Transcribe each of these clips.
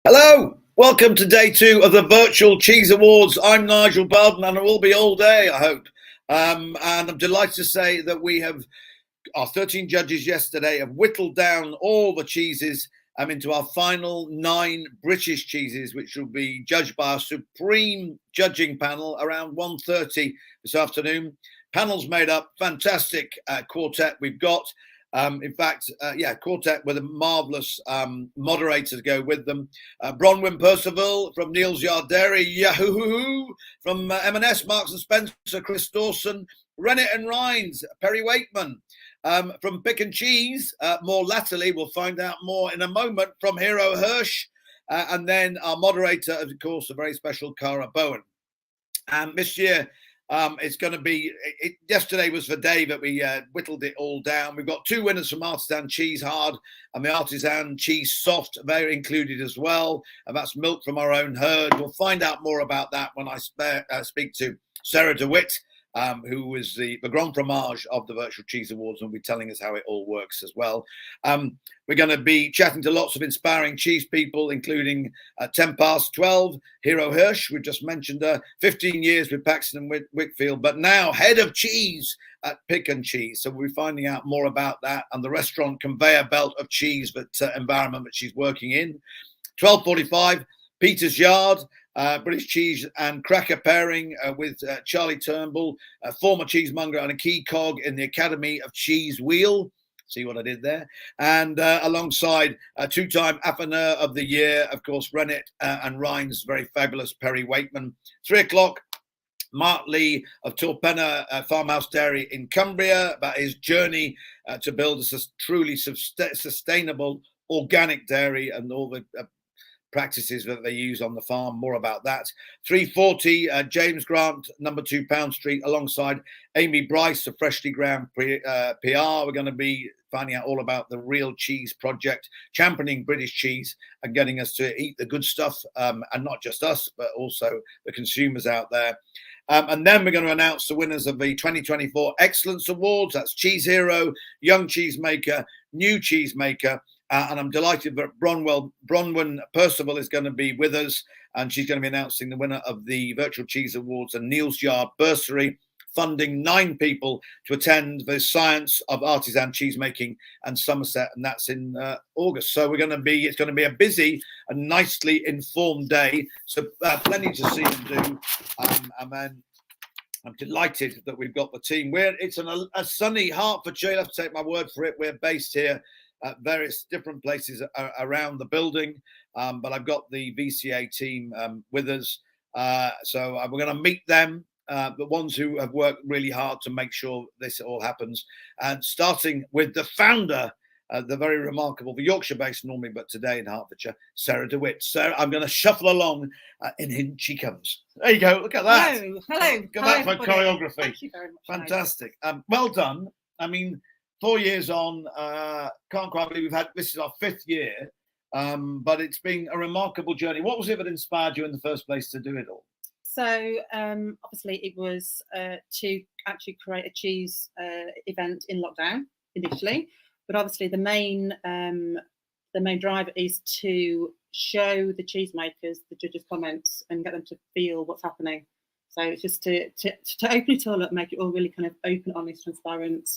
Hello, welcome to day 2 of the Virtual Cheese Awards. I'm Nigel Belden and I will be all day, I hope. And I'm delighted to say that our 13 judges yesterday have whittled down all the cheeses into our final 9 British cheeses, which will be judged by our supreme judging panel around 1:30 this afternoon. Panel's made up, fantastic quartet we've got. Quartet with a marvellous moderator to go with them. Bronwyn Percival from Neal's Yard Dairy, Yahoo! From M&S, Marks and Spencer, Chris Dawson, Rennet and Rhines, Perry Wakeman. From Pick and Cheese, more latterly, we'll find out more in a moment, from Hero Hirsch. And then our moderator, of course, a very special Cara Bowen. And this year, it's going to be, yesterday was the day that we whittled it all down. We've got 2 winners from Artisan Cheese Hard and the Artisan Cheese Soft. They're included as well. And that's milk from our own herd. We'll find out more about that when I speak to Sarah DeWitt, who is the Grand Fromage of the Virtual Cheese Awards, and will be telling us how it all works as well. We're going to be chatting to lots of inspiring cheese people, including 10 past 12, Hero Hirsch, we just mentioned her, 15 years with Paxton and Whitfield, but now head of cheese at Pick and Cheese. So we'll be finding out more about that and the restaurant conveyor belt of cheese, environment that she's working in. 12:45, Peter's Yard, British cheese and cracker pairing with Charlie Turnbull, a former cheesemonger and a key cog in the Academy of Cheese Wheel. See what I did there? And alongside a 2-time Affineur of the Year, of course, Rennet and Rhines, very fabulous Perry Wakeman. 3 o'clock, Mark Lee of Torpenna Farmhouse Dairy in Cumbria, about his journey to build a truly sustainable organic dairy and all the practices that they use on the farm. More about that. 3:40, James Grant, number 2 Pound Street, alongside Amy Bryce of Freshly Ground PR. We're going to be finding out all about the Real Cheese Project, championing British cheese and getting us to eat the good stuff, and not just us, but also the consumers out there. And then we're going to announce the winners of the 2024 Excellence Awards. That's Cheese Hero, Young Cheesemaker, New Cheesemaker. And I'm delighted that Bronwyn Percival is going to be with us, and she's going to be announcing the winner of the Virtual Cheese Awards and Neal's Yard Bursary, funding 9 people to attend the Science of Artisan Cheesemaking and Somerset, and that's in August. So it's going to be a busy and nicely informed day. So plenty to see and do. And then I'm delighted that we've got the team. It's a sunny Hertfordshire. You'll have to take my word for it. We're based here at various different places around the building, but I've got the VCA team with us. So we're going to meet them, the ones who have worked really hard to make sure this all happens. And starting with the founder, the very remarkable, the Yorkshire-based normally, but today in Hertfordshire, Sarah DeWitt. Sarah, I'm going to shuffle along, and in she comes. There you go. Look at that. Hello. Look at that for choreography. Thank you very much. Fantastic. Well done. I mean, 4 years on, can't quite believe this is our 5th year, but it's been a remarkable journey. What was it that inspired you in the first place to do it all? So obviously it was to actually create a cheese event in lockdown initially, but obviously the main driver is to show the cheesemakers the judges' comments and get them to feel what's happening. So it's just to open it all up, make it all really kind of open, honest, transparent,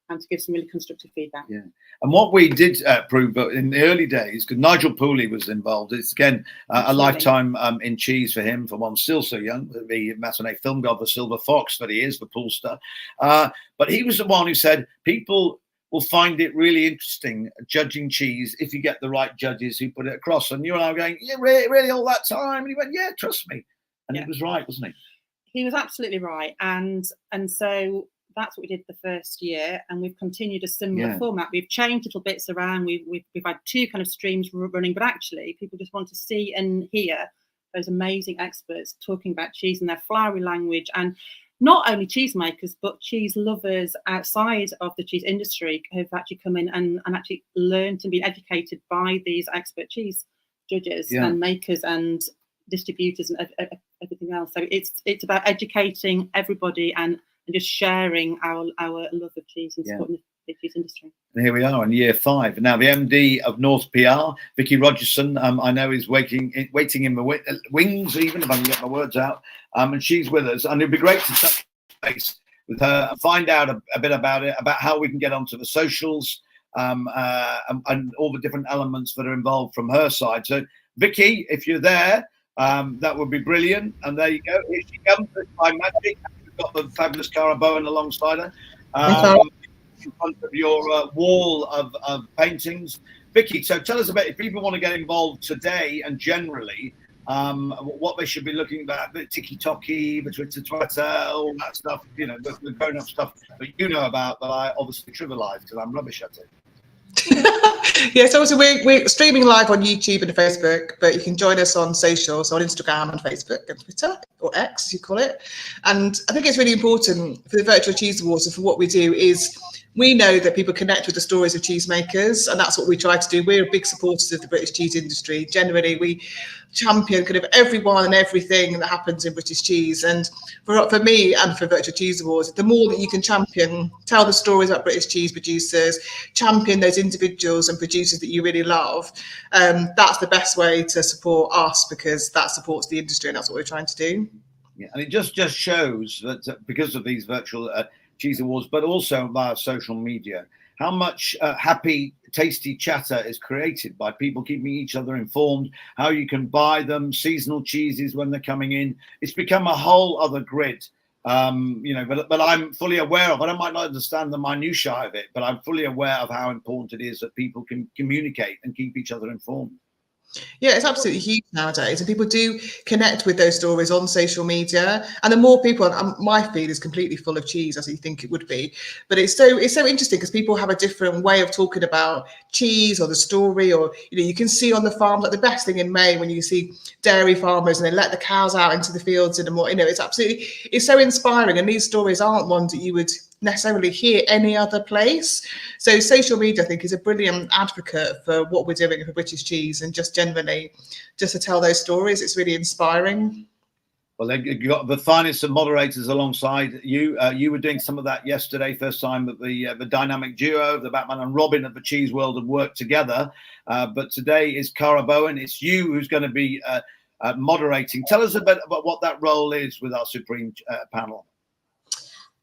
and to give some really constructive feedback. Yeah, and what we did prove in the early days, because Nigel Pooley was involved, it's again a lifetime in cheese for him, for one still so young, the matinee film god, the Silver Fox that he is, the Poolster. But he was the one who said people will find it really interesting judging cheese if you get the right judges who put it across. And you and I were going, yeah, really all that time? And he went, yeah, trust me. And he was right, wasn't he? He was absolutely right. And so that's what we did the first year, and we've continued a similar format. We've changed little bits around. We've had 2 kind of streams running, but actually people just want to see and hear those amazing experts talking about cheese in their flowery language, and not only cheesemakers but cheese lovers outside of the cheese industry who've actually come in and actually learned and been educated by these expert cheese judges and makers and distributors and everything else. So it's about educating everybody and just sharing our love of cheese and supporting the cheese industry. And here we are in year 5. Now, the MD of North PR, Vicky Rogerson, I know is waiting in the wings, even if I can get my words out. And she's with us. And it'd be great to touch base with her and find out a bit about it, about how we can get onto the socials and all the different elements that are involved from her side. So, Vicky, if you're there, that would be brilliant. And there you go. Here she comes by magic. We've got the fabulous Cara Bowen alongside her. In front of your wall of paintings. Vicky, so tell us about, if people want to get involved today and generally, what they should be looking at, the tiki-toki, the Twitter, all that stuff, you know, the grown-up stuff that you know about that I obviously trivialize because I'm rubbish at it. Yeah, so we're streaming live on YouTube and Facebook, but you can join us on social, so on Instagram and Facebook and Twitter, or X as you call it. And I think it's really important for the Virtual Cheese Awards and for what we do is we know that people connect with the stories of cheesemakers, and that's what we try to do. We're big supporters of the British cheese industry. Generally, we champion kind of everyone and everything that happens in British cheese. And for me and for Virtual Cheese Awards, the more that you can champion, tell the stories about British cheese producers, champion those individuals and producers that you really love, that's the best way to support us, because that supports the industry, and that's what we're trying to do. Yeah, and it just shows that because of these virtual cheese awards, but also via social media, how much happy, tasty chatter is created by people keeping each other informed, how you can buy them, seasonal cheeses when they're coming in. It's become a whole other grid, you know, but I'm fully aware of, I might not understand the minutiae of it, but I'm fully aware of how important it is that people can communicate and keep each other informed. Yeah, it's absolutely huge nowadays, and people do connect with those stories on social media. And the more people, my feed is completely full of cheese, as you think it would be, but it's so interesting because people have a different way of talking about cheese or the story, or you know, you can see on the farm, like the best thing in May when you see dairy farmers and they let the cows out into the fields in the morning. You know, it's so inspiring, and these stories aren't ones that you would necessarily hear any other place. So social media, I think, is a brilliant advocate for what we're doing for British cheese, and just generally just to tell those stories. It's really inspiring. Well, you got the finest of moderators alongside you. You were doing some of that yesterday, first time that the dynamic duo, the Batman and Robin of the cheese world, have worked together. But today is Cara Bowen. It's you who's going to be moderating. Tell us a bit about what that role is with our Supreme panel.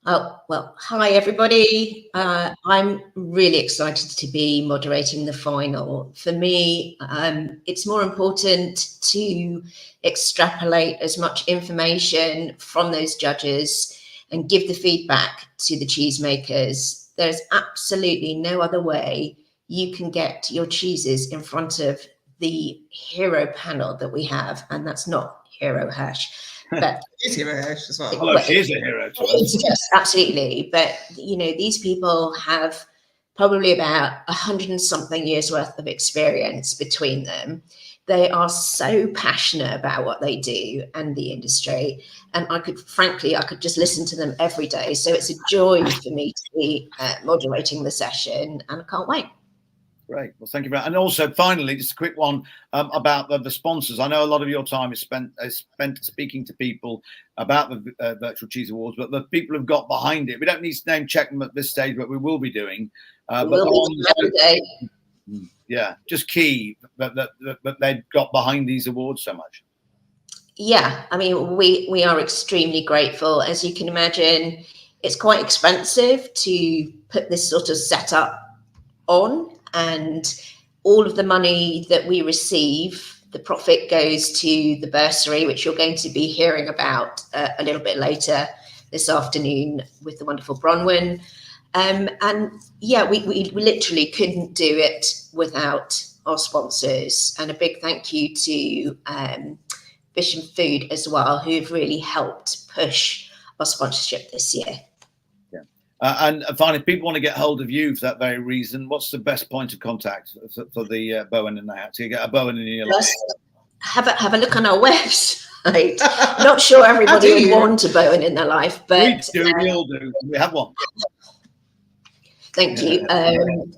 Oh, well, hi, everybody. I'm really excited to be moderating the final. For me, it's more important to extrapolate as much information from those judges and give the feedback to the cheesemakers. There's absolutely no other way you can get your cheeses in front of the hero panel that we have, and that's not Hero Hash. But She's a hero as well. Well, she's a hero to us. Yes, absolutely. But you know, these people have probably about 100 and something years worth of experience between them. They are so passionate about what they do and the industry, and I could just listen to them every day. So it's a joy for me to be moderating the session, and I can't wait. Great. Well, thank you very much. And also, finally, just a quick one about the sponsors. I know a lot of your time is spent speaking to people about the Virtual Cheese Awards, but the people who've got behind it, we don't need to name check them at this stage, but we will be doing. Yeah, just key that they've got behind these awards so much. Yeah, I mean, we are extremely grateful. As you can imagine, it's quite expensive to put this sort of setup on. And all of the money that we receive, the profit goes to the bursary, which you're going to be hearing about a little bit later this afternoon with the wonderful Bronwyn. And yeah, we literally couldn't do it without our sponsors. And a big thank you to Fish and Food as well, who've really helped push our sponsorship this year. And finally, if people want to get hold of you for that very reason, what's the best point of contact for the Bowen in the house? You get a Bowen in your life. Have a look on our website. Not sure everybody would want a Bowen in their life, but we all do. We have one. Thank you.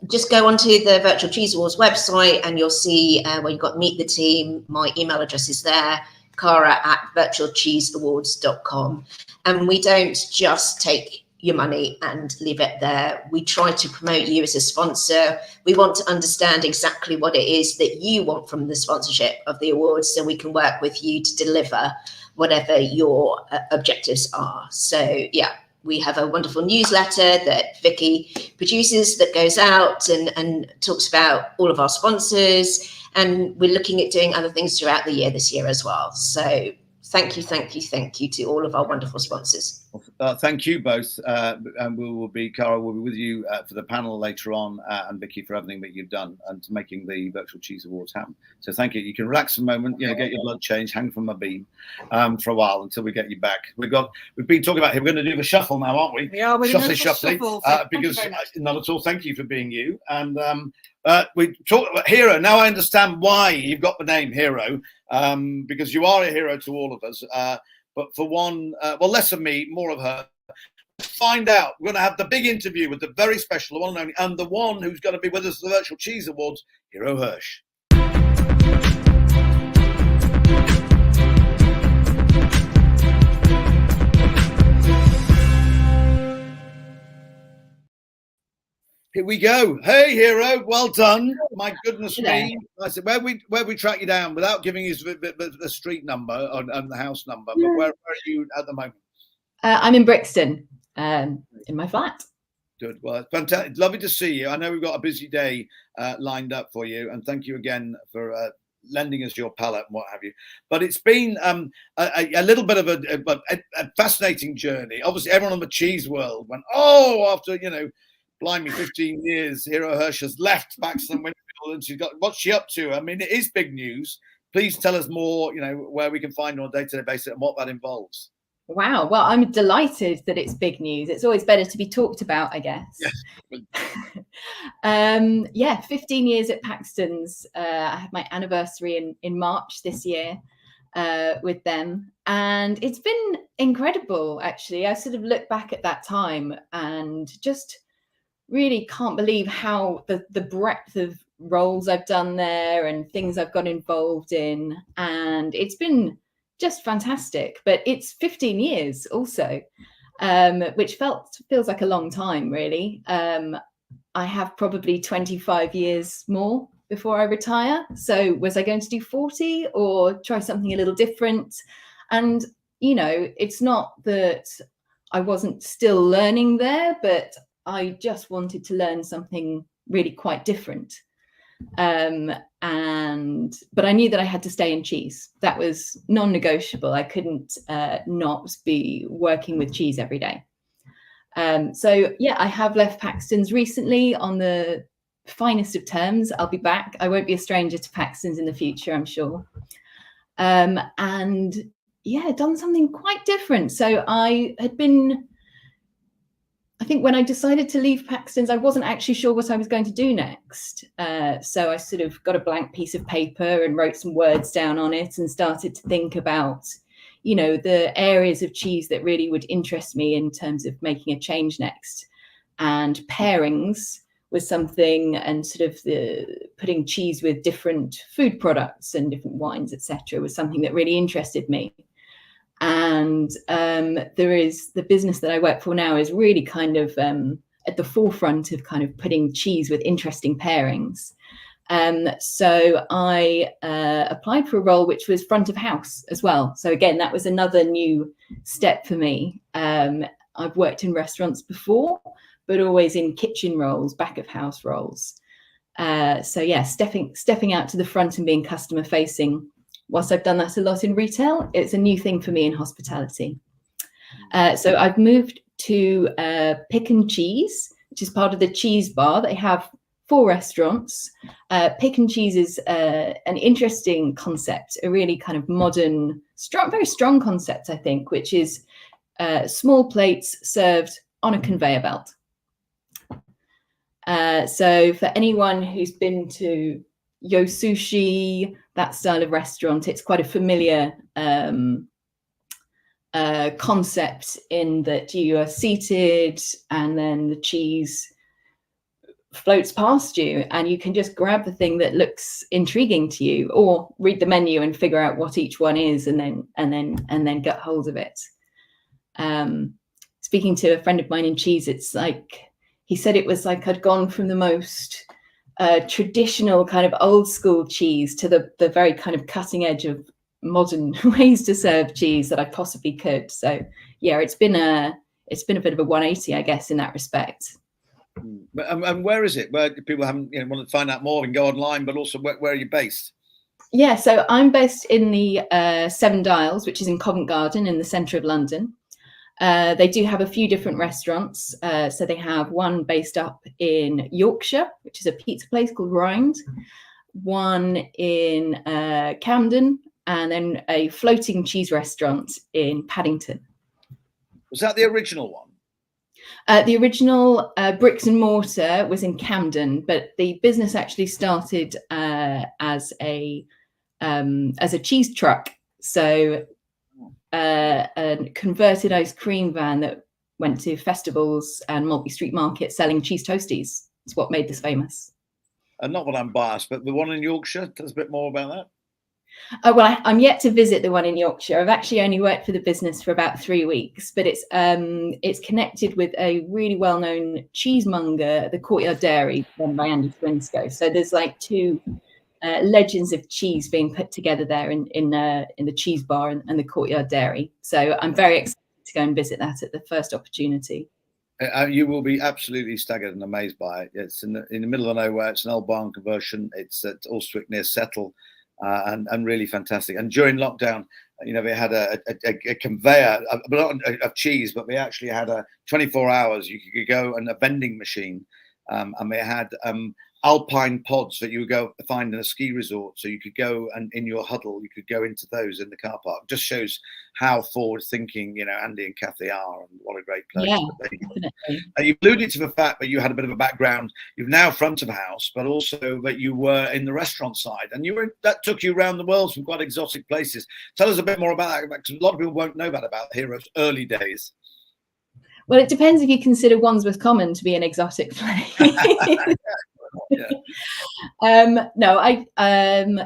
Just go onto the Virtual Cheese Awards website and you'll see where you've got Meet the Team. My email address is there, Cara@virtualcheeseawards.com. And we don't just take your money and leave it there. We try to promote you as a sponsor. We want to understand exactly what it is that you want from the sponsorship of the awards, so we can work with you to deliver whatever your objectives are. So yeah, we have a wonderful newsletter that Vicky produces that goes out and talks about all of our sponsors. And we're looking at doing other things throughout the year this year as well. So thank you to all of our wonderful sponsors. Thank you both. And Cara will be with you for the panel later on, and Vicky for everything that you've done and making the Virtual Cheese Awards happen. So thank you. You can relax a moment, get your blood changed, hang from a beam for a while until we get you back. We've been talking about, we're going to do the shuffle now, aren't we? Yeah, we're going to shuffle. Because not at all. Thank you for being you. And we talk about Hero. Now I understand why you've got the name Hero, because you are a hero to all of us. But for one, less of me, more of her. Find out. We're going to have the big interview with the very special, the one and only, and the one who's going to be with us at the Virtual Cheese Awards, Hero Hirsch. Here we go. Hey, Hero. Well done. My goodness me. I said, where we track you down without giving you the street number and the house number, but where are you at the moment? I'm in Brixton, in my flat. Good. Well, fantastic. Lovely to see you. I know we've got a busy day lined up for you, and thank you again for lending us your palette and what have you. But it's been a little bit of a fascinating journey. Obviously, everyone in the cheese world went, after, blimey, 15 years, Hero Hirsch has left Paxton Winfield, and what's she up to? I mean, it is big news. Please tell us more, where we can find her on a day-to-day basis and what that involves. Wow. Well, I'm delighted that it's big news. It's always better to be talked about, I guess. Yes. 15 years at Paxton's. I had my anniversary in March this year with them. And it's been incredible, actually. I sort of look back at that time and just really can't believe how the breadth of roles I've done there and things I've got involved in. And it's been just fantastic. But it's 15 years also, which feels like a long time, really. I have probably 25 years more before I retire. So was I going to do 40 or try something a little different? And, it's not that I wasn't still learning there, but I just wanted to learn something really quite different. But I knew that I had to stay in cheese. That was non-negotiable. I couldn't not be working with cheese every day. I have left Paxton's recently on the finest of terms. I'll be back. I won't be a stranger to Paxton's in the future, I'm sure. Done something quite different. So I think when I decided to leave Paxton's, I wasn't actually sure what I was going to do next. So I sort of got a blank piece of paper and wrote some words down on it and started to think about, the areas of cheese that really would interest me in terms of making a change next. And pairings was something, and sort of putting cheese with different food products and different wines, etc., was something that really interested me. And there is the business that I work for now is really kind of at the forefront of kind of putting cheese with interesting pairings. So I applied for a role which was front of house as well. So again, that was another new step for me. I've worked in restaurants before, but always in kitchen roles, back of house roles. Stepping out to the front and being customer facing. Whilst I've done that a lot in retail, it's a new thing for me in hospitality. So I've moved to Pick and Cheese, which is part of the Cheese Bar. They have 4 restaurants. Pick and Cheese is an interesting concept, a really kind of modern, very strong concept, I think, which is small plates served on a conveyor belt. So for anyone who's been to Yo Sushi, that style of restaurant, it's quite a familiar concept in that you are seated and then the cheese floats past you and you can just grab the thing that looks intriguing to you or read the menu and figure out what each one is and then get hold of it. It's speaking to a friend of mine in cheese, it's like, he said it was like I'd gone from the most traditional kind of old school cheese to the very kind of cutting edge of modern ways to serve cheese that I possibly could. So yeah, it's been a bit of a 180, I guess, in that respect. And where is it? Where people haven't, want to find out more and go online, but also where are you based? Yeah, so I'm based in the Seven Dials, which is in Covent Garden in the centre of London. They do have a few different restaurants. So they have one based up in Yorkshire, which is a pizza place called Rind, one in Camden, and then a floating cheese restaurant in Paddington. Was that the original one? The original bricks and mortar was in Camden, but the business actually started as a cheese truck. So a converted ice cream van that went to festivals and Maltby Street Market selling cheese toasties. It's what made this famous. And not that I'm biased, but the one in Yorkshire, tell us a bit more about that. Well, I'm yet to visit the one in Yorkshire. I've actually only worked for the business for about 3 weeks, but it's connected with a really well-known cheesemonger, the Courtyard Dairy, run by Andy Swinscoe. So there's like two legends of cheese being put together there in the cheese bar and the Courtyard Dairy. So I'm very excited to go and visit that at the first opportunity. You will be absolutely staggered and amazed by it. It's in the middle of nowhere. It's an old barn conversion. It's at Alstwick near Settle. And really fantastic. And during lockdown, they had a conveyor, not of cheese, but they actually had a 24 hours. You could go and a vending machine, and they had alpine pods that you would go find in a ski resort. So you could go and in your huddle, you could go into those in the car park. Just shows how forward thinking, Andy and Kathy are, and what a great place. Yeah, definitely. You alluded to the fact that you had a bit of a background. You've now front of house, but also that you were in the restaurant side, and that took you around the world, some quite exotic places. Tell us a bit more about that, because a lot of people won't know that about Hero's early days. Well, it depends if you consider Wandsworth Common to be an exotic place. Yeah.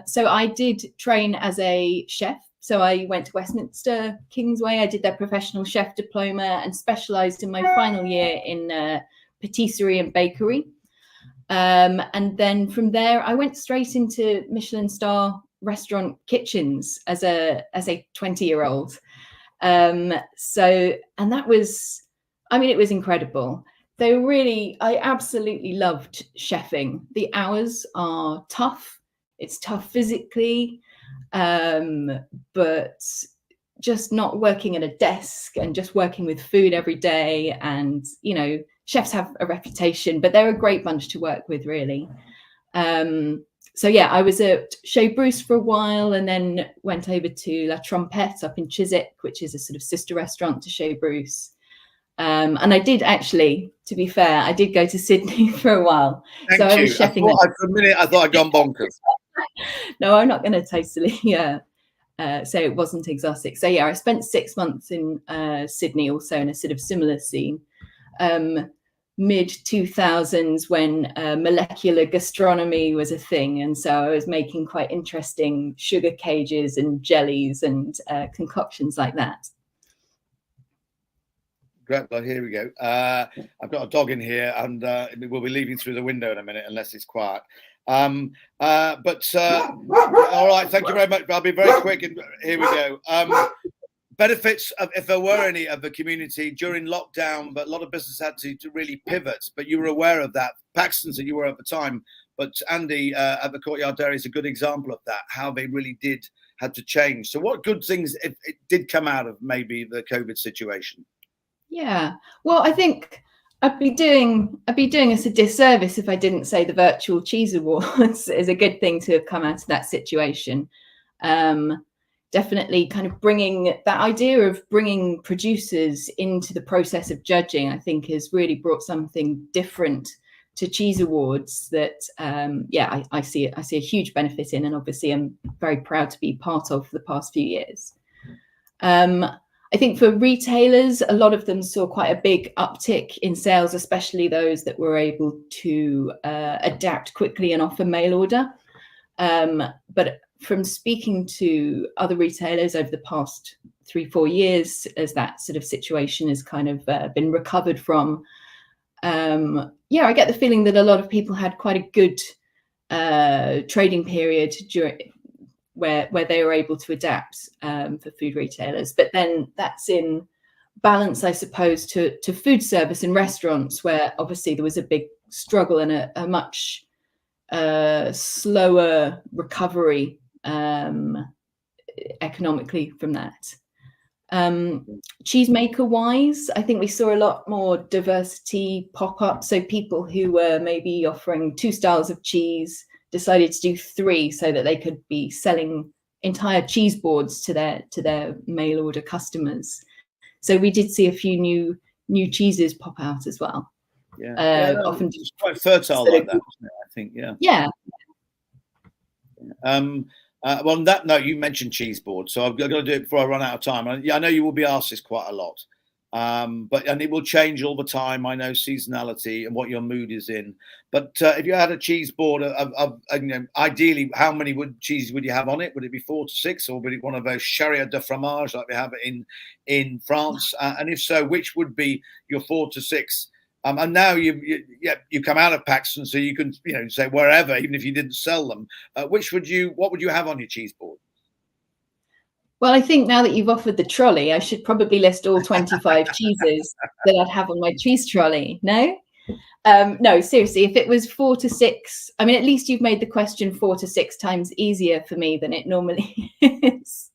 So I did train as a chef. So I went to Westminster Kingsway. I did their professional chef diploma and specialised in my final year in patisserie and bakery. And then from there, I went straight into Michelin star restaurant kitchens as a 20-year-old. And that was, it was incredible. I absolutely loved chefing. The hours are tough. It's tough physically, but just not working at a desk and just working with food every day. And, chefs have a reputation, but they're a great bunch to work with, really. So yeah, I was at Chez Bruce for a while, and then went over to La Trompette up in Chiswick, which is a sort of sister restaurant to Chez Bruce. And I did actually, to be fair, I did go to Sydney for a while. Thank so you. I was chefing. For a minute, I thought I'd gone bonkers. No, I'm not going to totally say it wasn't exotic. So yeah, I spent 6 months in Sydney, also in a sort of similar scene. Mid 2000s, when molecular gastronomy was a thing, and so I was making quite interesting sugar cages and jellies and concoctions like that. Great, well, here we go. I've got a dog in here, and we'll be leaving through the window in a minute, unless it's quiet. All right, thank you very much. I'll be very quick, and here we go. Benefits, if there were any, of the community during lockdown, but a lot of business had to really pivot, but you were aware of that. Paxton's, you were at the time, but Andy at the Courtyard Dairy is a good example of that, how they really had to change. So what good things it did come out of maybe the COVID situation? Yeah, well, I think I'd be doing us a disservice if I didn't say the Virtual Cheese Awards is a good thing to have come out of that situation. Definitely kind of bringing that idea of bringing producers into the process of judging, I think, has really brought something different to Cheese Awards that, I see a huge benefit in, and obviously I'm very proud to be part of for the past few years. I think for retailers, a lot of them saw quite a big uptick in sales, especially those that were able to adapt quickly and offer mail order. But from speaking to other retailers over the past 3-4 years as that sort of situation has kind of been recovered from. I get the feeling that a lot of people had quite a good trading period where they were able to adapt for food retailers. But then that's in balance, I suppose, to food service and restaurants, where obviously there was a big struggle and a much slower recovery economically from that. Cheesemaker wise, I think we saw a lot more diversity pop up. So people who were maybe offering 2 styles of cheese decided to do 3 so that they could be selling entire cheese boards to their mail order customers. So we did see a few new cheeses pop out as well. Often it's quite fertile like that, isn't it? I think, yeah. Well, on that note, you mentioned cheese boards, so I've got to do it before I run out of time. I know you will be asked this quite a lot, and it will change all the time. I know seasonality and what your mood is in. But if you had a cheese board ideally, how many cheeses would you have on it? Would it be 4 to 6, or would it be one of those charrette de fromage like we have in France? And if so, which would be your 4 to 6? And now you come out of Paxton, so you can say wherever, even if you didn't sell them. What would you have on your cheese board? Well, I think now that you've offered the trolley, I should probably list all 25 cheeses that I'd have on my cheese trolley. No, no, seriously, if it was 4 to 6, I mean, at least you've made the question 4 to 6 times easier for me than it normally is.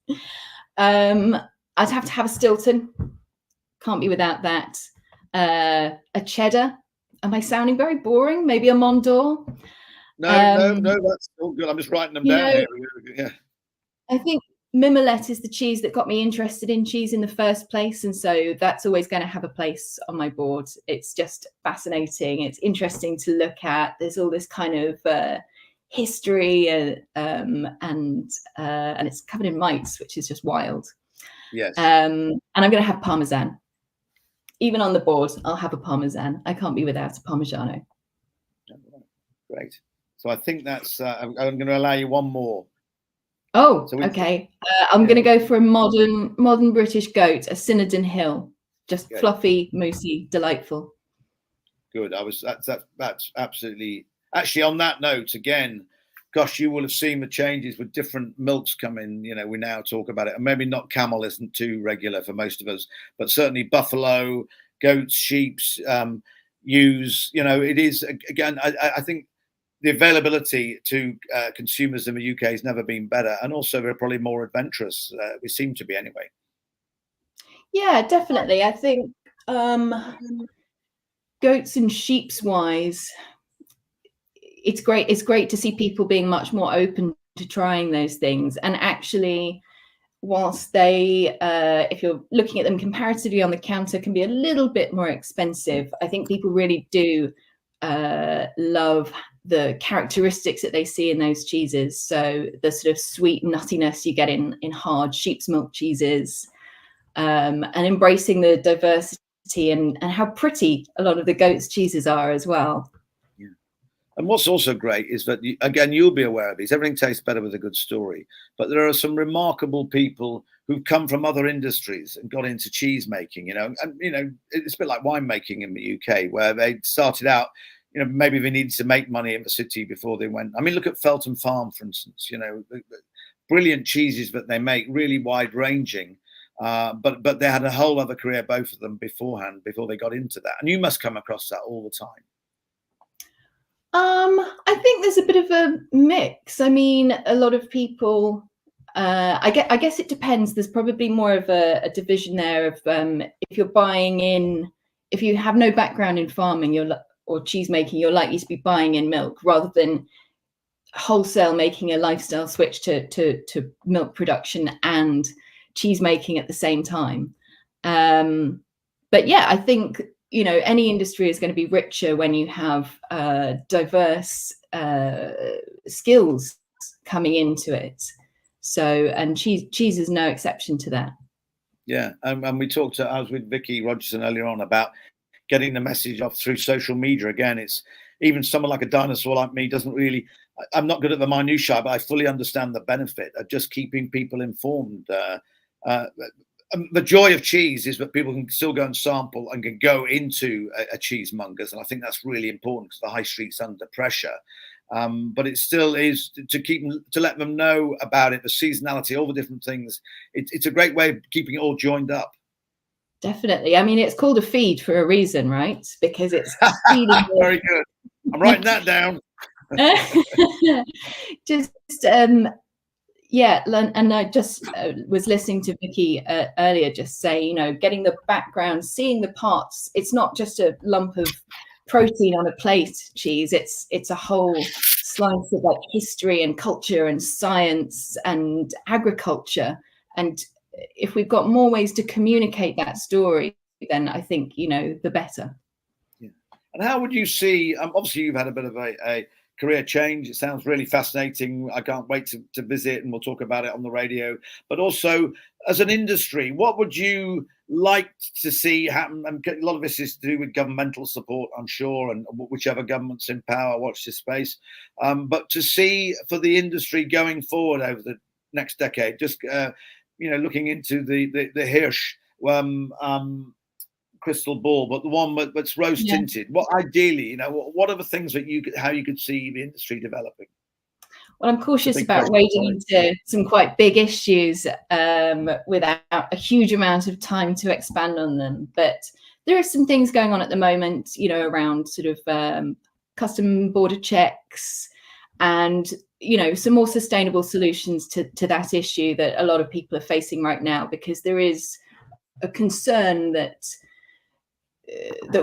I'd have to have a Stilton. Can't be without that. A cheddar. Am I sounding very boring? Maybe a Mont d'Or? No, that's all good. I'm just writing them down here. Yeah. I think Mimolette is the cheese that got me interested in cheese in the first place, and so that's always going to have a place on my board. It's just fascinating. It's interesting to look at. There's all this kind of history, and it's covered in mites, which is just wild. Yes. And I'm going to have Parmesan. Even on the board, I'll have a Parmesan. I can't be without a Parmigiano. Great. So I think that's. I'm going to allow you one more. Oh, okay. I'm going to go for a modern British goat, a Cinedin Hill, just fluffy, moussey, delightful. Good. That's absolutely. Actually, on that note, again, gosh, you will have seen the changes with different milks coming. We now talk about it, and maybe not camel isn't too regular for most of us, but certainly buffalo, goats, sheep's, ewes. It is again. I think the availability to consumers in the UK has never been better, and also they're probably more adventurous. We seem to be anyway. Yeah, definitely. I think goats and sheep's wise, it's great. It's great to see people being much more open to trying those things. And actually, whilst they, if you're looking at them comparatively on the counter, can be a little bit more expensive, I think people really do love the characteristics that they see in those cheeses. So the sort of sweet nuttiness you get in hard sheep's milk cheeses, and embracing the diversity and how pretty a lot of the goat's cheeses are as well. Yeah. And what's also great is that, again, you'll be aware of these. Everything tastes better with a good story. But there are some remarkable people who've come from other industries and got into cheese making, and it's a bit like winemaking in the UK, where they started out, maybe they needed to make money in the city before they went. I mean, look at Felton Farm, for instance, the brilliant cheeses that they make, really wide ranging. But they had a whole other career, both of them, beforehand, before they got into that. And you must come across that all the time. I think there's a bit of a mix. I mean, a lot of people, I guess it depends. There's probably more of a division there of if you're buying in, if you have no background in farming or cheese making, you're likely to be buying in milk rather than wholesale making a lifestyle switch to milk production and cheese making at the same time. But yeah, I think any industry is going to be richer when you have diverse skills coming into it. So, and cheese is no exception to that. Yeah, and we talked. I was with Vicky Rogerson earlier on about getting the message off through social media. Again, it's even someone like a dinosaur like me doesn't really. I'm not good at the minutiae, but I fully understand the benefit of just keeping people informed. the joy of cheese is that people can still go and sample and can go into a cheesemongers, and I think that's really important because the high street's under pressure. But it still is to let them know about it, the seasonality, all the different things. It's a great way of keeping it all joined up. Definitely. I mean, it's called a feed for a reason, right? Because it's feeding. Very good. I'm writing that down. Just yeah, and I just was listening to Vicky earlier just say, you know, getting the background, seeing the parts. It's not just a lump of protein on a plate cheese. It's a whole slice of like history and culture and science and agriculture. And if we've got more ways to communicate that story, then I think, you know, the better. Yeah. And how would you see? Obviously, you've had a bit of a career change. It sounds really fascinating. I can't wait to visit, and we'll talk about it on the radio. But also, as an industry, what would you like to see happen? And a lot of this is to do with governmental support, I'm sure, and whichever government's in power, watch this space. But to see for the industry going forward over the next decade, just looking into the Hirsch crystal ball, but the one that's rose tinted. What ideally, what are the things that how you could see the industry developing? Well, I'm cautious about wading into some quite big issues without a huge amount of time to expand on them. But there are some things going on at the moment, you know, around sort of custom border checks and, you know, some more sustainable solutions to that issue that a lot of people are facing right now, because there is a concern that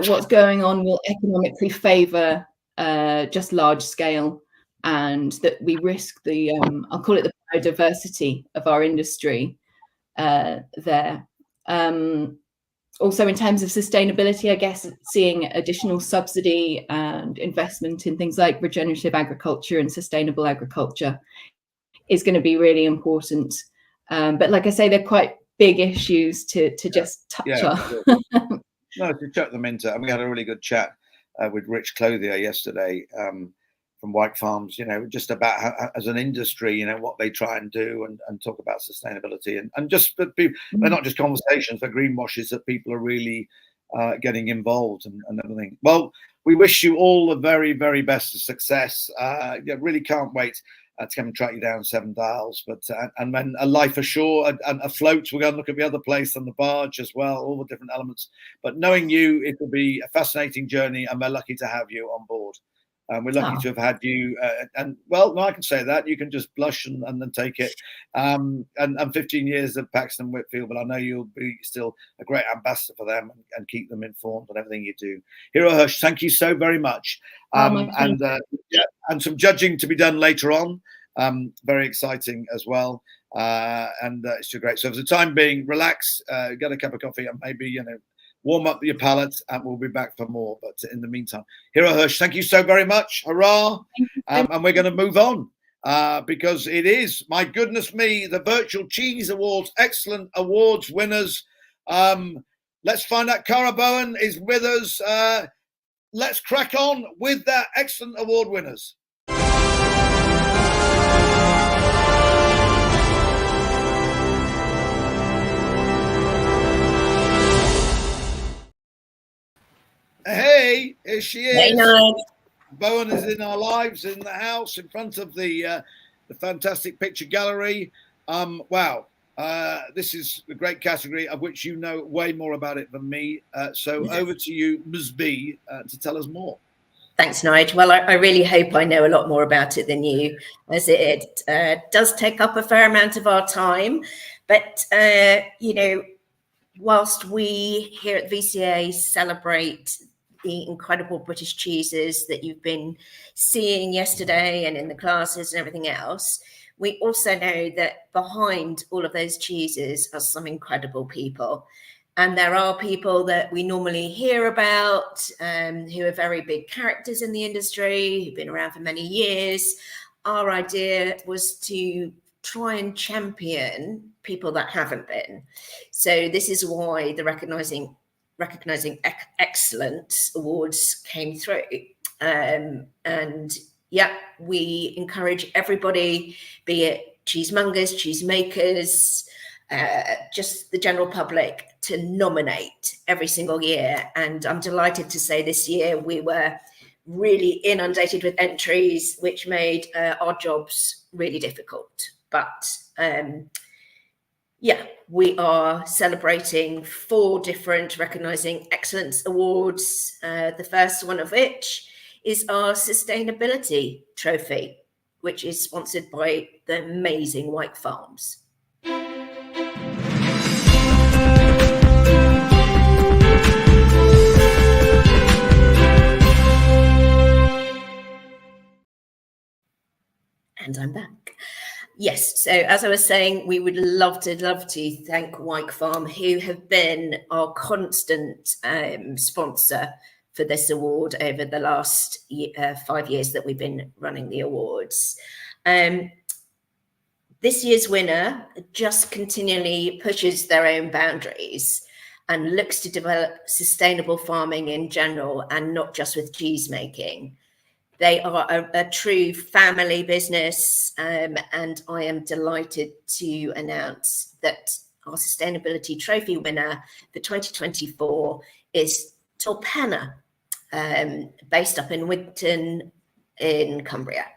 what's going on will economically favour just large scale, and that we risk the I'll call it the biodiversity of our industry there. Also, in terms of sustainability, I guess seeing additional subsidy and investment in things like regenerative agriculture and sustainable agriculture is going to be really important. But like I say, they're quite big issues to just touch on. No, to chuck them into. And we had a really good chat with Rich Clothier yesterday from White Farms, you know, just about how, as an industry, you know, what they try and do and talk about sustainability and just that people, they're not just conversations, they're greenwashes, that people are really getting involved and everything. Well, we wish you all the very, very best of success. Really can't wait to come and track you down 7 Dials, but and then a life ashore and afloat. We're going to look at the other place on the barge as well, all the different elements. But knowing you, it will be a fascinating journey, and we're lucky to have you on board. We're lucky to have had you, and well, no, I can say that. You can just blush and then take it. And 15 years of Paxton Whitfield, but I know you'll be still a great ambassador for them and keep them informed on everything you do. Hero Hirsch, thank you so very much. And some judging to be done later on. Very exciting as well. And it's too great. So for the time being, relax, get a cup of coffee, and maybe, you know, warm up your palate, and we'll be back for more. But in the meantime, Hero Hirsch, thank you so very much. Hurrah! And we're going to move on because it is, my goodness me, the Virtual Cheese Awards, excellent awards winners. Let's find out. Cara Bowen is with us. Let's crack on with that excellent award winners. Hey, here she is. Hey, nice. Bowen is in our lives, in the house, in front of the fantastic picture gallery. Wow, this is a great category of which you know way more about it than me. So over to you, Ms. B, to tell us more. Thanks, Nigel. Well, I really hope I know a lot more about it than you, as it does take up a fair amount of our time. But, you know, whilst we here at VCA celebrate the incredible British cheeses that you've been seeing yesterday and in the classes and everything else, we also know that behind all of those cheeses are some incredible people. And there are people that we normally hear about who are very big characters in the industry, who've been around for many years. Our idea was to try and champion people that haven't been. So this is why the recognizing excellence awards came through. And yeah, we encourage everybody, be it cheesemongers, cheesemakers, just the general public to nominate every single year. And I'm delighted to say this year we were really inundated with entries, which made our jobs really difficult. But yeah, we are celebrating 4 different Recognising Excellence Awards, the first one of which is our Sustainability Trophy, which is sponsored by the amazing Wyke Farms. And I'm back. Yes, so as I was saying, we would love to thank Wyke Farm, who have been our constant sponsor for this award over the last 5 years that we've been running the awards. This year's winner just continually pushes their own boundaries and looks to develop sustainable farming in general, and not just with cheese making. They are a true family business, and I am delighted to announce that our Sustainability Trophy winner for 2024 is Tulpenna, based up in Wigton in Cumbria.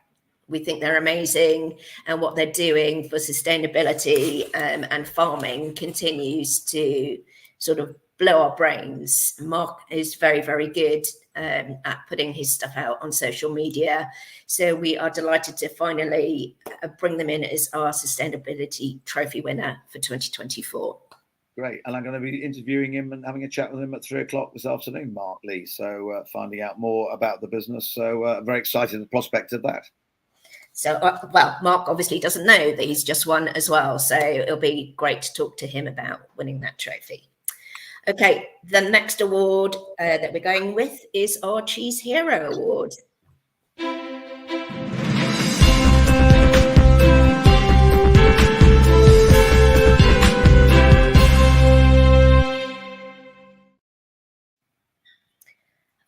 We think they're amazing, and what they're doing for sustainability and farming continues to sort of blow our brains. Mark is very, very good at putting his stuff out on social media. So we are delighted to finally bring them in as our Sustainability Trophy winner for 2024. Great. And I'm going to be interviewing him and having a chat with him at 3 o'clock this afternoon, Mark Lee. So finding out more about the business. So very excited at the prospect of that. So, well, Mark obviously doesn't know that he's just won as well. So it'll be great to talk to him about winning that trophy. Okay, the next award that we're going with is our Cheese Hero Award.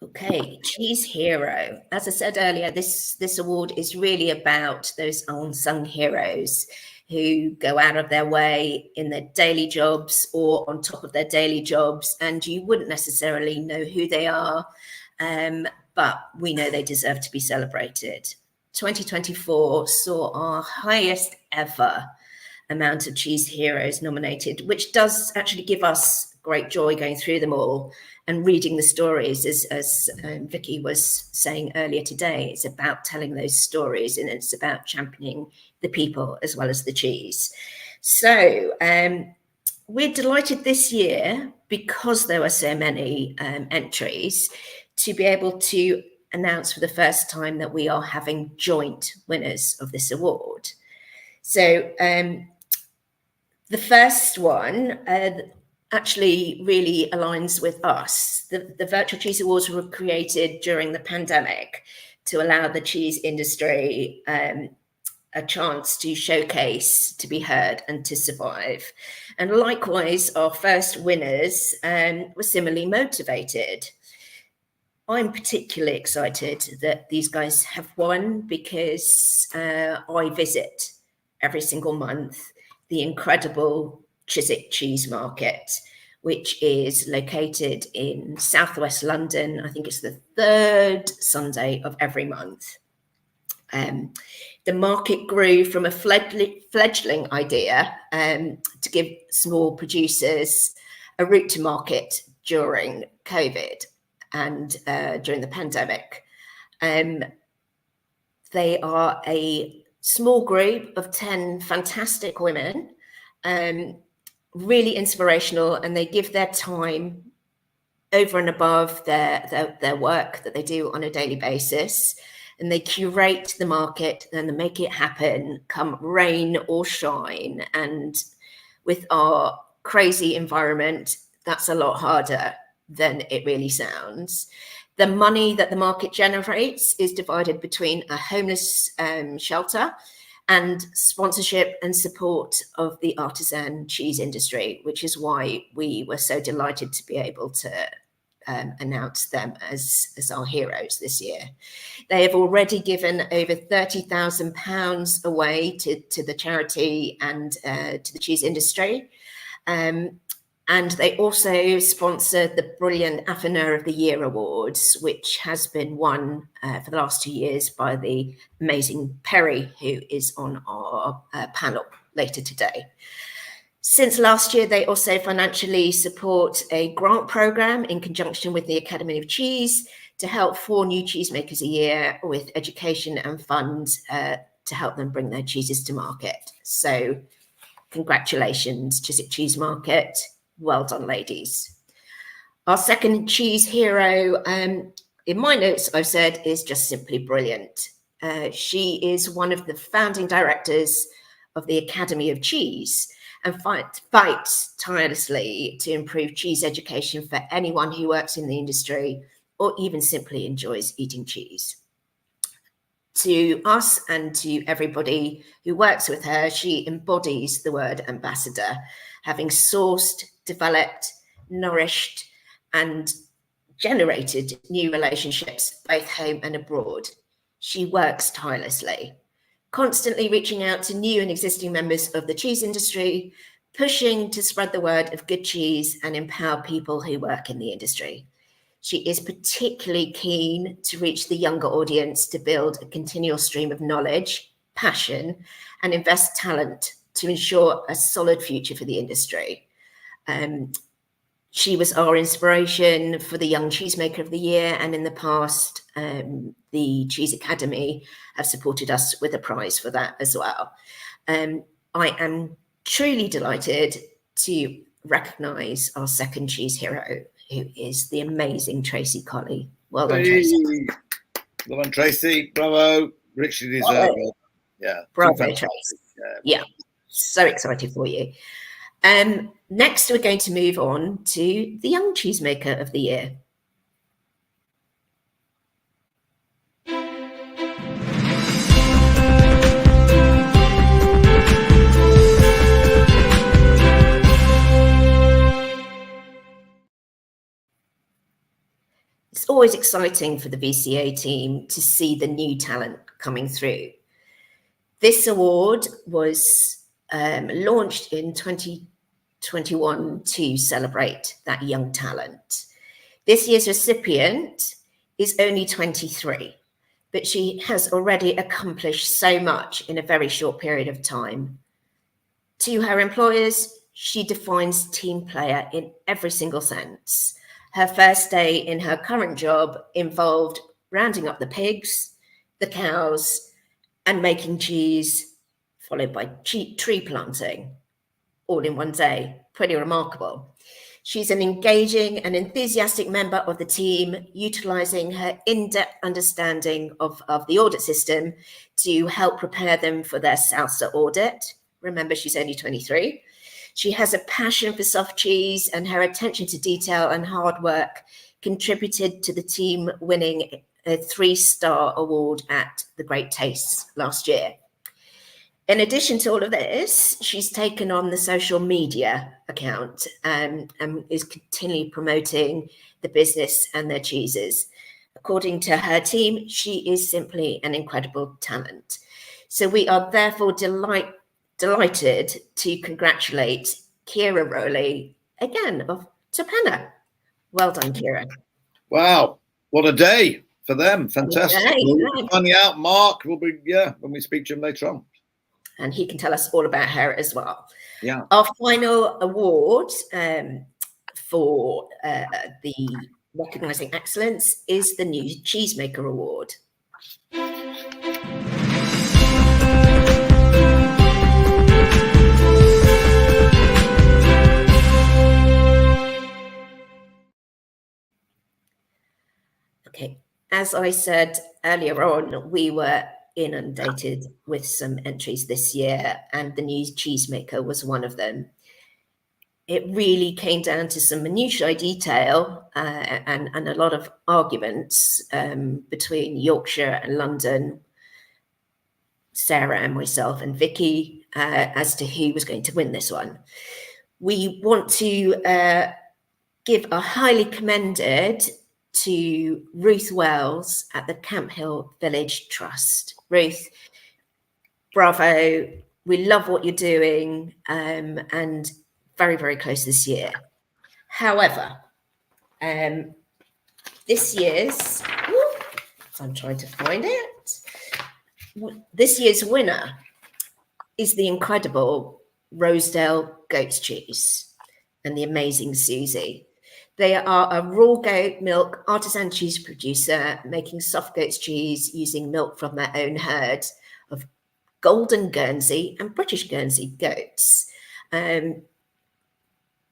Okay, Cheese Hero. As I said earlier, this award is really about those unsung heroes who go out of their way in their daily jobs or on top of their daily jobs, and you wouldn't necessarily know who they are, but we know they deserve to be celebrated. 2024 saw our highest ever amount of Cheese Heroes nominated, which does actually give us great joy going through them all and reading the stories. As Vicky was saying earlier today, it's about telling those stories, and it's about championing the people as well as the cheese. So we're delighted this year, because there were so many entries, to be able to announce for the first time that we are having joint winners of this award. So the first one actually really aligns with us. The Virtual Cheese Awards were created during the pandemic to allow the cheese industry a chance to showcase, to be heard, and to survive. And likewise, our first winners were similarly motivated. I'm particularly excited that these guys have won, because I visit every single month the incredible Chiswick Cheese Market, which is located in southwest London. I think it's the 3rd Sunday of every month. The market grew from a fledgling idea to give small producers a route to market during COVID and during the pandemic. They are a small group of 10 fantastic women, really inspirational, and they give their time over and above their work that they do on a daily basis, and they curate the market and they make it happen come rain or shine. And with our crazy environment, that's a lot harder than it really sounds. The money that the market generates is divided between a homeless shelter and sponsorship and support of the artisan cheese industry, which is why we were so delighted to be able to announce them as our heroes this year. They have already given over £30,000 away to the charity and to the cheese industry. And they also sponsored the brilliant Affineur of the Year Awards, which has been won for the last 2 years by the amazing Perry, who is on our panel later today. Since last year, they also financially support a grant program in conjunction with the Academy of Cheese to help 4 new cheesemakers a year with education and funds to help them bring their cheeses to market. So congratulations, Chiswick Cheese Market. Well done, ladies. Our second cheese hero, in my notes, I've said, is just simply brilliant. She is one of the founding directors of the Academy of Cheese and fights tirelessly to improve cheese education for anyone who works in the industry or even simply enjoys eating cheese. To us and to everybody who works with her, she embodies the word ambassador, having sourced, developed, nourished, and generated new relationships, both home and abroad. She works tirelessly, constantly reaching out to new and existing members of the cheese industry, pushing to spread the word of good cheese and empower people who work in the industry. She is particularly keen to reach the younger audience to build a continual stream of knowledge, passion, and invest talent to ensure a solid future for the industry. She was our inspiration for the Young Cheesemaker of the Year, and in the past, the Cheese Academy have supported us with a prize for that as well. I am truly delighted to recognise our second cheese hero, who is the amazing Tracy Colley. Well done, Tracy. Well done, Tracy. Bravo. Richly deserved. Yeah. Bravo, Tracy. Yeah. So excited for you. Next, we're going to move on to the Young Cheesemaker of the Year. It's always exciting for the VCA team to see the new talent coming through. This award was launched in 2021 to celebrate that young talent. This year's recipient is only 23, but she has already accomplished so much in a very short period of time. To her employers, she defines team player in every single sense. Her first day in her current job involved rounding up the pigs, the cows, and making cheese, followed by tree planting, all in one day. Pretty remarkable. She's an engaging and enthusiastic member of the team, utilising her in-depth understanding of the audit system to help prepare them for their SALSA audit. Remember, she's only 23. She has a passion for soft cheese, and her attention to detail and hard work contributed to the team winning a 3-star award at the Great Tastes last year. In addition to all of this, she's taken on the social media account and is continually promoting the business and their cheeses. According to her team, she is simply an incredible talent. So we are therefore delighted to congratulate Kira Rowley, again, of Tapenna. Well done, Kira. Wow, what a day for them. Fantastic. We'll find out. Mark will be, when we speak to him later on. And he can tell us all about her as well. Yeah. Our final award for the Recognising Excellence is the New Cheesemaker Award. Okay, as I said earlier on, we were inundated with some entries this year, and the New Cheesemaker was one of them. It really came down to some minutiae detail and a lot of arguments between Yorkshire and London, Sarah and myself and Vicky, as to who was going to win this one. We want to give a highly commended to Ruth Wells at the Camp Hill Village Trust. Ruth, bravo. We love what you're doing, and very, very close this year. However, this year's, I'm trying to find it. This year's winner is the incredible Rosedale Goat's Cheese and the amazing Susie. They are a raw goat milk artisan cheese producer making soft goat's cheese using milk from their own herd of Golden Guernsey and British Guernsey goats.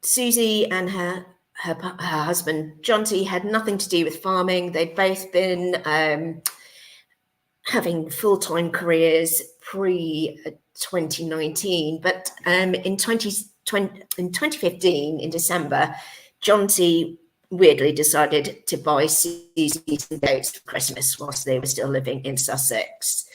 Susie and her husband, Jonty, had nothing to do with farming. They'd both been having full-time careers pre-2019. But in 2015, in December, Jonty weirdly decided to buy Susie some goats for Christmas whilst they were still living in Sussex.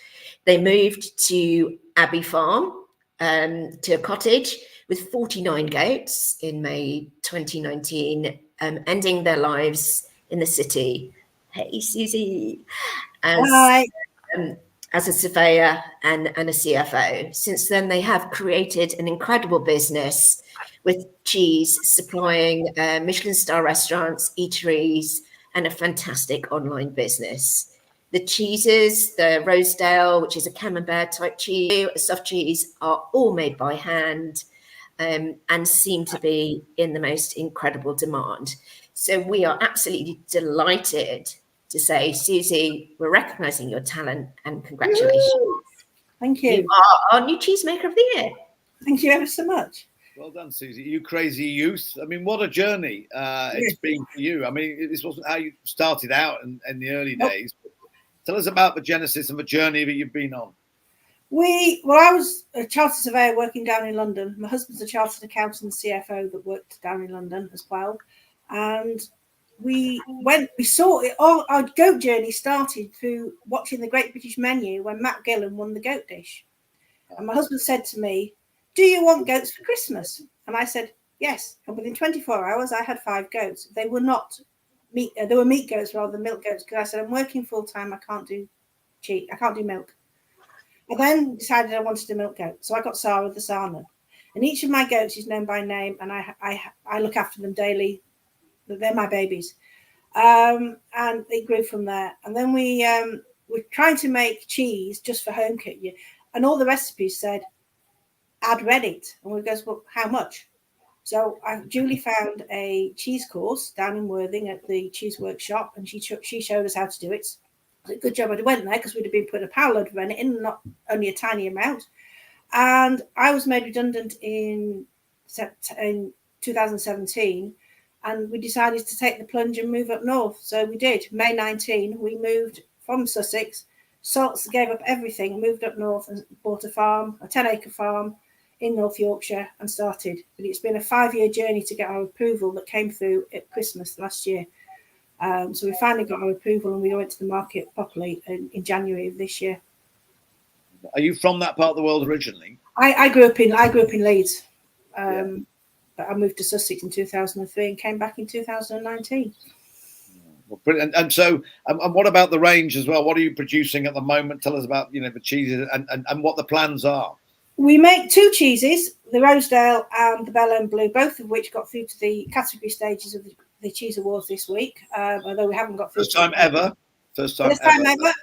They moved to Abbey Farm, to a cottage with 49 goats in May 2019, ending their lives in the city. Hey, Susie. Hi. As a surveyor and a CFO. Since then, they have created an incredible business with cheese, supplying Michelin star restaurants, eateries, and a fantastic online business. The cheeses, the Rosedale, which is a camembert type cheese, soft cheese, are all made by hand and seem to be in the most incredible demand. So we are absolutely delighted to say, Susie, we're recognising your talent and congratulations. Woo! Thank you. You are our new cheesemaker of the year. Thank you ever so much. Well done, Susie. You crazy youth. I mean, what a journey it's been for you. I mean, this wasn't how you started out in the early days. Tell us about the genesis and the journey that you've been on. I was a chartered surveyor working down in London. My husband's a chartered accountant and CFO that worked down in London as well. And we saw it all. Our goat journey started through watching the Great British Menu when Matt Gillen won the goat dish. And my husband said to me, "Do you want goats for Christmas?" And I said, "Yes." And within 24 hours, I had 5 goats. They were not meat. They were meat goats rather than milk goats, because I said, "I'm working full time. I can't do cheese. I can't do milk." I then decided I wanted a milk goat, so I got Sarah the Sarna. And each of my goats is known by name, and I look after them daily. They're my babies, and it grew from there. And then we were trying to make cheese just for home kit, and all the recipes said add Reddit, and we goes, well, how much? So Julie found a cheese course down in Worthing at the Cheese Workshop, and she showed us how to do it. It was a good job I went there, because we'd have been putting a power load of Rennet in, not only a tiny amount. And I was made redundant in 2017, and we decided to take the plunge and move up north. So we did. May 19, we moved from Sussex, gave up everything, moved up north and bought a farm, a 10-acre farm in North Yorkshire, and started. But it's been a 5-year journey to get our approval that came through at Christmas last year. So we finally got our approval, and we went to the market properly in January of this year. Are you from that part of the world originally? I grew up in Leeds, but I moved to Sussex in 2003 and came back in 2019. Well, brilliant. And so, and what about the range as well? What are you producing at the moment? Tell us about the cheeses and what the plans are. We make 2 cheeses, the Rosedale and the Bel End Blue, both of which got through to the category stages of the Cheese Awards this week, although we haven't got through. First time ever. Yeah.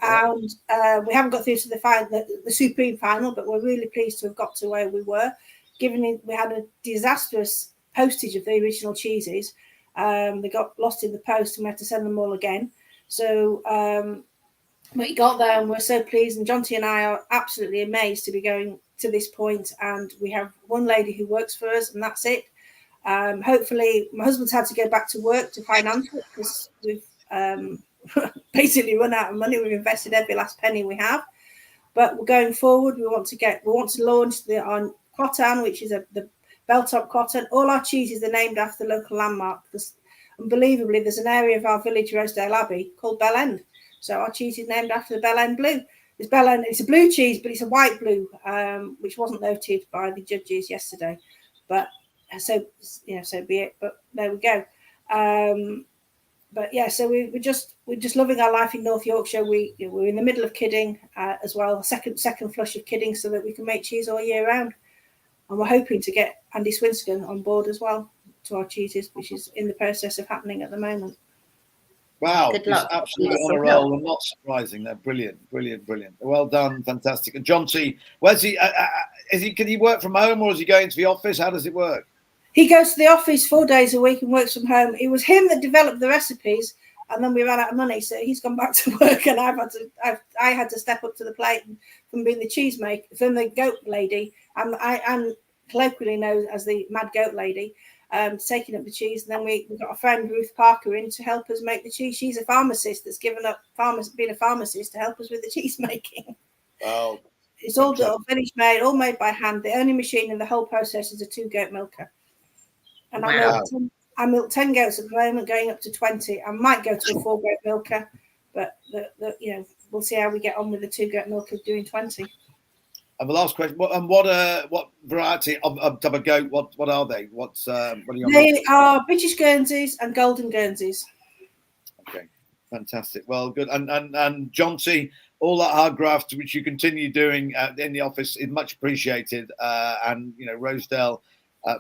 And we haven't got through to the Supreme final, but we're really pleased to have got to where we were. Given we had a disastrous postage of the original cheeses, they got lost in the post, and we had to send them all again. So we got there, and we're so pleased. And Jonty and I are absolutely amazed to be going to this point. And we have one lady who works for us, and that's it. Hopefully, my husband's had to go back to work to finance it, because we've basically run out of money. We've invested every last penny we have. But we're going forward. We want to launch our Crottin, which is the Belltop Crottin. All our cheeses are named after local landmark. Unbelievably, there's an area of our village, Rosedale Abbey, called Bel End. So our cheese is named after the Bel End Blue. It's a blue cheese, but it's a white blue, which wasn't noted by the judges yesterday. But so be it. But there we go. But yeah, so we're just loving our life in North Yorkshire. We're in the middle of kidding as well, second flush of kidding, so that we can make cheese all year round. And we're hoping to get Andy Swinston on board as well to our cheeses, which is in the process of happening at the moment. Wow, Good he's luck. absolutely Yes, on a good roll, and not surprising. They're brilliant. Well done, fantastic. And John T, where's he? Can he work from home, or is he going to the office? How does it work? He goes to the office 4 days a week and works from home. It was him that developed the recipes, and then we ran out of money, so he's gone back to work, and I had to step up to the plate from being the cheese maker, from the goat lady. I'm colloquially known as the mad goat lady. Taking up the cheese, and then we got a friend, Ruth Parker, in to help us make the cheese. She's a pharmacist that's given up being a pharmacist to help us with the cheese making. Wow. It's all done, finished made, all made by hand. The only machine in the whole process is a 2-goat milker. And Wow. I milk 10 goats at the moment, going up to 20. I might go to a 4-goat milker, but we'll see how we get on with the 2-goat milker doing 20. And the last question: what variety of a goat? What are they? What are you? They are British Guernseys and Golden Guernseys. Okay, fantastic. Well, good. And John C, all that hard graft which you continue doing in the office is much appreciated. And Rosedale,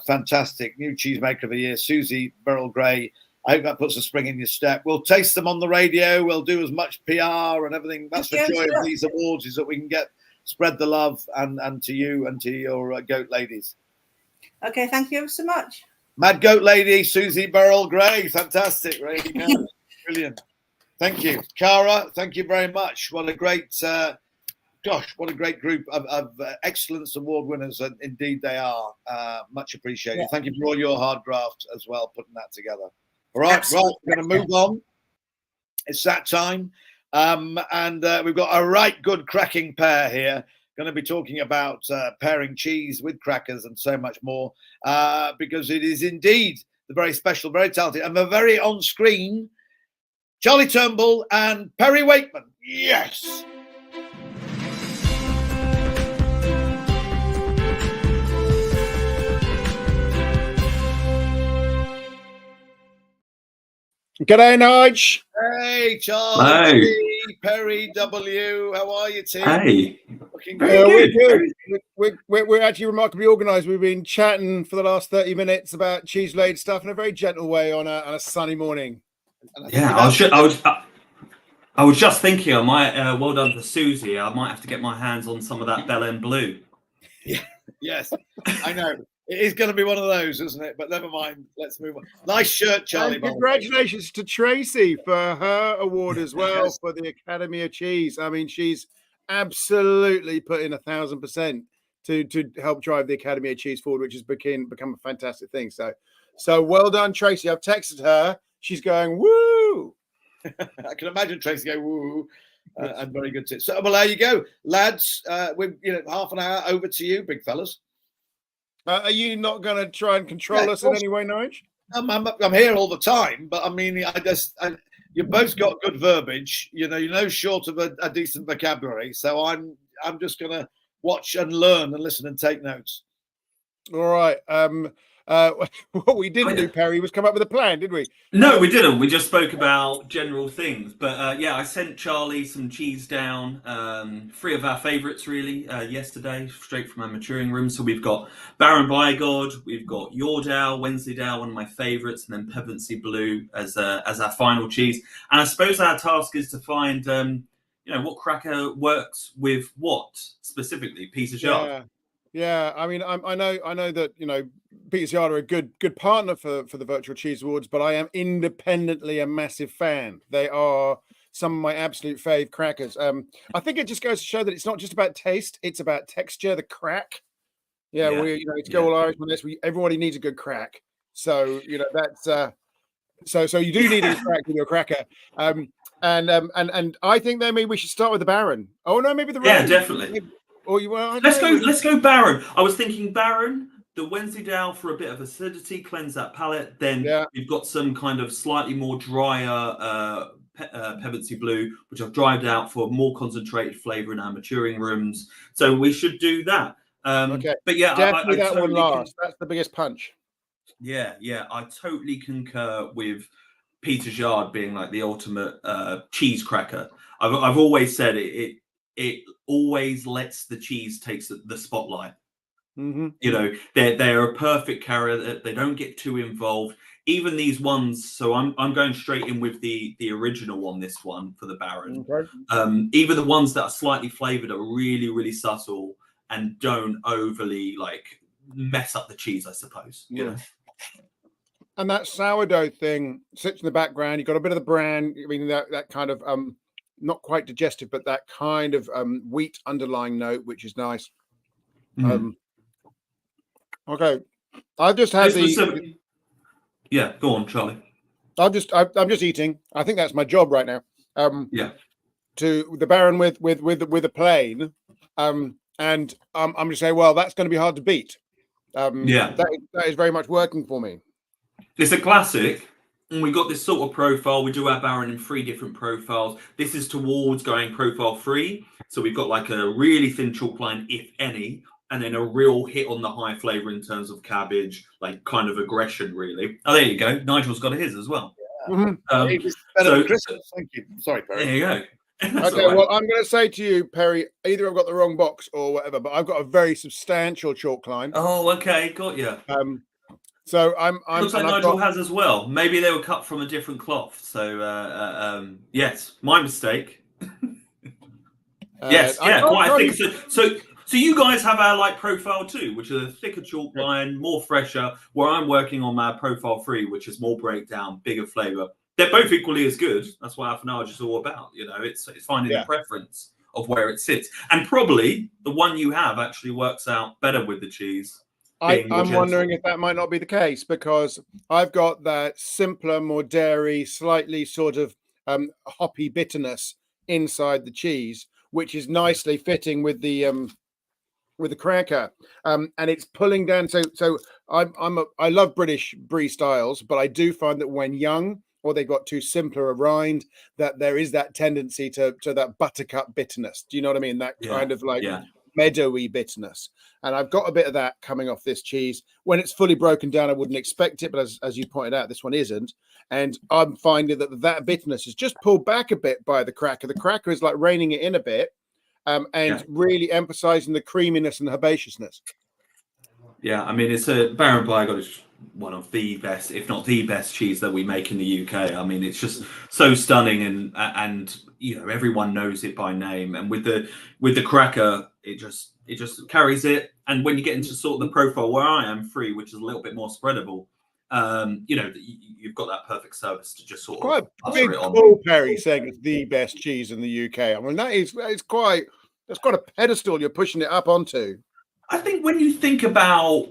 fantastic new cheesemaker of the year, Susie Beryl Gray. I hope that puts a spring in your step. We'll taste them on the radio. We'll do as much PR and everything. That's the joy of these awards, is that we can spread the love and to you and to your goat ladies. Okay, thank you ever so much. Mad Goat Lady, Susie Beryl Gray, fantastic, really, brilliant. Thank you, Cara. Thank you very much. What a great, what a great group of excellence award winners, and indeed they are. Much appreciated. Yeah. Thank you for all your hard graft as well, putting that together. All right, Absolutely. Right, we're going to move on. It's that time. And we've got a right good cracking pair here. Going to be talking about pairing cheese with crackers and so much more, because it is indeed the very special, very talented, and the very on screen Charlie Turnbull and Perry Wakeman. Yes. G'day, Nige. Hey, Charlie. Hey. Perry W. How are you, Tim? Hey. Looking good. We're good. We're actually remarkably organised. We've been chatting for the last 30 minutes about cheese-laid stuff in a very gentle way on a sunny morning. Yeah, I was just thinking, I might, well done for Susie. I might have to get my hands on some of that Bell End Blue. Yeah, yes, I know. It is going to be one of those, isn't it? But never mind. Let's move on. Nice shirt, Charlie. And congratulations to Tracy for her award as well for the Academy of Cheese. I mean, she's absolutely put in 1,000% to help drive the Academy of Cheese forward, which has become a fantastic thing. So well done, Tracy. I've texted her. She's going, woo! I can imagine Tracy going, woo. And very good tip. So, well, there you go, lads. We're half an hour over to you, big fellas. Are you not going to try and control us in any way, Nige? I'm here all the time, but I mean, you've both got good verbiage. You're no short of a decent vocabulary. So I'm just going to watch and learn and listen and take notes. All right. What we didn't do, Perry, was come up with a plan, did we? No, we didn't. We just spoke about general things. But yeah, I sent Charlie some cheese down. 3 of our favourites, really, yesterday, straight from our maturing room. So we've got Baron Bygod, we've got Yoredale, Wensleydale, one of my favourites, and then Pevensey Blue as our final cheese. And I suppose our task is to find, what cracker works with what specifically, Peter's Yard. Yeah, I mean, I know that Peter's Yard are a good partner for the Virtual Cheese Awards, but I am independently a massive fan. They are some of my absolute fave crackers. I think it just goes to show that it's not just about taste; it's about texture, the crack. Yeah. We go all Irish on this. Everybody needs a good crack. So that's so you do need a crack with your cracker. And I think maybe we should start with the Baron. Oh no, maybe the Red. Yeah, definitely. Let's go Baron. I was thinking Baron, the Wensleydale for a bit of acidity, cleanse that palate. Then you've got some kind of slightly more drier Pevensey Blue, which I've dried out for more concentrated flavour in our maturing rooms. So we should do that. Okay. But yeah, definitely that one last. That's the biggest punch. Yeah, I totally concur with Peter's Yard being like the ultimate cheese cracker. I've always said it always lets the cheese take the spotlight. Mm-hmm. You know, they're a perfect carrier. They don't get too involved. Even these ones, so I'm going straight in with the original on this one for the Baron. Okay. Even the ones that are slightly flavored are really, really subtle and don't overly like mess up the cheese, I suppose. You know. And that sourdough thing sits in the background. You've got a bit of the bran. I mean, that kind of not quite digestive, but that kind of wheat underlying note, which is nice. Okay, I've just had yeah, go on, Charlie. I'm just eating. I think that's my job right now. Yeah. To the Baron with a plain, and I'm just saying, well, that's going to be hard to beat. Yeah, that is very much working for me. It's a classic, and we got this sort of profile. We do our Baron in 3 different profiles. This is towards going profile 3, so we've got like a really thin chalk line, if any, and then a real hit on the high flavour in terms of cabbage, like kind of aggression, really. Oh, there you go. Nigel's got his as well. Yeah. Mm-hmm. Better than Christmas. Thank you. Sorry, Perry. There you go. Okay, well, I'm going to say to you, Perry, either I've got the wrong box or whatever, but I've got a very substantial chalk line. Oh, okay, got you. So I'm looks like Nigel has as well. Maybe they were cut from a different cloth. So yes, my mistake. Yes, yeah, quite thick. So you guys have our like profile 2, which is a thicker chalk line, more fresher. Where I'm working on my profile 3, which is more breakdown, bigger flavour. They're both equally as good. That's what Affinage is all about. You know, it's finding the preference of where it sits, and probably the one you have actually works out better with the cheese. I'm wondering if that might not be the case, because I've got that simpler, more dairy, slightly sort of hoppy bitterness inside the cheese, which is nicely fitting with the cracker, and it's pulling down. So I love British brie styles, but I do find that when young or they got too simpler a rind, that there is that tendency to that buttercup bitterness. Do you know what I mean? That kind of like meadowy bitterness. And I've got a bit of that coming off this cheese. When it's fully broken down, I wouldn't expect it, but as you pointed out, this one isn't. And I'm finding that bitterness is just pulled back a bit by the cracker. The cracker is like reining it in a bit, and really emphasizing the creaminess and the herbaceousness. Yeah, I mean, it's a Baron Bygott is one of the best, if not the best, cheese that we make in the UK. I mean, it's just so stunning, and you know, everyone knows it by name. And with the cracker, it just carries it. And when you get into sort of the profile where I am, 3, which is a little bit more spreadable, you know, you've got that perfect service to just sort of quite a big Perry saying it's the best cheese in the UK. I mean, that's quite a pedestal you're pushing it up onto. I think when you think about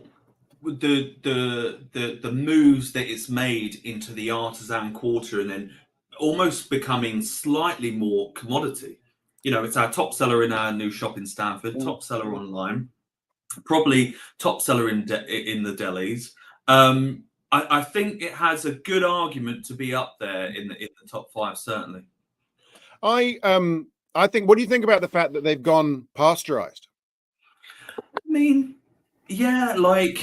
the moves that it's made into the artisan quarter and then almost becoming slightly more commodity. You know, it's our top seller in our new shop in Stamford, top seller online, probably top seller in the delis. I think it has a good argument to be up there in the top 5, certainly. I think. What do you think about the fact that they've gone pasteurized? I mean, yeah, like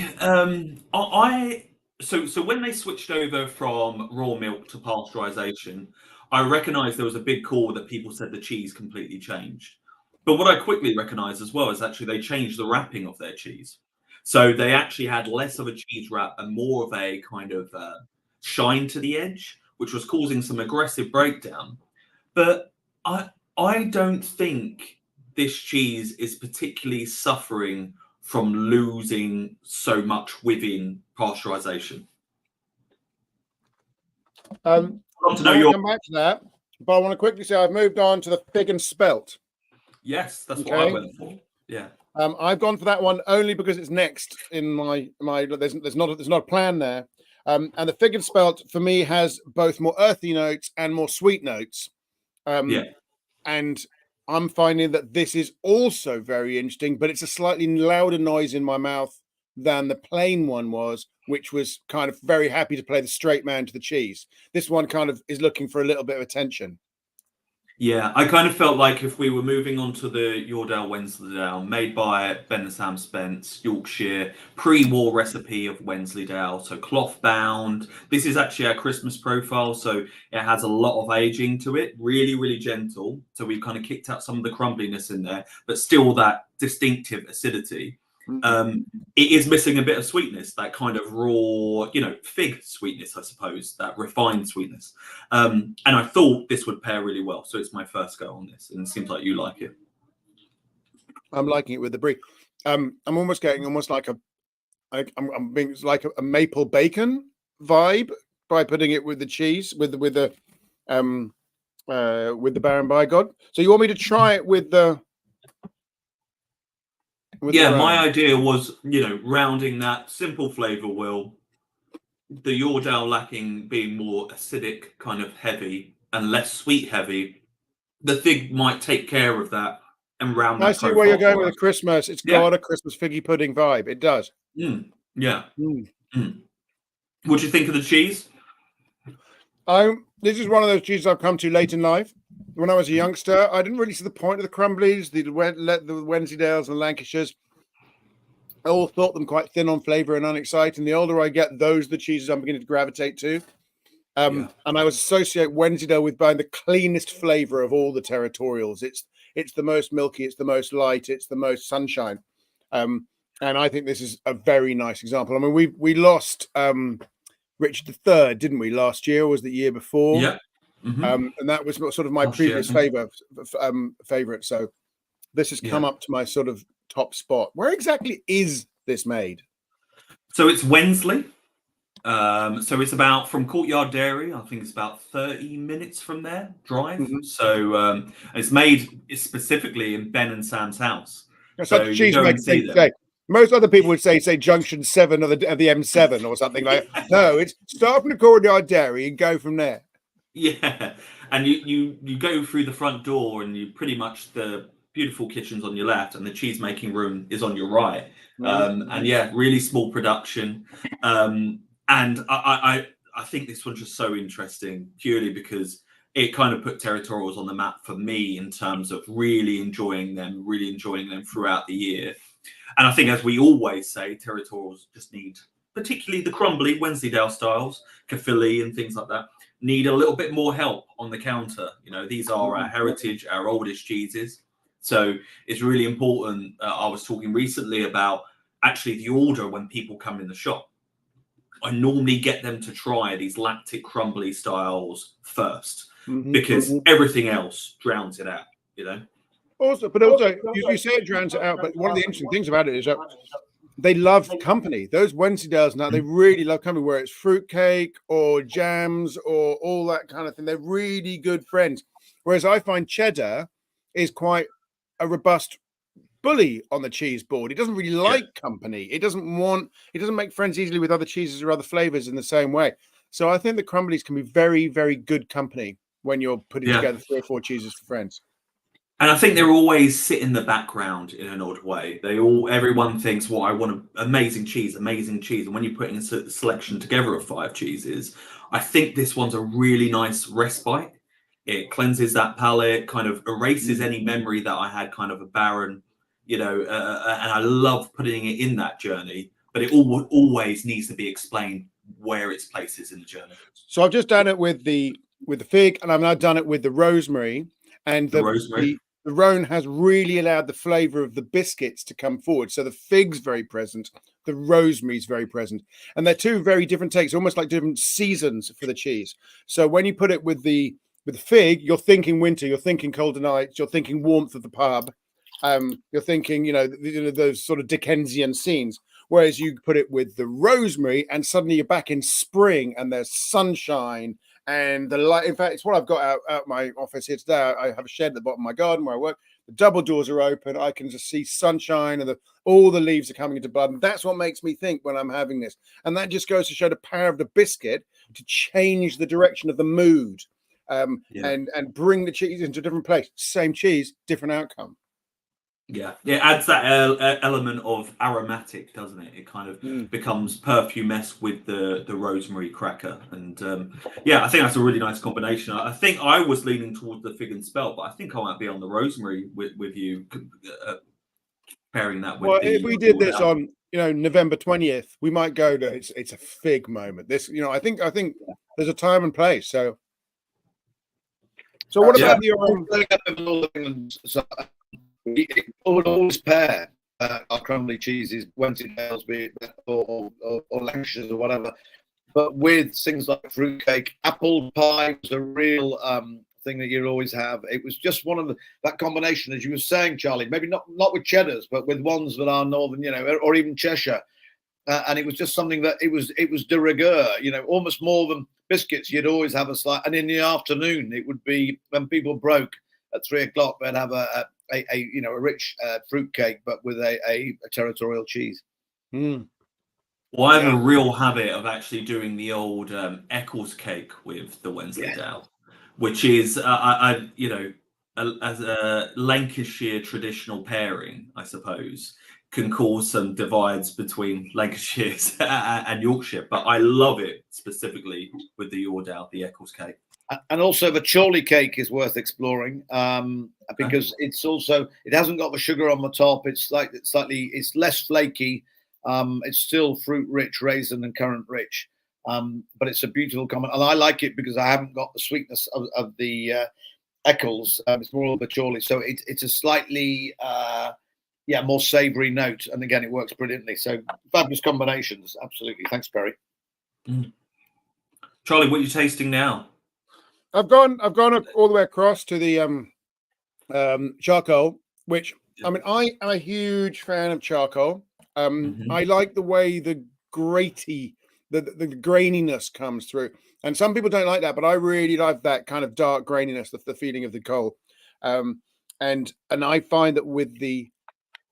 so when they switched over from raw milk to pasteurization, I recognized there was a big call that people said the cheese completely changed. But what I quickly recognized as well is actually they changed the wrapping of their cheese. So they actually had less of a cheese wrap and more of a kind of shine to the edge, which was causing some aggressive breakdown. But I don't think this cheese is particularly suffering from losing so much within pasteurization. I'll come back to that, but I want to quickly say I've moved on to the fig and spelt. Yes, that's what I went for. Yeah. I've gone for that one only because it's next in my. There's not a plan there, and the fig and spelt for me has both more earthy notes and more sweet notes. And I'm finding that this is also very interesting, but it's a slightly louder noise in my mouth than the plain one was, which was kind of very happy to play the straight man to the cheese. This one kind of is looking for a little bit of attention. Yeah, I kind of felt like if we were moving on to the Yoredale Wensleydale, made by Ben and Sam Spence, Yorkshire, pre-war recipe of Wensleydale, so cloth bound. This is actually our Christmas profile, so it has a lot of aging to it, really, really gentle. So we've kind of kicked out some of the crumbliness in there, but still that distinctive acidity. It is missing a bit of sweetness, that kind of raw, fig sweetness, I suppose, that refined sweetness. And I thought this would pair really well. So it's my first go on this, and it seems like you like it. I'm liking it with the brie. I'm almost getting like I'm being like a maple bacon vibe by putting it with the cheese, with the Baron Bigod. So you want me to try it with the? My idea was, rounding that simple flavor will, the Yoredale lacking being more acidic, kind of heavy, and less sweet heavy. The fig might take care of that and round that. I see where you're going with the Christmas. It's got a Christmas figgy pudding vibe. It does. Yeah. What do you think of the cheese? This is one of those cheeses I've come to late in life. When I was a youngster, I didn't really see the point of the Crumblies, the Wensleydales and Lancashires. I all thought them quite thin on flavour and unexciting. The older I get, those are the cheeses I'm beginning to gravitate to. And I would associate Wensleydale with being the cleanest flavour of all the territorials. It's the most milky, it's the most light, it's the most sunshine. And I think this is a very nice example. I mean, we lost Richard III, didn't we, last year, or was the year before? Yeah. And that was sort of my previous favorite. So this has come up to my sort of top spot. Where exactly is this made? So it's Wensley. So it's about from Courtyard Dairy. I think it's about 30 minutes from there drive. So it's made specifically in Ben and Sam's house. So cheesemaker thing to say. Most other people would say Junction 7 of the M7 or something like that. No, it's start from the Courtyard Dairy and go from there. Yeah, and you go through the front door and you pretty much, the beautiful kitchen's on your left and the cheese making room is on your right. And really small production. And I think this one's just so interesting purely because it kind of put territorials on the map for me in terms of really enjoying them throughout the year. And I think, as we always say, territorials just need, particularly the crumbly Wensleydale styles, Caerphilly and things like that, need a little bit more help on the counter. These are our heritage, our oldest cheeses. So it's really important. I was talking recently about actually the order when people come in the shop. I normally get them to try these lactic crumbly styles first because everything else drowns it out, Also, you say it drowns it out, but one of the interesting things about it is that they love company. Those Wensleydales now, they really love company, where it's fruitcake or jams or all that kind of thing. They're really good friends. Whereas I find cheddar is quite a robust bully on the cheese board. It doesn't really like company. It doesn't make friends easily with other cheeses or other flavors in the same way. So I think the crumblies can be very, very good company when you're putting together 3 or 4 cheeses for friends. And I think they always sit in the background in an odd way. Everyone thinks, well, I want amazing cheese. And when you're putting a selection together of 5 cheeses, I think this one's a really nice respite. It cleanses that palate, kind of erases any memory that I had kind of a Baron, and I love putting it in that journey, but it always needs to be explained where its place is in the journey. So I've just done it with the fig, and I've now done it with the rosemary, and the rosemary. The Rhone has really allowed the flavour of the biscuits to come forward. So the fig's very present, the rosemary's very present. And they're 2 very different takes, almost like different seasons for the cheese. So when you put it with the fig, you're thinking winter, you're thinking colder nights, you're thinking warmth of the pub. You're thinking, those sort of Dickensian scenes. Whereas you put it with the rosemary and suddenly you're back in spring and there's sunshine. And the light, in fact, it's what I've got out my office here today. I have a shed at the bottom of my garden where I work. The double doors are open. I can just see sunshine and all the leaves are coming into bud. And that's what makes me think when I'm having this. And that just goes to show the power of the biscuit to change the direction of the mood and bring the cheese into a different place. Same cheese, different outcome. Yeah, it adds that element of aromatic, doesn't it? It kind of becomes perfumesque with the rosemary cracker, and yeah, I think that's a really nice combination. I think I was leaning towards the fig and spelt, but I think I might be on the rosemary with you, pairing that with. Well, the if we did this Yaourt. on, November 20th, we might go to it's a fig moment. This, I think there's a time and place. So what about your We would always pair our crumbly cheeses, Wensleydales, be it or Lancashires or whatever, but with things like fruitcake. Apple pie was a real thing that you'd always have. It was just one of that combination, as you were saying, Charlie. Maybe not with cheddars, but with ones that are northern, or even Cheshire. And it was just something that it was de rigueur, almost more than biscuits. You'd always have a slight, and in the afternoon it would be when people broke at 3 o'clock. They'd have a rich fruit cake, but with a territorial cheese. Well, I have a real habit of actually doing the old Eccles cake with the Wensleydale, which is as a Lancashire traditional pairing, I suppose, can cause some divides between Lancashire and Yorkshire, but I love it specifically with the Yaourt, the Eccles cake. And also the Chorley cake is worth exploring because it hasn't got the sugar on the top. It's it's less flaky. It's still fruit rich, raisin and currant rich, but it's a beautiful comment. And I like it because I haven't got the sweetness of the Eccles. It's more of the Chorley, so it's a slightly more savoury note. And again, it works brilliantly. So fabulous combinations, absolutely. Thanks, Perry. Charlie, what are you tasting now? I've gone all the way across to the charcoal, which I mean, I am a huge fan of charcoal. I like the way the graininess comes through, and some people don't like that, but I really like that kind of dark graininess, the feeling of the coal. And I find that with the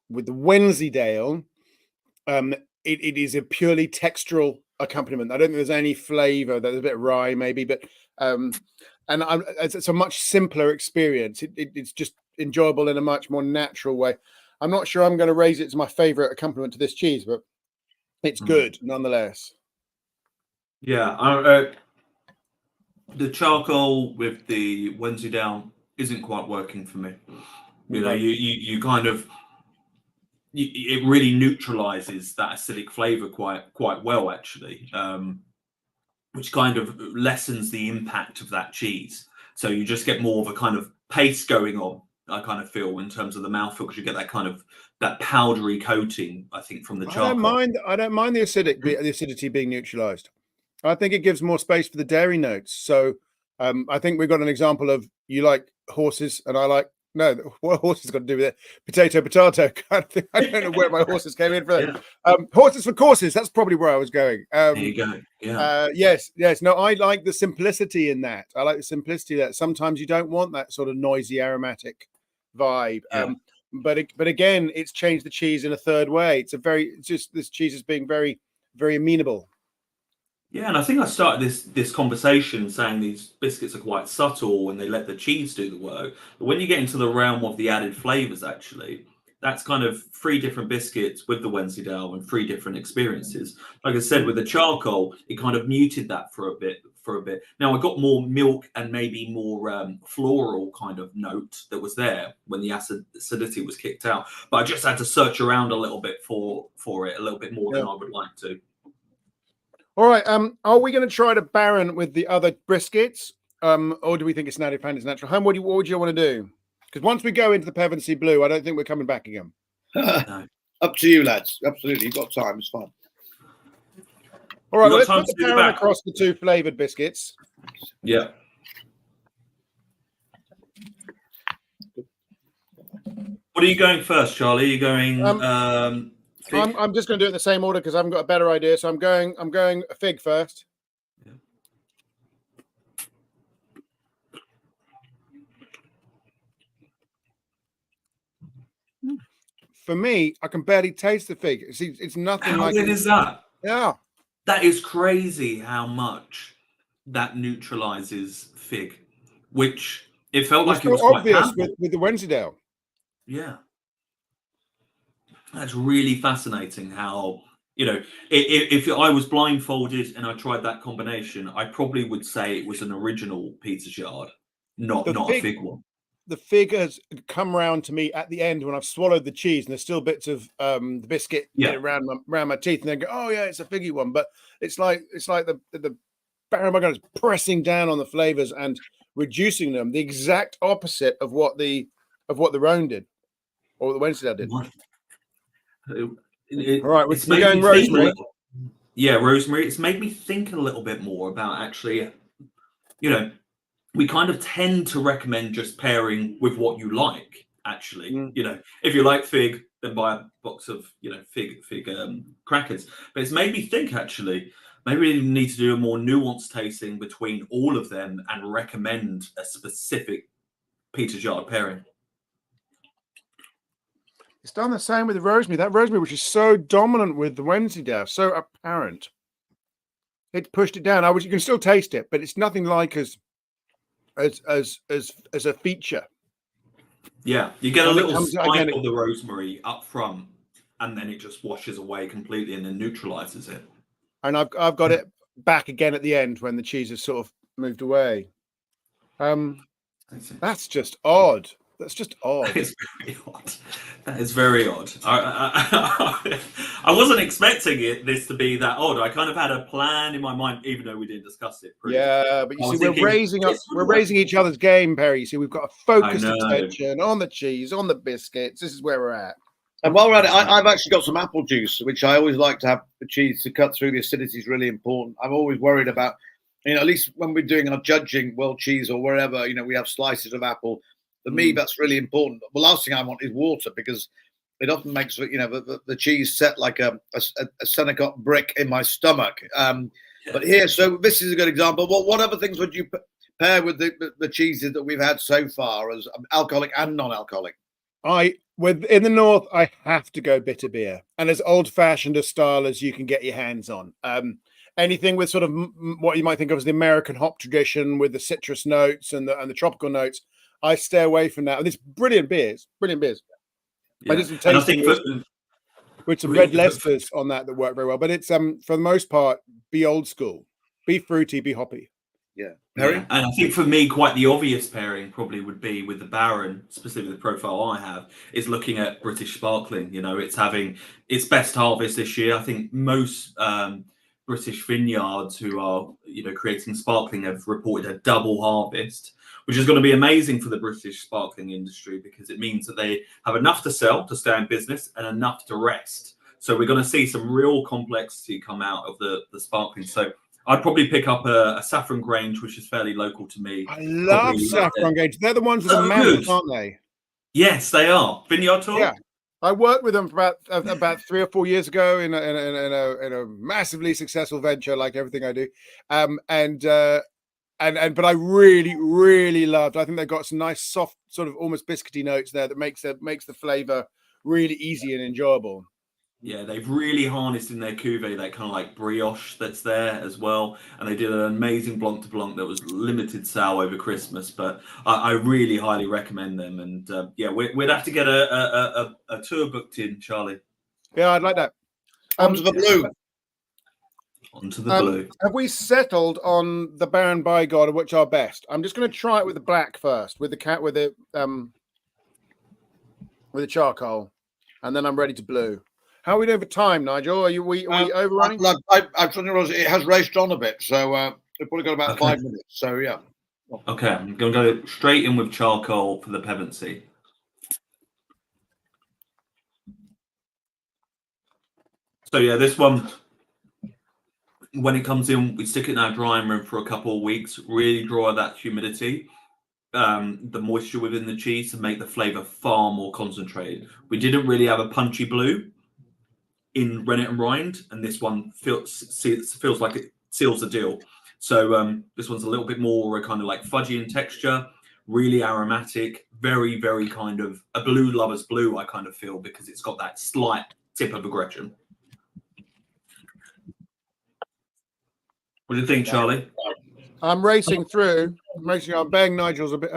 Wensleydale, it is a purely textural accompaniment. I don't think there's any flavour. There's a bit of rye maybe, but it's a much simpler experience. It's just enjoyable in a much more natural way. I'm not sure I'm going to raise it to my favourite accompaniment to this cheese, but it's good nonetheless. Yeah, the charcoal with the Wensleydale isn't quite working for me. You kind of it really neutralizes that acidic flavour quite well, actually. Which kind of lessens the impact of that cheese. So you just get more of a kind of paste going on, I kind of feel, in terms of the mouthfeel, because you get that powdery coating, I think, from the charcoal. I don't mind the acidity being neutralized. I think it gives more space for the dairy notes. So I think we've got an example of you like horses and I like what horses got to do with it? Potato kind of thing. I don't know where my horses came in for that. Horses for courses. That's probably where I was going. There you go. Yeah. Yes. No, I like the simplicity in that. I like the simplicity that sometimes you don't want that sort of noisy aromatic vibe. Yeah. But again, it's changed the cheese in a third way. This cheese is being very, very amenable. Yeah, and I think I started this conversation saying these biscuits are quite subtle and they let the cheese do the work. But when you get into the realm of the added flavors, actually, that's kind of 3 different biscuits with the Wensleydale and 3 different experiences. Like I said, with the charcoal, it kind of muted that for a bit. Now I got more milk and maybe more floral kind of note that was there when the acidity was kicked out. But I just had to search around a little bit for it a little bit more than I would like to. All right. Are we going to try to Baron with the other briskets, or do we think it's an added fan? It's natural. What would you want to do? Because once we go into the Pevensey Blue, I don't think we're coming back again. No. Up to you, lads. Absolutely, you've got time. It's fine. All right. Well, let's put the Baron across the 2 flavoured biscuits. Yeah. What are you going first, Charlie? Are you going? I'm just going to do it in the same order because I haven't got a better idea. So I'm going a fig first. Yeah. For me, I can barely taste the fig. It's nothing how like. How good is that? Yeah. That is crazy how much that neutralizes fig, which it felt like it was quite obvious with the Wensleydale. Yeah. That's really fascinating how, you know, if I was blindfolded and I tried that combination, I probably would say it was an original Peter's Yard, not a fig one. The fig has come round to me at the end when I've swallowed the cheese, and there's still bits of the biscuit around my teeth, and then go, oh yeah, it's a figgy one. But it's like the Baron Bygone is pressing down on the flavors and reducing them, the exact opposite of what the Rhone did, or the Wensleydale did. All right, we're going rosemary. Yeah, rosemary. It's made me think a little bit more about actually, you know, we kind of tend to recommend just pairing with what you like. Actually, you know, if you like fig, then buy a box of, you know, fig crackers. But it's made me think actually, maybe we need to do a more nuanced tasting between all of them and recommend a specific Peter's Yard pairing. It's done the same with the rosemary. That rosemary, which is so dominant with the Wensleydale, so apparent, it pushed it down. You can still taste it, but it's nothing like as a feature. Yeah, you get a little spike of the rosemary up front, and then it just washes away completely and then neutralizes it. And I've got it back again at the end when the cheese has sort of moved away. That's just odd. That's just odd. That is very odd. That is very odd. I wasn't expecting this to be that odd. I kind of had a plan in my mind, even though we didn't discuss it. Yeah, but you see, we're raising each other's game, Perry. You see, we've got a focused attention on the cheese, on the biscuits. This is where we're at. And while we're at it, I've actually got some apple juice, which I always like to have the cheese to cut through. The acidity is really important. I'm always worried about, you know, at least when we're doing our judging world cheese or wherever, you know, we have slices of apple. For me, that's really important. The last thing I want is water, because it often makes, you know, the cheese set like a Senecott brick in my stomach. But here, so this is a good example. What other things would you pair with the cheeses that we've had so far, as alcoholic and non-alcoholic? In the north, I have to go bitter beer, and as old-fashioned a style as you can get your hands on. Anything with sort of what you might think of as the American hop tradition, with the citrus notes and the tropical notes, I stay away from that. And it's brilliant beers. Yeah. I just taste with some red Leicesters on that work very well. But it's for the most part, be old school, be fruity, be hoppy. Yeah. Yeah. And I think for me, quite the obvious pairing probably would be with the Baron, specifically the profile I have, is looking at British sparkling. You know, it's having its best harvest this year. I think most British vineyards who are, you know, creating sparkling have reported a double harvest, which is going to be amazing for the British sparkling industry, because it means that they have enough to sell to stay in business and enough to rest. So we're going to see some real complexity come out of the sparkling. So I'd probably pick up a Saffron Grange, which is fairly local to me. I love Saffron Grange. They're the ones with the mammoths, aren't they? Yes, they are. Vineyard Tour? Yeah. I worked with them for about 3 or 4 years ago in a massively successful venture, like everything I do. But I really loved. I think they've got some nice, soft, sort of almost biscuity notes there that makes the flavor really easy and enjoyable. Yeah, they've really harnessed in their cuvee that kind of like brioche that's there as well. And they did an amazing Blanc de Blanc that was limited sale over Christmas. But I really highly recommend them. And yeah, we'd have to get a tour booked in, Charlie. Yeah, I'd like that. Onto the blue. Onto the blue. Have we settled on the Baron Bygone, which are best? I'm just going to try it with the black first, with the charcoal, and then I'm ready to blue. How are we doing for time, Nigel? Are we overrunning? I realize it has raced on a bit, so we've probably got about 5 minutes. So yeah. Okay, I'm going to go straight in with charcoal for the Pevensey. So yeah, this one, when it comes in, we stick it in our drying room for a couple of weeks, really draw that humidity, the moisture within the cheese to make the flavor far more concentrated. We didn't really have a punchy blue in Rennet and Rind, and this one feels like it seals the deal. So this one's a little bit more kind of like fudgy in texture, really aromatic, very, very kind of a blue lover's blue, I kind of feel, because it's got that slight tip of aggression. What do you think, Charlie? I'm racing through. I'm banging Nigel's a bit.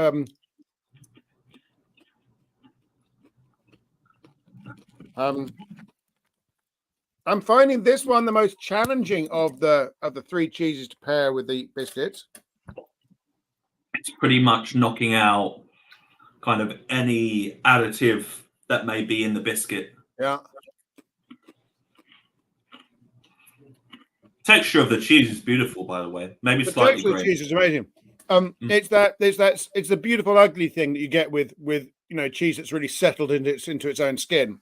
I'm finding this one the most challenging of the three cheeses to pair with the biscuits. It's pretty much knocking out kind of any additive that may be in the biscuit. Yeah. Texture of the cheese is beautiful, by the way. Maybe The slightly texture of the grainy. cheese is amazing. It's the beautiful ugly thing that you get with cheese that's really settled into its own skin.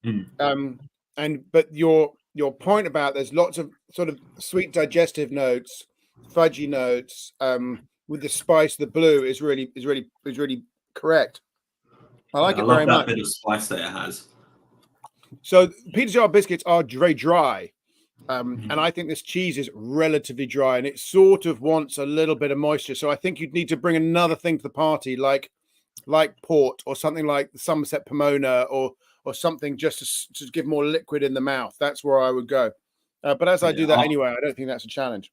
But your point about there's lots of sort of sweet digestive notes, fudgy notes, with the spice, the blue is really correct. I like it very much. I love that bit of spice that it has. So Peter's Yard biscuits are very dry. And I think this cheese is relatively dry, and it sort of wants a little bit of moisture. So I think you'd need to bring another thing to the party, like port or something like the Somerset Pomona or something just to give more liquid in the mouth. That's where I would go. But as I do that anyway, I don't think that's a challenge.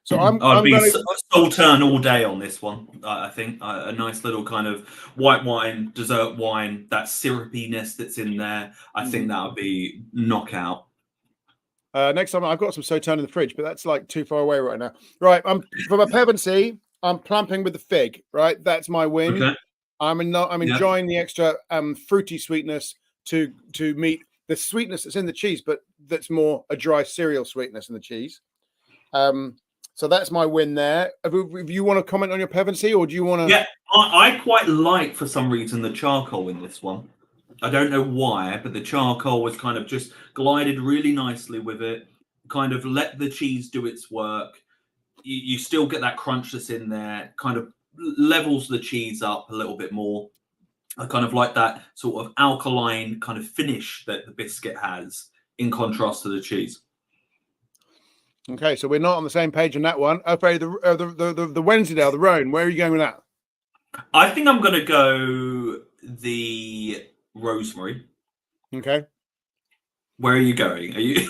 So I'd be Sauterne all day on this one. I think a nice little kind of white wine, dessert wine, that syrupiness that's in there. I think that would be knockout. Next time I've got some Sauterne in the fridge, but that's like too far away right now. Right, from a Pevensey, I'm plumping with the fig. Right, that's my win. Okay. I'm enjoying the extra fruity sweetness to meet the sweetness that's in the cheese, but that's more a dry cereal sweetness in the cheese. So that's my win there. If you want to comment on your Pevensey, or do you want to? Yeah, I quite like, for some reason, the charcoal in this one. I don't know why, but the charcoal was kind of just glided really nicely with it, kind of let the cheese do its work. You still get that crunch that's in there, kind of levels the cheese up a little bit more. I kind of like that sort of alkaline kind of finish that the biscuit has in contrast to the cheese. Okay, so we're not on the same page on that one. Okay, the Wensleydale, the Rhone, where are you going with that? I think I'm going to go the rosemary. Okay. Where are you going? Are you?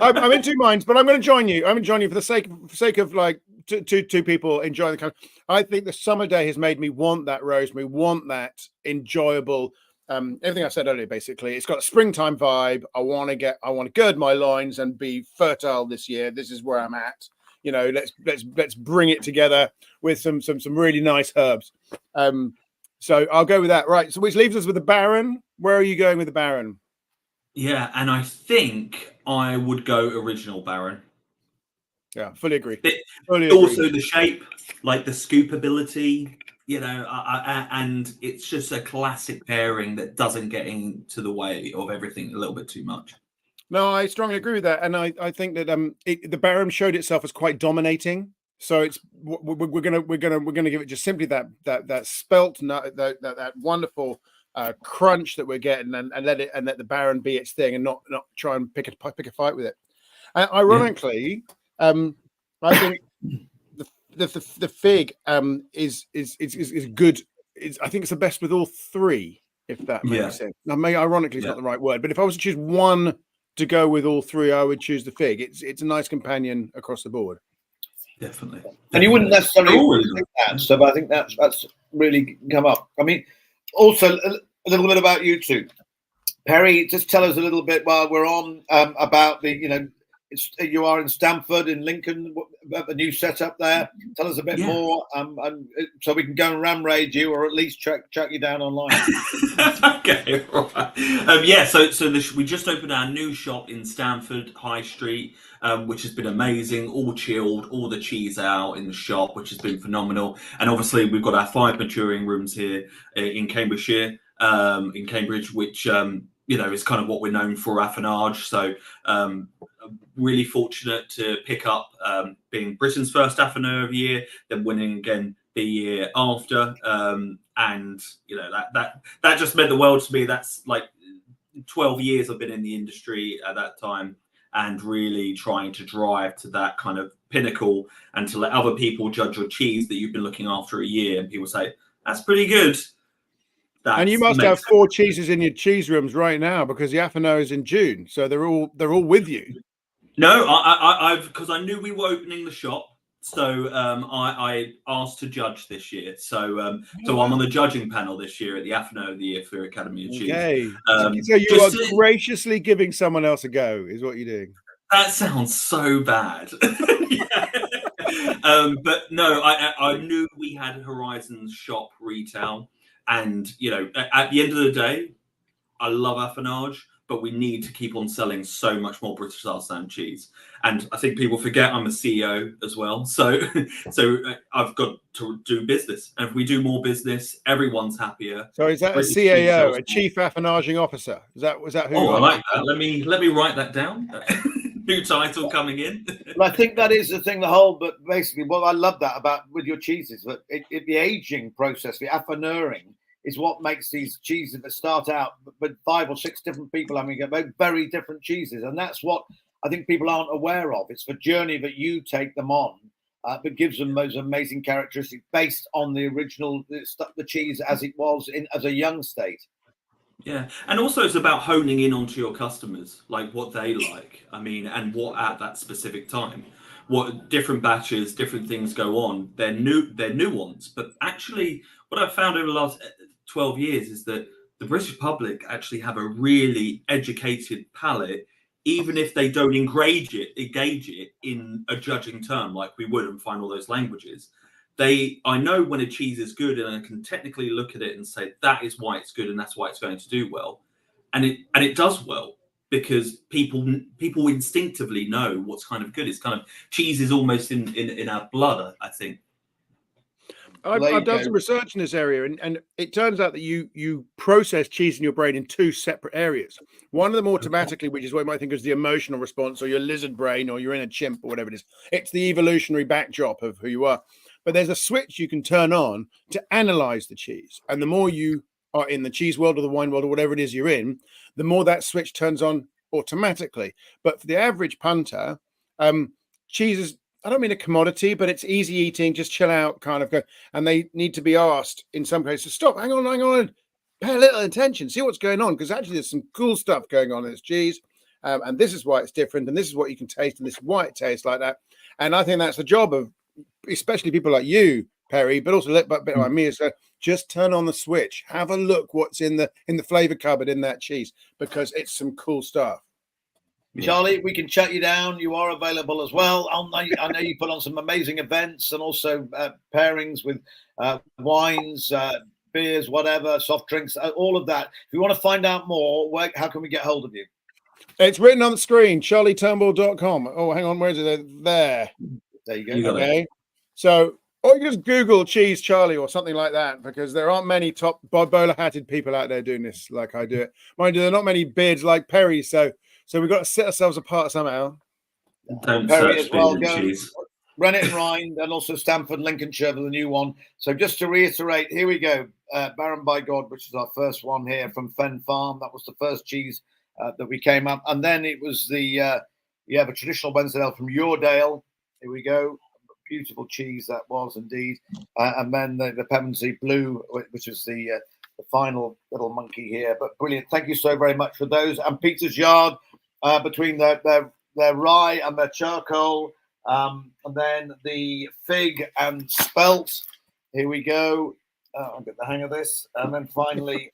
I'm in two minds, but I'm going to join you. I'm going to join you for the sake of like two people enjoying the country. I think the summer day has made me want that rosemary, want that enjoyable. Everything I said earlier, basically, it's got a springtime vibe. I want to gird my loins and be fertile this year. This is where I'm at. Let's bring it together with some really nice herbs. So I'll go with that. Right. So which leaves us with the Baron. Where are you going with the Baron? Yeah, and I think I would go original Baron. Yeah, fully agree. Also the shape, like the scoopability, and it's just a classic pairing that doesn't get into the way of everything a little bit too much. No, I strongly agree with that, and I think that the Baron showed itself as quite dominating. So we're gonna give it just simply that spelt nut, that wonderful crunch that we're getting, and let the Baron be its thing, and not try and pick a fight with it. And ironically, I think the fig is good. I think it's the best with all three, if that makes sense. Now, ironically, it's not the right word, but if I was to choose one to go with all three, I would choose the fig. It's a nice companion across the board. Definitely. And you wouldn't necessarily think that, so but I think that's really come up. I mean, also a little bit about you two. Perry, just tell us a little bit while we're on about the, you are in Stamford, in Lincoln, a new setup there. Tell us a bit more, so we can go and ram raid you, or at least track you down online. Okay, right. So we just opened our new shop in Stamford High Street, which has been amazing. All chilled, all the cheese out in the shop, which has been phenomenal. And obviously, we've got our 5 maturing rooms here in Cambridgeshire, in Cambridge, which is kind of what we're known for, affinage. So really fortunate to pick up being Britain's first affineur of the year, then winning again the year after. And that just meant the world to me. That's like 12 years I've been in the industry at that time, and really trying to drive to that kind of pinnacle, and to let other people judge your cheese that you've been looking after a year, and people say, that's pretty good. And you must have 4 cheeses in your cheese rooms right now, because the affineur is in June, so they're all with you. No, I've because I knew we were opening the shop, So I asked to judge this year. So I'm on the judging panel this year at the AFNO of the Year for Academy of Cheese. Okay. So you are graciously giving someone else a go, is what you're doing. That sounds so bad. But no, I knew we had Horizons shop retail, and at the end of the day, I love affinage, but we need to keep on selling so much more British style sand cheese. And I think people forget I'm a CEO as well, so I've got to do business. And if we do more business, everyone's happier. So is that a CAO, a Chief Affinaging Officer? Was that who? Oh, I like that. Let me write that down. New title coming in. Well, I think that is the thing. But basically, what I love that about with your cheeses, that the aging process, the affineuring, is what makes these cheeses that start out with 5 or 6 different people having very different cheeses, and that's what I think people aren't aware of. It's the journey that you take them on that gives them those amazing characteristics based on the original the cheese as it was as a young state. Yeah, and also it's about honing in onto your customers, like what they like. I mean, and what at that specific time, what different batches, different things go on. They're nuanced, but actually, what I've found over the last 12 years is that the British public actually have a really educated palate, even if they don't engage it in a judging term like we would and find all those languages. I know when a cheese is good, and I can technically look at it and say that is why it's good and that's why it's going to do well, and it does well because people instinctively know what's kind of good. It's kind of cheese is almost in our blood, I think. I've done some research in this area, and it turns out that you process cheese in your brain in 2 separate areas. One of them automatically, which is what you might think is the emotional response, or your lizard brain, or you're in a chimp, or whatever it is. It's the evolutionary backdrop of who you are. But there's a switch you can turn on to analyze the cheese. And the more you are in the cheese world or the wine world or whatever it is you're in, the more that switch turns on automatically. But for the average punter, cheese is, I don't mean a commodity, but it's easy eating, just chill out kind of go. And they need to be asked in some cases, stop, hang on, pay a little attention, see what's going on. Because actually there's some cool stuff going on in this cheese. And this is why it's different. And this is what you can taste. And this is why it tastes like that. And I think that's the job of especially people like you, Perry, but also a bit like me, is just turn on the switch, have a look what's in the flavor cupboard in that cheese, because it's some cool stuff. Charlie, we can chat you down. You are available as well. I know you put on some amazing events and also pairings with wines, beers, whatever, soft drinks, all of that. If you want to find out more, how can we get hold of you? It's written on the screen, charlieturnbull.com. Oh, hang on, where is it? There. There you go. Okay. So, or you just Google Cheese Charlie or something like that, because there aren't many top bowler-hatted people out there doing this like I do it. Mind you, there are not many beards like Perry, so we've got to set ourselves apart somehow. Don't Perry search as well. cheese. Rennet and Rind, and also Stamford, Lincolnshire, the new one. So just to reiterate, here we go. Baron by God, which is our first one here from Fen Farm. That was the first cheese that we came up, and then it was the traditional Wensleydale from Yoredale. Here we go. Beautiful cheese that was indeed. And then the Pevensey Blue, which is the final little monkey here. But brilliant. Thank you so very much for those. And Peter's Yard, between their rye and their charcoal. And then the fig and spelt. Here we go. I'll get the hang of this. And then finally,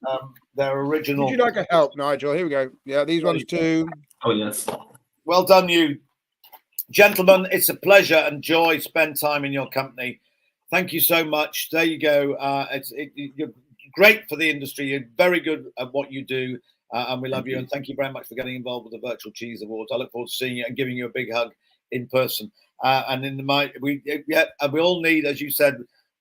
their original. Would you like a help, Nigel? Here we go. Yeah, these ones too. Oh, yes. Well done, you. Gentlemen, it's a pleasure and joy to spend time in your company. Thank you so much. There you go. You're great for the industry. You're very good at what you do, and we love you. And thank you very much for getting involved with the Virtual Cheese Awards. I look forward to seeing you and giving you a big hug in person. And in the mic, we all need, as you said,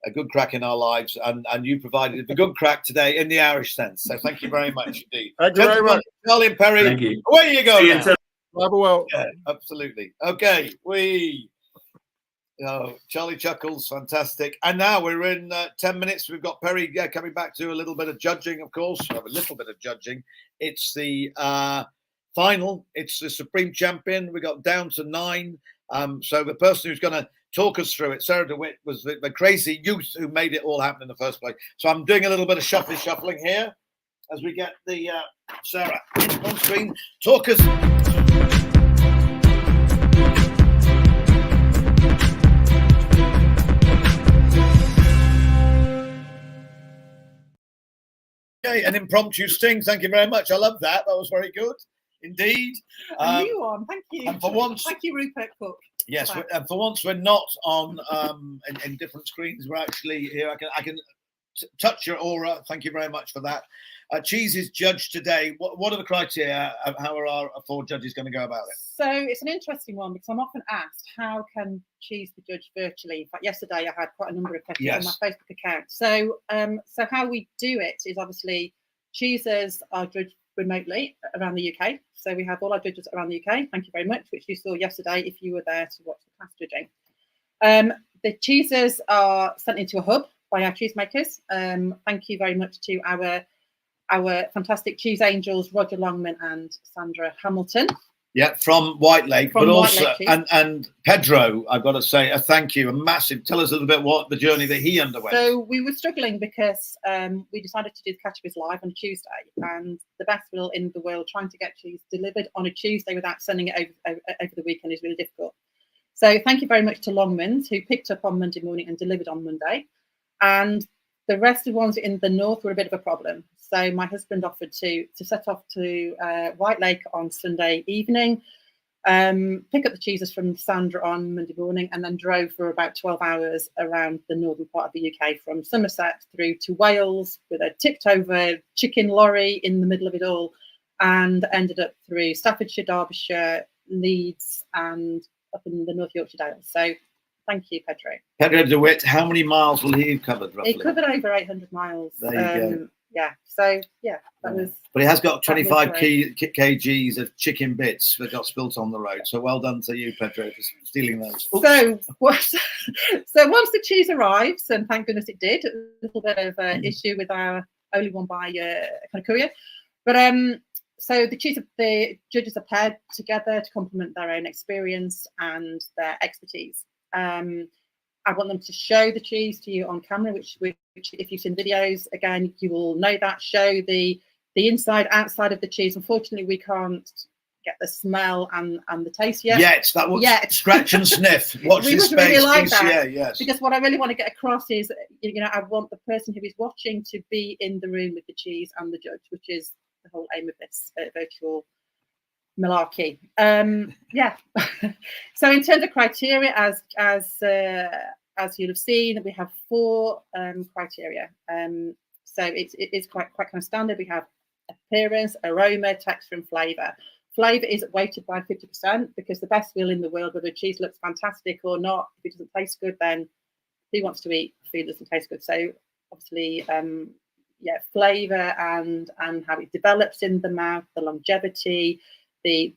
a good crack in our lives, and you provided the good crack today in the Irish sense. So thank you very much indeed. Thank you very much, Charlie and Perry. Thank you. Away you go. Now. Well. Yeah, absolutely. Okay, Charlie chuckles, fantastic. And now we're in 10 minutes. We've got Perry coming back to a little bit of judging, of course. We have a little bit of judging. It's the final. It's the Supreme Champion. We got down to 9. So the person who's going to talk us through it, Sarah DeWitt, was the crazy youth who made it all happen in the first place. So I'm doing a little bit of shuffling here as we get the Sarah on screen. Talk us. Okay, an impromptu sting. Thank you very much. I love that. That was very good indeed. A new one. Thank you. And for once, thank you, Rupert Cook. yes, and for once we're not on in different screens. We're actually here. I can touch your aura. Thank you very much for that. Cheese is judged today. What are the criteria? How are our 4 judges going to go about it? So it's an interesting one because I'm often asked, how can cheese be judged virtually? In fact, yesterday I had quite a number of questions on my Facebook account. So so how we do it is obviously cheeses are judged remotely around the UK. So we have all our judges around the UK. Thank you very much, which you saw yesterday if you were there to watch the class judging. The cheeses are sent into a hub by our cheesemakers. Thank you very much to our fantastic cheese angels, Roger Longman and Sandra Hamilton. Yeah, from White Lake, but also and Pedro, I've got to say a thank you, a massive. Tell us a little bit what the journey that he underwent. So we were struggling because we decided to do the categories live on Tuesday, and the best will in the world trying to get cheese delivered on a Tuesday without sending it over the weekend is really difficult. So thank you very much to Longmans, who picked up on Monday morning and delivered on Monday, and the rest of the ones in the north were a bit of a problem. So my husband offered to set off to White Lake on Sunday evening, pick up the cheeses from Sandra on Monday morning, and then drove for about 12 hours around the northern part of the UK from Somerset through to Wales with a tipped-over chicken lorry in the middle of it all, and ended up through Staffordshire, Derbyshire, Leeds, and up in the North Yorkshire Dales. So thank you, Pedro. Pedro DeWitt, how many miles will he have covered roughly? He covered over 800 miles. There you go. Yeah, so yeah, that was. But he has got 25 kgs of chicken bits that got spilt on the road. So well done to you, Pedro, for stealing those. Oops. So once the cheese arrives, and thank goodness it did, a little bit of issue with our only one by kind of courier, but so the judges are paired together to complement their own experience and their expertise. I want them to show the cheese to you on camera, which if you've seen videos, again, you will know that. Show the inside, outside of the cheese. Unfortunately, we can't get the smell and the taste yet. That was scratch and sniff. Watch this space. Really like that. Yeah, yes. Because what I really want to get across is, I want the person who is watching to be in the room with the cheese and the judge, which is the whole aim of this virtual malarkey. So in terms of criteria, as you'll have seen, we have 4 criteria. So it's quite kind of standard. We have appearance, aroma, texture, and flavour. Flavour is weighted by 50% because the best will in the world, whether cheese looks fantastic or not, if it doesn't taste good, then who wants to eat food that doesn't taste good? So obviously, flavour and how it develops in the mouth, the longevity, the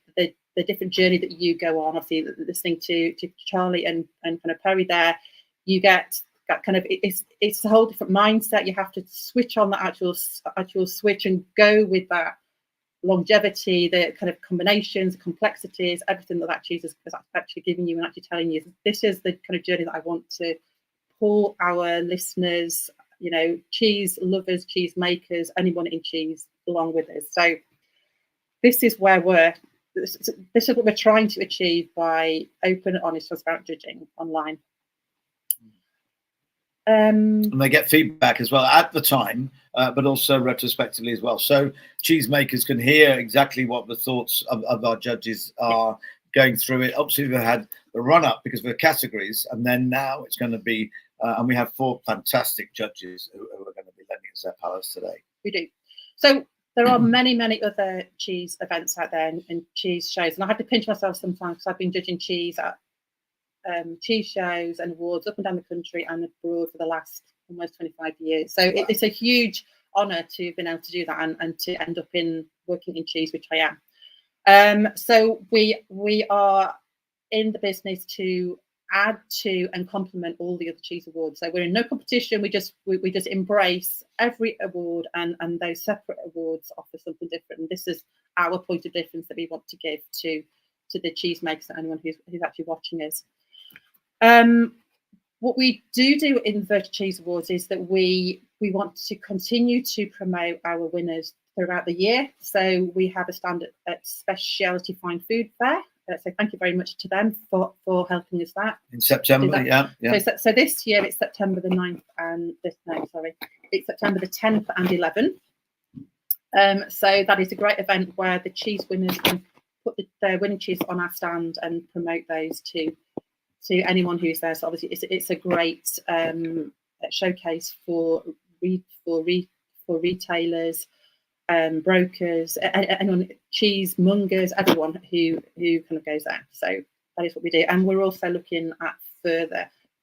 different journey that you go on. Obviously, listening to Charlie and kind of Perry there, you get that kind of it's a whole different mindset. You have to switch on the actual switch and go with that longevity, the kind of combinations, complexities, everything that cheese is actually giving you and actually telling you. This is the kind of journey that I want to pull our listeners, cheese lovers, cheese makers, anyone in cheese along with us. So this is where this is what we're trying to achieve by open, honest, transparent judging online. And they get feedback as well at the time, but also retrospectively as well. So cheesemakers can hear exactly what the thoughts of our judges are going through it. Obviously, we had the run-up because of the categories, and then now it's going to be, and we have 4 fantastic judges who are going to be lending us their powers today. We do. So there are many, many other cheese events out there and cheese shows, and I have to pinch myself sometimes because I've been judging cheese at cheese shows and awards up and down the country and abroad for the last almost 25 years. So it's a huge honour to have been able to do that and to end up working in cheese, which I am. So we are in the business to add to and complement all the other cheese awards. So we're in no competition. We just embrace every award, and those separate awards offer something different. And this is our point of difference that we want to give to the cheesemakers and anyone who's actually watching us. What we do in Virtual Cheese Awards is that we want to continue to promote our winners throughout the year. So we have a stand at Specialty Fine Food Fair. So thank you very much to them for helping us that. In September, yeah. So this year it's September the 9th and it's September the 10th and 11th. So that is a great event where the cheese winners can put their winning cheese on our stand and promote those to anyone who's there. So obviously it's a great showcase for retailers, brokers, anyone, cheesemongers, everyone who kind of goes there. So that is what we do, and we're also looking at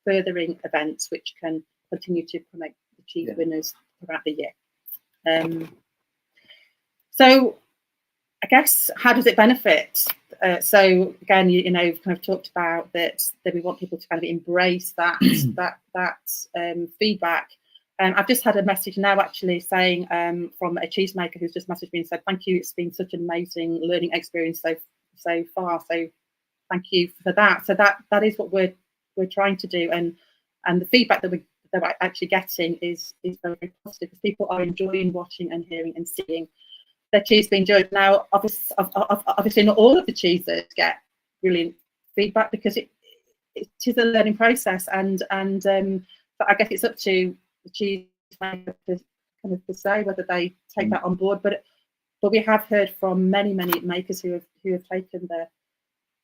furthering events which can continue to promote the cheese winners throughout the year. So I guess, how does it benefit? So again, you know, we've kind of talked about that we want people to kind of embrace that feedback. I've just had a message now actually saying from a cheesemaker who's just messaged me and said, thank you, it's been such an amazing learning experience so far. So thank you for that. So that is what we're trying to do, and the feedback that we're actually getting is very positive, because people are enjoying watching and hearing and seeing their cheese being judged. Now, obviously not all of the cheeses get brilliant feedback, because it is a learning process, and but I guess it's up to the cheese maker to kind of say whether they take that on board. But we have heard from many makers who have taken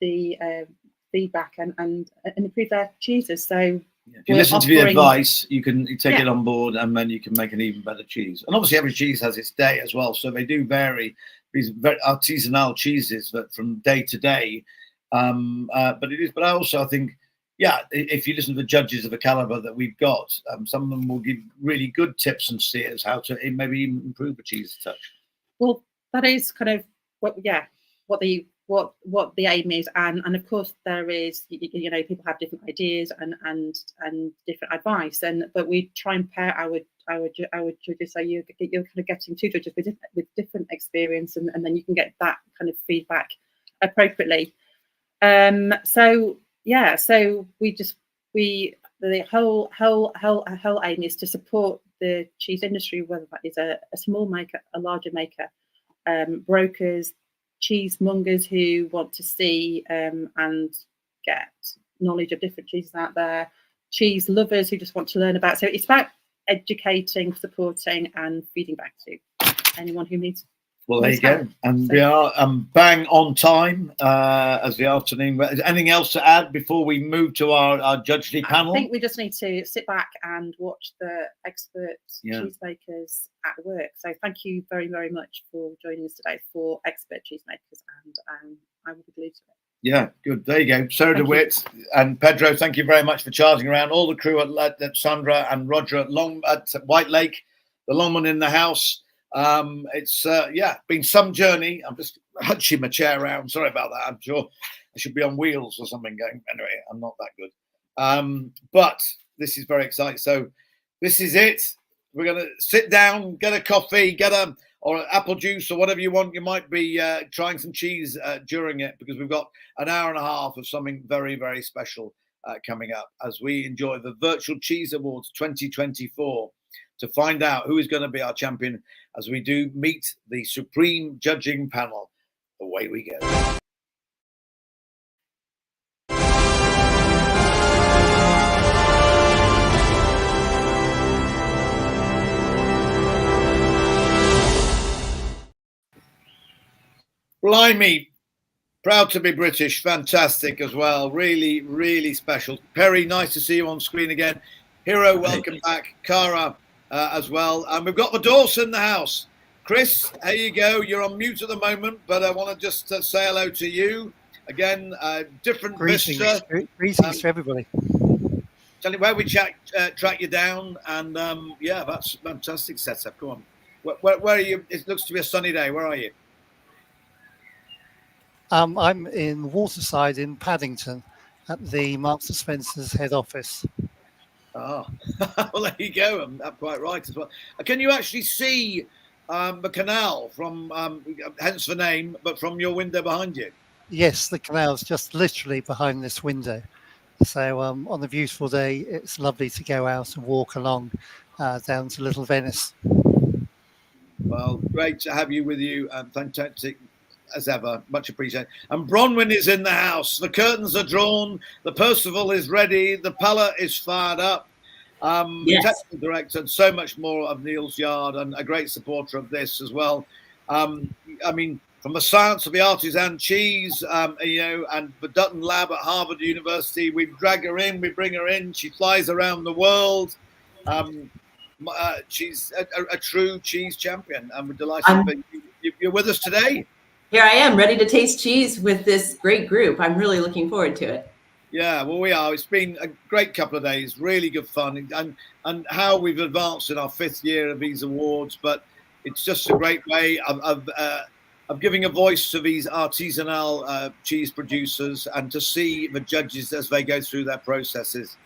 the feedback and improved their cheeses. So if you listen to the advice, you take it on board, and then you can make an even better cheese. And obviously, every cheese has its day as well, so they do vary. These very artisanal cheeses that from day to day. But I also think, if you listen to the judges of the caliber that we've got, some of them will give really good tips and steers how to maybe even improve a cheese a touch. Well, that is kind of what the aim is, and of course there is, you know, people have different ideas and different advice, but we try and pair our judges, so you're kind of getting two judges with different experience, and then you can get that kind of feedback appropriately. So the whole aim is to support the cheese industry, whether that is a small maker, a larger maker, brokers, cheesemongers who want to see and get knowledge of different cheeses out there, cheese lovers who just want to learn about. So it's about educating, supporting, and feeding back to anyone who needs. Well, there you go. And we are bang on time as the afternoon. Is anything else to add before we move to our judgely panel? I think we just need to sit back and watch the expert cheesemakers at work. So thank you very, very much for joining us today for expert cheesemakers, and I will be glued to it. Yeah, good. There you go. Sarah DeWitt and Pedro, thank you very much for charging around. All the crew at Sandra and Roger at White Lake, the Longman in the house. It's been some journey. I'm just hunching my chair around. Sorry about that. I'm sure I should be on wheels or something going. Anyway, I'm not that good. But this is very exciting. So this is it. We're going to sit down, get a coffee, or apple juice or whatever you want. You might be trying some cheese during it, because we've got an hour and a half of something very, very special coming up as we enjoy the Virtual Cheese Awards 2024 to find out who is going to be our champion as we do meet the supreme judging panel. Away we go. Blimey, proud to be British, fantastic as well. Really, really special. Perry, nice to see you on screen again. Hero, welcome back. Cara as well. And we've got the Dawson in the house. Chris, here you go. You're on mute at the moment, but I want to just say hello to you. Again, different vista. Greetings to everybody. Tell you where we track you down. And that's a fantastic setup. Come on. Where are you? It looks to be a sunny day. Where are you? I'm in Waterside in Paddington at the Marks and Spencer's head office. Oh, well, there you go. I'm quite right as well. Can you actually see the canal from, hence the name, but from your window behind you? Yes, the canal's just literally behind this window. So on a beautiful day, it's lovely to go out and walk along down to Little Venice. Well, great to have you with you, and fantastic as ever. Much appreciated. And Bronwyn is in the house. The curtains are drawn. The Percival is ready. The palette is fired up. Yes. technical director, and so much more of Neal's Yard, and a great supporter of this as well. I mean, from the science of the artisan cheese, you know, and the Dutton Lab at Harvard University, we drag her in, we bring her in. She flies around the world. She's a true cheese champion, and we're delighted that you're with us today. Here I am, ready to taste cheese with this great group. I'm really looking forward to it. Yeah, well, we are. It's been a great couple of days, really good fun, and how we've advanced in our 5th year of these awards. But it's just a great way of giving a voice to these artisanal cheese producers, and to see the judges as they go through their processes.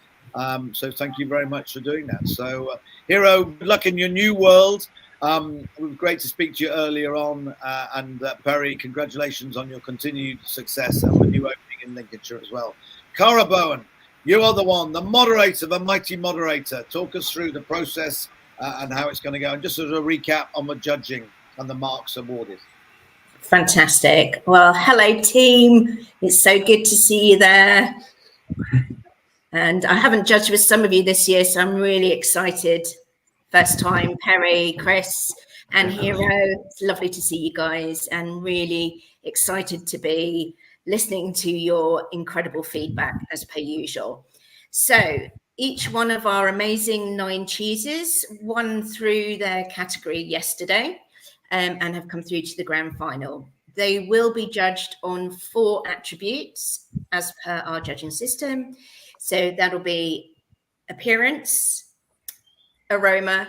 So thank you very much for doing that. So Hero, good luck in your new world. It was great to speak to you earlier on, and Perry, congratulations on your continued success and the new opening in Lincolnshire as well. Cara Bowen, you are the one, the moderator, the mighty moderator. Talk us through the process and how it's going to go, and just as a recap on the judging and the marks awarded. Fantastic. Well, hello team. It's so good to see you there. And I haven't judged with some of you this year, so I'm really excited. First time, Perry, Chris, and Hero. It's lovely to see you guys, and really excited to be listening to your incredible feedback as per usual. So each one of our amazing 9 cheeses won through their category yesterday, and have come through to the grand final. They will be judged on 4 attributes as per our judging system. So that'll be appearance, aroma,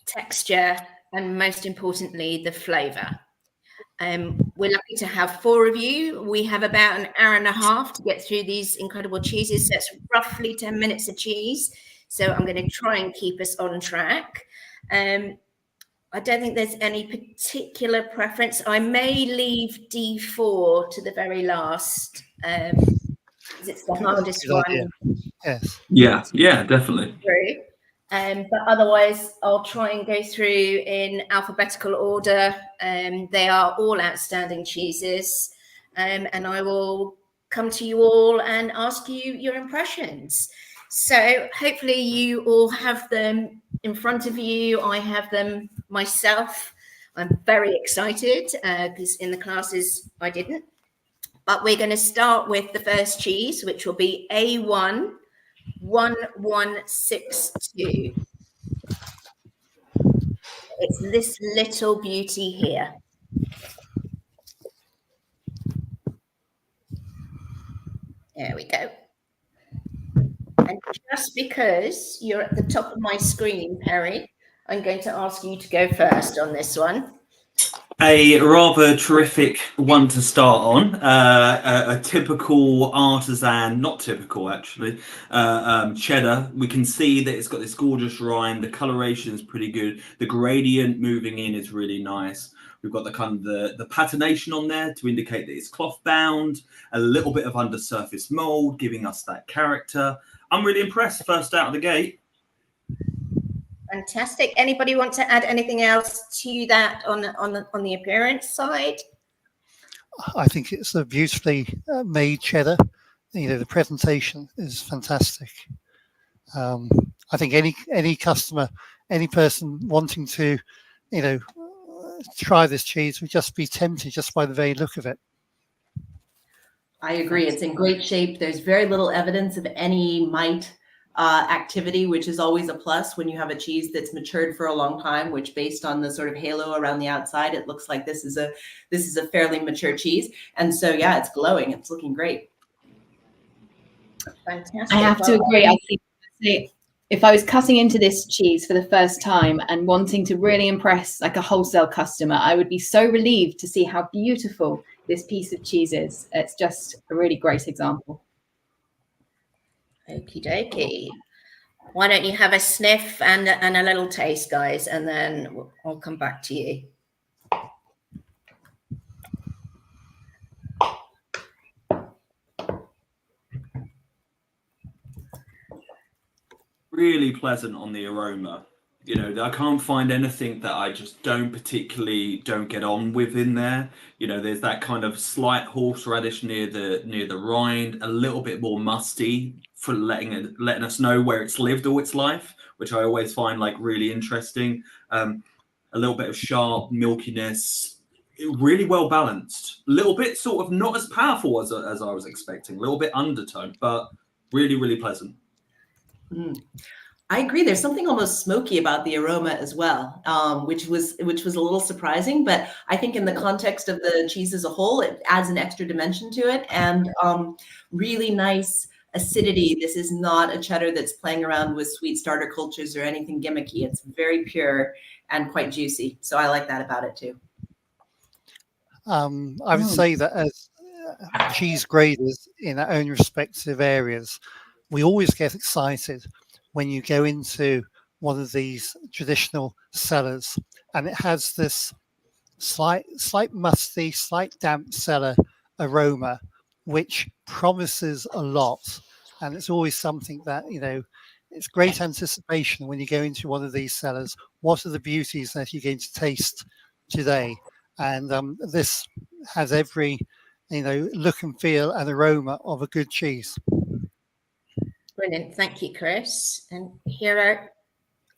texture, and most importantly, the flavour. We're lucky to have 4 of you. We have about an hour and a half to get through these incredible cheeses. So that's roughly 10 minutes of cheese. So I'm going to try and keep us on track. I don't think there's any particular preference. I may leave D4 to the very last, because it's the hardest one. Yes. Yeah, definitely. But otherwise, I'll try and go through in alphabetical order. They are all outstanding cheeses, and I will come to you all and ask you your impressions. So hopefully you all have them in front of you. I have them myself. I'm very excited because in the classes I didn't. But we're going to start with the first cheese, which will be A1 1162. It's this little beauty here. There we go. And just because you're at the top of my screen, Perry, I'm going to ask you to go first on this one. A rather terrific one to start on. A typical artisan, not typical actually, cheddar. We can see that it's got this gorgeous rind. The coloration is pretty good. The gradient moving in is really nice. We've got the kind of the patination on there to indicate that it's cloth bound. A little bit of undersurface mold, giving us that character. I'm really impressed first out of the gate. Fantastic. Anybody want to add anything else to that on the appearance side? I think it's a beautifully made cheddar. You know, the presentation is fantastic. I think any customer, any person wanting to, you know, try this cheese would just be tempted just by the very look of it. I agree. It's in great shape. There's very little evidence of any mite activity, which is always a plus when you have a cheese that's matured for a long time, which based on the sort of halo around the outside, it looks like this is a fairly mature cheese. And so, yeah, it's glowing. It's looking great. Fantastic. I have to agree. I think if I was cutting into this cheese for the first time and wanting to really impress like a wholesale customer, I would be so relieved to see how beautiful this piece of cheese is. It's just a really great example. Okie dokie. Why don't you have a sniff and a little taste, guys, and then I'll come back to you. Really pleasant on the aroma. You know, I can't find anything that I just don't get on with in there. You know, there's that kind of slight horseradish near the rind, a little bit more musty for letting us know where it's lived all its life, which I always find like really interesting. A little bit of sharp milkiness, really well balanced. A little bit sort of not as powerful as I was expecting. A little bit undertone, but really, really pleasant. I agree. There's something almost smoky about the aroma as well, which was a little surprising. But I think in the context of the cheese as a whole, it adds an extra dimension to it, and really nice acidity. This is not a cheddar that's playing around with sweet starter cultures or anything gimmicky. It's very pure and quite juicy. So I like that about it too. I would say that as cheese graders in our own respective areas, we always get excited when you go into one of these traditional cellars and it has this slight musty, slight damp cellar aroma, which promises a lot. And it's always something that, you know, it's great anticipation when you go into one of these cellars. What are the beauties that you're going to taste today? And this has every, you know, look and feel and aroma of a good cheese. Brilliant. Thank you, Chris. And Hero?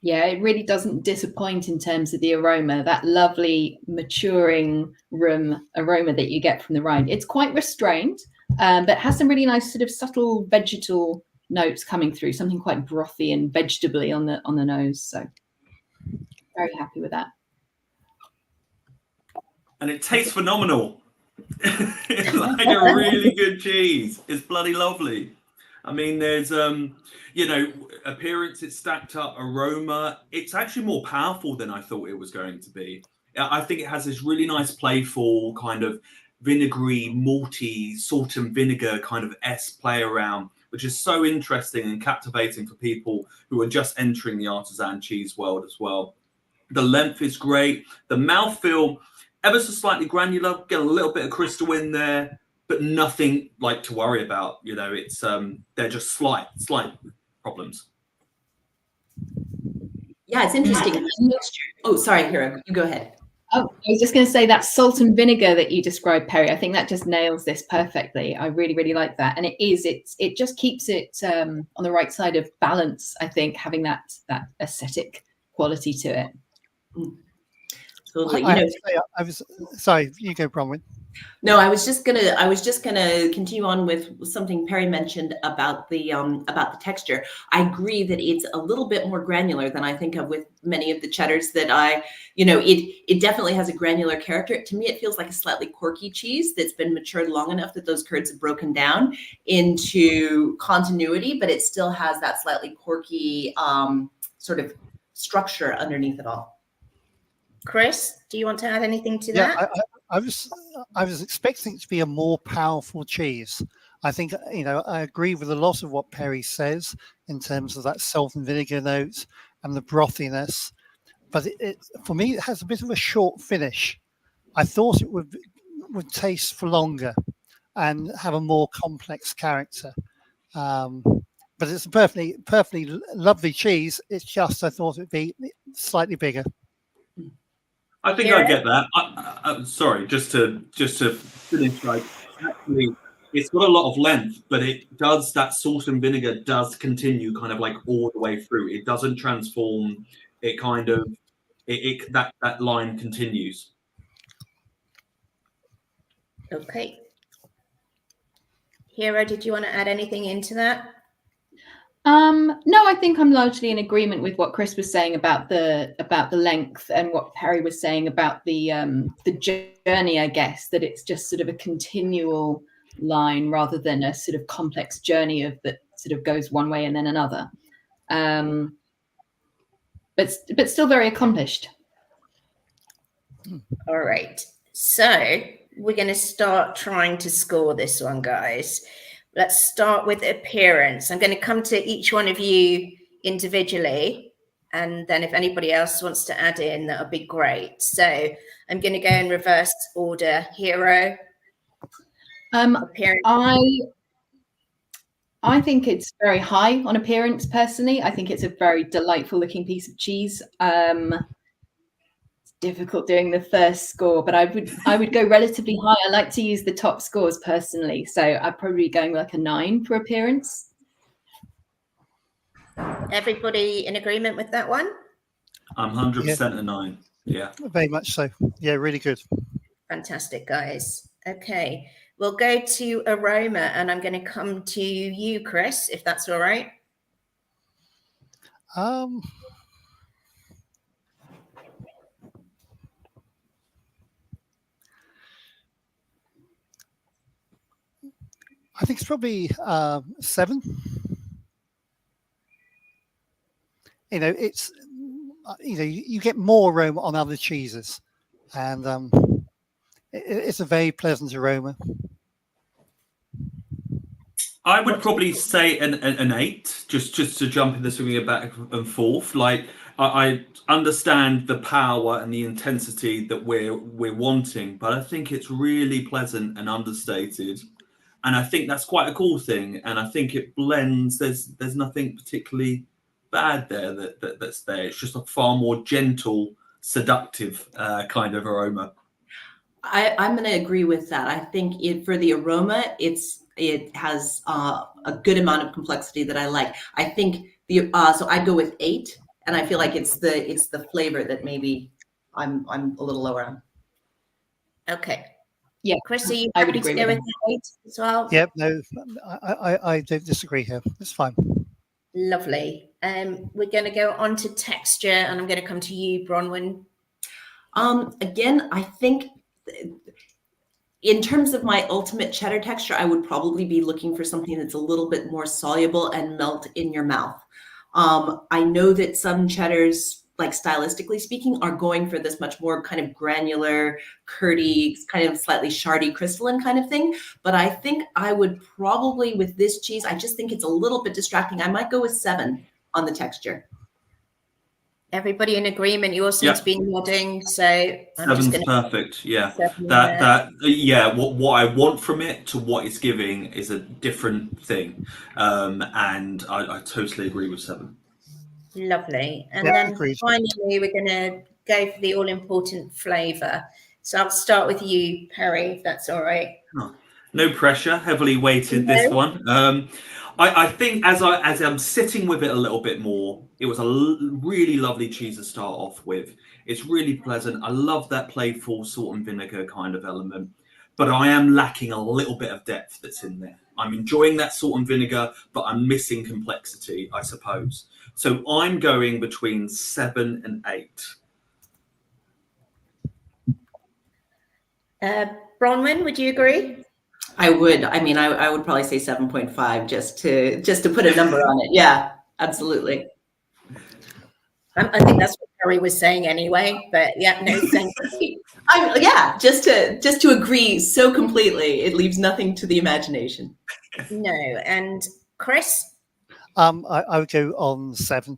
Yeah, it really doesn't disappoint in terms of the aroma, that lovely maturing rum aroma that you get from the rind. It's quite restrained, but has some really nice sort of subtle vegetal notes coming through, something quite brothy and vegetably on the nose. So very happy with that. And it tastes phenomenal. It's like a really good cheese. It's bloody lovely. I mean, there's, you know, appearance, it's stacked up, aroma. It's actually more powerful than I thought it was going to be. I think it has this really nice playful kind of vinegary, malty, salt and vinegar kind of play around, which is so interesting and captivating for people who are just entering the artisan cheese world as well. The length is great. The mouthfeel, ever so slightly granular, get a little bit of crystal in there, but nothing like to worry about. You know, it's they're just slight problems. Yeah, it's interesting. Oh, sorry, Hero, you go ahead. Oh, I was just going to say that salt and vinegar that you described, Perry. I think that just nails this perfectly. I really, really like that, and it just keeps it on the right side of balance. I think having that aesthetic quality to it. Totally. I was sorry. You go, Bronwyn. No, I was just gonna continue on with something Perry mentioned about the texture. I agree that it's a little bit more granular than I think of with many of the cheddars that it definitely has a granular character. To me, it feels like a slightly corky cheese that's been matured long enough that those curds have broken down into continuity, but it still has that slightly corky sort of structure underneath it all. Chris, do you want to add anything to that? I was expecting it to be a more powerful cheese. I think, you know, I agree with a lot of what Perry says in terms of that salt and vinegar note and the brothiness, but it for me, it has a bit of a short finish. I thought it would taste for longer and have a more complex character. But it's a perfectly lovely cheese. It's just I thought it'd be slightly bigger. I think I get that. I'm sorry, just to finish. Like, actually, it's got a lot of length, but it does, that salt and vinegar does continue kind of like all the way through. It doesn't transform. It kind of that line continues. Okay. Hero, did you want to add anything into that? No, I think I'm largely in agreement with what Chris was saying about the length and what Perry was saying about the journey, I guess, that it's just sort of a continual line rather than a sort of complex journey that sort of goes one way and then another. But still very accomplished. All right. So we're going to start trying to score this one, guys. Let's start with appearance. I'm going to come to each one of you individually, and then if anybody else wants to add in, that would be great. So I'm going to go in reverse order. Hero. Appearance. I think it's very high on appearance. Personally, I think it's a very delightful looking piece of cheese. It's difficult doing the first score, but I would go relatively high. I like to use the top scores personally, so I'd probably be going like a 9 for appearance. Everybody in agreement with that one? I'm 100% a 9. Yeah. Very much so. Yeah, really good. Fantastic, guys. Okay, we'll go to aroma, and I'm going to come to you, Chris, if that's all right. I think it's probably 7. You know, it's you get more aroma on other cheeses, and it's a very pleasant aroma. I would probably say an 8, just to jump in the swinging back and forth. Like I understand the power and the intensity that we're wanting, but I think it's really pleasant and understated, and I think that's quite a cool thing. And I think it blends. There's nothing particularly bad there that's there. It's just a far more gentle, seductive kind of aroma. I'm going to agree with that. I think for the aroma, it has a good amount of complexity that I like. I think so I go with 8, and I feel like it's the flavor that maybe I'm a little lower on. Okay. Yeah, Chris, are you I would happy to agree go with with 8 as well? Yep, no, I don't disagree here. It's fine. Lovely. We're going to go on to texture, and I'm going to come to you, Bronwyn. Again, I think in terms of my ultimate cheddar texture, I would probably be looking for something that's a little bit more soluble and melt in your mouth. I know that some cheddars, like stylistically speaking, are going for this much more kind of granular, curdy, kind of slightly shardy, crystalline kind of thing. But I think I would probably, with this cheese, I just think it's a little bit distracting. I might go with 7 on the texture. Everybody in agreement? You all seem to be nodding, so I'm 7's just going to perfect. Yeah, 7 yeah. What I want from it to what it's giving is a different thing, and I totally agree with 7. Lovely. And Yeah, then agreed. finally, we're going to go for the all-important flavour. So I'll start with you, Perry, if that's all right. No pressure. Heavily weighted No. this one. I think as I'm sitting with it a little bit more, it was a really lovely cheese to start off with. It's really pleasant. I love that playful salt and vinegar kind of element, but I am lacking a little bit of depth that's in there. I'm enjoying that salt and vinegar, but I'm missing complexity, I suppose. So I'm going between 7 and 8. Bronwyn, would you agree? I would. I mean, I would probably say 7.5 just to put a number on it. Yeah, absolutely. I think that's what Perry was saying anyway. But yeah, no, thank you. Yeah, just to agree so completely, it leaves nothing to the imagination. No, and Chris? I would go on 7.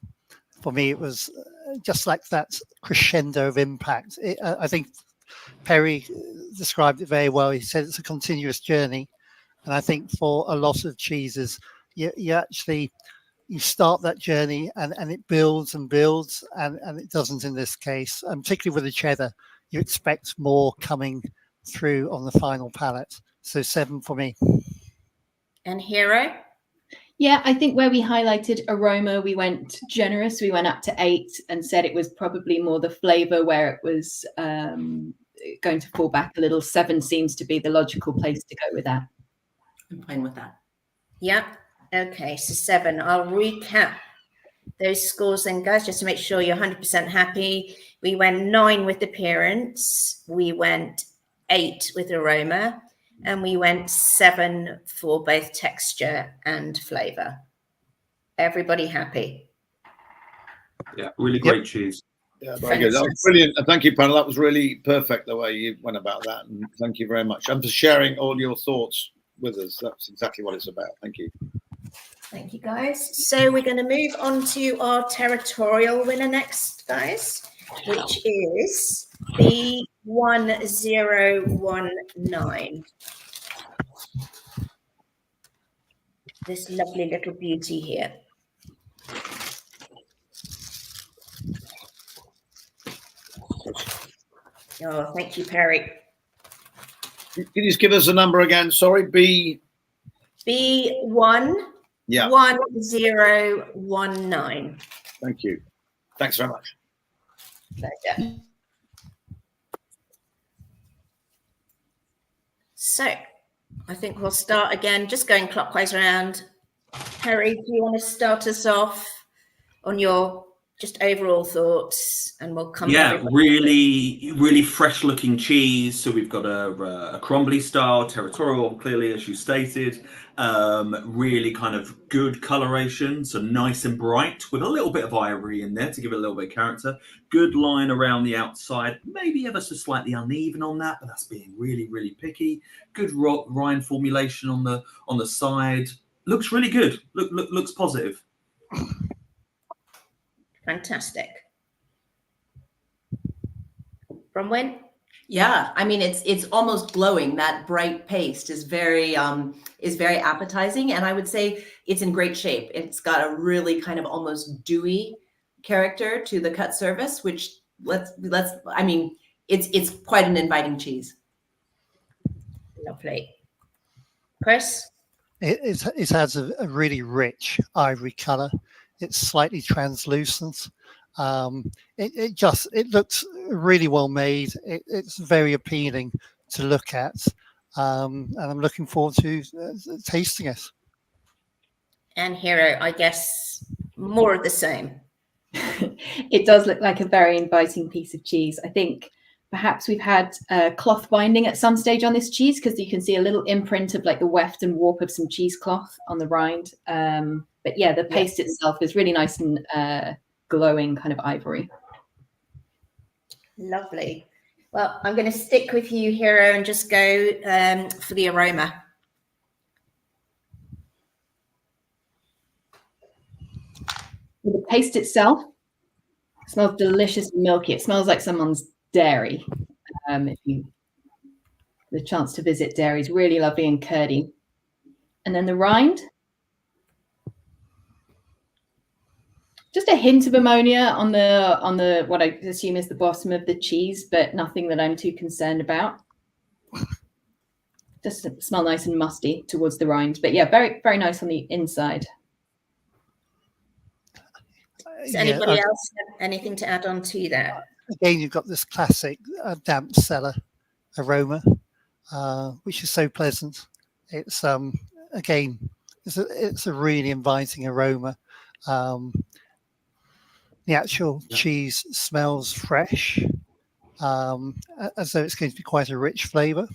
For me, it was just like that crescendo of impact. I think Perry described it very well. He said it's a continuous journey. And I think for a lot of cheeses, you actually start that journey and it builds and builds, and it doesn't in this case. And particularly with the cheddar, you expect more coming through on the final palate. So 7 for me. And Hero? Yeah, I think where we highlighted aroma, we went generous. We went up to 8 and said it was probably more the flavor where it was going to fall back a little. 7 seems to be the logical place to go with that. I'm fine with that. Yeah. Okay, so 7. I'll recap those scores then, guys, just to make sure you're 100% happy. We went 9 with appearance. We went 8 with aroma. And we went 7 for both texture and flavor. Everybody happy? Yeah, really great cheese. Yeah, very good. That was brilliant. And thank you, panel. That was really perfect the way you went about that. And thank you very much. And for sharing all your thoughts with us. That's exactly what it's about. Thank you. Thank you, guys. So we're going to move on to our territorial winner next, guys, which is the 1019. this lovely little beauty here. Oh, thank you, Perry. Can you just give us a number again? Sorry, B1 Yeah. 1019. Thank you. Thanks very much. Pleasure. So I think we'll start again, just going clockwise around. Perry, do you want to start us off on your just overall thoughts, and we'll come. Yeah, really fresh looking cheese. So we've got a crumbly style, territorial, clearly as you stated. Really kind of good coloration, so nice and bright with a little bit of ivory in there to give it a little bit of character. Good line around the outside, maybe ever so slightly uneven on that, but that's being really picky. Good rind formulation on the side. Looks really good. Looks positive. Fantastic. Bronwyn? Yeah, I mean it's almost glowing. That bright paste is very appetizing, and I would say it's in great shape. It's got a really kind of almost dewy character to the cut surface, which I mean it's quite an inviting cheese. Lovely. Chris? It has a really rich ivory color. It's slightly translucent. It looks really well made. It's very appealing to look at, and I'm looking forward to tasting it. And Hero, I guess more of the same. It does look like a very inviting piece of cheese. I think perhaps we've had cloth binding at some stage on this cheese, because you can see a little imprint of like the weft and warp of some cheesecloth on the rind. But yeah, the paste itself is really nice and glowing kind of ivory. Lovely. Well, I'm going to stick with you, Hero, and just go for the aroma. The paste itself smells delicious and milky. It smells like someone's dairy. If you the chance to visit dairy, is really lovely and curdy. And then the rind, just a hint of ammonia on the what I assume is the bottom of the cheese, but nothing that I'm too concerned about. Just smell nice and musty towards the rind, but yeah, very nice on the inside. Does anybody else have anything to add on to that? Again, you've got this classic damp cellar aroma, which is so pleasant. It's again, it's a really inviting aroma. The actual cheese smells fresh, as though it's going to be quite a rich flavour.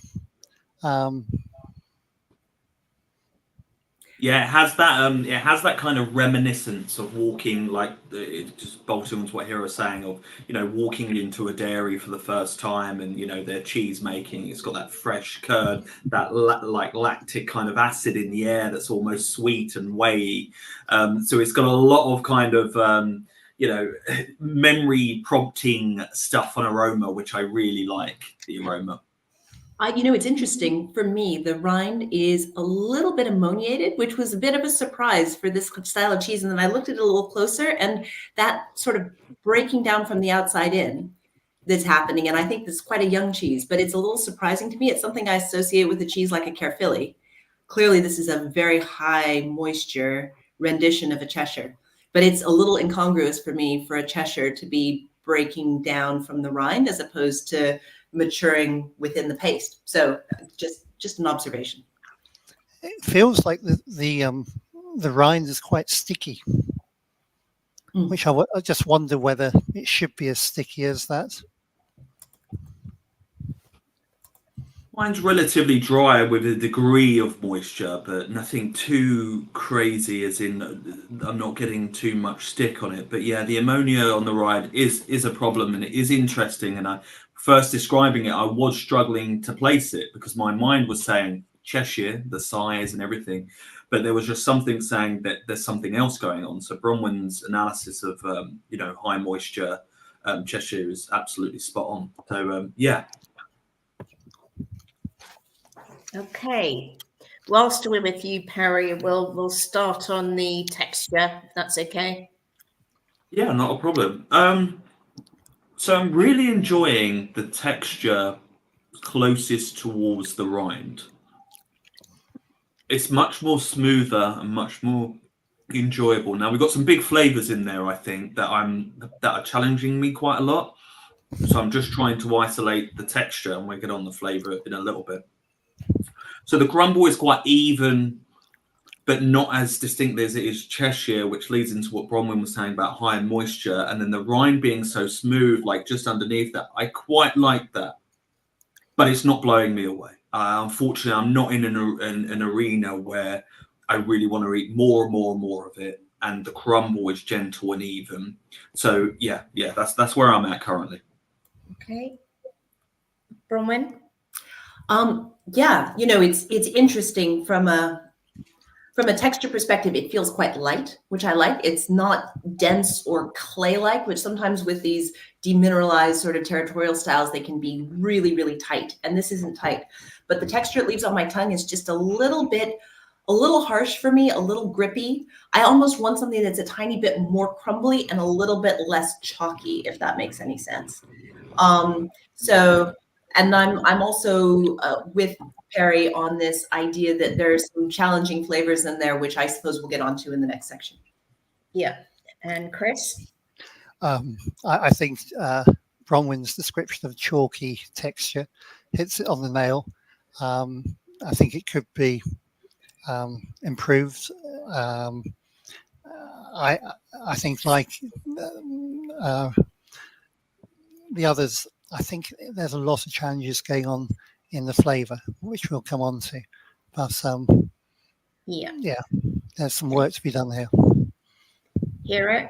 Yeah, it has that kind of reminiscence of walking, like just bolting onto what Hero was saying, of walking into a dairy for the first time, and their cheese making. It's got that fresh curd, that like lactic kind of acid in the air that's almost sweet and whey. So it's got a lot of kind of memory prompting stuff on aroma, which I really like the aroma. It's interesting for me. The rind is a little bit ammoniated, which was a bit of a surprise for this style of cheese. And then I looked at it a little closer, and that sort of breaking down from the outside in that's happening. And I think this is quite a young cheese, but it's a little surprising to me. It's something I associate with a cheese like a Caerphilly. Clearly, this is a very high moisture rendition of a Cheshire, but it's a little incongruous for me for a Cheshire to be breaking down from the rind as opposed to maturing within the paste. So just an observation. It feels like the rind is quite sticky, which I just wonder whether it should be as sticky as that. Mine's relatively dry with a degree of moisture, but nothing too crazy, as in I'm not getting too much stick on it. But yeah, the ammonia on the rind is a problem, and it is interesting. And I first describing it, I was struggling to place it because my mind was saying Cheshire, the size and everything, but there was just something saying that there's something else going on. So Bronwyn's analysis of high moisture Cheshire is absolutely spot on. So yeah. Okay. whilst we're with you, Perry, we'll start on the texture, if that's okay. Yeah, not a problem. So I'm really enjoying the texture closest towards the rind. It's much more smoother and much more enjoyable. Now we've got some big flavors in there, I think, that are challenging me quite a lot. So I'm just trying to isolate the texture, and we'll get on the flavor in a little bit. So the crumble is quite even, but not as distinct as it is Cheshire, which leads into what Bronwyn was saying about high moisture, and then the rind being so smooth, like just underneath that. I quite like that, but it's not blowing me away. Unfortunately, I'm not in an arena where I really want to eat more and more and more of it, and the crumble is gentle and even. So yeah, that's where I'm at currently. Okay, Bronwyn. Yeah, you know, it's interesting from a texture perspective. It feels quite light, which I like. It's not dense or clay-like, which sometimes with these demineralized sort of territorial styles, they can be really, really tight. And this isn't tight, but the texture it leaves on my tongue is just a little harsh for me, a little grippy. I almost want something that's a tiny bit more crumbly and a little bit less chalky, if that makes any sense. And I'm also with Perry on this idea that there's some challenging flavors in there, which I suppose we'll get onto in the next section. Yeah. And Chris? I think Bronwyn's description of chalky texture hits it on the nail. I think it could be improved. I think, like the others, I think there's a lot of challenges going on in the flavour, which we'll come on to. But yeah, there's some work to be done here. Hero?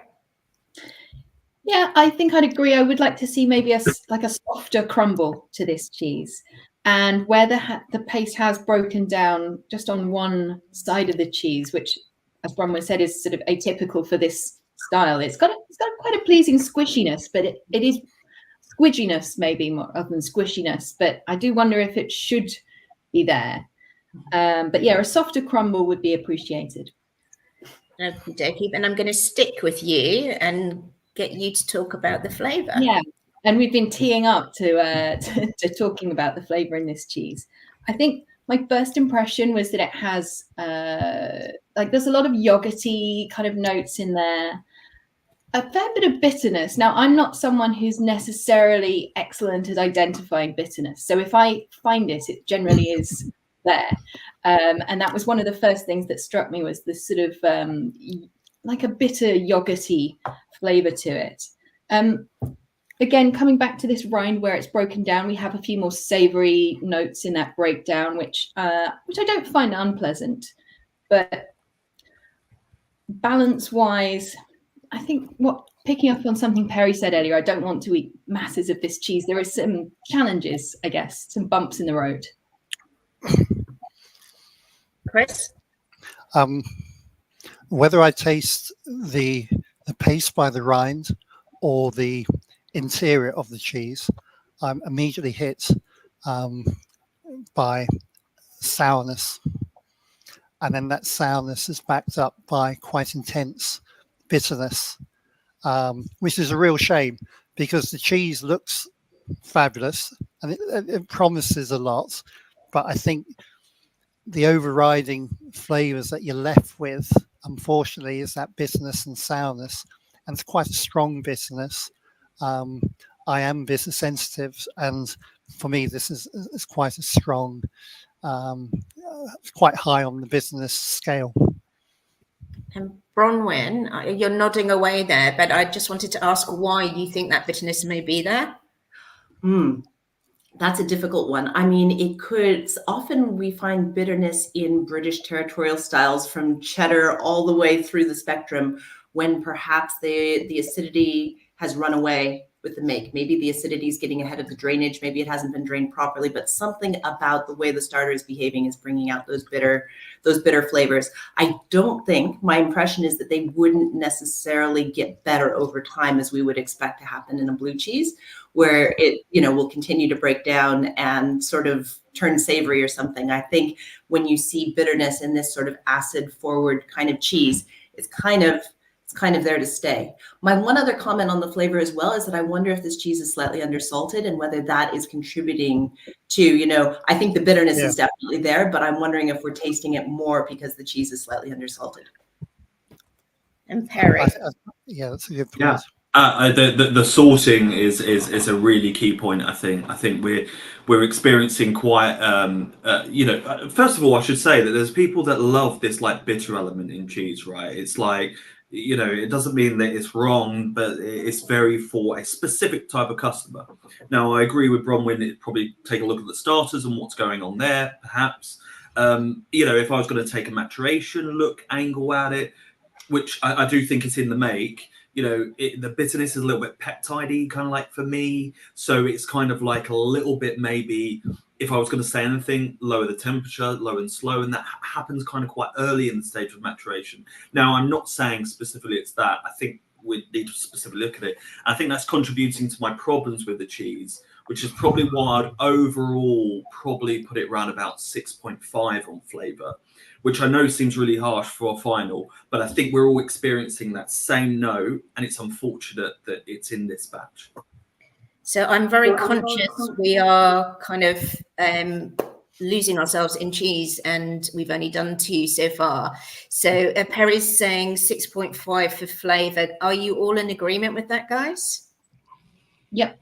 Yeah, I think I'd agree. I would like to see maybe a softer crumble to this cheese, and where the paste has broken down just on one side of the cheese, which, as Bronwyn said, is sort of atypical for this style. It's got quite a pleasing squishiness, but it is squidginess maybe more other than squishiness. But I do wonder if it should be there. But yeah, a softer crumble would be appreciated. Okie dokie. And I'm going to stick with you and get you to talk about the flavour. Yeah, and we've been teeing up to talking about the flavour in this cheese. I think my first impression was that it has there's a lot of yogurty kind of notes in there, a fair bit of bitterness. Now, I'm not someone who's necessarily excellent at identifying bitterness, so if I find it generally is there. And that was one of the first things that struck me, was this sort of like a bitter yogurty flavour to it. Again, coming back to this rind where it's broken down, we have a few more savoury notes in that breakdown, which I don't find unpleasant. But balance-wise, I think picking up on something Perry said earlier, I don't want to eat masses of this cheese. There is some challenges, I guess, some bumps in the road. Chris? Whether I taste the paste by the rind or the interior of the cheese, I'm immediately hit by sourness, and then that sourness is backed up by quite intense bitterness, which is a real shame, because the cheese looks fabulous and it promises a lot, but I think the overriding flavors that you're left with, unfortunately, is that bitterness and sourness, and it's quite a strong bitterness. I am bitter sensitive, and for me, this is quite a strong, quite high on the bitterness scale. And Bronwyn, you're nodding away there, but I just wanted to ask why you think that bitterness may be there. That's a difficult one. I mean, it could, often we find bitterness in British territorial styles from cheddar all the way through the spectrum, when perhaps the acidity has run away with the make. Maybe the acidity is getting ahead of the drainage. Maybe it hasn't been drained properly, but something about the way the starter is behaving is bringing out those bitter flavors. I don't think, my impression is that they wouldn't necessarily get better over time as we would expect to happen in a blue cheese, where it, will continue to break down and sort of turn savory or something. I think when you see bitterness in this sort of acid forward kind of cheese, it's kind of there to stay. My one other comment on the flavor as well is that I wonder if this cheese is slightly undersalted and whether that is contributing to, I think the bitterness is definitely there, but I'm wondering if we're tasting it more because the cheese is slightly undersalted. And Perry. Yeah, that's a good point. Yeah. The sorting is a really key point. I think we're experiencing quite first of all, I should say that there's people that love this like bitter element in cheese, right? It's like, it doesn't mean that it's wrong, but it's very for a specific type of customer. Now, I agree with Bronwyn. It'd probably take a look at the starters and what's going on there, perhaps. If I was going to take a maturation angle at it, which I do think it's in the make, the bitterness is a little bit peptide-y, kind of like for me. So it's kind of like a little bit, maybe, if I was going to say anything, lower the temperature, low and slow. And that happens kind of quite early in the stage of maturation. Now, I'm not saying specifically it's that. I think we need to specifically look at it. I think that's contributing to my problems with the cheese, which is probably why I'd overall probably put it around about 6.5 on flavour, which I know seems really harsh for a final, but I think we're all experiencing that same note, and it's unfortunate that it's in this batch. So I'm very conscious we are kind of losing ourselves in cheese, and we've only done 2 so far. So Perry's saying 6.5 for flavour. Are you all in agreement with that, guys? Yep.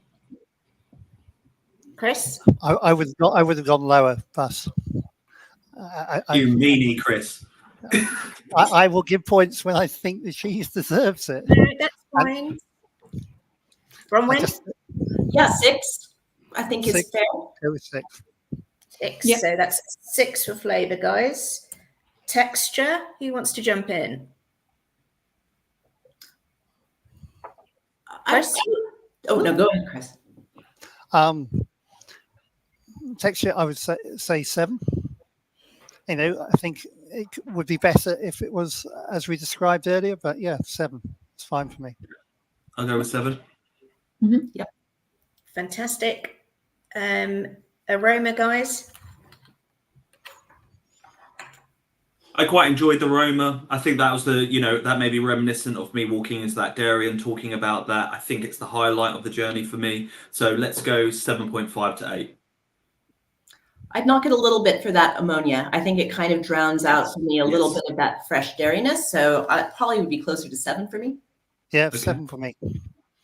Chris? I would have gone lower, Bus. You meanie, Chris. I will give points when I think the cheese deserves it. No, that's fine. Bronwyn? Yeah, 6. I think is fair. Go with 6. 6. Yep. So that's 6 for flavour, guys. Texture, who wants to jump in? Chris? Oh, no, go ahead, Chris. Texture, I would say 7. I think it would be better if it was as we described earlier, but yeah, 7. It's fine for me. I'll go with 7. Mm-hmm. Yep. Fantastic. Aroma, guys? I quite enjoyed the aroma. I think that was that may be reminiscent of me walking into that dairy and talking about that. I think it's the highlight of the journey for me. So let's go 7.5 to 8. I'd knock it a little bit for that ammonia. I think it kind of drowns out for me a little bit of that fresh dairiness. So I probably would be closer to 7 for me. Yeah, Okay. 7 for me.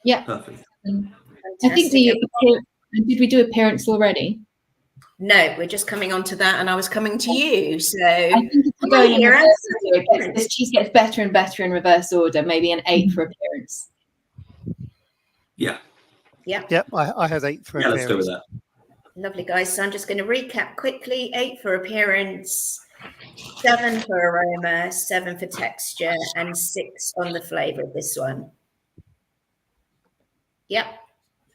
Yeah. Perfect. I think did we do appearance already? No, we're just coming on to that, and I was coming to you. So I think if we're going in reverse order, this cheese gets better and better in reverse order. Maybe an 8 for appearance. Yeah. Yep, I had 8 for Yeah, let's go with appearance. that. Lovely, guys. So I'm just going to recap quickly. 8 for appearance, 7 for aroma, 7 for texture, and 6 on the flavour of this one. Yep.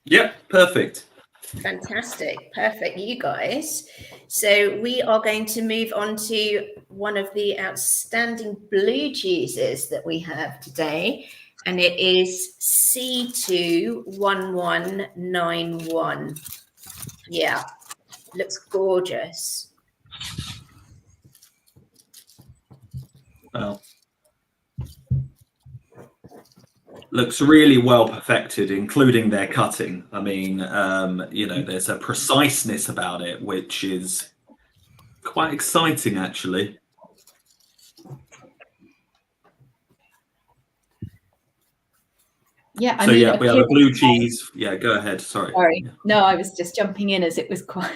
Yep, perfect. Fantastic. Perfect, you guys. So we are going to move on to one of the outstanding blue cheeses that we have today, and it is C21191. Yeah, looks gorgeous. Well, looks really well perfected, including their cutting. I mean, there's a preciseness about it, which is quite exciting, actually. Yeah. We have a blue cheese. Yeah, go ahead. Sorry. No, I was just jumping in as it was quite.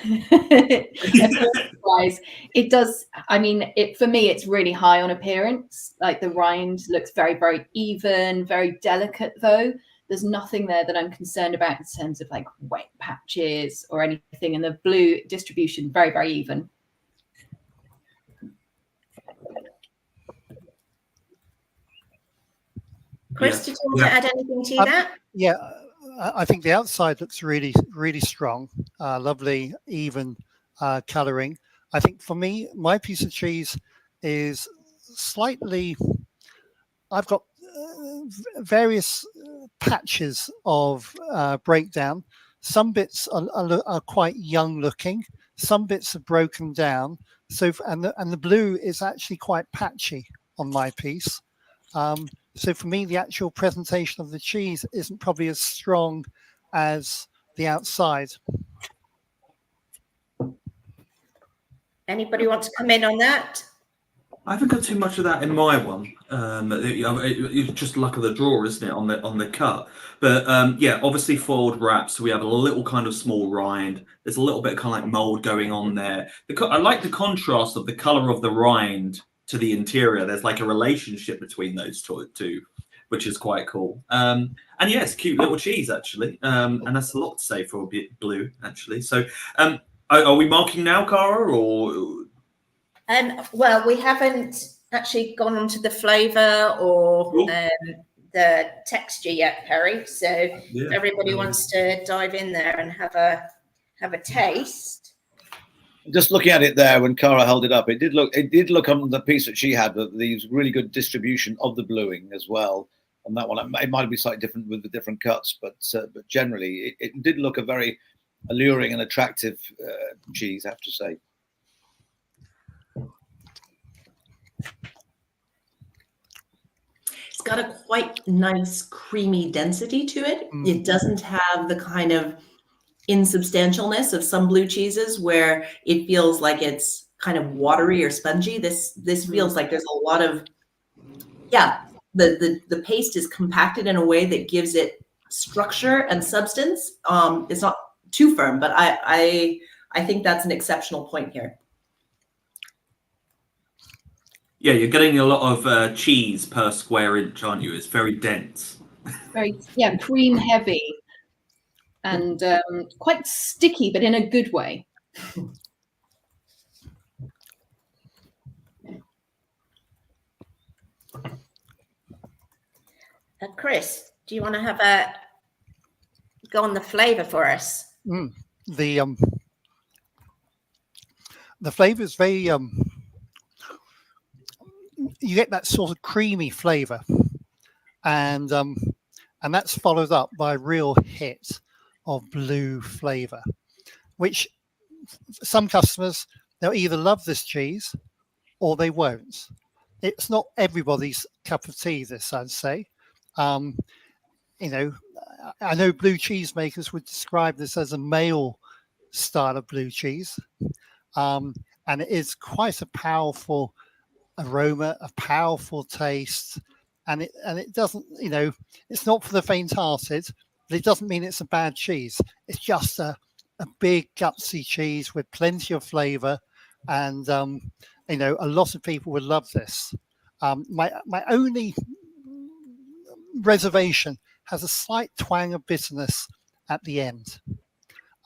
It does. I mean, for me, it's really high on appearance. Like the rind looks very, very even, very delicate. Though there's nothing there that I'm concerned about in terms of like wet patches or anything. And the blue distribution, very, very even. Chris, did you want to add anything to that? Yeah, I think the outside looks really, really strong, lovely, even colouring. I think for me, my piece of cheese is slightly, I've got various patches of breakdown. Some bits are quite young looking, some bits are broken down. So, and the blue is actually quite patchy on my piece. So for me, the actual presentation of the cheese isn't probably as strong as the outside. Anybody want to come in on that? I haven't got too much of that in my one. It's just luck of the draw, isn't it, on the cut? But yeah, obviously foiled wrap, so we have a little kind of small rind. There's a little bit of kind of like mold going on there. I like the contrast of the color of the rind to the interior. There's like a relationship between those two, which is quite cool. And yeah, it's a cute little cheese actually, and that's a lot to say for a bit blue actually. So are we marking now, Cara, or? Well, we haven't actually gone on to the flavour or the texture yet, Perry. So if everybody wants to dive in there and have a taste. Just looking at it there, when Cara held it up, it did look on the piece that she had, but these really good distribution of the bluing as well. On that one, it might be slightly different with the different cuts, but generally, it did look a very alluring and attractive cheese, I have to say. It's got a quite nice creamy density to it. It doesn't have the kind of insubstantialness of some blue cheeses where it feels like it's kind of watery or spongy. This feels like there's a lot of, the paste is compacted in a way that gives it structure and substance. It's not too firm, but I think that's an exceptional point here. Yeah, you're getting a lot of cheese per square inch, aren't you? It's very dense. Very, cream heavy and quite sticky, but in a good way. Chris, do you want to have a go on the flavour for us? The flavour is very you get that sort of creamy flavour, and that's followed up by a real hit of blue flavour, which some customers, they'll either love this cheese or they won't. It's not everybody's cup of tea, this, I'd say. You know, I know blue cheese makers would describe this as a male style of blue cheese, and it is quite a powerful aroma, a powerful taste, and it doesn't, you know, it's not for the faint-hearted, but it doesn't mean it's a bad cheese. It's just a big gutsy cheese with plenty of flavour, and you know, a lot of people would love this. My only reservation has a slight twang of bitterness at the end,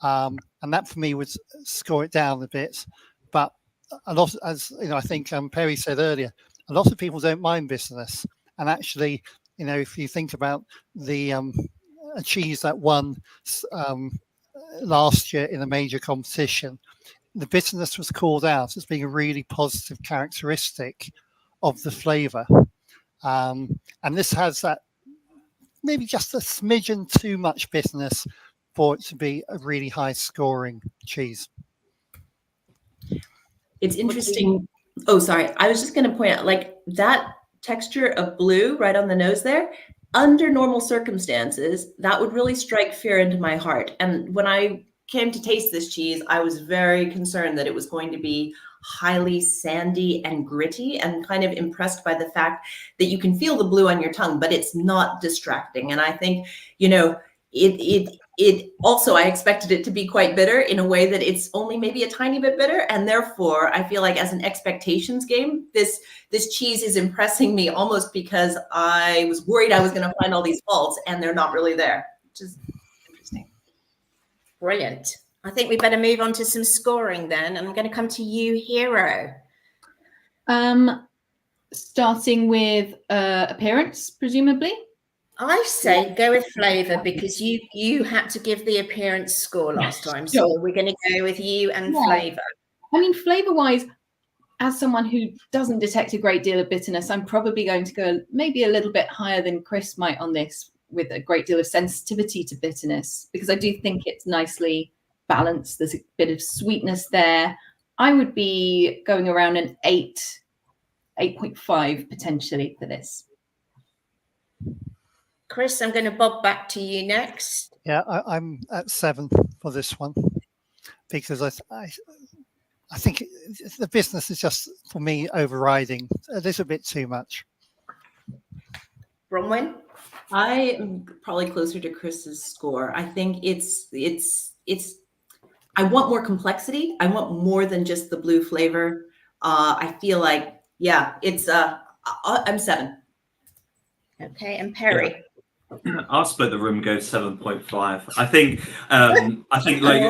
and that for me would score it down a bit. But a lot, as you know, I think Perry said earlier, a lot of people don't mind bitterness. And actually, you know, if you think about the a cheese that won last year in a major competition, the bitterness was called out as being a really positive characteristic of the flavour. And this has that maybe just a smidgen too much bitterness for it to be a really high scoring cheese. It's interesting. Oh, sorry. I was just going to point out, like, that texture of blue right on the nose there, under normal circumstances, that would really strike fear into my heart. And when I came to taste this cheese, I was very concerned that it was going to be highly sandy and gritty, and kind of impressed by the fact that you can feel the blue on your tongue, but it's not distracting. And I think, you know, it also, I expected it to be quite bitter in a way that it's only maybe a tiny bit bitter. And therefore I feel like, as an expectations game, this cheese is impressing me almost because I was worried I was going to find all these faults, and they're not really there, which is interesting. Brilliant. I think we better move on to some scoring then. I'm going to come to you, Hero. Starting with appearance, presumably. I say go with flavour because you had to give the appearance score last time. So we're going to go with you and flavour. I mean, flavour-wise, as someone who doesn't detect a great deal of bitterness, I'm probably going to go maybe a little bit higher than Chris might on this, with a great deal of sensitivity to bitterness, because I do think it's nicely balanced. There's a bit of sweetness there. I would be going around an 8.5 potentially for this. Chris, I'm going to bob back to you next. Yeah, I'm at 7 for this one because I think the business is just, for me, overriding a little bit too much. Bronwyn? I am probably closer to Chris's score. I think it's I want more complexity. I want more than just the blue flavor. I feel like, yeah, it's I'm 7. Okay, and Perry. I'll split the room, go 7.5. I think like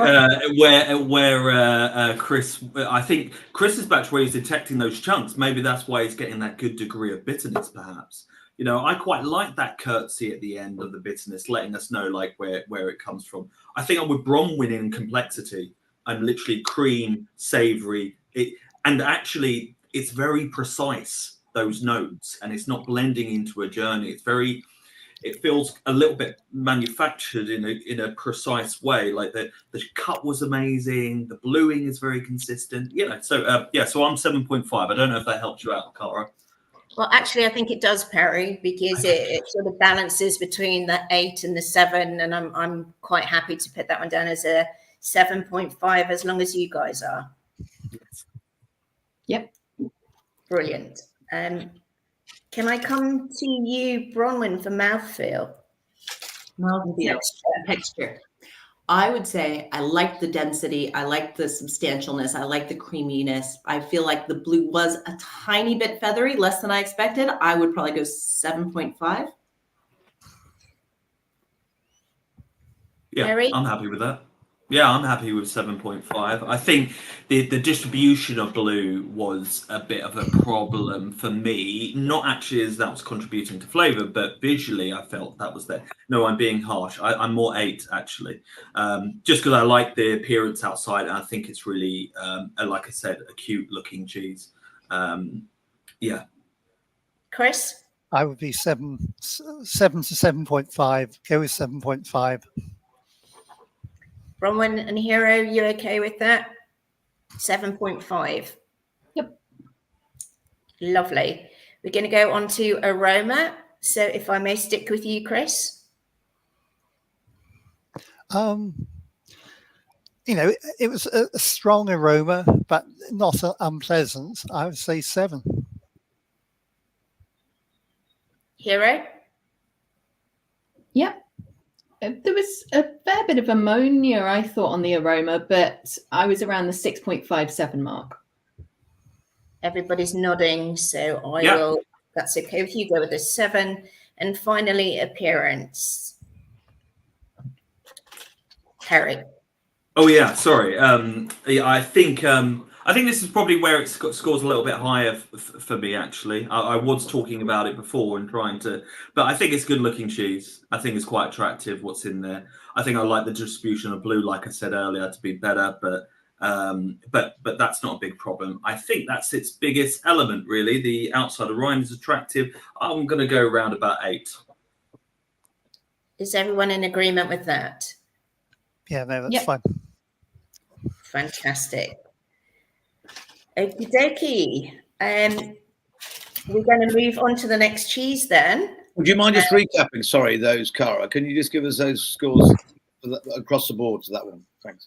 where Chris, I think Chris's batch where he's detecting those chunks, maybe that's why he's getting that good degree of bitterness, perhaps. You know, I quite like that curtsy at the end of the bitterness, letting us know like where it comes from. I think I'm with Bronwyn in complexity. I'm literally cream, savory, and actually it's very precise, those notes, and it's not blending into a journey. It feels a little bit manufactured in a precise way. Like the cut was amazing. The bluing is very consistent. You know, so so I'm 7.5. I don't know if that helps you out, Cara. Well, actually, I think it does, Perry, because it sort of balances between the 8 and the 7, and I'm quite happy to put that one down as a 7.5 as long as you guys are. Yep. Brilliant. Can I come to you, Bronwyn, for mouthfeel? Mouthfeel, texture. I would say I like the density. I like the substantialness. I like the creaminess. I feel like the blue was a tiny bit feathery, less than I expected. I would probably go 7.5. Yeah, Harry? I'm happy with that. Yeah, I'm happy with 7.5. I think the distribution of blue was a bit of a problem for me. Not actually as that was contributing to flavour, but visually I felt that was there. No, I'm being harsh. I'm more 8 actually, just because I like the appearance outside, and I think it's really, like I said, a cute looking cheese. Yeah. Chris? I would be 7 to 7.5. Go with 7.5. Bronwyn and Hero, you okay with that? 7.5. Yep. Lovely. We're going to go on to aroma. So if I may stick with you, Chris. You know, it was a strong aroma, but not unpleasant. I would say 7. Hero? Yep. There was a fair bit of ammonia, I thought, on the aroma, but I was around the 6.57 mark. Everybody's nodding, so I will. That's okay with you. Go with a 7. And finally, appearance. Harry. Oh yeah, sorry. I think this is probably where it scores a little bit higher for me. Actually, I was talking about it before and trying to, but I think it's good looking cheese. I think it's quite attractive what's in there. I think I like the distribution of blue, like I said earlier, to be better, but that's not a big problem. I think that's its biggest element, really. The outside of rind is attractive. I'm going to go around about 8. Is everyone in agreement with that? Yeah, no, that's fine. Fantastic. Okie dokie. We're going to move on to the next cheese then. Would you mind just recapping, sorry, those, Cara? Can you just give us those scores across the board to that one? Thanks.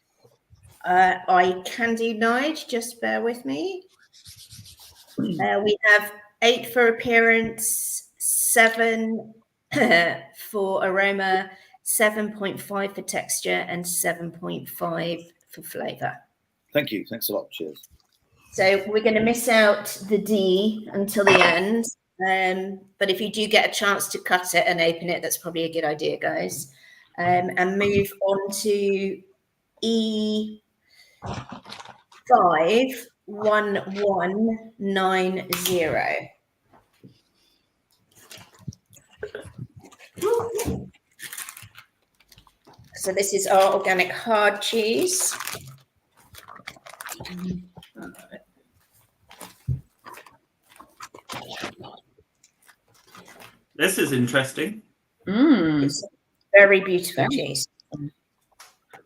I can do, Nige. Just bear with me. We have 8 for appearance, 7 for aroma, 7.5 for texture, and 7.5 for flavour. Thank you. Thanks a lot. Cheers. So we're going to miss out the D until the end. But if you do get a chance to cut it and open it, that's probably a good idea, guys. And move on to E51190. So this is our organic hard cheese. This is interesting. It's very beautiful cheese.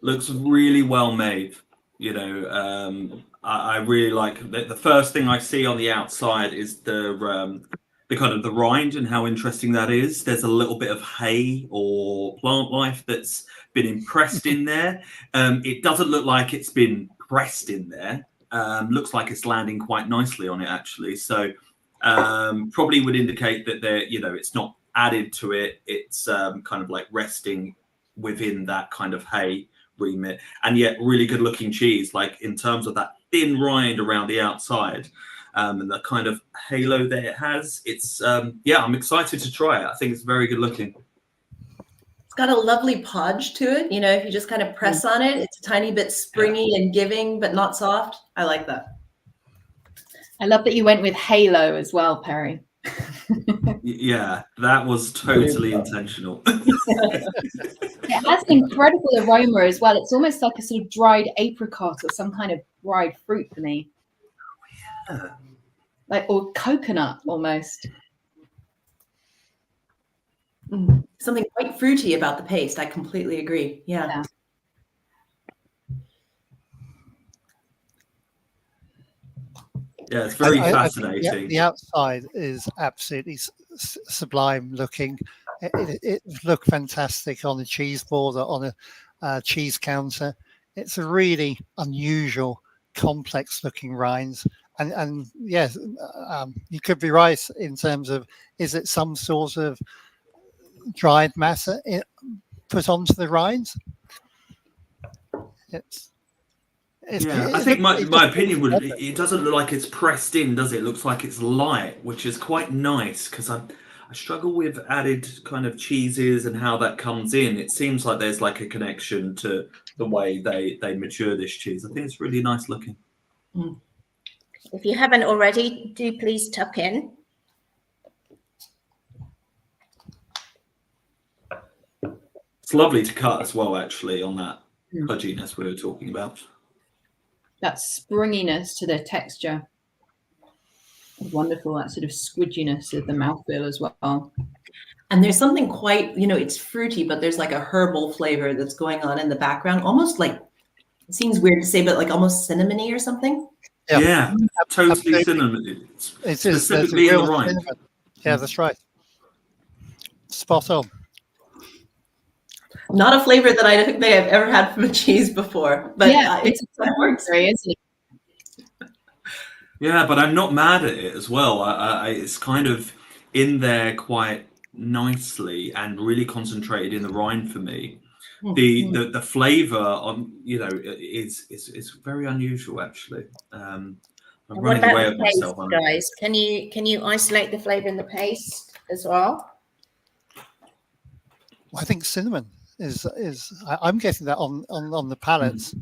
Looks really well made. You know, I really like the first thing I see on the outside is the kind of the rind and how interesting that is. There's a little bit of hay or plant life that's been impressed in there. It doesn't look like it's been pressed in there. Looks like it's landing quite nicely on it actually. So probably would indicate that it's not added to it. It's kind of like resting within that kind of hay remit, and yet really good looking cheese, like in terms of that thin rind around the outside and the kind of halo that it has. It's I'm excited to try it. I think it's very good looking. It's got a lovely podge to it. You know, if you just kind of press on it, it's a tiny bit springy and giving, but not soft. I like that. I love that you went with halo as well, Perry. Yeah, that was totally intentional. It has an incredible aroma as well. It's almost like a sort of dried apricot or some kind of dried fruit for me. Yeah. Like, or coconut almost. Something quite fruity about the paste. I completely agree. Yeah. Yeah, it's very I fascinating. think the outside is absolutely sublime looking. It looked fantastic on a cheese board or on a cheese counter. It's a really unusual, complex looking rinds. And yes, you could be right in terms of, is it some sort of dried matter put onto the rinds? I think my opinion would, it doesn't look like it's pressed in, does it? It looks like it's light, which is quite nice, because I struggle with added kind of cheeses and how that comes in. It seems like there's like a connection to the way they mature this cheese. I think it's really nice looking. If you haven't already, do please tuck in. It's lovely to cut as well, actually, on that pudginess we were talking about. That springiness to the texture. Wonderful, that sort of squidginess of the mouthfeel as well. And there's something quite, it's fruity, but there's like a herbal flavor that's going on in the background. Almost like, it seems weird to say, but like almost cinnamony or something. Yeah, totally cinnamon. It is. Specifically in the rind. Yeah, that's right. Spot on. Not a flavor that I don't think I've ever had from a cheese before, but it's a works, isn't it? Yeah, but I'm not mad at it as well. It's kind of in there quite nicely and really concentrated in the rind for me. The flavor on is very unusual actually. I'm running away with myself, guys. Can you isolate the flavor in the paste as well? I think cinnamon is I'm getting that on the palates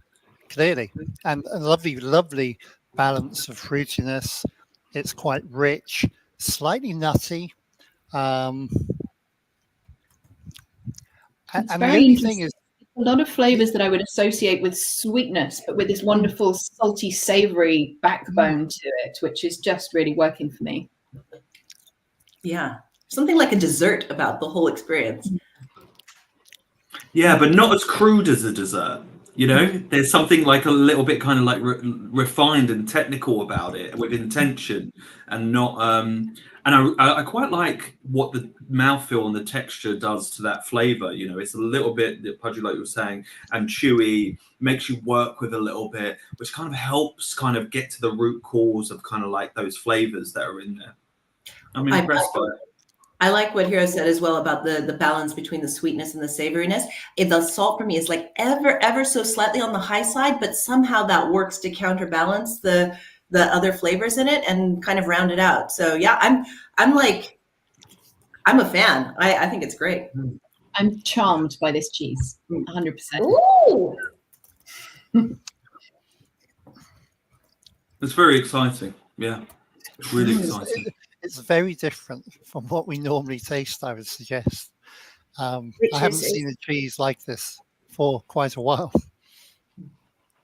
clearly, and a lovely balance of fruitiness. It's quite rich, slightly nutty, and the only thing is a lot of flavors that I would associate with sweetness, but with this wonderful salty, savory backbone to it, which is just really working for me. Yeah, something like a dessert about the whole experience. Yeah, but not as crude as a dessert. There's something like a little bit kind of like refined and technical about it, with intention, and not. And I quite like what the mouthfeel and the texture does to that flavor. It's a little bit pudgy, like you were saying, and chewy. Makes you work with a little bit, which kind of helps kind of get to the root cause of kind of like those flavors that are in there. I'm impressed by it. I like what Hiro said as well about the balance between the sweetness and the savoriness. The salt for me is like ever so slightly on the high side, but somehow that works to counterbalance the other flavors in it and kind of round it out. So yeah, I'm a fan. I think it's great. I'm charmed by this cheese, 100%. Ooh. It's very exciting. Yeah, it's really exciting. It's very different from what we normally taste, I would suggest. I haven't seen a cheese like this for quite a while.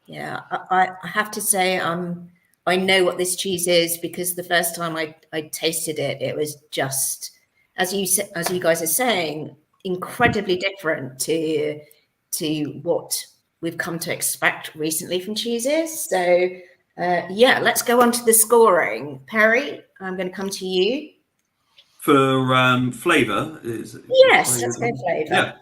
Yeah, I have to say, I know what this cheese is, because the first time I tasted it, it was just, as you guys are saying, incredibly different to what we've come to expect recently from cheeses. So yeah, let's go on to the scoring. Perry, I'm going to come to you. For flavour, Yes, let's go flavour. Yeah,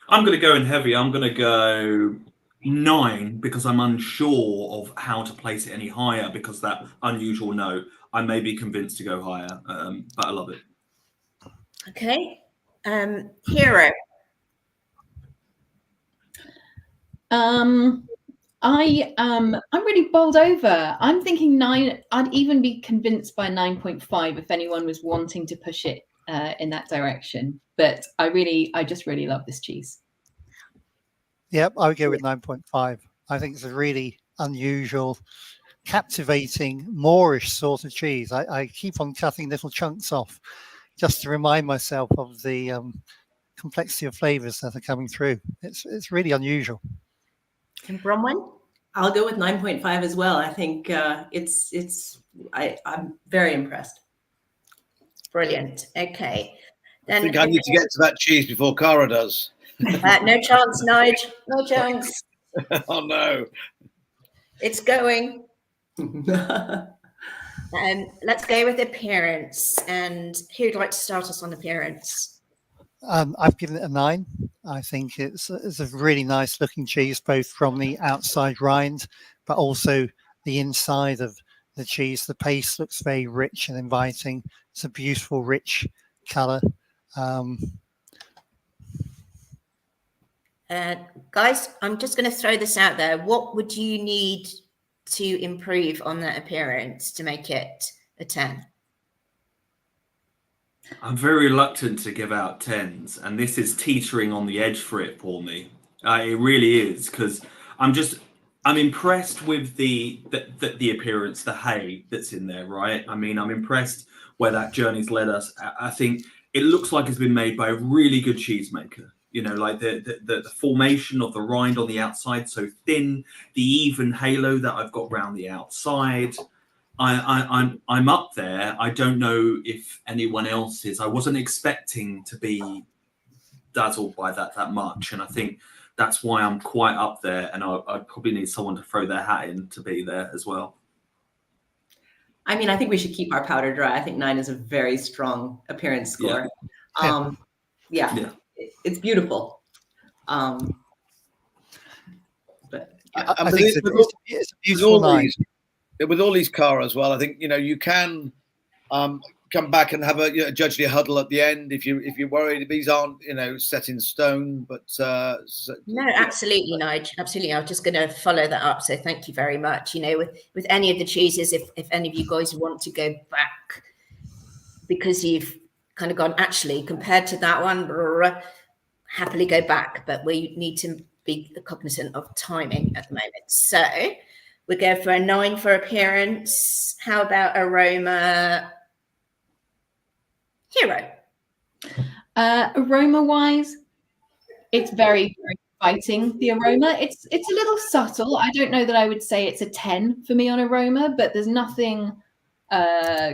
I'm going to go in heavy. I'm going to go 9 because I'm unsure of how to place it any higher because that unusual note. I may be convinced to go higher, but I love it. Okay, Hero. I'm really bowled over. I'm thinking 9. I'd even be convinced by 9.5 if anyone was wanting to push it in that direction. But I just really love this cheese. Yep, I would go with 9.5. I think it's a really unusual, captivating, Moorish sort of cheese. I keep on cutting little chunks off just to remind myself of the complexity of flavors that are coming through. It's really unusual. And Bronwyn? I'll go with 9.5 as well. I think I'm very impressed. Brilliant. Okay. Then I think I need to get to that cheese before Cara does. no chance, Nigel. No chance. Oh no. It's going. Let's go with appearance. And who'd like to start us on appearance? I've given it a 9. I think it's a really nice looking cheese, both from the outside rind, but also the inside of the cheese. The paste looks very rich and inviting. It's a beautiful, rich color. Guys, I'm just going to throw this out there. What would you need to improve on that appearance to make it a 10? I'm very reluctant to give out 10s, and this is teetering on the edge for it for me. It really is, because I'm impressed with the appearance, the hay that's in there, right? I mean, I'm impressed where that journey's led us. I think it looks like it's been made by a really good cheesemaker. You know, like the formation of the rind on the outside so thin, the even halo that I've got around the outside. I'm up there. I don't know if anyone else is. I wasn't expecting to be dazzled by that much, and I think that's why I'm quite up there. And I probably need someone to throw their hat in to be there as well. I mean, I think we should keep our powder dry. I think 9 is a very strong appearance score. Yeah. It's beautiful. But I think it's a beautiful 9. With all these Cara as well, I think you can come back and have a judgely huddle at the end if you're worried. These aren't set in stone, but no, absolutely, Nigel, absolutely. I was just going to follow that up. So thank you very much. With any of the cheeses, if any of you guys want to go back because you've kind of gone, actually, compared to that one, happily go back, but we need to be cognizant of timing at the moment. So we go for a 9 for appearance. How about aroma? Hero. Aroma wise, it's very, very exciting. The aroma, it's a little subtle. I don't know that I would say it's a 10 for me on aroma, but there's nothing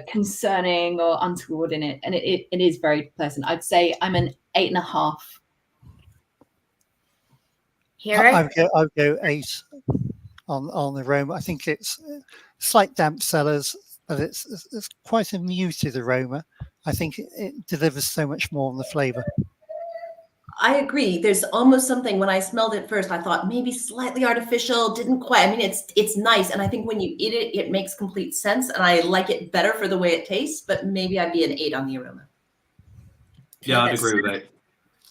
concerning or untoward in it, and it is very pleasant. I'd say I'm an 8.5. Hero? I'll go 8 on the aroma. I think it's slight damp cellars, but it's quite a muted aroma. I think it delivers so much more on the flavor. I agree. There's almost something, when I smelled it first, I thought maybe slightly artificial, didn't quite. I mean, it's nice. And I think when you eat it, it makes complete sense. And I like it better for the way it tastes, but maybe I'd be an 8 on the aroma. Yeah, I'd agree with that.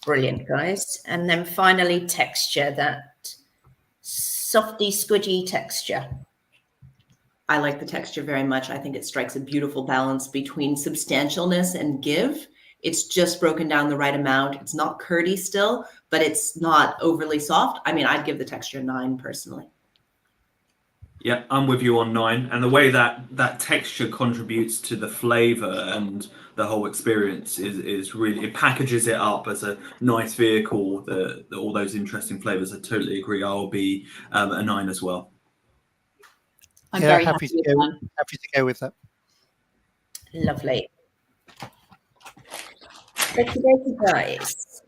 Brilliant, guys. And then finally, texture, that softy, squidgy texture. I like the texture very much. I think it strikes a beautiful balance between substantialness and give. It's just broken down the right amount. It's not curdy still, but it's not overly soft. I mean, I'd give the texture 9 personally. Yeah, I'm with you on 9. And the way that texture contributes to the flavor and the whole experience is really, it packages it up as a nice vehicle. All those interesting flavors. I totally agree. I'll be a 9 as well. I'm Yeah, very happy happy to with that. happy to go with that. Lovely. Okey-dokey, guys.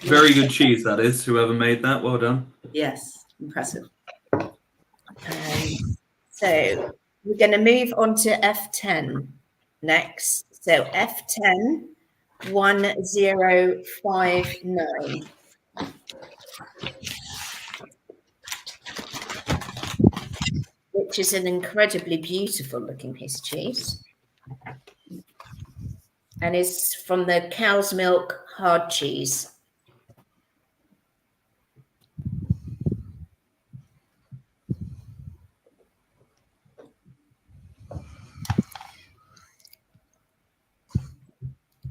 Very good cheese, that is. Whoever made that, well done. Yes, impressive. So we're going to move on to F10 next. So F10 1059. Which is an incredibly beautiful looking piece of cheese. And is from the cow's milk hard cheese.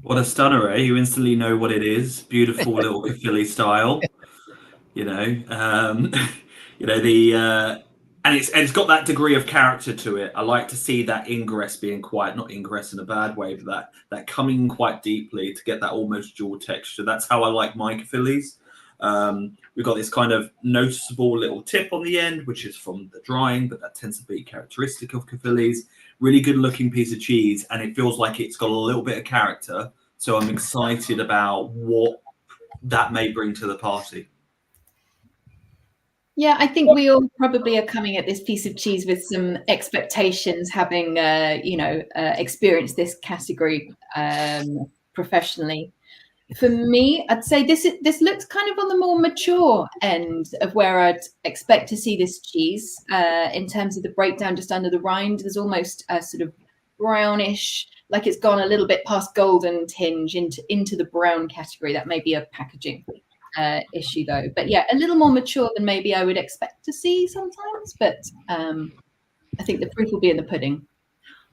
What a stunner, eh? You instantly know what it is. Beautiful little Caerphilly style. You know, you know and it's got that degree of character to it. I like to see that ingress being quite, not ingress in a bad way, but that coming quite deeply to get that almost jaw texture. That's how I like my Caerphillys. We've got this kind of noticeable little tip on the end, which is from the drying, but that tends to be characteristic of Caerphillys. Really good looking piece of cheese, and it feels like it's got a little bit of character. So I'm excited about what that may bring to the party. Yeah, I think we all probably are coming at this piece of cheese with some expectations, having experienced this category professionally. For me, I'd say this looks kind of on the more mature end of where I'd expect to see this cheese in terms of the breakdown just under the rind. There's almost a sort of brownish, like it's gone a little bit past golden tinge into the brown category. That may be a packaging issue though, but yeah, a little more mature than maybe I would expect to see sometimes. But I think the proof will be in the pudding.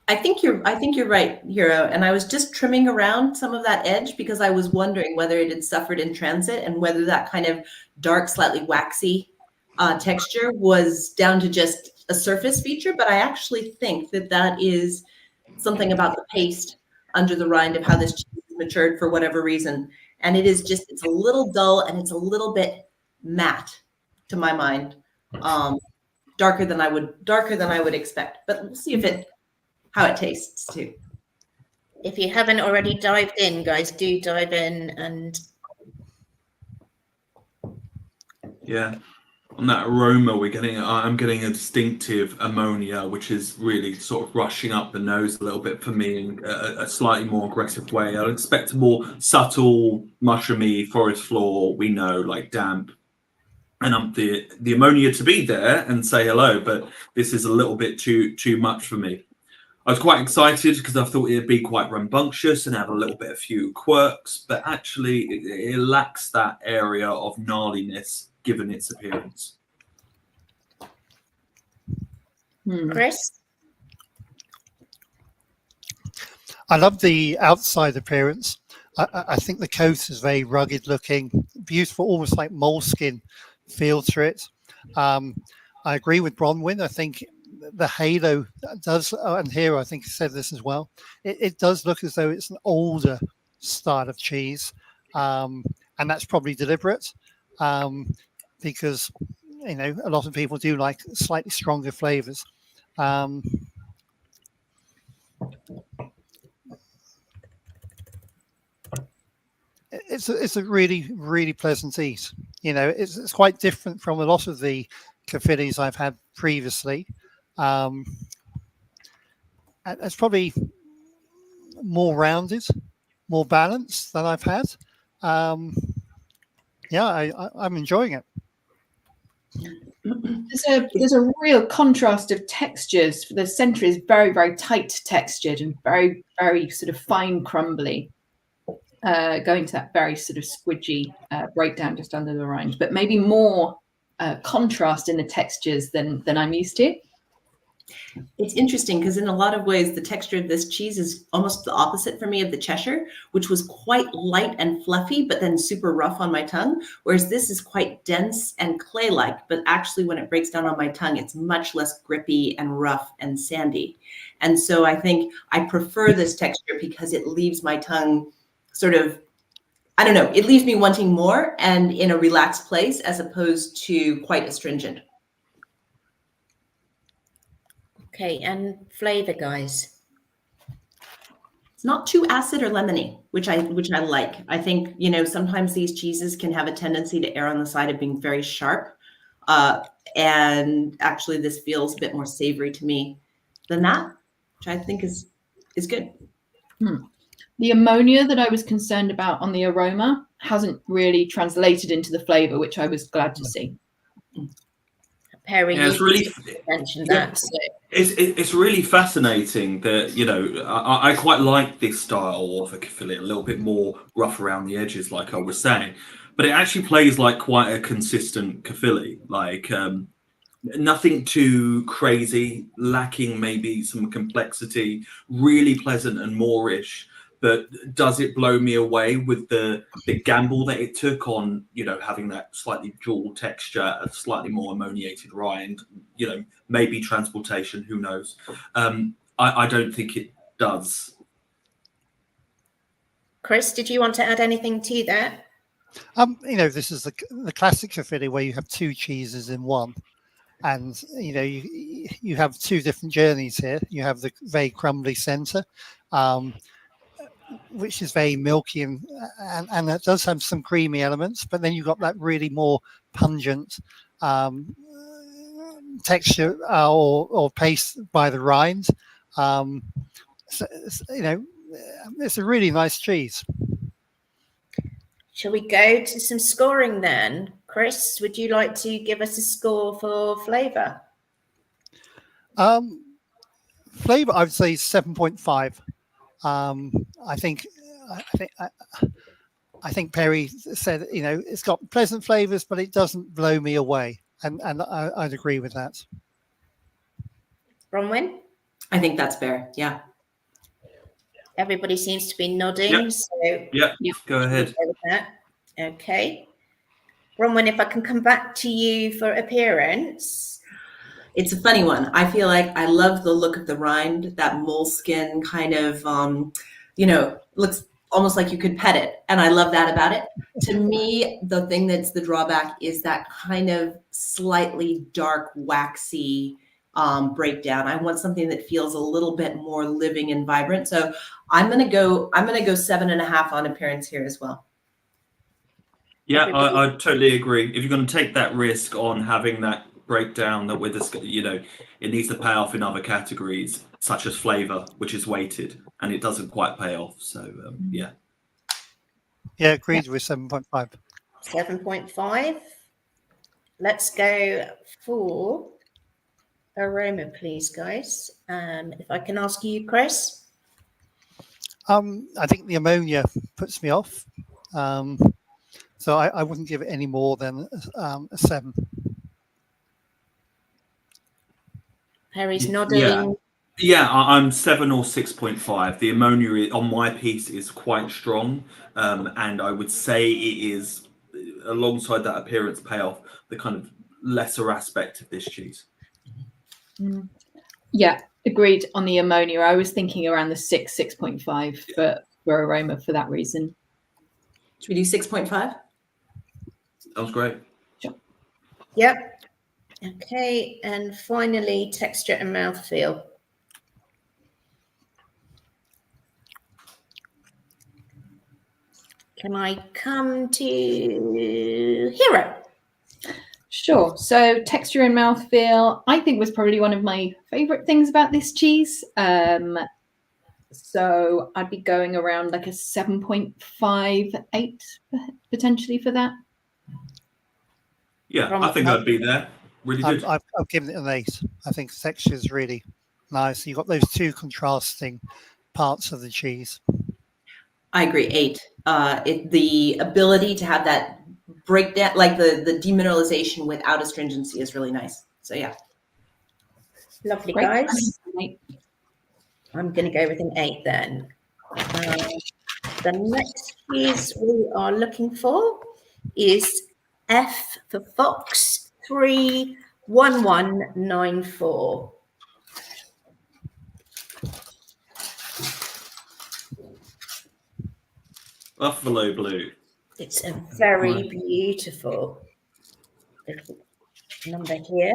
I think you're right, Hero. And I was just trimming around some of that edge because I was wondering whether it had suffered in transit and whether that kind of dark, slightly waxy texture was down to just a surface feature. But I actually think that is something about the paste under the rind of how this cheese is matured for whatever reason. And it's a little dull and it's a little bit matte to my mind. Darker than I would expect. But we'll see how it tastes too. If you haven't already dived in, guys, do dive in. And yeah, on that aroma, I'm getting a distinctive ammonia, which is really sort of rushing up the nose a little bit for me in a slightly more aggressive way. I'd expect a more subtle, mushroomy forest floor, we know, like damp. And the ammonia to be there and say hello, but this is a little bit too much for me. I was quite excited because I thought it'd be quite rambunctious and have a few quirks, but actually it lacks that area of gnarliness given its appearance. Chris? I love the outside appearance. I think the coat is very rugged looking, beautiful, almost like moleskin feel to it. I agree with Bronwyn. I think the halo does, and here I think I said this as well, it does look as though it's an older style of cheese, and that's probably deliberate, because a lot of people do like slightly stronger flavors. It's a really, really pleasant eat. It's quite different from a lot of the Caerphillys I've had previously. It's probably more rounded, more balanced than I've had. I'm enjoying it. There's a real contrast of textures. The centre is very, very tight textured and very, very sort of fine crumbly, going to that very sort of squidgy breakdown just under the rind, but maybe more contrast in the textures than I'm used to. It's interesting because in a lot of ways, the texture of this cheese is almost the opposite for me of the Cheshire, which was quite light and fluffy, but then super rough on my tongue. Whereas this is quite dense and clay-like, but actually when it breaks down on my tongue, it's much less grippy and rough and sandy. And so I think I prefer this texture because it leaves my tongue sort of, I don't know, it leaves me wanting more and in a relaxed place as opposed to quite astringent. Okay, and flavor, guys. It's not too acid or lemony, which I like. I think, you know, sometimes these cheeses can have a tendency to err on the side of being very sharp. And actually this feels a bit more savory to me than that, which I think is good. The ammonia that I was concerned about on the aroma hasn't really translated into the flavor, which I was glad to see. Perry, Yeah, it's really mentioned that. So. It's really fascinating that, you know, I quite like this style of a Caerphilly, a little bit more rough around the edges, like I was saying, but it actually plays like quite a consistent Caerphilly, like nothing too crazy, lacking maybe some complexity, really pleasant and moreish. But does it blow me away with the gamble that it took on, you know, having that slightly dual texture, a slightly more ammoniated rind, you know, maybe transportation, who knows? I don't think it does. Chris, did you want to add anything to that? You know, this is the classic Caerphilly where you have two cheeses in one. And, you know, you have two different journeys here. You have the very crumbly centre, which is very milky and it does have some creamy elements, but then you've got that really more pungent texture or paste by the rind. So, you know, it's a really nice cheese. Shall we go to some scoring then? Chris, would you like to give us a score for flavour? Flavour, I would say 7.5. I think Perry said, you know, it's got pleasant flavors, but it doesn't blow me away, and I'd agree with that. Bronwyn? I think that's fair. Yeah. Everybody seems to be nodding. Yep. So Yeah, go ahead. Okay. Bronwyn, if I can come back to you for appearance. It's a funny one. I feel like I love the look of the rind, that moleskin kind of, you know, looks almost like you could pet it. And I love that about it. To me, the thing that's the drawback is that kind of slightly dark, waxy breakdown. I want something that feels a little bit more living and vibrant. So I'm gonna go 7.5 on appearance here as well. Yeah, I totally agree. If you're going to take that risk on having that breakdown that we're discussing, you know, it needs to pay off in other categories such as flavor, which is weighted, and it doesn't quite pay off. So yeah. Yeah, agreed with 7.5. 7.5. Let's go for aroma, please, guys. If I can ask you, Chris. I think the ammonia puts me off. So I wouldn't give it any more than a 7. Perry's nodding. Yeah, I'm 7 or 6.5. The ammonia on my piece is quite strong, and I would say it is, alongside that appearance payoff, the kind of lesser aspect of this cheese. Yeah, agreed on the ammonia. I was thinking around the 6.5 for aroma for that reason. Should we do 6.5? Sounds great. Sure. Yep. Okay, and finally, texture and mouthfeel. Can I come to Hero? Sure. So texture and mouthfeel, I think, was probably one of my favorite things about this cheese. So I'd be going around like a 7.58 potentially for that. Yeah, I think I'd be there. Really good. I've given it an 8. I think the texture is really nice. You've got those two contrasting parts of the cheese. I agree, 8. The ability to have that breakdown, like the demineralization without astringency, is really nice. So yeah. Lovely, Great. guys. I'm going to go with an 8 then. The next cheese we are looking for is F for Fox 31194. Buffalo blue. It's a very beautiful little number here.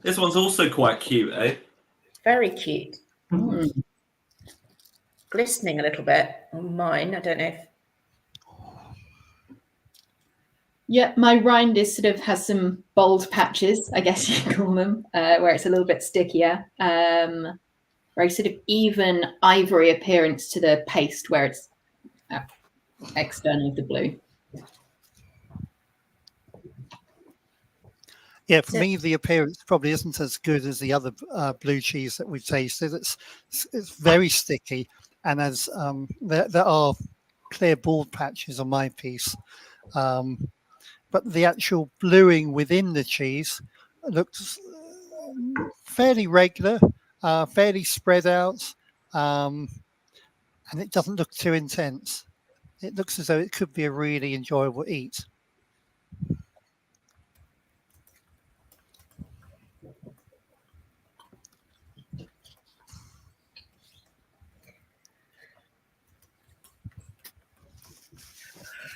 This one's also quite cute, eh? Very cute. Glistening a little bit on mine. I don't know if... Yeah, my rind is sort of has some bold patches, I guess you could call them, where it's a little bit stickier. Very sort of even ivory appearance to the paste where it's external of the blue. Yeah, for me, the appearance probably isn't as good as the other blue cheese that we've tasted. It's very sticky, and as there are clear bald patches on my piece, but the actual bluing within the cheese looks fairly regular, fairly spread out, and it doesn't look too intense. It looks as though it could be a really enjoyable eat.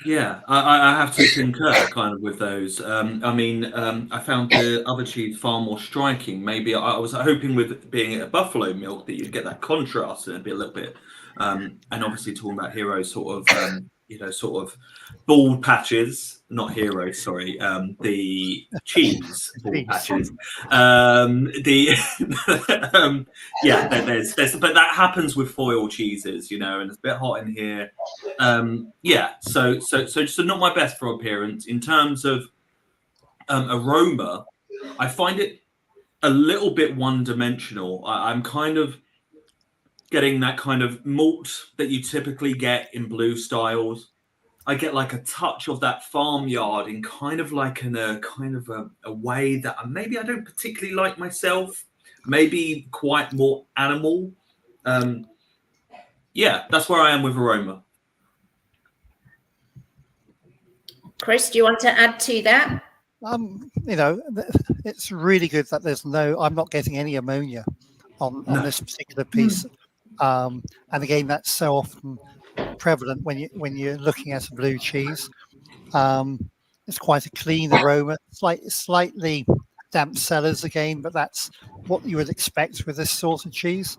Yeah, I have to concur kind of with those. I mean, I found the other cheese far more striking. Maybe I was hoping with being a buffalo milk that you'd get that contrast and it'd be a little bit, and obviously talking about heroes, sort of, sort of bald patches, not heroes, sorry, the cheese bald patches. There's, but that happens with foil cheeses, and it's a bit hot in here. So not my best for appearance. In terms of aroma, I find it a little bit one-dimensional. I'm kind of getting that kind of malt that you typically get in blue styles. I get like a touch of that farmyard in kind of like a way that maybe I don't particularly like myself. Maybe quite more animal. That's where I am with aroma. Chris, do you want to add to that? It's really good that I'm not getting any ammonia on this particular piece. And again, that's so often prevalent when you're looking at a blue cheese. It's quite a clean aroma, slightly damp cellars again, but that's what you would expect with this sort of cheese.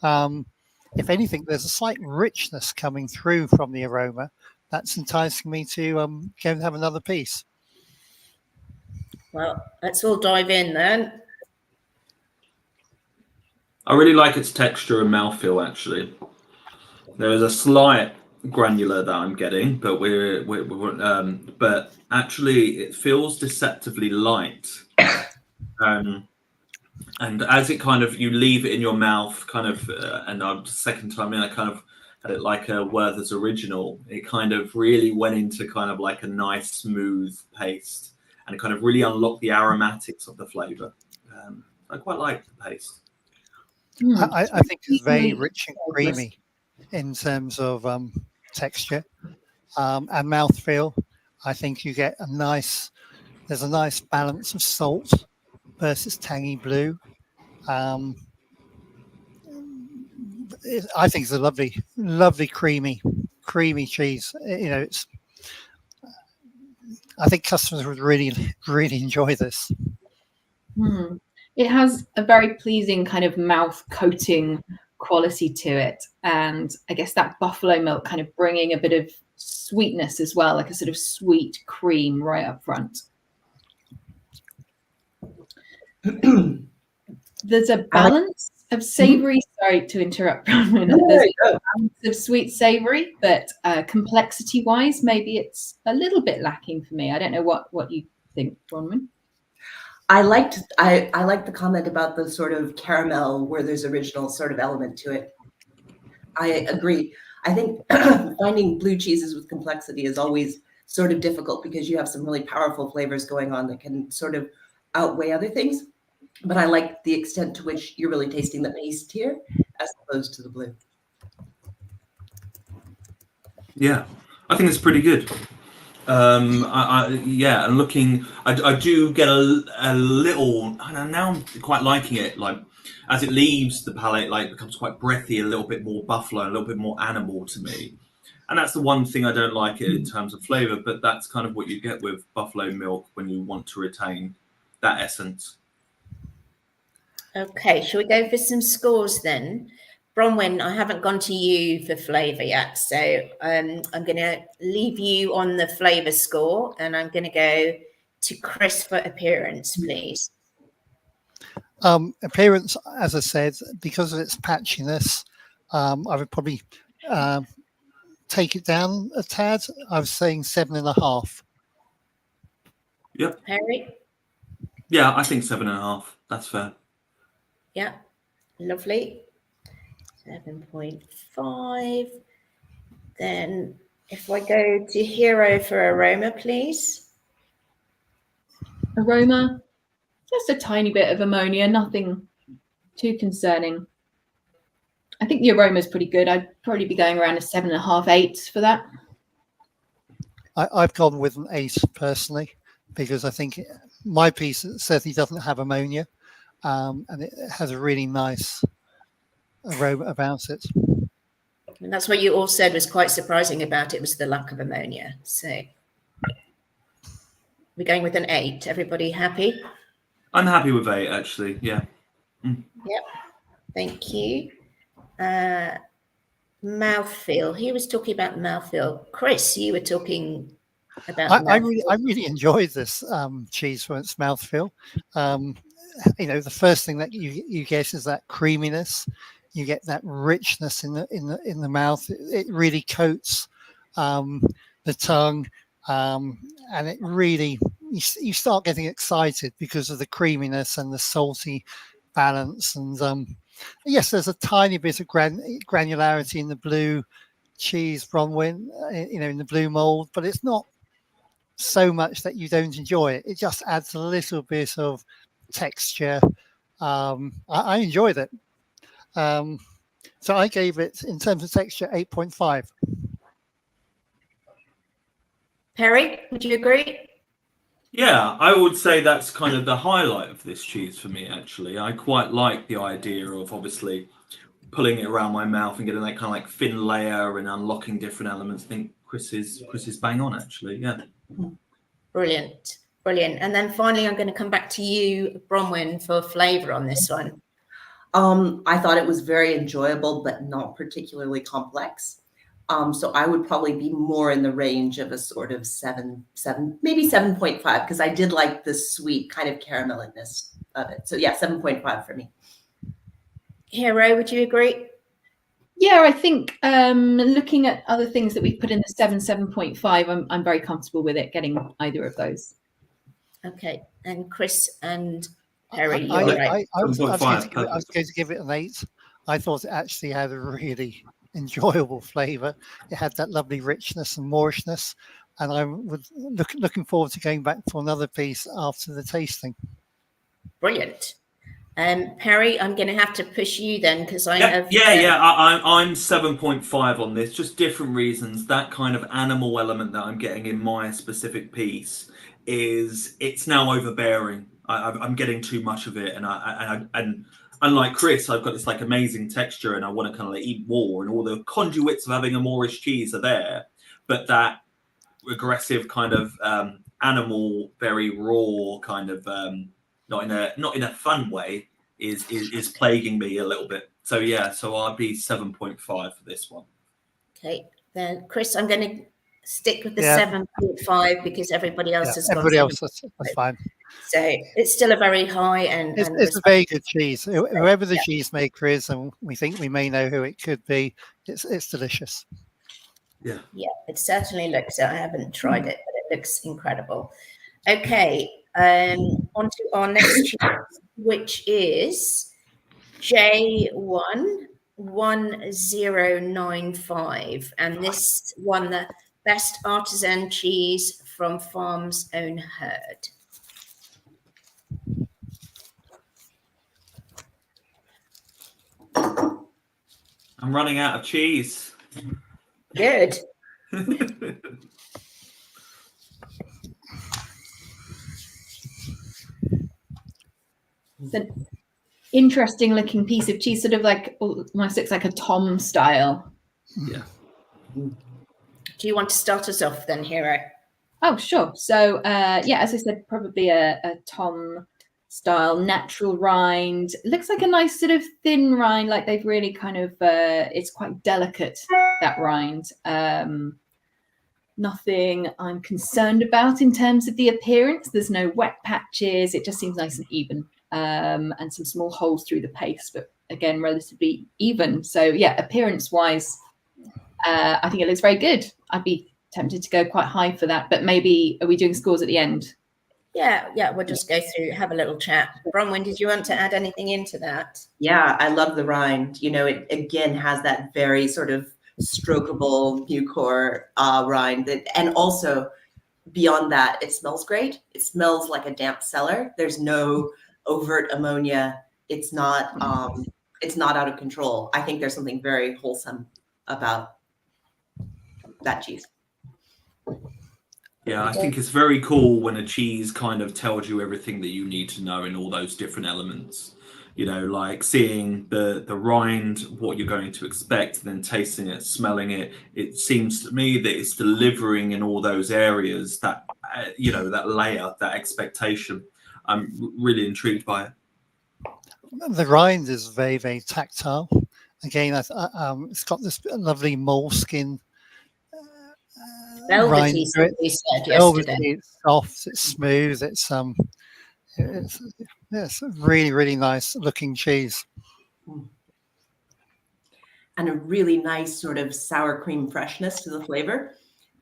If anything, there's a slight richness coming through from the aroma that's enticing me to go and have another piece. Well, let's all dive in then. I really like its texture and mouthfeel, actually. There is a slight granular that I'm getting, but but actually it feels deceptively light. And as it kind of, you leave it in your mouth, kind of, and I'm second time in, I kind of had it like a Werther's Original. It kind of really went into kind of like a nice, smooth paste, and it kind of really unlocked the aromatics of the flavour. I quite like the paste. I think it's very rich and creamy in terms of texture and mouthfeel. I think you get there's a nice balance of salt versus tangy blue. I think it's a lovely creamy cheese. I think customers would really enjoy this. It has a very pleasing kind of mouth coating quality to it, and I guess that buffalo milk kind of bringing a bit of sweetness as well, like a sort of sweet cream right up front. There's a balance of savory. Sorry to interrupt. There's a balance of sweet savory, but complexity wise, maybe it's a little bit lacking for me. I don't know what you think, Bronwyn. I liked the comment about the sort of caramel where there's original sort of element to it. I agree. I think finding blue cheeses with complexity is always sort of difficult because you have some really powerful flavors going on that can sort of outweigh other things. but I like the extent to which you're really tasting the paste here as opposed to the blue. Yeah, I think it's pretty good. Yeah, and looking, I do get a little. I don't know, now I'm quite liking it. Like as it leaves the palate, like it becomes quite breathy, a little bit more buffalo, a little bit more animal to me. And that's the one thing I don't like it in terms of flavor, but that's kind of what you get with buffalo milk when you want to retain that essence. Okay, shall we go for some scores then? Bronwyn, I haven't gone to you for flavour yet, so I'm going to leave you on the flavour score, and I'm going to go to Chris for appearance, please. Appearance, as I said, because of its patchiness, I would probably take it down a tad. I was saying 7.5. Yep. Harry? Yeah, I think 7.5. That's fair. Yeah, lovely. 7.5. Then if I go to Hero for aroma, please. Aroma, just a tiny bit of ammonia, nothing too concerning. I think the aroma is pretty good. I'd probably be going around a 7.5, 8 for that. I've gone with an 8 personally, because I think my piece certainly doesn't have ammonia, and it has a really nice aroma about it. And that's what you all said was quite surprising about it, was the lack of ammonia. So we're going with an 8. Everybody happy? I'm happy with 8, actually. Yeah. Yep. Thank you. Mouthfeel. He was talking about mouthfeel. Chris, you were talking about I really enjoyed this cheese for its mouthfeel. The first thing that you get is that creaminess. You get that richness in the mouth. It really coats the tongue, and it really you start getting excited because of the creaminess and the salty balance. And yes, there's a tiny bit of granularity in the blue cheese, Bronwyn, in the blue mold, but it's not so much that you don't enjoy it. It just adds a little bit of texture. I enjoyed it. So I gave it, in terms of texture, 8.5. Perry, would you agree? Yeah, I would say that's kind of the highlight of this cheese for me, actually. I quite like the idea of obviously pulling it around my mouth and getting that kind of like thin layer and unlocking different elements. I think Chris is bang on, actually. Yeah. Brilliant. And then finally, I'm going to come back to you, Bronwyn, for flavour on this one. I thought it was very enjoyable, but not particularly complex. So I would probably be more in the range of a sort of 7, maybe 7.5, because I did like the sweet kind of caramelness of it. So yeah, 7.5 for me. Hero, would you agree? Yeah, I think looking at other things that we've put in the 7.5, I'm very comfortable with it getting either of those. Okay, and Chris and Perry, I you're right. was going to give it an 8. I thought it actually had a really enjoyable flavour. It had that lovely richness and moorishness, and I was looking forward to going back for another piece after the tasting. Brilliant. Perry, I'm going to have to push you then, because I have. I'm 7.5 on this. Just different reasons. That kind of animal element that I'm getting in my specific piece it's now overbearing. I'm getting too much of it, and unlike Chris, I've got this like amazing texture, and I want to kind of like eat more, and all the conduits of having a Moorish cheese are there, but that aggressive kind of animal, very raw kind of not in a fun way is plaguing me a little bit. So yeah, so I'd be 7.5 for this one. Okay, then Chris, I'm going to stick with the 7.5 because everybody else has everybody gone. else, that's fine. So it's still a very high and it's a very good cheese. Whoever the cheesemaker is, and we think we may know who it could be, it's delicious. Yeah, it certainly looks. I haven't tried it, but it looks incredible. Okay, on to our next cheese, which is J11095, and this won the Best Artisan Cheese from Farm's Own Herd. I'm running out of cheese. Good. It's an interesting looking piece of cheese, sort of like almost looks like a Tom style. Yeah. Do you want to start us off then, Hero? Oh, sure. So, yeah, as I said, probably a Tom style natural rind. It looks like a nice sort of thin rind, like they've really kind of, it's quite delicate, that rind. Nothing I'm concerned about in terms of the appearance. There's no wet patches. It just seems nice and even, and some small holes through the paste, but again, relatively even. So, yeah, appearance-wise, I think it looks very good. I'd be tempted to go quite high for that, but maybe are we doing scores at the end? Yeah, we'll just go through, have a little chat. Bronwyn, did you want to add anything into that? Yeah, I love the rind. You know, it again has that very sort of strokeable Mucor rind, and also beyond that, it smells great. It smells like a damp cellar. There's no overt ammonia. It's not out of control. I think there's something very wholesome about that cheese. Yeah, I think it's very cool when a cheese kind of tells you everything that you need to know in all those different elements. You know, like seeing the rind, what you're going to expect, then tasting it, smelling it. It seems to me that it's delivering in all those areas that, you know, that layer, that expectation. I'm really intrigued by it. The rind is very, very tactile. Again, it's got this lovely moleskin. Velvety, we said yesterday. It's soft, it's smooth, it's a really, really nice looking cheese. And a really nice sort of sour cream freshness to the flavor.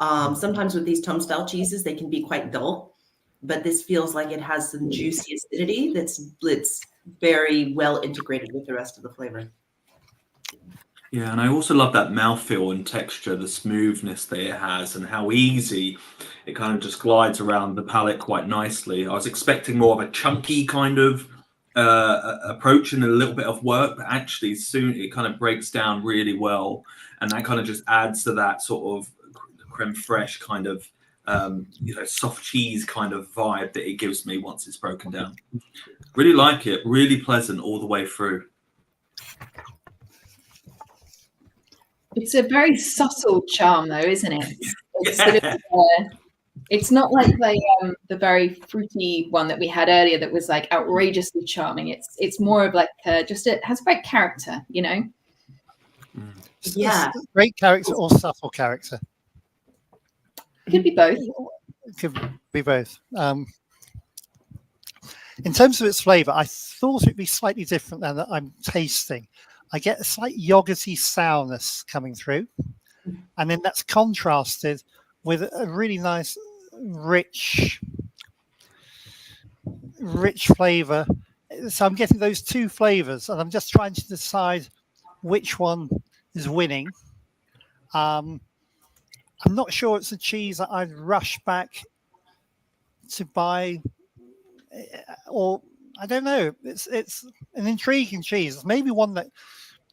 Sometimes with these Tom style cheeses, they can be quite dull, but this feels like it has some juicy acidity that's very well integrated with the rest of the flavor. Yeah, and I also love that mouthfeel and texture, the smoothness that it has, and how easy it kind of just glides around the palate quite nicely. I was expecting more of a chunky kind of approach and a little bit of work, but actually soon it kind of breaks down really well, and that kind of just adds to that sort of creme fraiche kind of you know, soft cheese kind of vibe that it gives me once it's broken down. Really like it, really pleasant all the way through. It's a very subtle charm, though, isn't it? It's, sort of, it's not like the very fruity one that we had earlier that was like outrageously charming. It's more of like it has great character, you know. Yeah, great character or subtle character. It could be both. It could be both. In terms of its flavour, I thought it'd be slightly different than that I'm tasting. I get a slight yogurty sourness coming through, and then that's contrasted with a really nice, rich flavour. So I'm getting those two flavours, and I'm just trying to decide which one is winning. I'm not sure it's a cheese that I'd rush back to buy, or I don't know. It's an intriguing cheese. It's maybe one that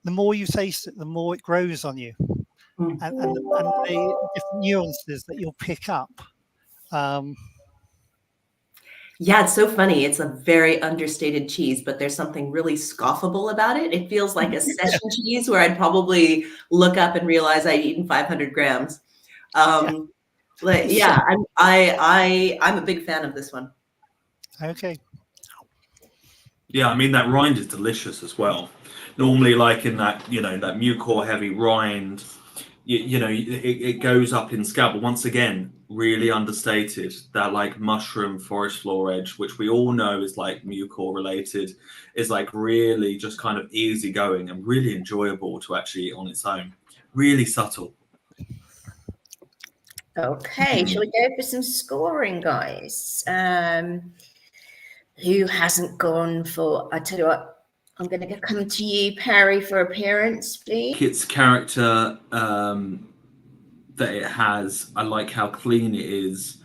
the more you taste it, the more it grows on you, and the different nuances that you'll pick up. Yeah, it's so funny. It's a very understated cheese, but there's something really scoffable about it. It feels like a session cheese where I'd probably look up and realize I'd eaten 500 grams. I'm a big fan of this one. Okay. Yeah, I mean, that rind is delicious as well. Normally, like in that, you know, that Mucor heavy rind, you know, it goes up in scale. But once again, really understated. That like mushroom forest floor edge, which we all know is like Mucor related, is like really just kind of easygoing and really enjoyable to actually eat on its own. Really subtle. Okay, shall we go for some scoring, guys? Who hasn't gone for? I tell you what, I'm going to come to you, Perry, for appearance, please. Its character that it has, I like how clean it is.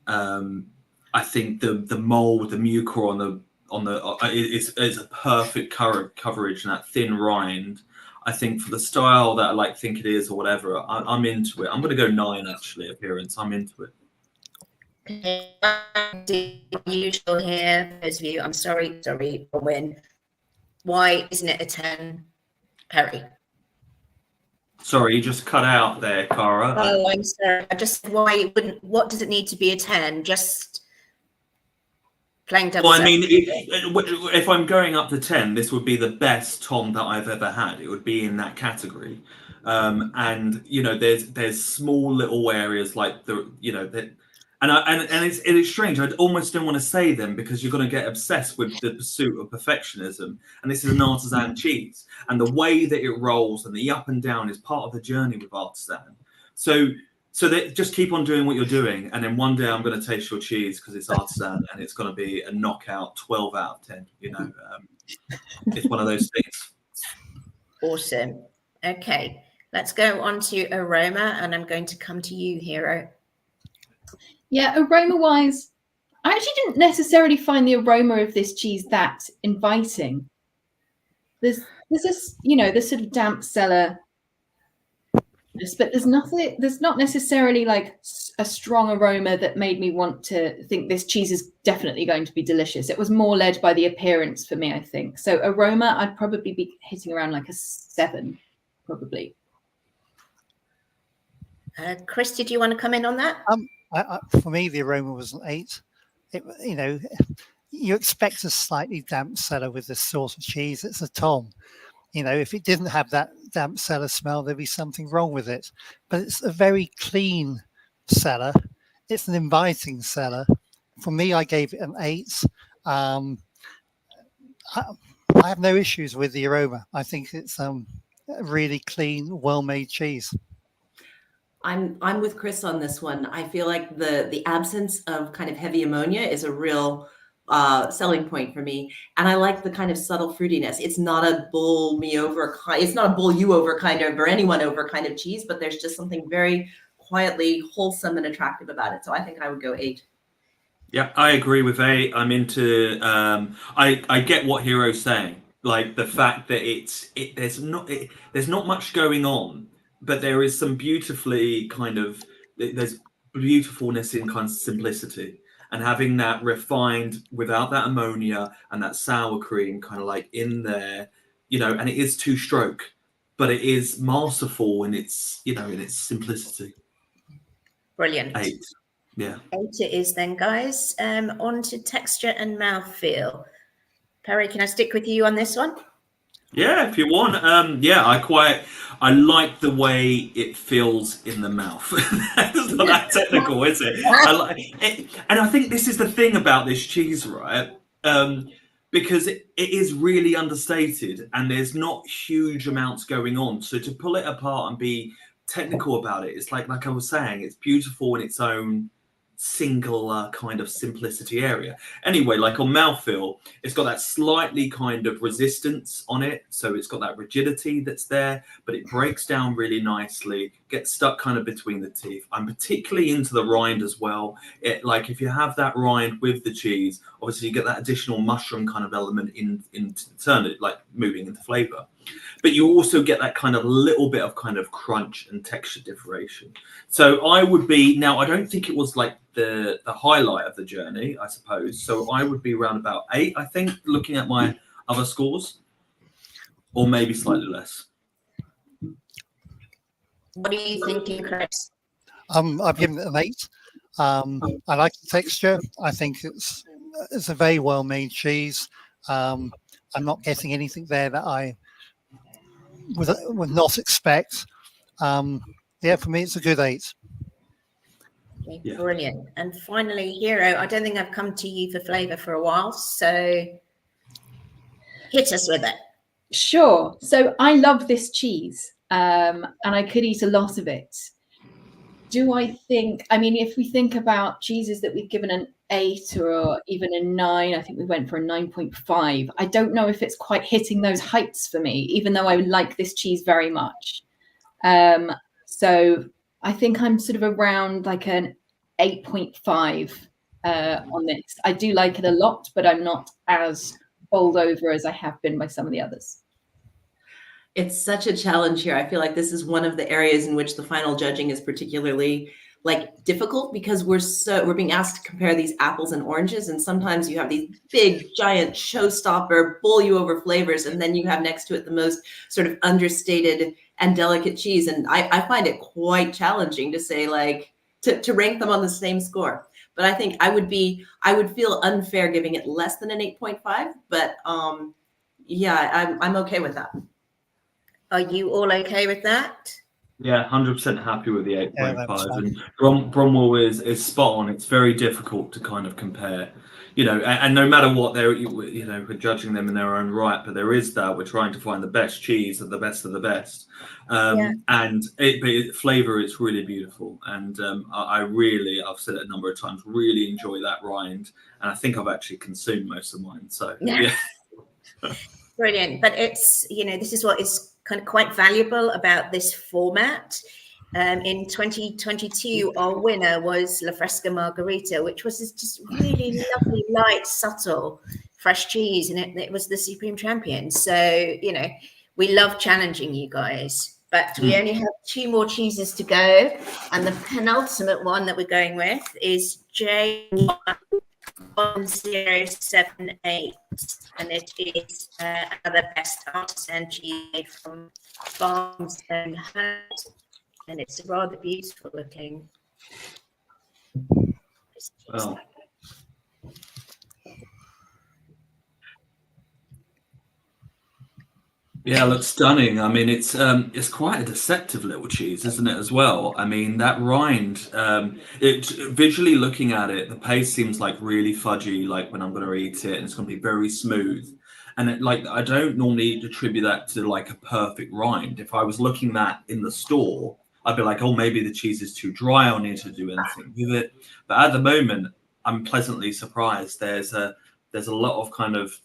I think the mold, the Mucor it's a perfect coverage, and that thin rind. I think for the style that I like think it is or whatever, I'm into it. I'm going to go 9 actually. Appearance, I'm into it. Usual here, those of you. I'm sorry, Win. Why isn't it a 10, Perry? Sorry, you just cut out there, Cara. Oh, I'm sorry. I just said why wouldn't. What does it need to be a 10? Just playing devil's Well, I mean, if I'm going up to 10, this would be the best Tom that I've ever had. It would be in that category. And you know, there's small little areas like and it's strange. I almost don't want to say them because you're going to get obsessed with the pursuit of perfectionism. And this is an artisan cheese, and the way that it rolls and the up and down is part of the journey with artisan. So that just keep on doing what you're doing, and then one day I'm going to taste your cheese because it's artisan, and it's going to be a knockout 12 out of 10. You know, it's one of those things. Awesome. Okay, let's go on to aroma, and I'm going to come to you, Hero. Yeah, aroma-wise, I actually didn't necessarily find the aroma of this cheese that inviting. There's this, you know, this sort of damp cellar, but there's not necessarily like a strong aroma that made me want to think this cheese is definitely going to be delicious. It was more led by the appearance for me, I think. So aroma, I'd probably be hitting around like a 7, probably. Chris, did you want to come in on that? For me, the aroma was an 8. You know, you expect a slightly damp cellar with this sort of cheese. It's a Tom. You know, if it didn't have that damp cellar smell, there'd be something wrong with it. But it's a very clean cellar. It's an inviting cellar. For me, I gave it an 8. I have no issues with the aroma. I think it's a really clean, well-made cheese. I'm with Chris on this one. I feel like the absence of kind of heavy ammonia is a real selling point for me, and I like the kind of subtle fruitiness. It's not a bowl me over, it's not a bowl you over kind of, or anyone over kind of cheese, but there's just something very quietly wholesome and attractive about it. So I think I would go 8. Yeah, I agree with 8. I'm into. I get what Hero's saying, like the fact that there's not much going on. But there is some there's beautifulness in kind of simplicity, and having that refined without that ammonia and that sour cream kind of like in there, you know, and it is 2-stroke, but it is masterful in its, you know, in its simplicity. Brilliant. 8. Yeah. 8 it is then, guys. On to texture and mouthfeel. Perry, can I stick with you on this one? Yeah, if you want. I like the way it feels in the mouth. It's not that technical, is it? I like it, and I think this is the thing about this cheese, right? Because it is really understated, and there's not huge amounts going on. So to pull it apart and be technical about it, it's like I was saying, it's beautiful in its own singular kind of simplicity area. Anyway, like on mouthfeel, it's got that slightly kind of resistance on it, so it's got that rigidity that's there, but it breaks down really nicely, gets stuck kind of between the teeth. I'm particularly into the rind as well. It, like, if you have that rind with the cheese, obviously you get that additional mushroom kind of element into turn it, like moving into flavor, but you also get that kind of little bit of kind of crunch and texture differentiation. So I would be, now I don't think it was like the highlight of the journey, I suppose. So I would be around about 8, I think, looking at my other scores, or maybe slightly less. What are you thinking, Chris? I've given it an 8. I like the texture. I think it's a very well made cheese. I'm not getting anything there that I would not expect. Yeah, for me, it's a good 8. Okay, yeah. Brilliant. And finally, Hero, I don't think I've come to you for flavour for a while, so hit us with it. Sure. So I love this cheese, and I could eat a lot of it. Do I think, I mean, if we think about cheeses that we've given an 8 or even a 9, I think we went for a 9.5. I don't know if it's quite hitting those heights for me, even though I like this cheese very much. So I think I'm sort of around like an 8.5 on this. I do like it a lot, but I'm not as bowled over as I have been by some of the others. It's such a challenge here. I feel like this is one of the areas in which the final judging is particularly difficult, because we're being asked to compare these apples and oranges, and sometimes you have these big giant showstopper bowl you over flavors, and then you have next to it the most sort of understated and delicate cheese, and I find it quite challenging to say to rank them on the same score. But I think I would feel unfair giving it less than an 8.5, but yeah, I'm okay with that. Are you all okay with that? Yeah, 100% happy with the 8.5. Yeah, And Bromwell is spot on. It's very difficult to kind of compare, and no matter what we're judging them in their own right, but there is that we're trying to find the best cheese of the best of the best. And flavor is really beautiful. And I've said it a number of times, really enjoy that rind. And I think I've actually consumed most of mine. So yeah. Brilliant. But it's, this is what is kind of quite valuable about this format. In 2022, our winner was La Fresca Margherita, which was just really lovely, light, subtle, fresh cheese, and it was the supreme champion. So, we love challenging you guys, but we only have 2 more cheeses to go. And the penultimate one that we're going with is J1078, and it is another best artisan cheese from Farms and Hurt, and it's rather beautiful looking. Well, yeah, it looks stunning. I mean, it's quite a deceptive little cheese, isn't it, as well? I mean, that rind, visually looking at it, the paste seems like really fudgy, like when I'm going to eat it, and it's going to be very smooth. And I don't normally attribute that to like a perfect rind. If I was looking that in the store, I'd be like, oh, maybe the cheese is too dry. I need to do anything with it. But at the moment, I'm pleasantly surprised. There's a lot of kind of,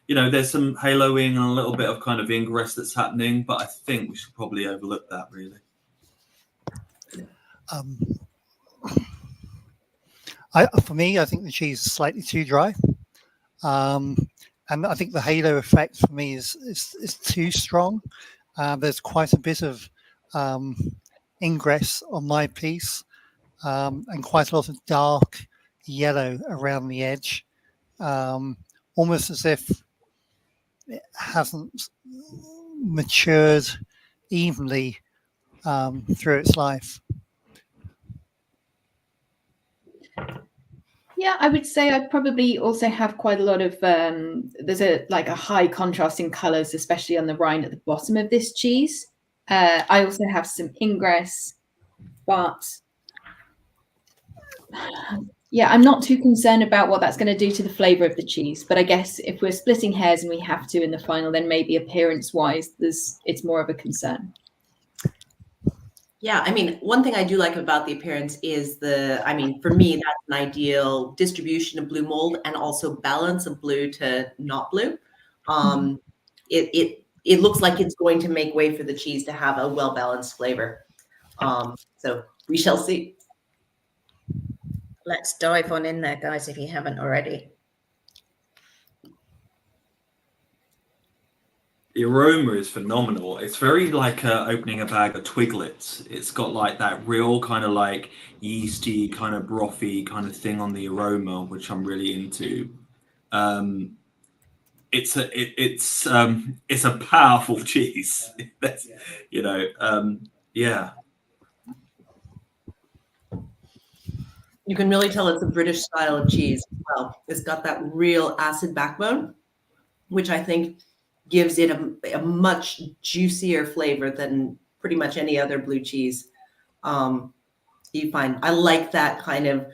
there's some haloing and a little bit of kind of ingress that's happening, but I think we should probably overlook that, really. For me, I think the cheese is slightly too dry. And I think the halo effect for me is too strong. There's quite a bit of ingress on my piece, and quite a lot of dark yellow around the edge, almost as if it hasn't matured evenly through its life. Yeah, I would say I probably also have quite a lot of, there's a high contrast in colours, especially on the rind at the bottom of this cheese. I also have some ingress, but yeah, I'm not too concerned about what that's going to do to the flavour of the cheese. But I guess if we're splitting hairs and we have to in the final, then maybe appearance-wise, it's more of a concern. Yeah, I mean, one thing I do like about the appearance is for me, that's an ideal distribution of blue mold and also balance of blue to not blue. It looks like it's going to make way for the cheese to have a well-balanced flavor. So we shall see. Let's dive on in there, guys, if you haven't already. The aroma is phenomenal. It's very like opening a bag of Twiglets. It's got like that real kind of like yeasty, kind of brothy kind of thing on the aroma, which I'm really into. It's a powerful cheese. That's, yeah. You can really tell it's a British style of cheese as well. It's got that real acid backbone, which I think gives it a much juicier flavor than pretty much any other blue cheese you find. I like that kind of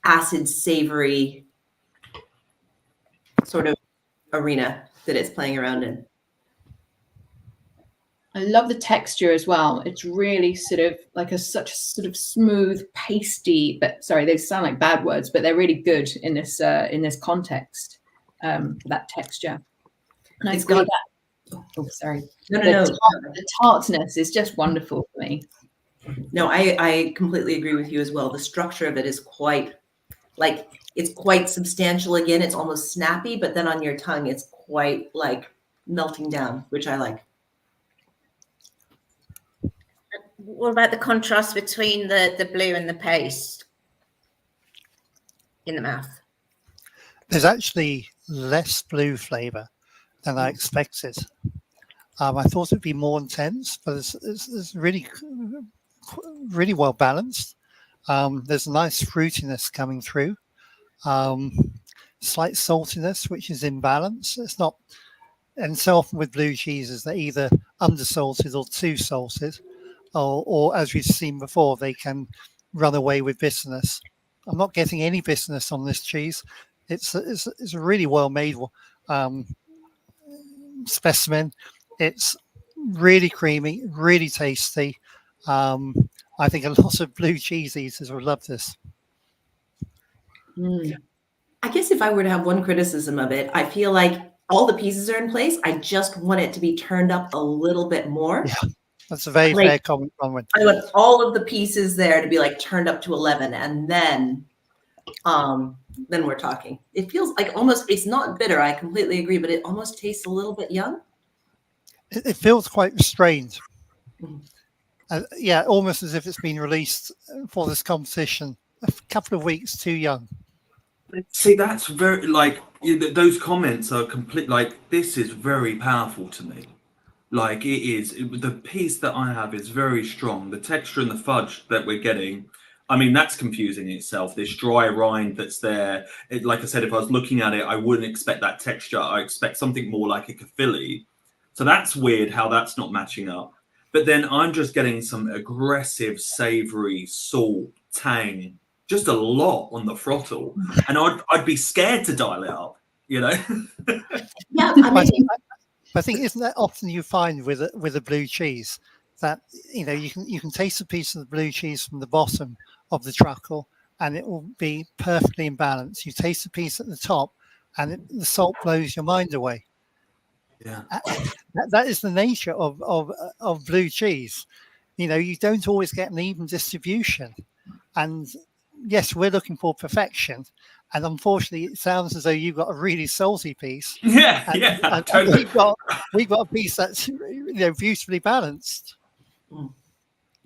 acid, savory sort of arena that it's playing around in. I love the texture as well. It's really sort of like such sort of smooth, pasty, but sorry, they sound like bad words, but they're really good in this context, that texture. And it's got that, oh, sorry. The tartness is just wonderful for me. No, I completely agree with you as well. The structure of it is quite like it's quite substantial again. It's almost snappy, but then on your tongue, it's quite like melting down, which I like. What about the contrast between the blue and the paste in the mouth? There's actually less blue flavour than I expected. I thought it'd be more intense, but it's really well balanced. There's a nice fruitiness coming through, slight saltiness, which is in balance. It's not, and so often with blue cheeses, they're either undersalted or too salted, or as we've seen before, they can run away with bitterness. I'm not getting any bitterness on this cheese. It's a really well made specimen. It's really creamy, really tasty. I think a lot of blue cheese eaters will love this. I guess if I were to have one criticism of it, I feel like all the pieces are in place. I just want it to be turned up a little bit more. Yeah, that's a very fair comment, Bronwyn. I want all of the pieces there to be like turned up to 11, and then we're talking. It feels like almost, it's not bitter. I completely agree, but it almost tastes a little bit young. It feels quite restrained. Yeah, almost as if it's been released for this competition a couple of weeks too young. See, that's very, like, those comments are complete, like, this is very powerful to me. Like, the piece that I have is very strong. The texture and the fudge that we're getting, I mean, that's confusing in itself. This dry rind that's there. Like I said, if I was looking at it, I wouldn't expect that texture. I expect something more like a Caerphilly. So that's weird how that's not matching up. But then I'm just getting some aggressive, savory, salt, tang, just a lot on the throttle. And I'd be scared to dial it up, you know? Yeah, I think isn't that often you find with a blue cheese that, you know, you can taste a piece of the blue cheese from the bottom of the truckle and it will be perfectly in balance. You taste a piece at the top and the salt blows your mind away. Yeah, that is the nature of blue cheese. You know, you don't always get an even distribution, and yes, we're looking for perfection. And unfortunately, it sounds as though you've got a really salty piece. Yeah, totally. We've got a piece that's, you know, beautifully balanced.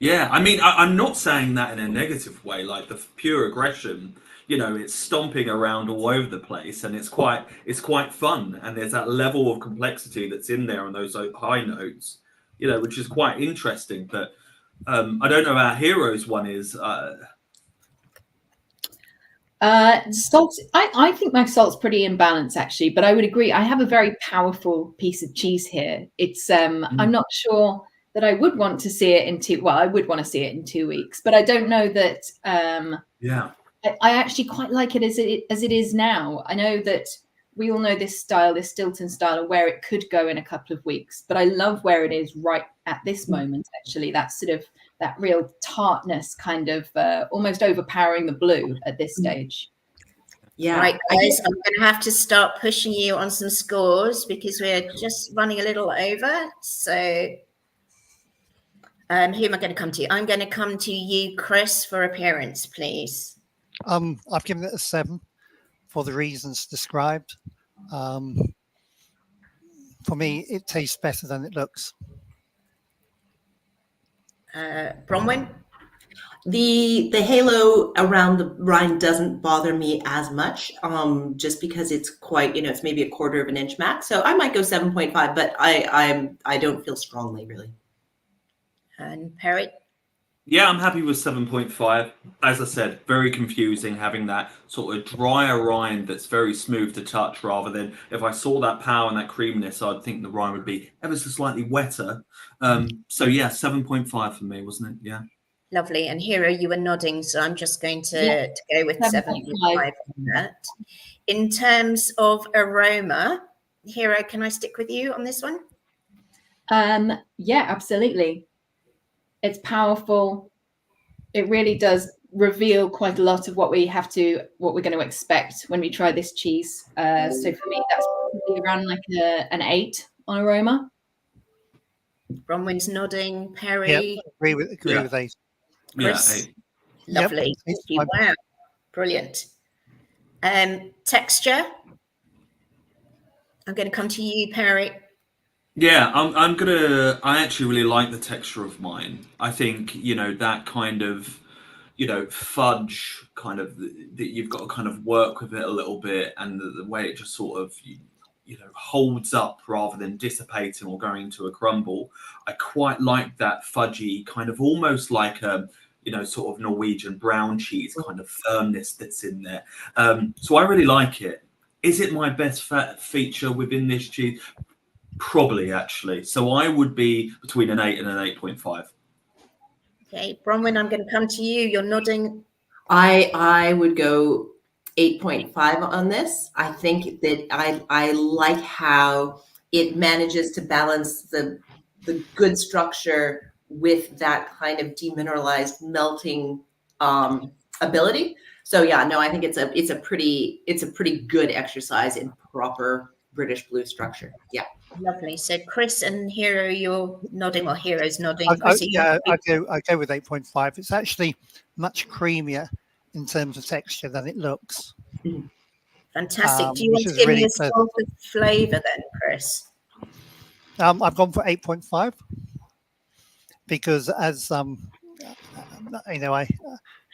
Yeah, I mean, I'm not saying that in a negative way. Like the pure aggression, you know, it's stomping around all over the place, and it's quite fun. And there's that level of complexity that's in there on those high notes, you know, which is quite interesting. But I don't know how Hero's one is. Salt. I think my salt's pretty in balance actually, but I would agree. I have a very powerful piece of cheese here. It's I'm not sure that I would want to see it in I would want to see it in 2 weeks, but I don't know that. Yeah. I actually quite like it as it is now. I know that we all know this style, this Stilton style, and where it could go in a couple of weeks, but I love where it is right at this moment. Actually, that sort of that real tartness, kind of almost overpowering the blue at this stage. Yeah. Right, guys, I'm going to have to start pushing you on some scores because we're just running a little over. So, who am I going to come to? I'm going to come to you, Chris, for appearance, please. I've given it a 7 for the reasons described. For me, it tastes better than it looks. Bronwyn? The halo around the rind doesn't bother me as much, just because it's quite, you know, it's maybe a quarter of an inch max. So I might go 7.5, but I don't feel strongly really. And Perry? Yeah, I'm happy with 7.5. As I said, very confusing having that sort of drier rind that's very smooth to touch, rather than if I saw that power and that creaminess, I'd think the rind would be ever so slightly wetter. So yeah, 7.5 for me, wasn't it? Yeah. Lovely. And Hero, you were nodding, so I'm just going to go with 7.5 on that. In terms of aroma, Hero, can I stick with you on this one? Yeah, absolutely. It's powerful. It really does reveal quite a lot of what we're going to expect when we try this cheese. So for me, that's probably around like an 8 on aroma. Bronwyn's nodding. Perry? Yep, agree with 8. Chris? Yeah, 8. Lovely. Yep, Wow. Brilliant. Texture. I'm going to come to you, Perry. Yeah, I actually really like the texture of mine. I think, that kind of, fudge kind of that you've got to kind of work with it a little bit, and the way it just sort of, holds up rather than dissipating or going into a crumble. I quite like that fudgy kind of almost like a, sort of Norwegian brown cheese kind of firmness that's in there. So I really like it. Is it my best feature within this cheese? Probably, actually. So I would be between an 8 and an 8.5. Okay, Bronwyn, I'm going to come to you. You're nodding. I would go 8.5 on this. I think that I like how it manages to balance the good structure with that kind of demineralized melting ability. So yeah, no, I think it's a pretty good exercise in proper British blue structure. Yeah. Lovely. So Chris and Hero, you're nodding, or Hero's nodding. I Chris, go with 8.5. It's actually much creamier in terms of texture than it looks. Fantastic. Do you want to give me a sort of flavour then, Chris? I've gone for 8.5 because, as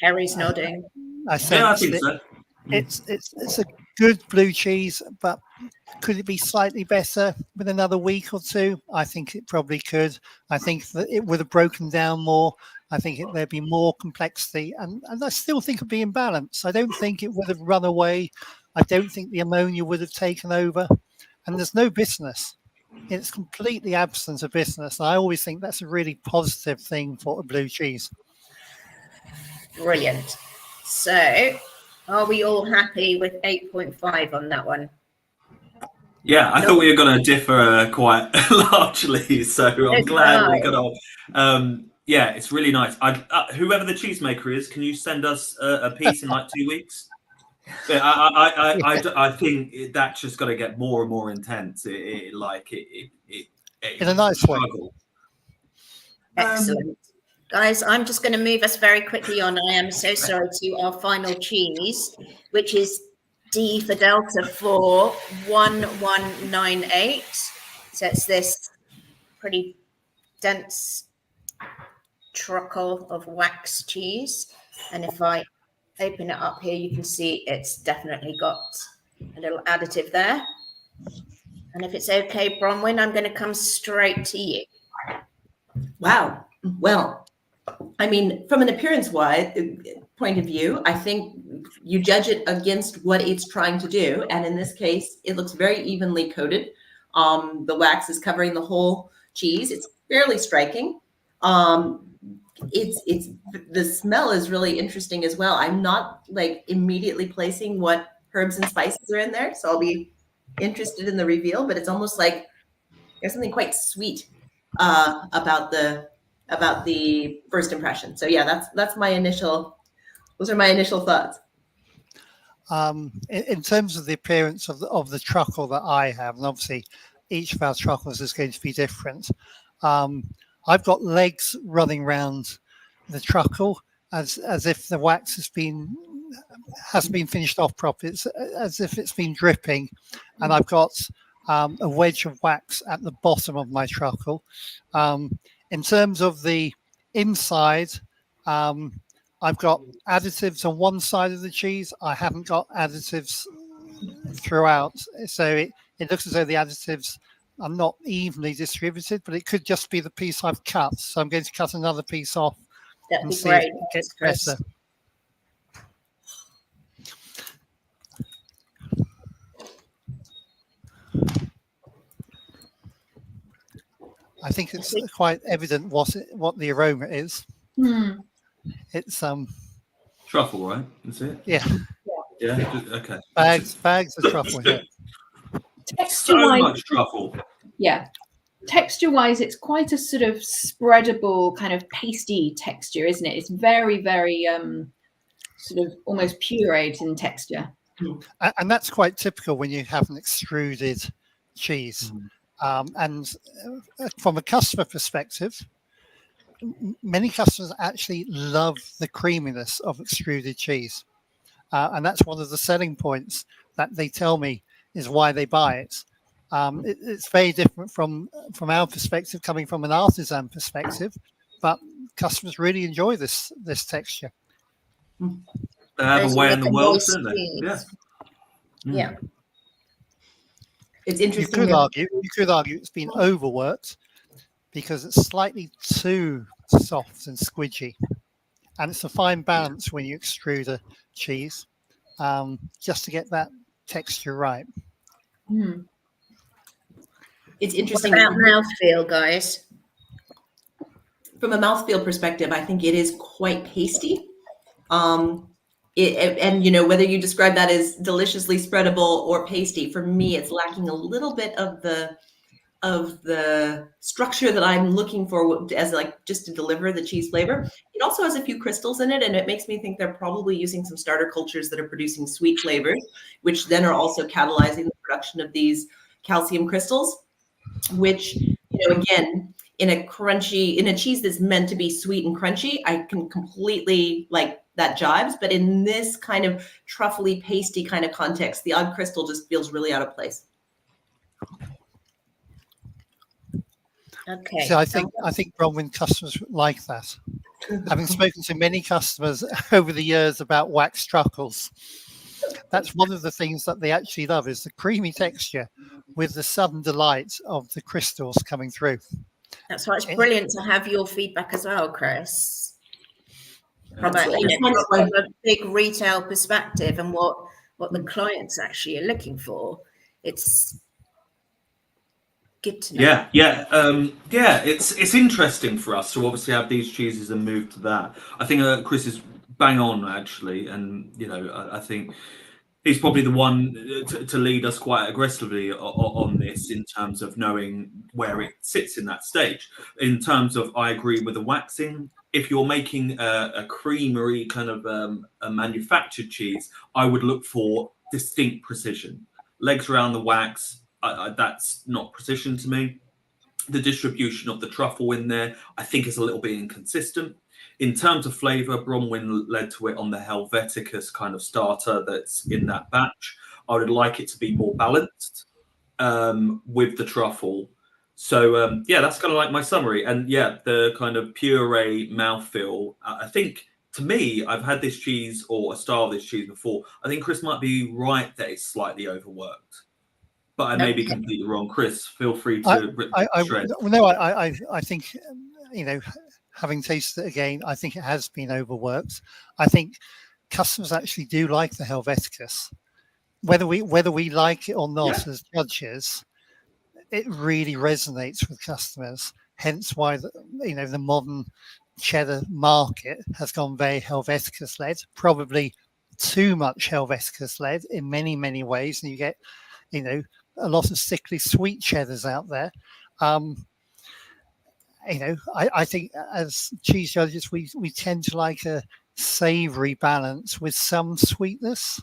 Harry's nodding. I think so. It's a good blue cheese, but could it be slightly better with another week or two? I think it probably could. I think that it would have broken down more. I think there'd be more complexity, and I still think it'd be in balance. I don't think it would have run away. I don't think the ammonia would have taken over, and there's no bitterness. It's completely absent of bitterness. I always think that's a really positive thing for a blue cheese. Brilliant. So, are we all happy with 8.5 on that one? Yeah, I thought we were going to differ quite largely, so I'm glad we got on. Yeah, it's really nice. Whoever the cheesemaker is, can you send us a piece in like 2 weeks? I think that's just got to get more and more intense. In a nice way. Excellent. Guys, I'm just going to move us very quickly on. I am so sorry, to our final cheese, which is D for Delta 4 1198. So it's this pretty dense truckle of wax cheese. And if I open it up here, you can see it's definitely got a little additive there. And if it's okay, Bronwyn, I'm going to come straight to you. Wow. Well, I mean, from an appearance-wise point of view, I think you judge it against what it's trying to do. And in this case, it looks very evenly coated. The wax is covering the whole cheese. It's fairly striking. It's the smell is really interesting as well. I'm not like immediately placing what herbs and spices are in there, so I'll be interested in the reveal. But it's almost like there's something quite sweet about the first impression. So yeah, that's my initial. Those are my initial thoughts. In terms of the appearance of the truckle that I have, and obviously each of our truckles is going to be different. I've got legs running around the truckle as if the wax hasn't been finished off properly. It's as if it's been dripping, and I've got a wedge of wax at the bottom of my truckle. In terms of the inside, I've got additives on one side of the cheese. I haven't got additives throughout, so it looks as though the additives are not evenly distributed, but it could just be the piece I've cut. So I'm going to cut another piece off and see if it gets better. I think it's quite evident what the aroma is. It's truffle, right? Is it? Yeah. Yeah. Okay. Bags of truffle here. So much truffle. Yeah. Texture-wise, it's quite a sort of spreadable kind of pasty texture, isn't it? It's very, very sort of almost pureed in texture. And that's quite typical when you have an extruded cheese. And from a customer perspective, many customers actually love the creaminess of extruded cheese. and that's one of the selling points that they tell me is why they buy it. It's very different from our perspective, coming from an artisan perspective, but customers really enjoy this texture. They have a way in the world, don't they? Yeah. Yeah. It's You interesting. could argue it's been overworked because it's slightly too soft and squidgy, and it's a fine balance when you extrude a cheese, just to get that texture right. It's interesting. What about mouthfeel, guys? From a mouthfeel perspective, I think it is quite pasty. And you know, whether you describe that as deliciously spreadable or pasty, for me, it's lacking a little bit of the structure that I'm looking for as like just to deliver the cheese flavor. It also has a few crystals in it, and it makes me think they're probably using some starter cultures that are producing sweet flavors, which then are also catalyzing the production of these calcium crystals, which, you know, again, in a cheese that's meant to be sweet and crunchy, I can completely like that jives. But in this kind of truffly, pasty kind of context, the odd crystal just feels really out of place. Okay. So I think Bronwyn customers like that. Having spoken to many customers over the years about wax truffles, that's one of the things that they actually love, is the creamy texture with the sudden delight of the crystals coming through. That's why it's brilliant to have your feedback as well, Chris. From a big retail perspective and what the clients actually are looking for. It's good to know. Yeah. It's interesting for us to obviously have these cheeses and move to that. I think Chris is bang on actually, and you know, I think he's probably the one to lead us quite aggressively on this in terms of knowing where it sits in that stage. In terms of, I agree with the waxing. If you're making a creamery kind of a manufactured cheese, I would look for distinct precision. Legs around the wax, that's not precision to me. The distribution of the truffle in there, I think, is a little bit inconsistent. In terms of flavour, Bronwyn led to it on the Helveticus kind of starter that's in that batch. I would like it to be more balanced with the truffle. So, that's kind of like my summary. And yeah, the kind of puree mouthfeel, I think, to me, I've had this cheese or a style of this cheese before. I think Chris might be right that it's slightly overworked. But I may be completely wrong. Chris, feel free to shred. I think, you know, having tasted it again, I think it has been overworked. I think customers actually do like the Helveticus. Whether we like it or not as judges, it really resonates with customers. Hence why the modern cheddar market has gone very Helveticus led, probably too much Helveticus led in many, many ways. And you get, you know, a lot of sickly sweet cheddars out there. You know, I think as cheese judges, we tend to like a savoury balance with some sweetness.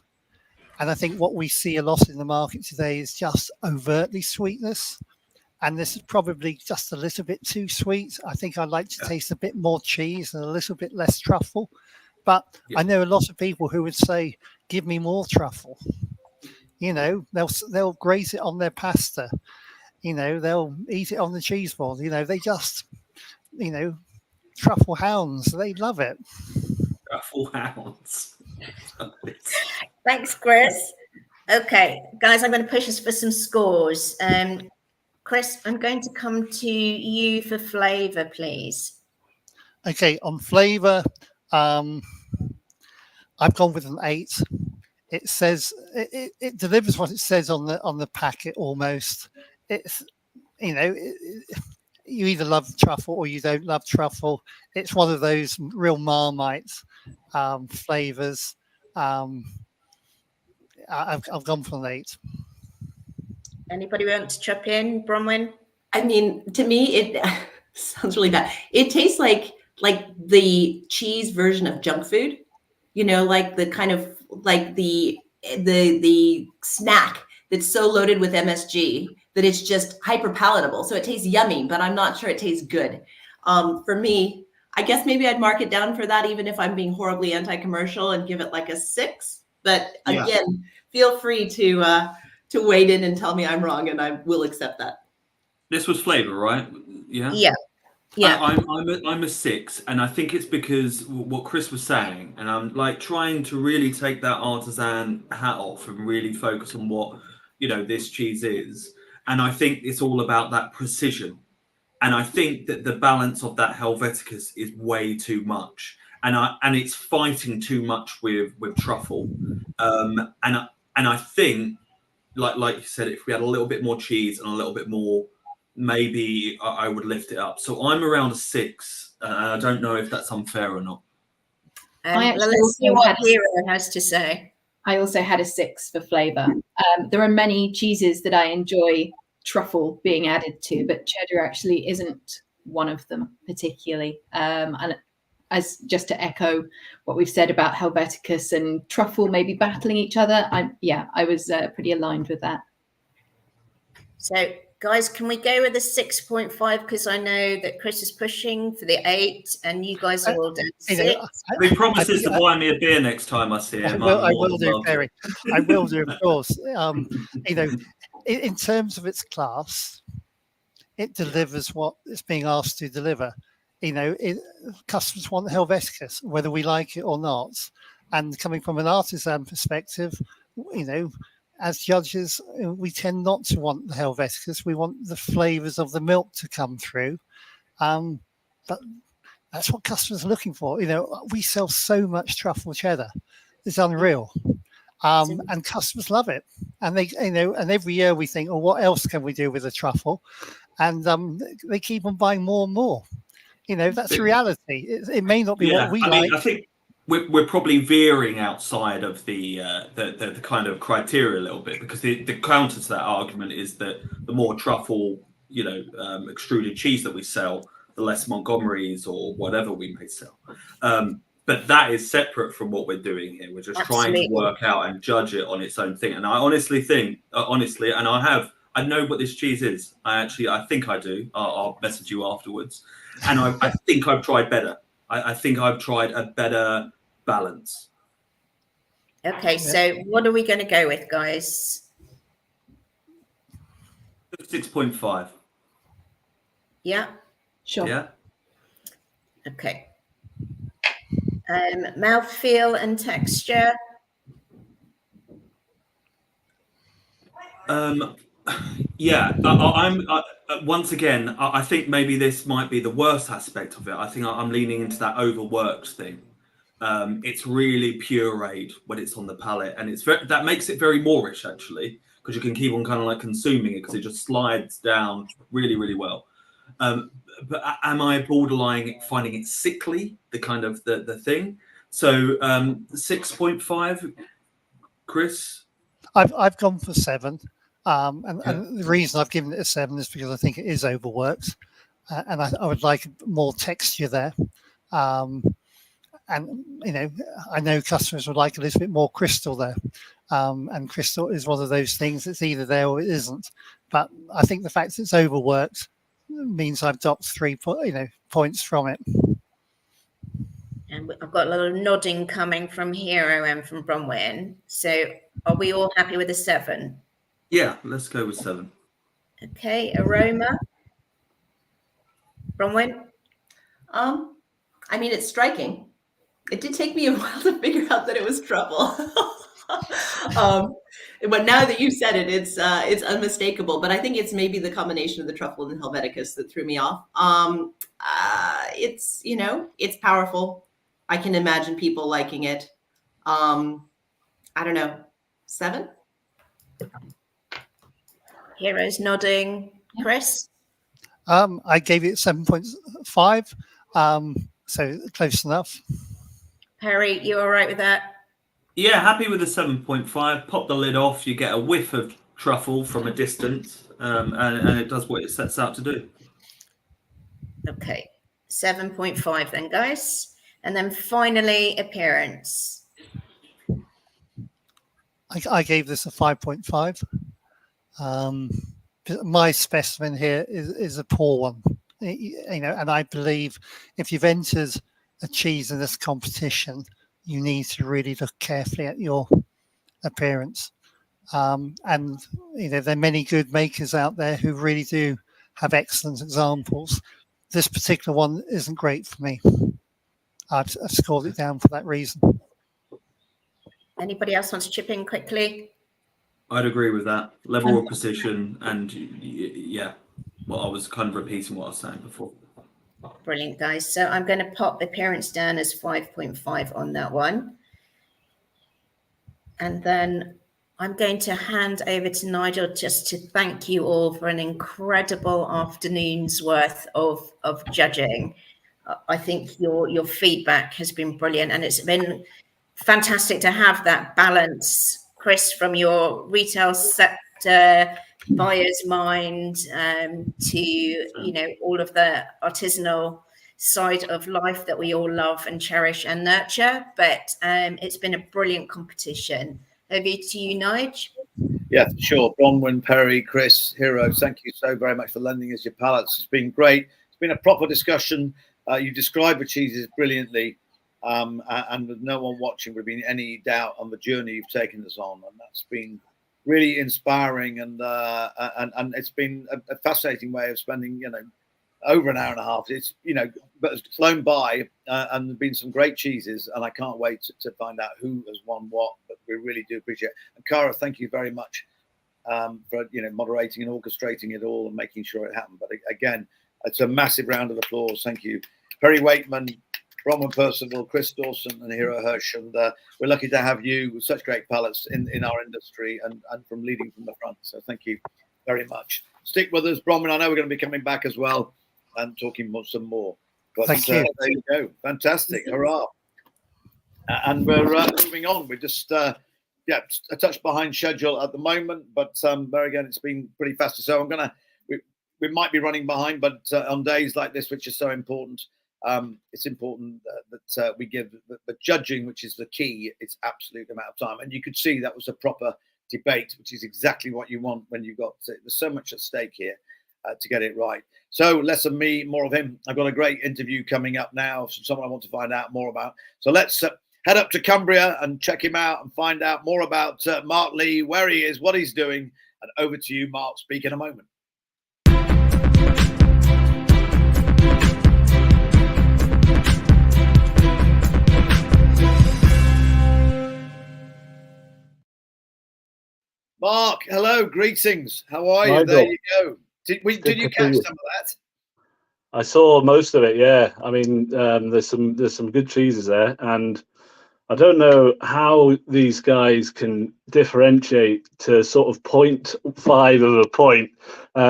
And I think what we see a lot in the market today is just overtly sweetness. And this is probably just a little bit too sweet. I think I'd like to taste a bit more cheese and a little bit less truffle. But I know a lot of people who would say, give me more truffle. You know, they'll grate it on their pasta. You know, they'll eat it on the cheese board. You know, they just, you know, truffle hounds. They love it. Truffle hounds. Thanks, Chris. Okay, guys, I'm going to push us for some scores. Chris, I'm going to come to you for flavour, please. Okay, on flavour, I've gone with an 8. It says it delivers what it says on the packet almost. It's, you know, you either love truffle or you don't love truffle. It's one of those real Marmite flavors. I've gone for an 8. Anybody want to chip in, Bronwyn? I mean, to me, it sounds really bad. It tastes like the cheese version of junk food. You know, like the kind of like the snack that's so loaded with MSG that it's just hyper palatable. So it tastes yummy, but I'm not sure it tastes good. For me, I guess maybe I'd mark it down for that, even if I'm being horribly anti-commercial, and give it like a 6. But Yeah. again, feel free to wade in and tell me I'm wrong, and I will accept that. This was flavor, right? Yeah. Yeah. Yeah. I'm a 6, and I think it's because what Chris was saying, and I'm like trying to really take that artisan hat off and really focus on what this cheese is, and I think it's all about that precision, and I think that the balance of that Helveticus is way too much, and it's fighting too much with truffle, and I think like you said, if we had a little bit more cheese and a little bit more, maybe I would lift it up. So I'm around a 6. I don't know if that's unfair or not. Let's see what Hero has to say. I also had a 6 for flavour. There are many cheeses that I enjoy truffle being added to, but cheddar actually isn't one of them particularly. And as just to echo what we've said about Helveticus and truffle maybe battling each other, I was pretty aligned with that. So, guys, can we go with a 6.5? Because I know that Chris is pushing for the 8, and you guys are all down to 6. He promises to buy me a beer next time I see him. I will do, Perry. I will do, of course. In terms of its class, it delivers what it's being asked to deliver. Customers want Helveticus, whether we like it or not. And coming from an artisan perspective, as judges, we tend not to want the Helveticus. We want the flavours of the milk to come through. But that's what customers are looking for. We sell so much truffle cheddar. It's unreal. And customers love it. And and every year we think, what else can we do with the truffle? And they keep on buying more and more. That's the reality. It may not be what we like. I think we're probably veering outside of the kind of criteria a little bit, because the counter to that argument is that the more truffle, extruded cheese that we sell, the less Montgomerys or whatever we may sell. But that is separate from what we're doing here. We're just trying to work out and judge it on its own thing. And I honestly think, and I know what this cheese is. I think I do. I'll message you afterwards. And I think I've tried better. I think I've tried a better balance. Okay, so what are we going to go with, guys? 6.5. Yeah. Sure. Yeah. Okay. Mouthfeel and texture. Yeah, once again, I think maybe this might be the worst aspect of it. I think I'm leaning into that overworked thing. It's really pureed when it's on the palate, and that makes it very Moorish actually, because you can keep on kind of like consuming it because it just slides down really, really well. But am I borderline finding it sickly? The kind of the thing. So 6.5, Chris. I've gone for 7. And the reason I've given it a 7 is because I think it is overworked, and I would like more texture there. And I know customers would like a little bit more crystal there, and crystal is one of those things that's either there or it isn't. But I think the fact it's overworked means I've docked 3 points from it. And I've got a little nodding coming from Hero and from Bronwyn. So are we all happy with a 7? Yeah, let's go with 7. Okay, aroma. Bronwyn? I mean, it's striking. It did take me a while to figure out that it was truffle. But now that you said it, it's unmistakable. But I think it's maybe the combination of the truffle and Helveticus that threw me off. It's it's powerful. I can imagine people liking it. I don't know, 7. Hero's nodding. Chris? I gave it 7.5, so close enough. Perry, you all right with that? Yeah, happy with the 7.5. Pop the lid off, you get a whiff of truffle from a distance, and it does what it sets out to do. Okay, 7.5 then, guys. And then finally, appearance. I gave this a 5.5. My specimen here is a poor one, and I believe if you've entered a cheese in this competition, you need to really look carefully at your appearance. And there are many good makers out there who really do have excellent examples. This particular one isn't great for me. I've scored it down for that reason. Anybody else want to chip in quickly? I'd agree with that. Level of precision, and yeah, well, I was kind of repeating what I was saying before. Brilliant, guys. So I'm going to pop appearance down as 5.5 on that one. And then I'm going to hand over to Nigel just to thank you all for an incredible afternoon's worth of judging. I think your feedback has been brilliant, and it's been fantastic to have that balance, Chris, from your retail sector, buyer's mind, to all of the artisanal side of life that we all love and cherish and nurture. But it's been a brilliant competition. Over to you, Nige. Yeah, sure. Bronwyn, Perry, Chris, Hero, thank you so very much for lending us your palettes. It's been great. It's been a proper discussion. You described the cheeses brilliantly. And with no one watching, would have been any doubt on the journey you've taken us on, and that's been really inspiring. And it's been a fascinating way of spending, over an hour and a half. It's but it's flown by, and there's been some great cheeses, and I can't wait to find out who has won what. But we really do appreciate it. And Cara, thank you very much for moderating and orchestrating it all and making sure it happened. But again, it's a massive round of applause. Thank you, Perry Wakeman, Bronwyn Percival, Chris Dawson, and Hero Hirsch. And we're lucky to have you with such great palettes in our industry and from leading from the front. So thank you very much. Stick with us, Bronwyn. I know we're going to be coming back as well and talking some more. But thank you. There you go. Fantastic. Hurrah. And we're moving on. We're just a touch behind schedule at the moment. But there again, it's been pretty fast. So we might be running behind, but on days like this, which is so important, it's important that we give the judging, which is the key, its absolute amount of time. And you could see that was a proper debate, which is exactly what you want when you've got there's so much at stake here to get it right. So less of me, more of him. I've got a great interview coming up now from someone I want to find out more about. So let's head up to Cumbria and check him out and find out more about Mark Lee, where he is, what he's doing. And over to you, Mark. Speak in a moment. Mark, hello, greetings. How are you? There you go. Did you catch some of that? I saw most of it. Yeah, I mean, there's some good cheeses there, and I don't know how these guys can differentiate to sort of 0.5 of a point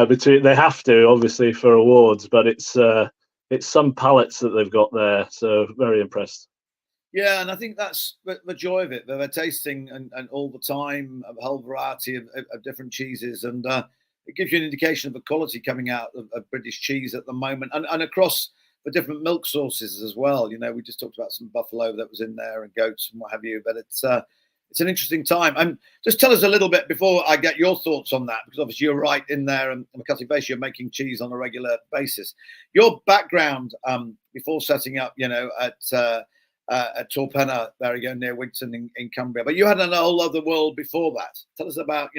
between. They have to, obviously, for awards, but it's some palettes that they've got there. So very impressed. Yeah, and I think that's the joy of it. They're tasting and all the time a whole variety of different cheeses, and it gives you an indication of the quality coming out of British cheese at the moment, and across the different milk sources as well. We just talked about some buffalo that was in there and goats and what have you, but it's an interesting time. And just tell us a little bit before I get your thoughts on that, because obviously you're right in there, and cutting base, you're making cheese on a regular basis. Your background before setting up, at Torpenhow, there you go, near Wigton in Cumbria. But you had a whole other world before that. Tell us about,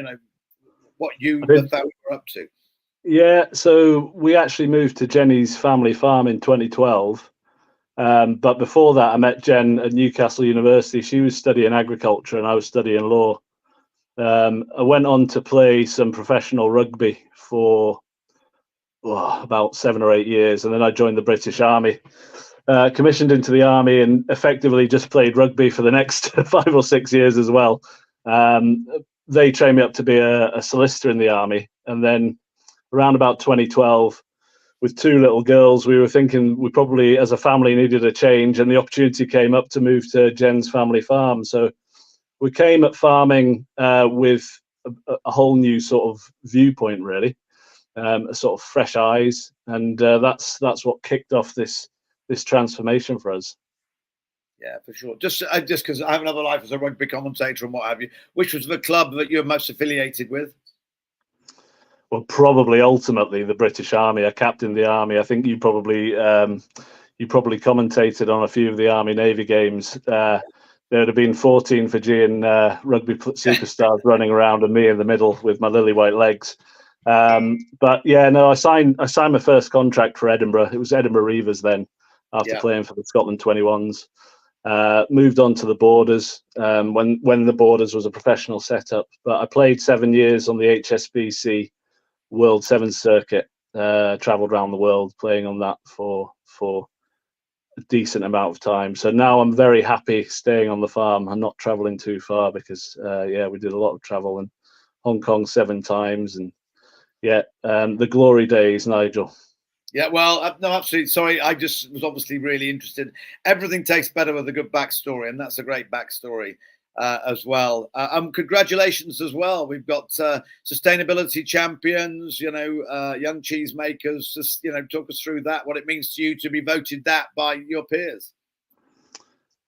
what you were up to. Yeah, so we actually moved to Jenny's family farm in 2012. But before that, I met Jen at Newcastle University. She was studying agriculture and I was studying law. I went on to play some professional rugby for about 7 or 8 years. And then I joined the British Army. Commissioned into the army and effectively just played rugby for the next 5 or 6 years as well. They trained me up to be a solicitor in the army. And then around about 2012, with 2 little girls, we were thinking we probably as a family needed a change, and the opportunity came up to move to Jen's family farm. So we came at farming with a whole new sort of viewpoint, really, a sort of fresh eyes. And that's what kicked off this transformation for us. Yeah, for sure. Just because I have another life as a rugby commentator and what have you. Which was the club that you're most affiliated with? Well, probably ultimately the British Army. I captained the army. I think you probably commentated on a few of the Army Navy games. there would have been 14 Fijian rugby superstars running around, and me in the middle with my lily white legs. But yeah, no, I signed my first contract for Edinburgh. It was Edinburgh Reivers then, after playing for the Scotland 21s. Moved on to the Borders when the Borders was a professional setup. But I played 7 years on the HSBC World Sevens circuit. Travelled around the world playing on that for a decent amount of time. So now I'm very happy staying on the farm. I'm not travelling too far because we did a lot of travel in Hong Kong 7 times, and the glory days, Nigel. Yeah, well, no, absolutely. Sorry, I just was obviously really interested. Everything tastes better with a good backstory, and that's a great backstory as well. Congratulations as well. We've got sustainability champions, young cheese makers. Just, talk us through that, what it means to you to be voted that by your peers.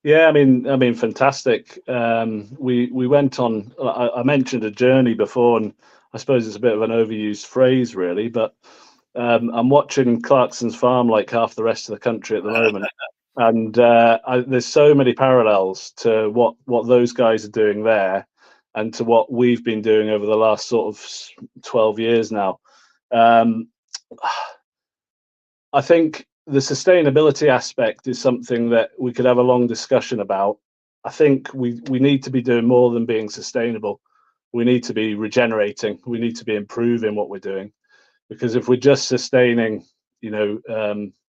Yeah, I mean, fantastic. We went on. I mentioned a journey before, and I suppose it's a bit of an overused phrase, really, but I'm watching Clarkson's farm like half the rest of the country at the moment, and there's so many parallels to what those guys are doing there, and to what we've been doing over the last sort of 12 years now. I think the sustainability aspect is something that we could have a long discussion about. I think we need to be doing more than being sustainable. We need to be regenerating. We need to be improving what we're doing. Because if we're just sustaining,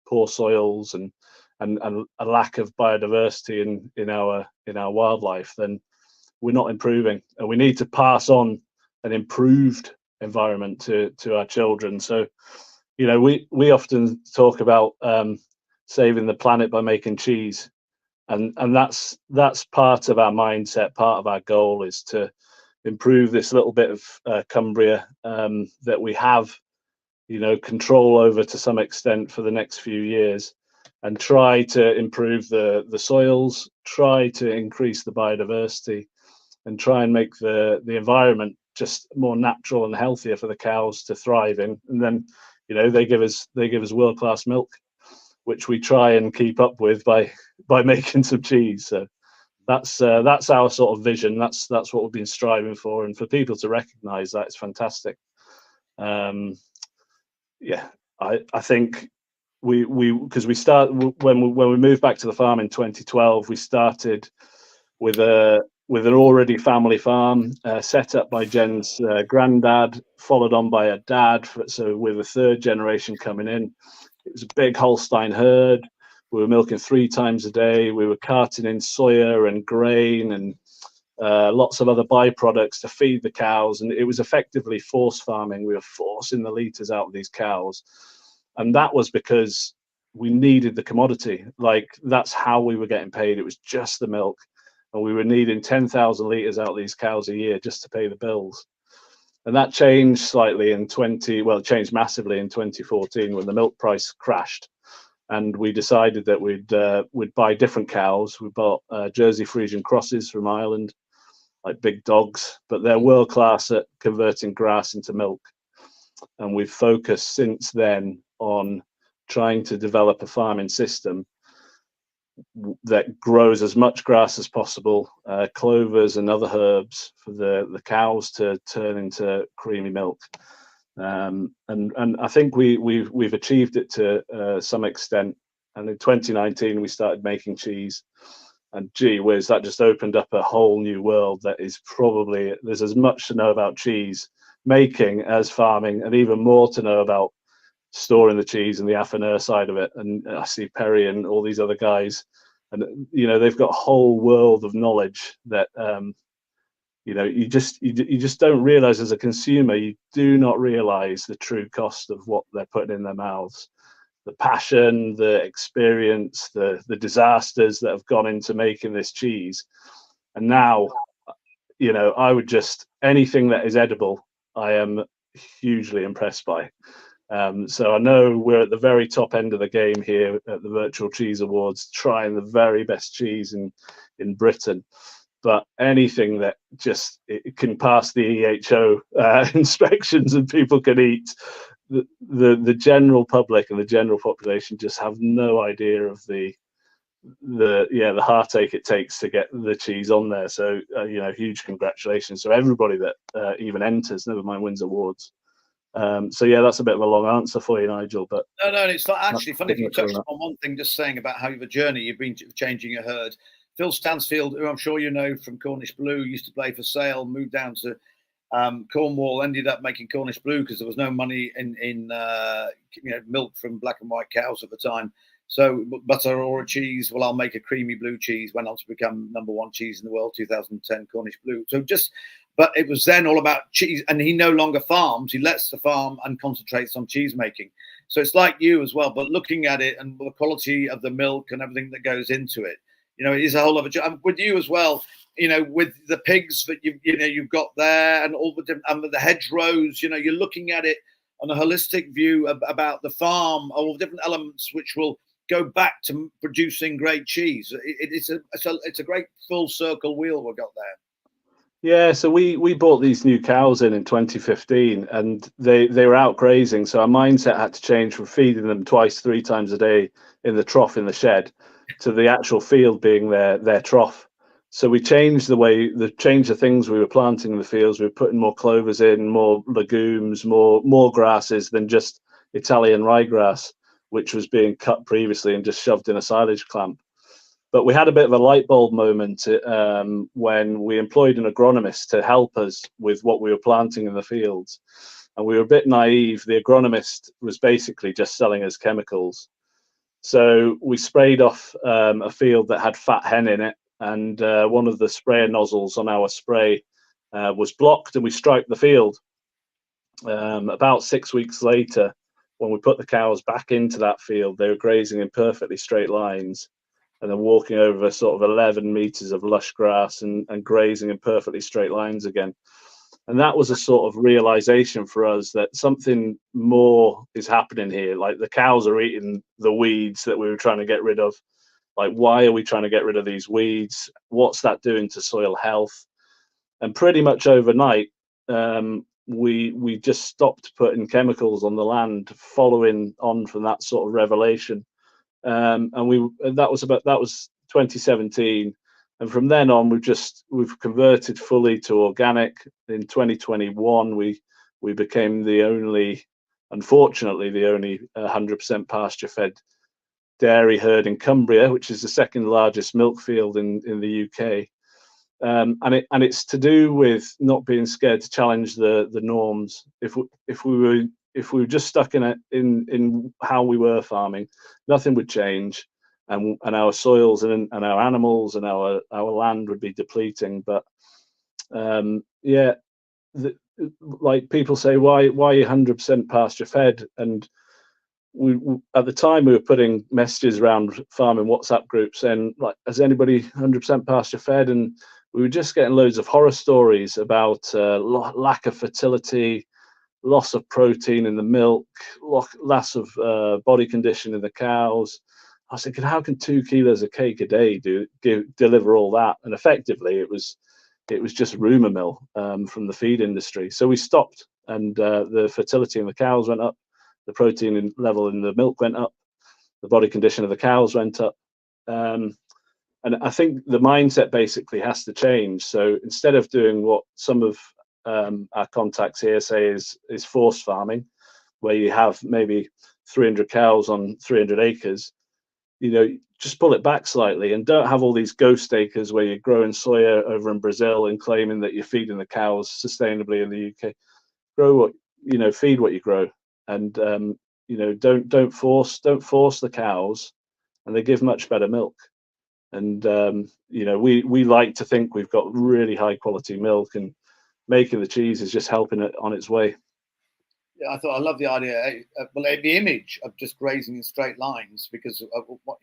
poor soils and a lack of biodiversity in our wildlife, then we're not improving. And we need to pass on an improved environment to our children. So, we often talk about saving the planet by making cheese, and that's part of our mindset. Part of our goal is to improve this little bit of Cumbria that we have control over to some extent for the next few years, and try to improve the soils, try to increase the biodiversity, and try and make the environment just more natural and healthier for the cows to thrive in. And then they give us world-class milk, which we try and keep up with by making some cheese. So that's our sort of vision. That's what we've been striving for, and for people to recognize that is fantastic. I think because we start when we moved back to the farm in 2012, we started with an already family farm set up by Jen's granddad, followed on by a dad. So with a third generation coming in, it was a big Holstein herd. We were milking 3 times a day. We were carting in soya and grain and lots of other byproducts to feed the cows, and it was effectively force farming. We were forcing the litres out of these cows, and that was because we needed the commodity. Like, that's how we were getting paid. It was just the milk, and we were needing 10,000 litres out of these cows a year just to pay the bills. And that changed slightly it changed massively in 2014 when the milk price crashed, and we decided that we'd buy different cows. We bought Jersey Friesian crosses from Ireland, like big dogs, but they're world class at converting grass into milk. And we've focused since then on trying to develop a farming system that grows as much grass as possible, clovers and other herbs for the cows to turn into creamy milk. And I think we've achieved it to some extent. And in 2019 we started making cheese, and gee whiz, that just opened up a whole new world. That is probably, there's as much to know about cheese making as farming, and even more to know about storing the cheese and the affineur side of it. And I see Perry and all these other guys, and they've got a whole world of knowledge that you just don't realize as a consumer. You do not realize the true cost of what they're putting in their mouths, the passion, the experience, the disasters that have gone into making this cheese. And now, I would anything that is edible, I am hugely impressed by. So I know we're at the very top end of the game here at the Virtual Cheese Awards, trying the very best cheese in Britain. But anything that it can pass the EHO inspections and people can eat, the general public and the general population just have no idea of the the heartache it takes to get the cheese on there. So huge congratulations to everybody that even enters, never mind wins awards. So yeah, that's a bit of a long answer for you, Nigel. But no, it's not actually funny. If you touched on one thing, just saying about how the journey you've been changing your herd. Phil Stansfield, who I'm sure you know from Cornish Blue, used to play for Sale, moved down to Cornwall, ended up making Cornish Blue because there was no money in milk from black and white cows at the time. So butter or a cheese, well, I'll make a creamy blue cheese. Went on to become #1 cheese in the world, 2010 Cornish Blue. But it was then all about cheese, and he no longer farms. He lets the farm and concentrates on cheese making. So it's like you as well, but looking at it and the quality of the milk and everything that goes into it, it is a whole other job. With you as well, with the pigs that you've got there and all the different the hedgerows, you're looking at it on a holistic view about the farm, all the different elements which will go back to producing great cheese. It's a great full circle wheel we've got there. Yeah, so we bought these new cows in 2015, and they were out grazing. So our mindset had to change from feeding them 2-3 times a day in the trough in the shed to the actual field being their trough. So we changed the things we were planting in the fields. We were putting more clovers in, more legumes, more grasses than just Italian ryegrass, which was being cut previously and just shoved in a silage clamp. But we had a bit of a light bulb moment when we employed an agronomist to help us with what we were planting in the fields. And we were a bit naive. The agronomist was basically just selling us chemicals. So we sprayed off a field that had fat hen in it, and one of the sprayer nozzles on our spray was blocked, and we striped the field. About 6 weeks later, when we put the cows back into that field, they were grazing in perfectly straight lines, and then walking over sort of 11 meters of lush grass and grazing in perfectly straight lines again. And that was a sort of realization for us that something more is happening here. Like, the cows are eating the weeds that we were trying to get rid of. Like, why are we trying to get rid of these weeds? What's that doing to soil health? And pretty much overnight, we just stopped putting chemicals on the land, following on from that sort of revelation. And that was 2017, and from then on we've converted fully to organic. In 2021 we became unfortunately the only 100% pasture fed dairy herd in Cumbria, which is the second largest milk field in the UK. And it's to do with not being scared to challenge the norms. If we were just stuck in how we were farming, nothing would change, and our soils and our animals and our land would be depleting. But like people say, why are you 100% pasture fed? And we at the time we were putting messages around farming WhatsApp groups saying, like, is anybody 100% pasture fed? And we were just getting loads of horror stories about lack of fertility, loss of protein in the milk, loss of body condition in the cows. I was thinking, how can 2 kilos of cake a day deliver all that? And effectively, it was just rumour mill from the feed industry. So we stopped, and the fertility in the cows went up, the protein level in the milk went up, the body condition of the cows went up. And I think the mindset basically has to change. So instead of doing what some of our contacts here say is forced farming, where you have maybe 300 cows on 300 acres, just pull it back slightly, and don't have all these ghost acres where you're growing soya over in Brazil and claiming that you're feeding the cows sustainably in the UK. Feed what you grow, and don't force the cows, and they give much better milk. And we like to think we've got really high quality milk, and making the cheese is just helping it on its way. Yeah, I love the idea. The image of just grazing in straight lines, because of what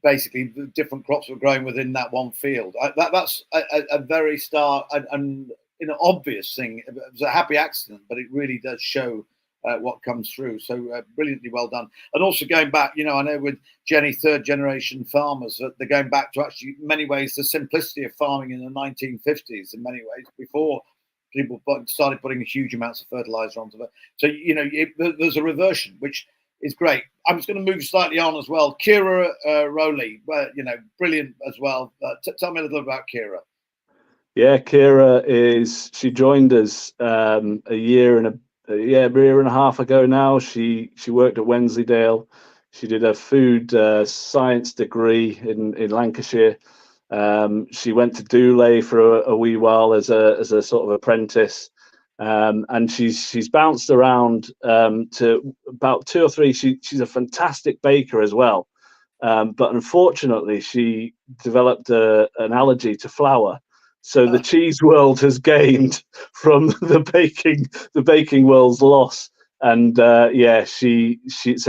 basically the different crops were growing within that one field. That's a very and obvious thing. It was a happy accident, but it really does show what comes through. So brilliantly well done. And also going back, I know with Jenny, 3rd generation farmers, they're going back to actually, in many ways, the simplicity of farming in the 1950s. In many ways, before people started putting huge amounts of fertilizer onto it. So there's a reversion, which is great. I'm just going to move slightly on as well. Kira Rowley, brilliant as well. Tell me a little about Kira. Yeah, Kira she joined us a year and a half ago now. She worked at Wensleydale. She did a food science degree in Lancashire. She went to Dulé for a wee while as a sort of apprentice, and she's bounced around to about 2 or 3. She's a fantastic baker as well, but unfortunately she developed an allergy to flour. So the cheese world has gained from the baking world's loss, and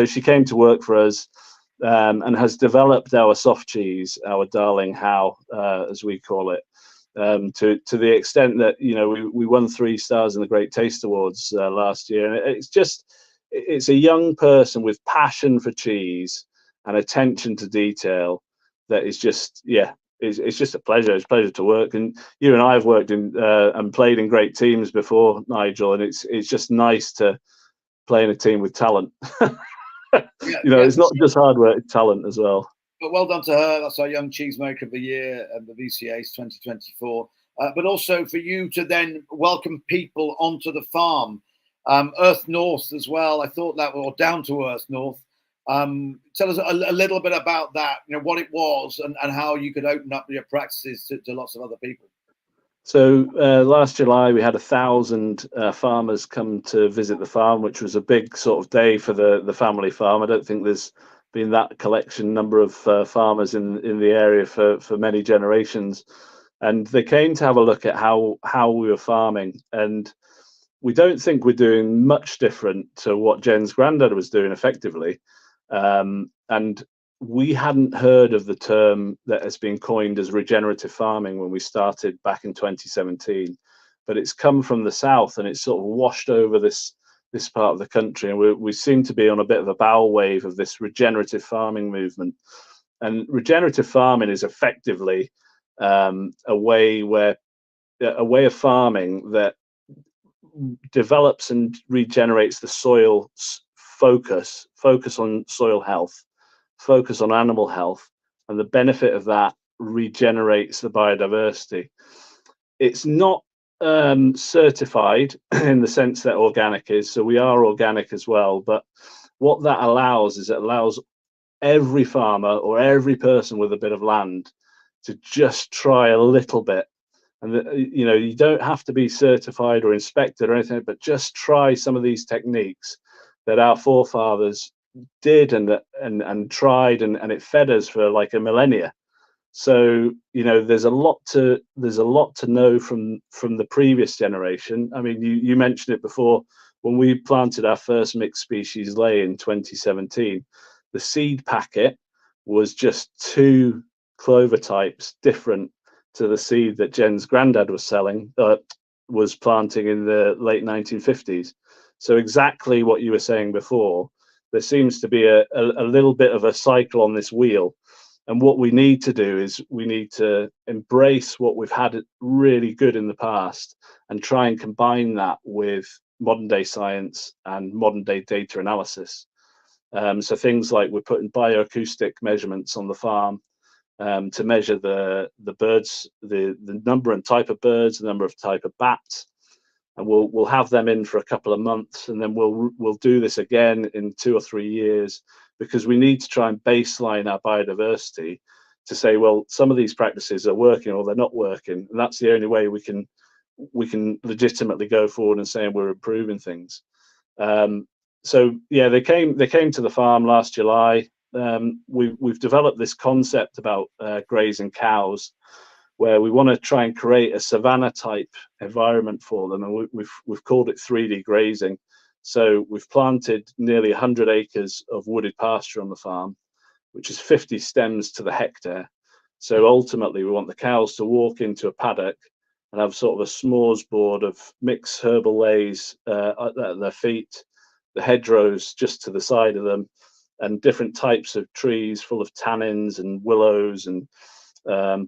she came to work for us, and has developed our soft cheese, our darling How, as we call it, to the extent that we won 3 stars in the Great Taste Awards last year. And it's a young person with passion for cheese and attention to detail that is just It's just a pleasure. It's a pleasure to work, and you and I have worked in and played in great teams before, Nigel. And it's just nice to play in a team with talent. It's not just hard work; it's talent as well. But well done to her. That's our Young Cheesemaker of the Year at the VCAs 2024. But also for you to then welcome people onto the farm, Earth North as well. I thought that, or Down to Earth North. Tell us a little bit about that, what it was and how you could open up your practices to lots of other people. So last July, we had 1,000 farmers come to visit the farm, which was a big sort of day for the family farm. I don't think there's been that collection number of farmers in the area for many generations. And they came to have a look at how we were farming. And we don't think we're doing much different to what Jen's granddad was doing effectively. And we hadn't heard of the term that has been coined as regenerative farming when we started back in 2017, but it's come from the south and it's sort of washed over this part of the country, and we seem to be on a bit of a bow wave of this regenerative farming movement. And regenerative farming is effectively a way of farming that develops and regenerates the soil. Focus on soil health, focus on animal health, and the benefit of that regenerates the biodiversity. It's not certified in the sense that organic is, so we are organic as well, but what that allows is it allows every farmer or every person with a bit of land to just try a little bit. And you don't have to be certified or inspected or anything, but just try some of these techniques that our forefathers did and tried, and it fed us for like a millennia. So there's a lot to know from the previous generation. I mean, you mentioned it before, when we planted our first mixed species ley in 2017, the seed packet was just 2 clover types different to the seed that Jen's granddad was planting in the late 1950s. So exactly what you were saying before, there seems to be a little bit of a cycle on this wheel. And what we need to do is we need to embrace what we've had really good in the past and try and combine that with modern day science and modern day data analysis. So things like we're putting bioacoustic measurements on the farm to measure the birds, the number and type of birds, the number of type of bats. And we'll have them in for a couple of months, and then we'll do this again in 2 or 3 years, because we need to try and baseline our biodiversity to say, well, some of these practices are working or they're not working, and that's the only way we can legitimately go forward and say we're improving things. So yeah, they came to the farm last July. We've developed this concept about grazing cows, where we want to try and create a savanna type environment for them, and we've called it 3D grazing. So we've planted nearly 100 acres of wooded pasture on the farm, which is 50 stems to the hectare. So ultimately we want the cows to walk into a paddock and have sort of a smorgasbord of mixed herbal leys at their feet, the hedgerows just to the side of them, and different types of trees full of tannins and willows and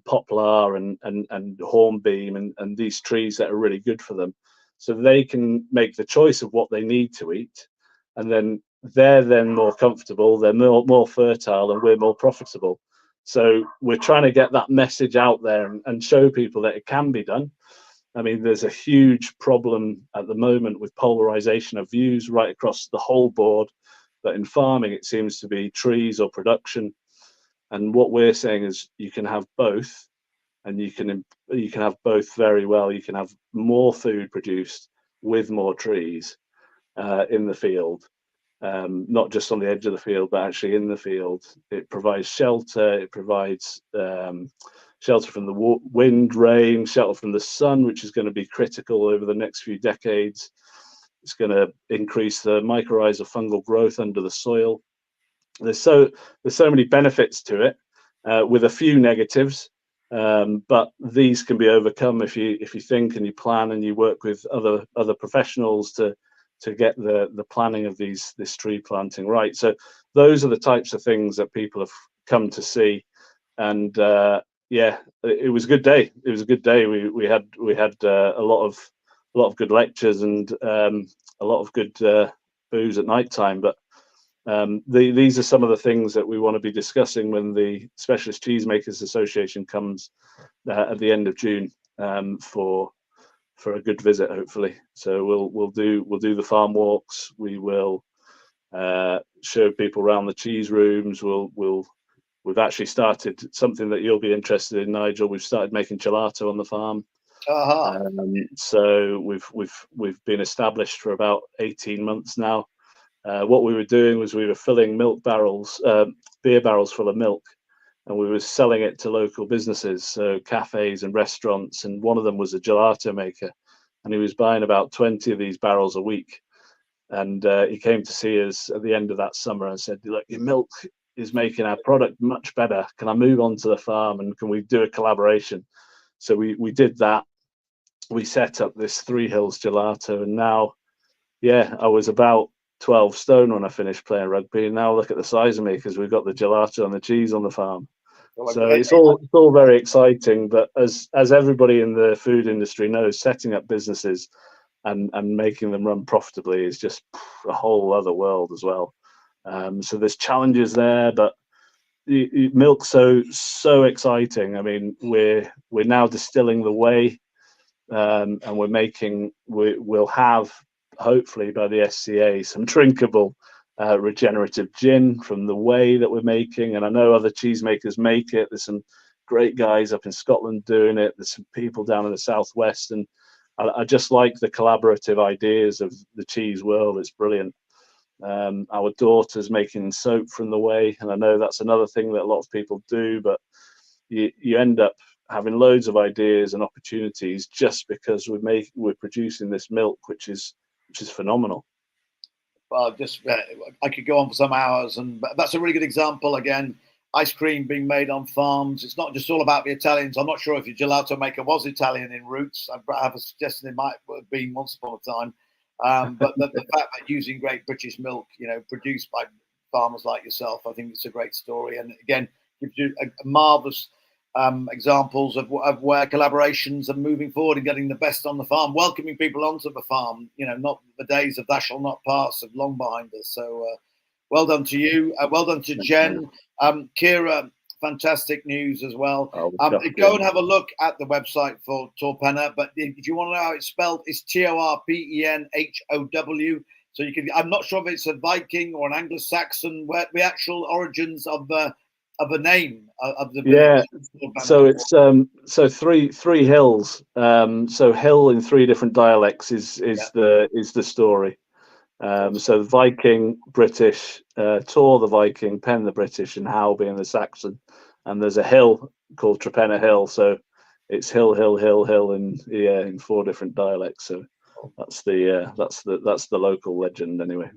poplar and hornbeam and these trees that are really good for them, so they can make the choice of what they need to eat. And then they're then more comfortable, they're more fertile, and we're more profitable. So we're trying to get that message out there and show people that it can be done. I mean, there's a huge problem at the moment with polarization of views right across the whole board, but in farming it seems to be trees or production. And what we're saying is you can have both, and you can have both very well. You can have more food produced with more trees in the field. Not just on the edge of the field, but actually in the field. It provides shelter, it provides shelter from the wind, rain, shelter from the sun, which is going to be critical over the next few decades. It's going to increase the mycorrhizal fungal growth under the soil. There's so many benefits to it, with a few negatives, but these can be overcome if you think and you plan and you work with other professionals to get the planning of this tree planting right. So those are the types of things that people have come to see, and yeah, it was a good day. It was a good day. We had a lot of good lectures and a lot of good booze at night time. But these are some of the things that we want to be discussing when the Specialist Cheesemakers Association comes at the end of June for a good visit, hopefully. So we'll do the farm walks. We will show people around the cheese rooms. We've actually started something that you'll be interested in, Nigel. We've started making gelato on the farm. So we've been established for about 18 months now. What we were doing was we were filling beer barrels full of milk, and we were selling it to local businesses, so cafes and restaurants. And one of them was a gelato maker, and he was buying about 20 of these barrels a week. And he came to see us at the end of that summer and said, "Look, your milk is making our product much better. Can I move on to the farm and can we do a collaboration?" So we did that. We set up this Three Hills Gelato, and now, yeah, I was about 12 stone when I finished playing rugby, and now look at the size of me because we've got the gelato and the cheese on the farm. So it's all very exciting, but as everybody in the food industry knows, setting up businesses and making them run profitably is just a whole other world as well. So there's challenges there, but milk's so exciting. I mean, we're now distilling the whey, and we'll have, hopefully by the SCA, some drinkable regenerative gin from the whey that we're making. And I know other cheesemakers make it. There's some great guys up in Scotland doing it. There's some people down in the southwest, and I just like the collaborative ideas of the cheese world. It's brilliant. Our daughter's making soap from the whey, and I know that's another thing that a lot of people do, but you end up having loads of ideas and opportunities just because we're producing this milk, which is phenomenal. Well, I could go on for some hours, and that's a really good example. Again, ice cream being made on farms. It's not just all about the Italians. I'm not sure if your gelato maker was Italian in roots. I have a suggestion it might have been once upon a time. But the fact that using great British milk, produced by farmers like yourself, I think it's a great story. And again, gives you a marvelous examples of where collaborations are moving forward and getting the best on the farm, welcoming people onto the farm. Not the days of that shall not pass of long behind us. So well done to you. Well done to Jen. Kira, fantastic news as well. Go and have a look at the website for Torpenhow. But if you want to know how it's spelled, it's Torpenhow. So you can. I'm not sure if it's a Viking or an Anglo-Saxon. Where the actual origins of the name of the So it's three hills. So hill in three different dialects is the story. So Viking, British, Tor the Viking, Pen the British, and Howe being the Saxon. And there's a hill called Torpenhow Hill. So it's hill in four different dialects. So that's the local legend anyway.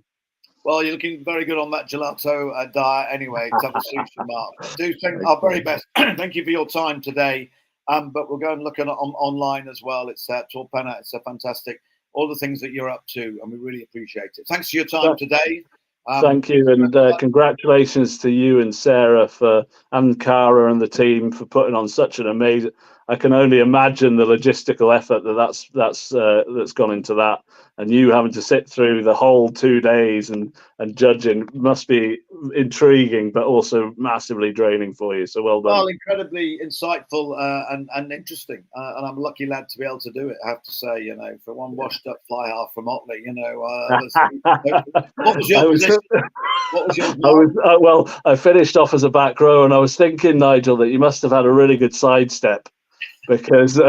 Well, you're looking very good on that gelato diet anyway. To have a sushi mark. Do think our very best. Thank you for your time today. But we'll go and look at it online as well. It's Torpenhow. It's a fantastic. All the things that you're up to, and we really appreciate it. Thanks for your time today. Thank you, and congratulations to you and Sarah and Cara and the team for putting on such an I can only imagine the logistical effort that's gone into that. And you having to sit through the whole 2 days and judging must be intriguing, but also massively draining for you. So well done. Well, incredibly insightful and interesting. And I'm a lucky lad to be able to do it, I have to say, you know, for one washed up fly half from Otley, you know. What was your position? What was your well, I finished off as a back row, and I was thinking, Nigel, that you must have had a really good sidestep, because I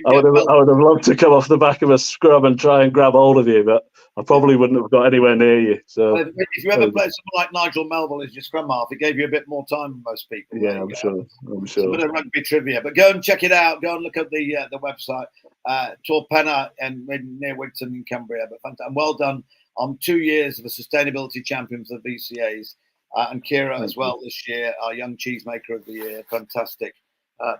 would have loved to come off the back of a scrum and try and grab hold of you, but I probably wouldn't have got anywhere near you. So if you ever played someone like Nigel Melville as your scrum half, it gave you a bit more time than most people. Yeah, I'm sure. It's a bit of rugby trivia, but go and check it out. Go and look at the website, Torpenna and near Wigton in Cumbria. But fantastic. And well done on 2 years of the sustainability champion for the VCAs, and Kira as well this year, our young cheesemaker of the year. Fantastic.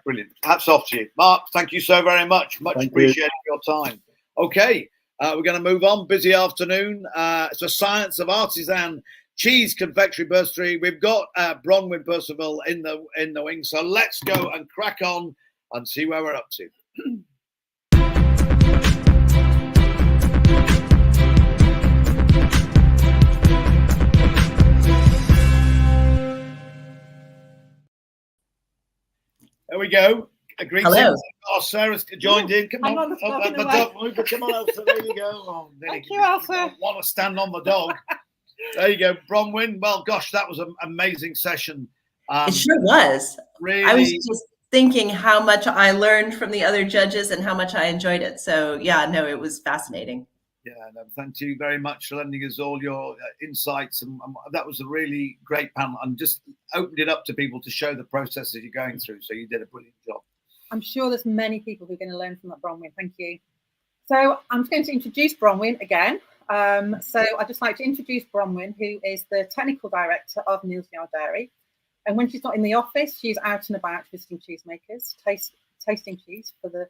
Brilliant. Hats off to you. Mark, thank you so very much. Much appreciated your time. Okay, we're going to move on. Busy afternoon. It's a Science of Artisan Cheese Confectionery Bursary. We've got Bronwyn Percival in the wing. So let's go and crack on and see where we're up to. There we go. Hello. Oh, Sarah's joined in. Come on. The dog. Come on, Elsa. There you go. Oh, Thank you, Elsa. I want to stand on the dog. There you go. Bronwyn. Well, gosh, that was an amazing session. It sure was. Really. I was just thinking how much I learned from the other judges and how much I enjoyed it. So, yeah, no, it was fascinating. Yeah, no, thank you very much for lending us all your insights. And that was a really great panel, and just opened it up to people to show the processes you're going through. So you did a brilliant job. I'm sure there's many people who are going to learn from that, Bronwyn. Thank you. So I'm just going to introduce Bronwyn again. So I'd just like to introduce Bronwyn, who is the technical director of Neal's Yard Dairy. And when she's not in the office, she's out and about visiting cheesemakers, tasting cheese for the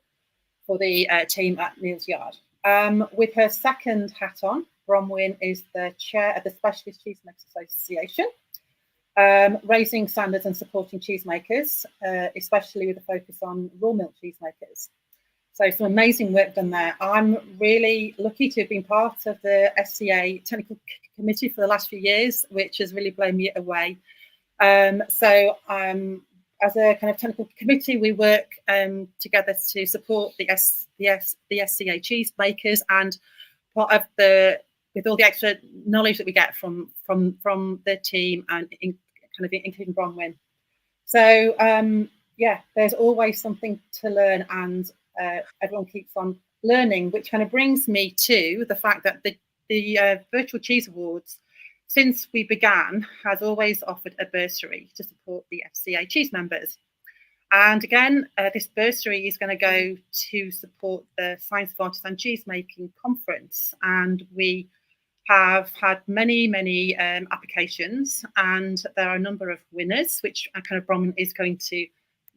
team at Neal's Yard. With her second hat on, Bronwyn is the chair of the Specialist Cheesemakers Association, raising standards and supporting cheesemakers, especially with a focus on raw milk cheesemakers. So some amazing work done there. I'm really lucky to have been part of the SCA technical committee for the last few years, which has really blown me away. As a kind of technical committee, we work together to support the SCA cheesemakers, and part of with all the extra knowledge that we get from the team, and including Bronwyn. So yeah, there's always something to learn, and everyone keeps on learning, which kind of brings me to the fact that the Virtual Cheese Awards, since we began, has always offered a bursary to support the FCA cheese members. And again, this bursary is going to go to support the Science of Artisan Cheesemaking Conference. And we have had many applications, and there are a number of winners, which kind of Bronwyn is going to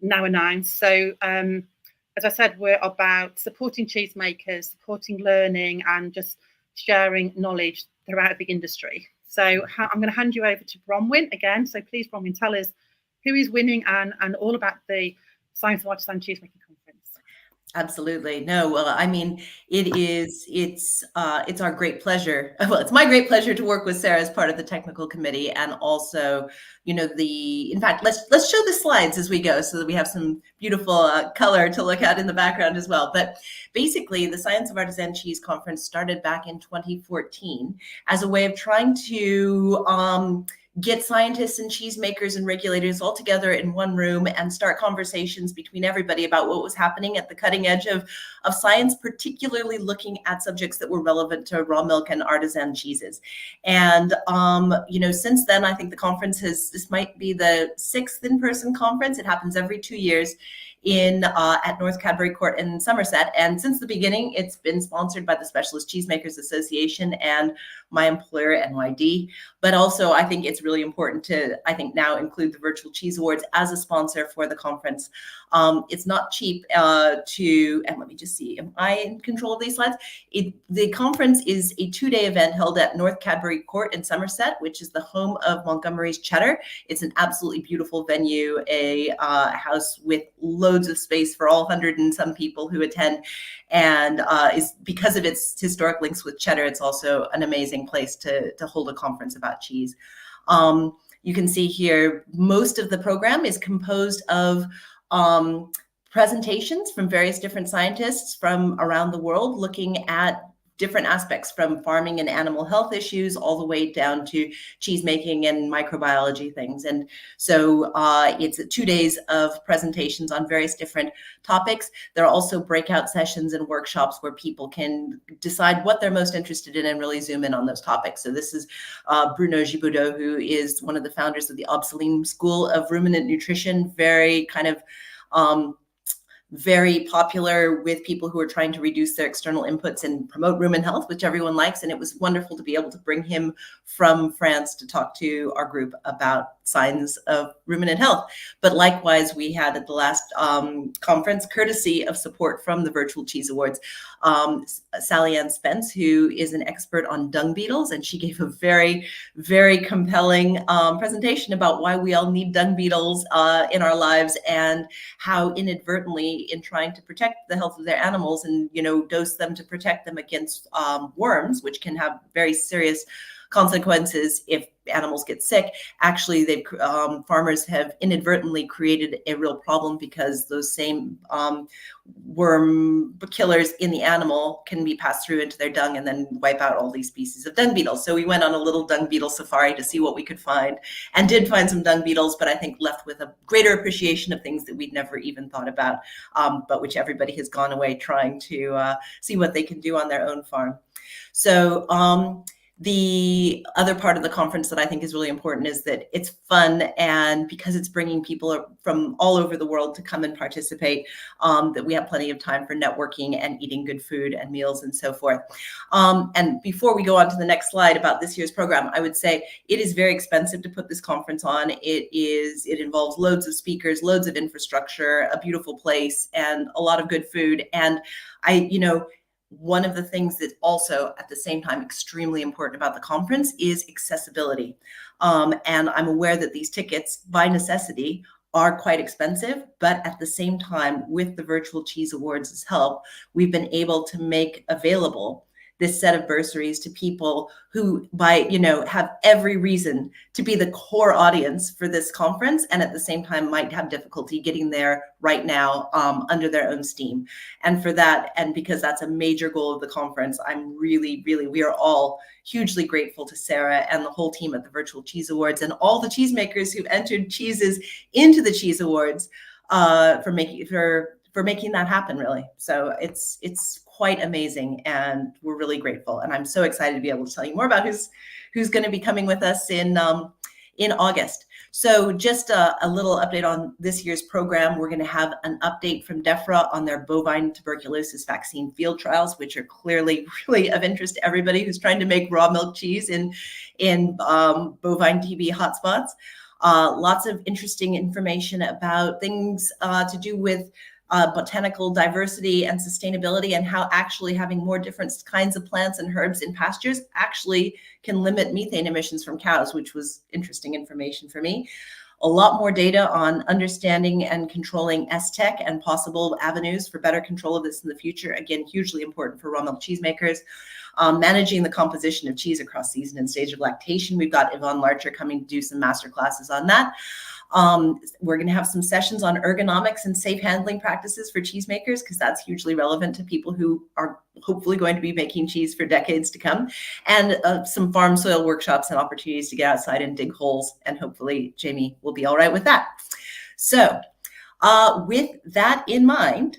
now announce. So as I said, we're about supporting cheesemakers, supporting learning, and just sharing knowledge throughout the industry. So I'm going to hand you over to Bronwyn again. So please, Bronwyn, tell us who is winning and all about the Science of Artisan Cheesemaking Conference. Absolutely. No, well, I mean, it's our great pleasure. Well, it's my great pleasure to work with Sarah as part of the technical committee, and also, you know, in fact, let's show the slides as we go so that we have some beautiful color to look at in the background as well. But basically, the Science of Artisan Cheese Conference started back in 2014 as a way of trying to get scientists and cheesemakers and regulators all together in one room and start conversations between everybody about what was happening at the cutting edge of science, particularly looking at subjects that were relevant to raw milk and artisan cheeses. And, you know, since then, I think the conference this might be the 6th in-person conference. It happens every 2 years at North Cadbury Court in Somerset. And since the beginning, it's been sponsored by the Specialist Cheesemakers Association and my employer, NYD. But also, I think it's really important to, now include the Virtual Cheese Awards as a sponsor for the conference. It's not cheap and let me just see, am I in control of these slides? The conference is a 2-day event held at North Cadbury Court in Somerset, which is the home of Montgomery's Cheddar. It's an absolutely beautiful venue, a house with loads loads of space for all 100 and some people who attend. And is because of its historic links with cheddar, it's also an amazing place to hold a conference about cheese. You can see here, most of the program is composed of presentations from various different scientists from around the world, looking at different aspects, from farming and animal health issues all the way down to cheese making and microbiology things. And so it's 2 days of presentations on various different topics. There are also breakout sessions and workshops where people can decide what they're most interested in and really zoom in on those topics. So this is Bruno Gibaudeau, who is one of the founders of the Obsoline School of Ruminant Nutrition, very kind of very popular with people who are trying to reduce their external inputs and promote rumen health, which everyone likes. And it was wonderful to be able to bring him from France to talk to our group about signs of ruminant health. But likewise, we had at the last conference, courtesy of support from the Virtual Cheese Awards, Sally Ann Spence, who is an expert on dung beetles, and she gave a very, very compelling presentation about why we all need dung beetles in our lives, and how inadvertently, in trying to protect the health of their animals and, you know, dose them to protect them against worms, which can have very serious consequences if animals get sick. Actually, they've farmers have inadvertently created a real problem, because those same worm killers in the animal can be passed through into their dung and then wipe out all these species of dung beetles. So we went on a little dung beetle safari to see what we could find, and did find some dung beetles, but I think left with a greater appreciation of things that we'd never even thought about, but which everybody has gone away trying to see what they can do on their own farm. So the other part of the conference that I think is really important is that it's fun, and because it's bringing people from all over the world to come and participate, that we have plenty of time for networking and eating good food and meals and so forth. And before we go on to the next slide about this year's program, I would say it is very expensive to put this conference on. It involves loads of speakers, loads of infrastructure, a beautiful place, and a lot of good food. And one of the things that's also at the same time extremely important about the conference is accessibility. And I'm aware that these tickets by necessity are quite expensive, but at the same time, with the Virtual Cheese Awards' help, we've been able to make available this set of bursaries to people who have every reason to be the core audience for this conference, and at the same time might have difficulty getting there right now under their own steam. And for that, and because that's a major goal of the conference, I'm really, we are all hugely grateful to Sarah and the whole team at the Virtual Cheese Awards, and all the cheesemakers who entered cheeses into the Cheese Awards for making that happen, really. So it's quite amazing, and we're really grateful. And I'm so excited to be able to tell you more about who's going to be coming with us in August. So just a little update on this year's program. We're going to have an update from DEFRA on their bovine tuberculosis vaccine field trials, which are clearly really of interest to everybody who's trying to make raw milk cheese in bovine TB hotspots. Lots of interesting information about things to do with botanical diversity and sustainability, and how actually having more different kinds of plants and herbs in pastures actually can limit methane emissions from cows, which was interesting information for me. A lot more data on understanding and controlling STEC and possible avenues for better control of this in the future. Again, hugely important for raw milk cheesemakers. Managing the composition of cheese across season and stage of lactation. We've got Yvonne Larcher coming to do some master classes on that. We're going to have some sessions on ergonomics and safe handling practices for cheesemakers, because that's hugely relevant to people who are hopefully going to be making cheese for decades to come, and some farm soil workshops and opportunities to get outside and dig holes, and hopefully Jamie will be all right with that. So with that in mind,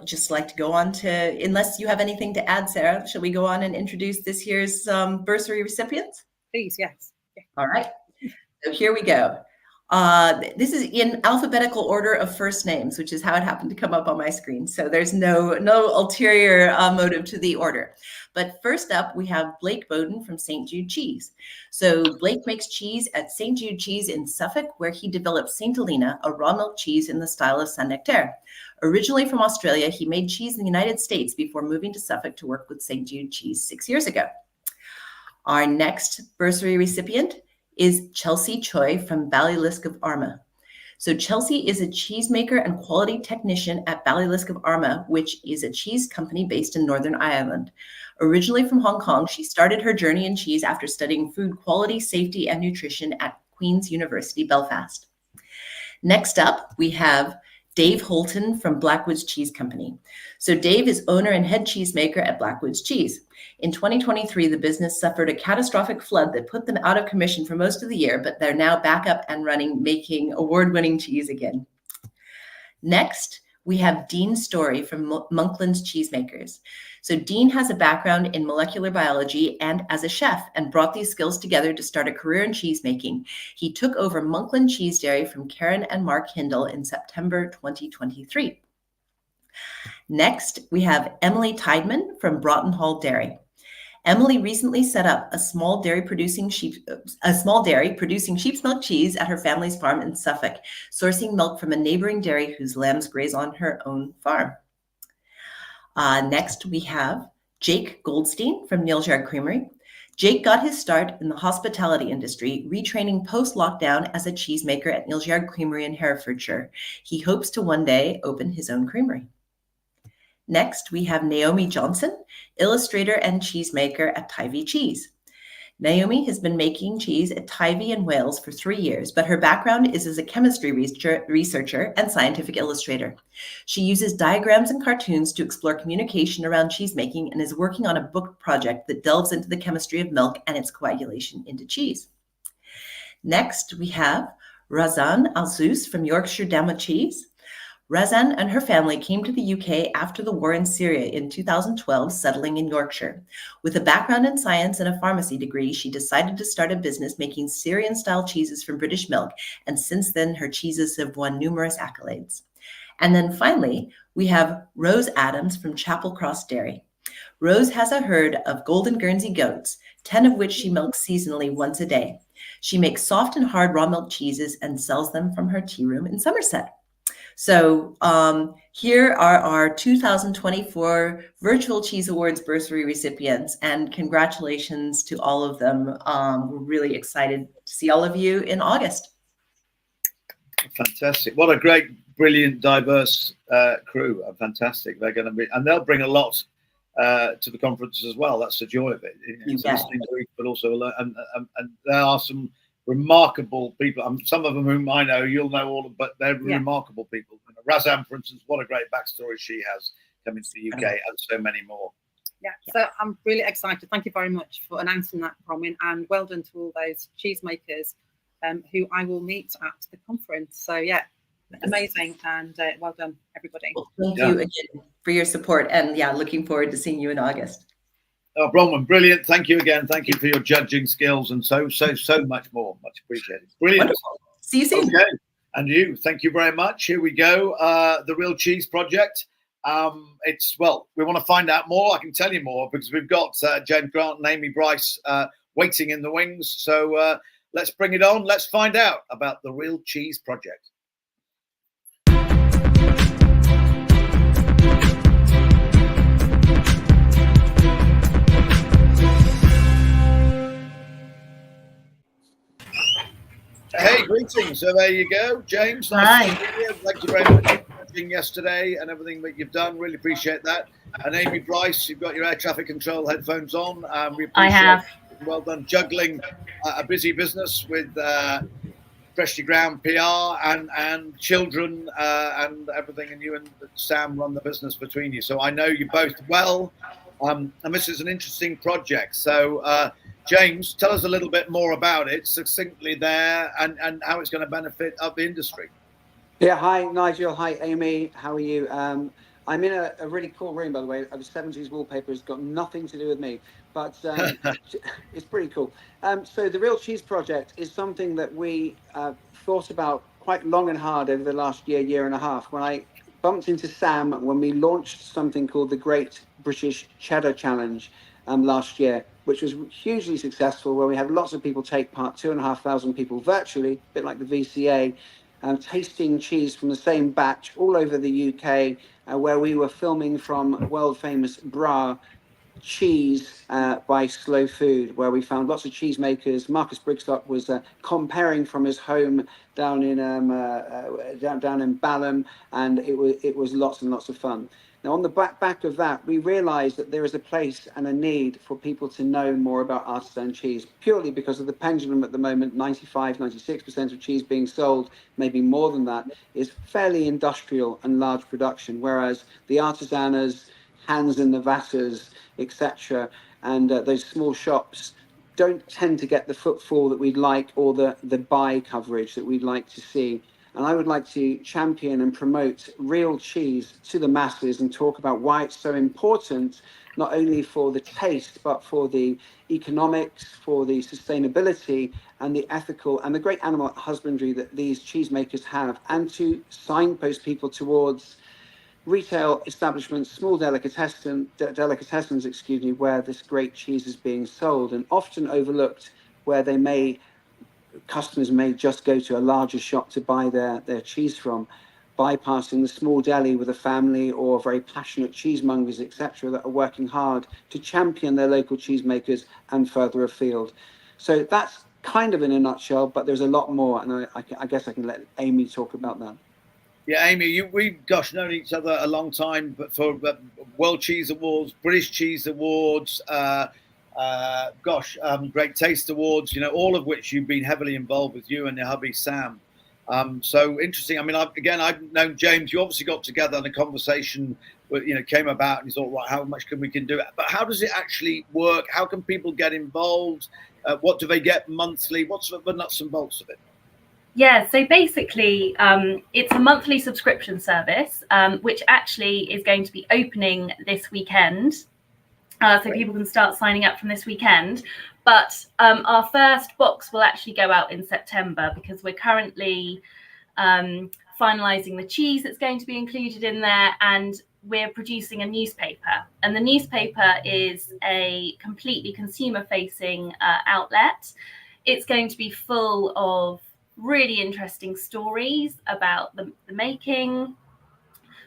just like to go on to, unless you have anything to add, Sarah, shall we go on and introduce this year's bursary recipients? Please, yes. All right, so here we go. This is in alphabetical order of first names, which is how it happened to come up on my screen. So there's no ulterior motive to the order. But first up, we have Blake Bowden from St. Jude Cheese. So Blake makes cheese at St. Jude Cheese in Suffolk, where he developed St. Helena, a raw milk cheese in the style of Saint-Nectaire. Originally from Australia, he made cheese in the United States before moving to Suffolk to work with St. Jude Cheese 6 years ago. Our next bursary recipient is Chelsea Choi from Ballylisk of Armagh. So Chelsea is a cheesemaker and quality technician at Ballylisk of Armagh, which is a cheese company based in Northern Ireland. Originally from Hong Kong, she started her journey in cheese after studying food quality, safety, and nutrition at Queen's University, Belfast. Next up, we have Dave Holton from Blackwoods Cheese Company. So Dave is owner and head cheesemaker at Blackwoods Cheese. In 2023, the business suffered a catastrophic flood that put them out of commission for most of the year, but they're now back up and running, making award-winning cheese again. Next, we have Dean Story from Monkland's Cheesemakers. So Dean has a background in molecular biology and as a chef, and brought these skills together to start a career in cheesemaking. He took over Monkland Cheese Dairy from Karen and Mark Hindle in September 2023. Next, we have Emily Tideman from Broughton Hall Dairy. Emily recently set up a small dairy producing sheep's milk cheese at her family's farm in Suffolk, sourcing milk from a neighboring dairy whose lambs graze on her own farm. Next, we have Jake Goldstein from Neal's Yard Creamery. Jake got his start in the hospitality industry, retraining post-lockdown as a cheesemaker at Neal's Yard Creamery in Herefordshire. He hopes to one day open his own creamery. Next, we have Naomi Johnson, illustrator and cheesemaker at Tivy Cheese. Naomi has been making cheese at Tivy in Wales for 3 years, but her background is as a chemistry researcher and scientific illustrator. She uses diagrams and cartoons to explore communication around cheesemaking and is working on a book project that delves into the chemistry of milk and its coagulation into cheese. Next, we have Razan Alsus from Yorkshire Dama Cheese. Razan and her family came to the UK after the war in Syria in 2012, settling in Yorkshire. With a background in science and a pharmacy degree, she decided to start a business making Syrian-style cheeses from British milk, and since then her cheeses have won numerous accolades. And then finally, we have Rose Adams from Chapel Cross Dairy. Rose has a herd of Golden Guernsey goats, 10 of which she milks seasonally once a day. She makes soft and hard raw milk cheeses and sells them from her tea room in Somerset. So here are our 2024 Virtual Cheese Awards bursary recipients, and congratulations to all of them. We're really excited to see all of you in August. Fantastic. What a great, brilliant, diverse crew. Fantastic. They're going to be, and they'll bring a lot to the conference as well. That's the joy of it. It's listening to, but also, and there are some remarkable people. Some of them whom I know, you'll know all of, but they're remarkable people. Razan, for instance, what a great backstory she has coming to the UK, and so many more. Yeah, so I'm really excited. Thank you very much for announcing that, Bronwyn, and well done to all those cheesemakers who I will meet at the conference. So yeah, amazing, and well done, everybody. Well, thank you again for your support, and looking forward to seeing you in August. Oh, Bronwyn, brilliant. Thank you again. Thank you for your judging skills and so much more. Much appreciated. Brilliant. Wonderful. See you soon. Okay. And you, thank you very much. Here we go. The Real Cheese Project. We want to find out more. I can tell you more because we've got James Grant and Amy Bryce waiting in the wings. So let's bring it on. Let's find out about the Real Cheese Project. Hey, greetings. So there you go, James. Nice to see you. Thank you very much for watching yesterday and everything that you've done. Really appreciate that. And Amy Bryce, you've got your air traffic control headphones on. We appreciate I have. It. Well done juggling a busy business with Freshly Ground PR and children and everything. And you and Sam run the business between you. So I know you both well. And this is an interesting project. So James, tell us a little bit more about it, succinctly there, and how it's going to benefit the industry. Yeah, hi, Nigel. Hi, Amy. How are you? I'm in a really cool room, by the way. A 70s wallpaper has got nothing to do with me, but it's pretty cool. So the Real Cheese Project is something that we thought about quite long and hard over the last year and a half. When I bumped into Sam when we launched something called the Great British Cheddar Challenge last year, which was hugely successful, where we had lots of people take part, 2,500 people virtually, a bit like the VCA, tasting cheese from the same batch all over the UK, where we were filming from world famous Bra cheese by Slow Food, where we found lots of cheesemakers. Marcus Brigstock was comparing from his home down in down in Balham, and it was lots and lots of fun. Now, on the back of that, we realised that there is a place and a need for people to know more about artisan cheese, purely because of the pendulum at the moment. 95-96% of cheese being sold, maybe more than that, is fairly industrial and large production, whereas the artisaners, Hans and the Vassars, etc., and those small shops don't tend to get the footfall that we'd like, or the buy coverage that we'd like to see. And I would like to champion and promote real cheese to the masses and talk about why it's so important, not only for the taste, but for the economics, for the sustainability and the ethical and the great animal husbandry that these cheesemakers have, and to signpost people towards retail establishments, small delicatessens, where this great cheese is being sold, and often overlooked, where customers may just go to a larger shop to buy their cheese from, bypassing the small deli with a family or very passionate cheesemongers, etc., that are working hard to champion their local cheesemakers and further afield. So that's kind of in a nutshell, but there's a lot more, and I guess I can let Amy talk about that. Yeah, Amy, we've known each other a long time, but for World Cheese Awards, British Cheese Awards, Great Taste Awards, all of which you've been heavily involved with, you and your hubby Sam. So interesting. I mean, I've known James. You obviously got together and a conversation, came about, and you thought, right, how much can we do? But how does it actually work? How can people get involved? What do they get monthly? What's the nuts and bolts of it? Yeah, so basically, it's a monthly subscription service, which actually is going to be opening this weekend. So people can start signing up from this weekend. But our first box will actually go out in September, because we're currently finalising the cheese that's going to be included in there, and we're producing a newspaper. And the newspaper is a completely consumer-facing outlet. It's going to be full of really interesting stories about the making,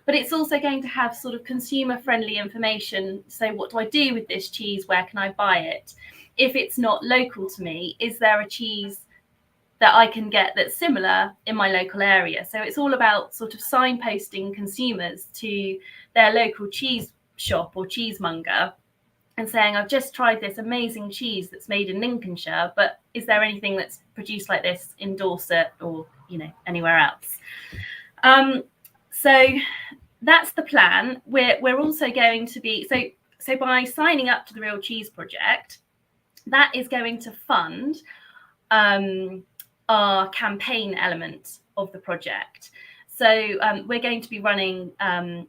but it's also going to have sort of consumer-friendly information. So what do I do with this cheese? Where can I buy it? If it's not local to me, is there a cheese that I can get that's similar in my local area? So it's all about sort of signposting consumers to their local cheese shop or cheesemonger and saying, I've just tried this amazing cheese that's made in Lincolnshire, but is there anything that's produced like this in Dorset or, anywhere else? So that's the plan. We're also going to be, so by signing up to the Real Cheese Project, that is going to fund our campaign element of the project. So we're going to be running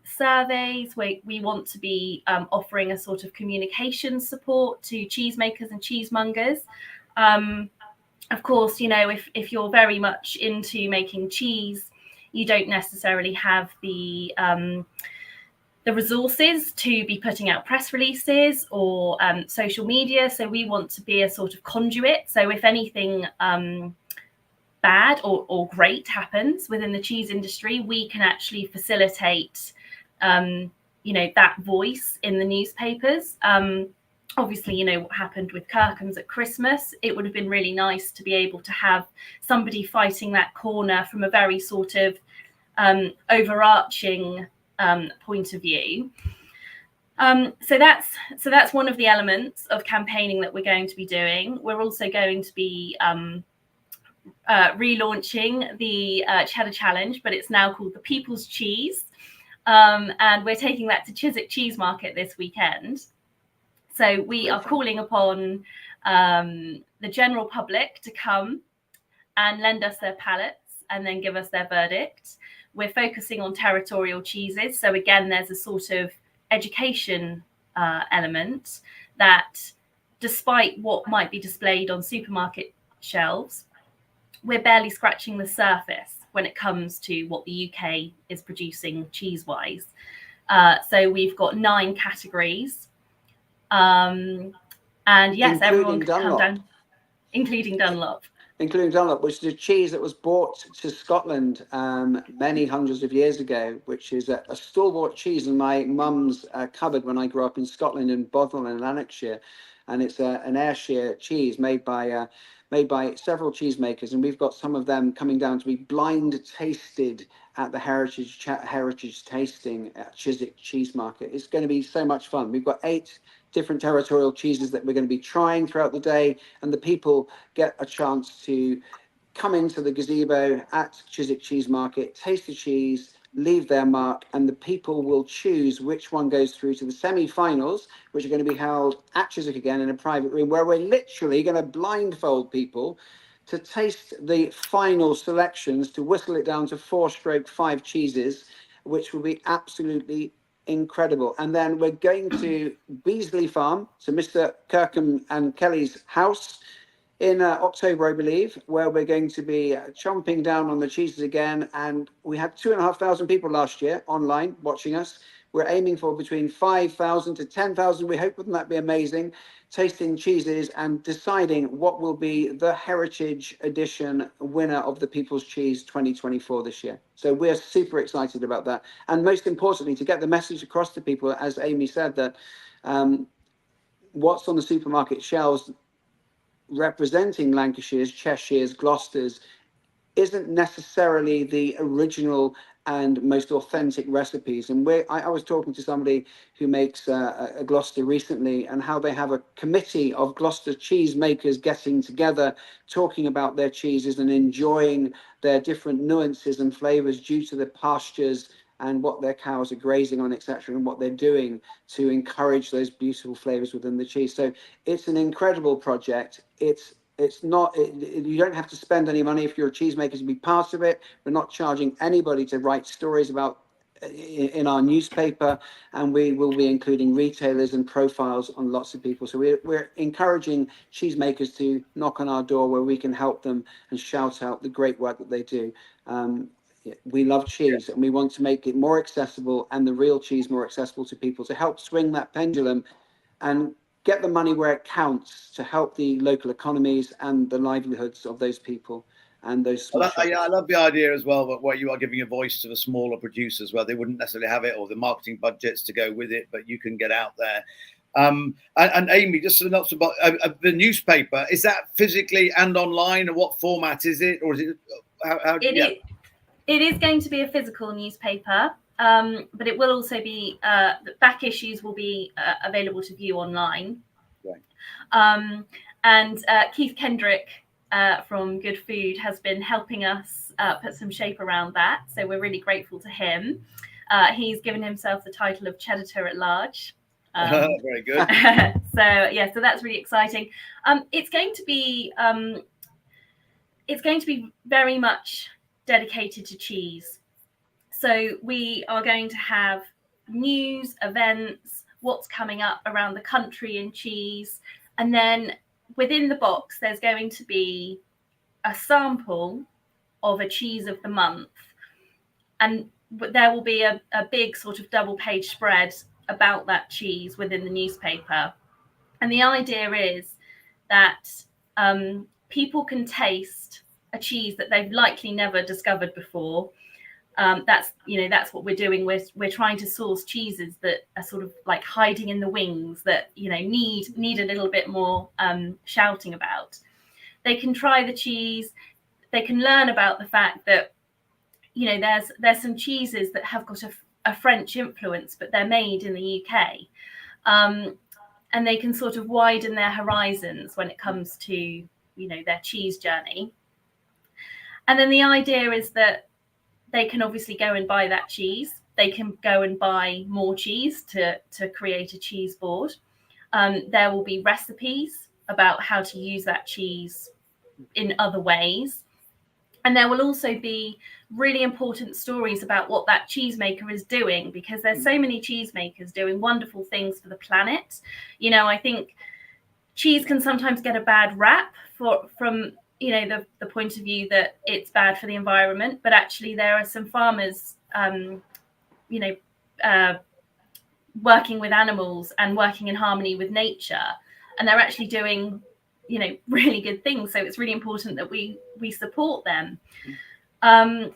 surveys. We want to be offering a sort of communication support to cheesemakers and cheesemongers. Of course, if you're very much into making cheese, you don't necessarily have the resources to be putting out press releases or social media. So we want to be a sort of conduit. So if anything bad or great happens within the cheese industry, we can actually facilitate, that voice in the newspapers. Obviously, what happened with Kirkham's at Christmas. It would have been really nice to be able to have somebody fighting that corner from a very sort of overarching point of view. So that's one of the elements of campaigning that we're going to be doing. We're also going to be relaunching the Cheddar Challenge, but it's now called the People's Cheese, and we're taking that to Chiswick Cheese Market this weekend. So we are calling upon the general public to come and lend us their palates and then give us their verdict. We're focusing on territorial cheeses. So again, there's a sort of education element that, despite what might be displayed on supermarket shelves, we're barely scratching the surface when it comes to what the UK is producing cheese-wise. So we've got 9 categories. And yes, including everyone can Dunlop. come down, including Dunlop. including Dunlop, which is a cheese that was brought to Scotland many hundreds of years ago, which is a stalwart cheese in my mum's cupboard when I grew up in Scotland, in Bothwell in Lanarkshire. And it's an Ayrshire cheese made by several cheesemakers, and we've got some of them coming down to be blind tasted at the Heritage Tasting at Chiswick Cheese Market. It's going to be so much fun. We've got 8 different territorial cheeses that we're going to be trying throughout the day, and the people get a chance to come into the gazebo at Chiswick Cheese Market, taste the cheese, leave their mark, and the people will choose which one goes through to the semi-finals, which are going to be held at Chiswick again in a private room, where we're literally going to blindfold people to taste the final selections, to whistle it down to 4/5 cheeses, which will be absolutely incredible. And then we're going to Beasley Farm, so Mr. Kirkham and Kelly's house, in October, I believe, where we're going to be chomping down on the cheeses again. And we had 2,500 people last year online watching us. We're aiming for between 5,000 to 10,000. We hope, wouldn't that be amazing? Tasting cheeses and deciding what will be the Heritage Edition winner of the People's Cheese 2024 this year. So we're super excited about that. And most importantly, to get the message across to people, as Amy said, that what's on the supermarket shelves representing Lancashire's, Cheshire's, Gloucester's isn't necessarily the original and most authentic recipes. And I was talking to somebody who makes a Gloucester recently, and how they have a committee of Gloucester cheese makers getting together, talking about their cheeses and enjoying their different nuances and flavors due to the pastures and what their cows are grazing on, etc., and what they're doing to encourage those beautiful flavors within the cheese. So it's an incredible project. It's not, you don't have to spend any money if you're a cheesemaker to be part of it. We're not charging anybody to write stories about in our newspaper, and we will be including retailers and profiles on lots of people. So we're encouraging cheesemakers to knock on our door, where we can help them and shout out the great work that they do. We love cheese, and we want to make it more accessible, and the real cheese more accessible to people, to help swing that pendulum and get the money where it counts, to help the local economies and the livelihoods of those people and those small shops. I love the idea as well, that where you are giving a voice to the smaller producers, where they wouldn't necessarily have it, or the marketing budgets to go with it, but you can get out there. And Amy, just so not about the newspaper, is that physically and online, or what format is it, or is it It is going to be a physical newspaper, but it will also be, back issues will be available to view online. Right. And Keith Kendrick from Good Food has been helping us put some shape around that. So we're really grateful to him. He's given himself the title of Cheditor at Large. Very good. So that's really exciting. It's going to be very much dedicated to cheese. So we are going to have news, events, what's coming up around the country in cheese. And then within the box, there's going to be a sample of a cheese of the month. And there will be a big sort of double page spread about that cheese within the newspaper. And the idea is that people can taste a cheese that they've likely never discovered before. That's what we're doing. We're trying to source cheeses that are sort of like hiding in the wings, that need a little bit more shouting about. They can try the cheese. They can learn about the fact that there's some cheeses that have got a French influence, but they're made in the UK, and they can sort of widen their horizons when it comes to their cheese journey. And then the idea is that they can obviously go and buy that cheese. They can go and buy more cheese to create a cheese board. There will be recipes about how to use that cheese in other ways. And there will also be really important stories about what that cheesemaker is doing, because there's so many cheesemakers doing wonderful things for the planet. I think cheese can sometimes get a bad rap from the point of view that it's bad for the environment, but actually there are some farmers, working with animals and working in harmony with nature, and they're actually doing you know, really good things. So it's really important that we support them. Sorry,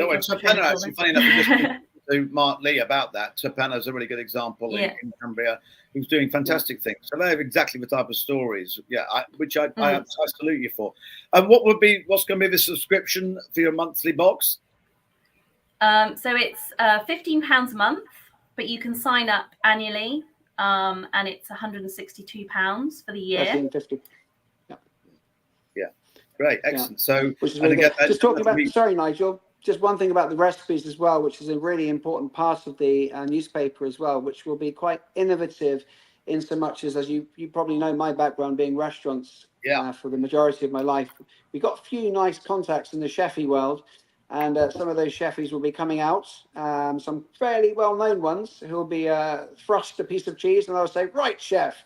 no, Sir Penna, actually, funny enough, we just talked to Mark Lee about that. Sir Penna is a really good example in Cumbria, who's doing fantastic things. So they're exactly the type of stories, which I salute you for. And what's going to be the subscription for your monthly box? So it's £15 a month, but you can sign up annually, and it's £162 for the year. £13.50. Yeah, great, excellent. So, which is really good. Just talking about, sorry, Nigel, just one thing about the recipes as well, which is a really important part of the newspaper as well, which will be quite innovative in so much as you probably know my background being restaurants for the majority of my life. We've got a few nice contacts in the chefy world, and some of those chefs will be coming out, some fairly well-known ones who will be thrust a piece of cheese, and I'll say, right, chef,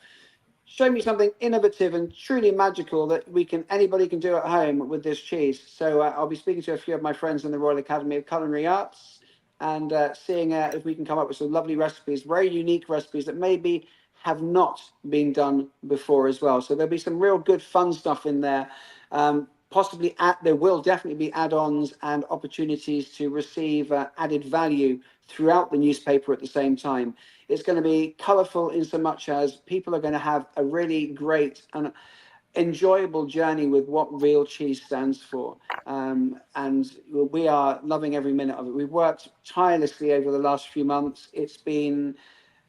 show me something innovative and truly magical that anybody can do at home with this cheese. So I'll be speaking to a few of my friends in the Royal Academy of Culinary Arts and seeing if we can come up with some lovely recipes, very unique recipes that maybe have not been done before as well. So there'll be some real good fun stuff in there. Possibly there will definitely be add-ons and opportunities to receive added value throughout the newspaper at the same time. It's going to be colourful in so much as people are going to have a really great and enjoyable journey with what Real Cheese stands for. And we are loving every minute of it. We've worked tirelessly over the last few months. It's been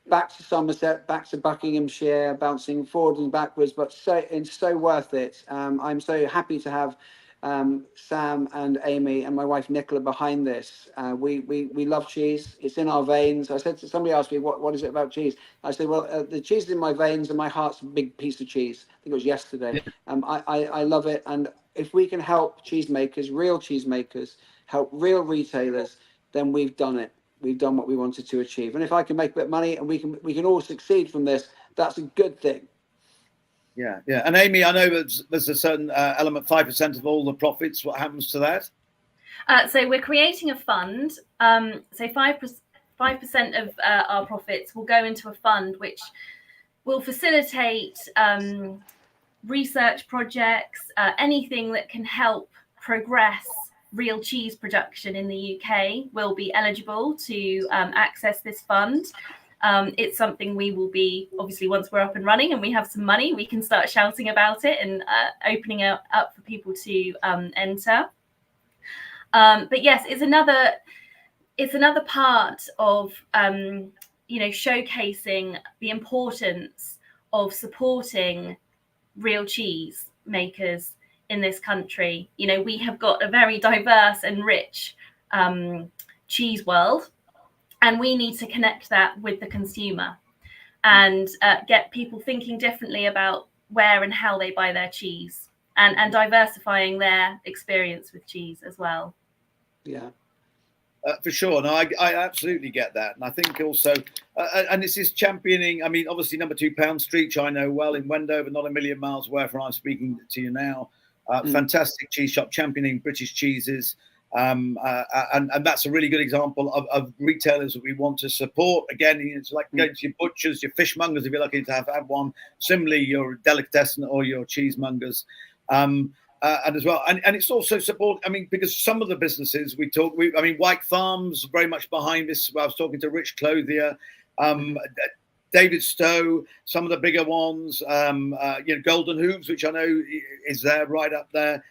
back to Somerset, back to Buckinghamshire, bouncing forward and backwards, but it's so worth it. I'm so happy to have Sam and Amy and my wife Nicola behind this. We love cheese. It's in our veins. I said to somebody asked me, what is it about cheese? I said, well, the cheese is in my veins and my heart's a big piece of cheese. I think it was yesterday. I love it. And if we can help cheesemakers, real cheesemakers, help real retailers, then we've done it. We've done what we wanted to achieve. And if I can make a bit of money and we can all succeed from this, that's a good thing. Yeah. And Amy, I know there's a certain element, 5% of all the profits. What happens to that? So we're creating a fund. So 5% of our profits will go into a fund which will facilitate research projects, anything that can help progress real cheese production in the UK will be eligible to access this fund. It's something we will be, obviously, once we're up and running and we have some money, we can start shouting about it and opening it up for people to enter. But yes, it's another part of showcasing the importance of supporting real cheese makers in this country. You know, we have got a very diverse and rich cheese world, and we need to connect that with the consumer and get people thinking differently about where and how they buy their cheese, and diversifying their experience with cheese as well. Yeah. For sure. No, I absolutely get that. And I think also, and this is championing, I mean, obviously number 2 Pound Street, which I know well in Wendover, not a million miles away from where I'm speaking to you now. Fantastic cheese shop, championing British cheeses. And that's a really good example of retailers that we want to support. Again, it's like going to your butchers, your fishmongers, if you're lucky to have one. Similarly, your delicatessen or your cheesemongers. And as well, and it's also support. I mean, because some of the businesses White Farms very much behind this. I was talking to Rich Clothier, David Stowe, some of the bigger ones. Golden Hooves, which I know is there right up there.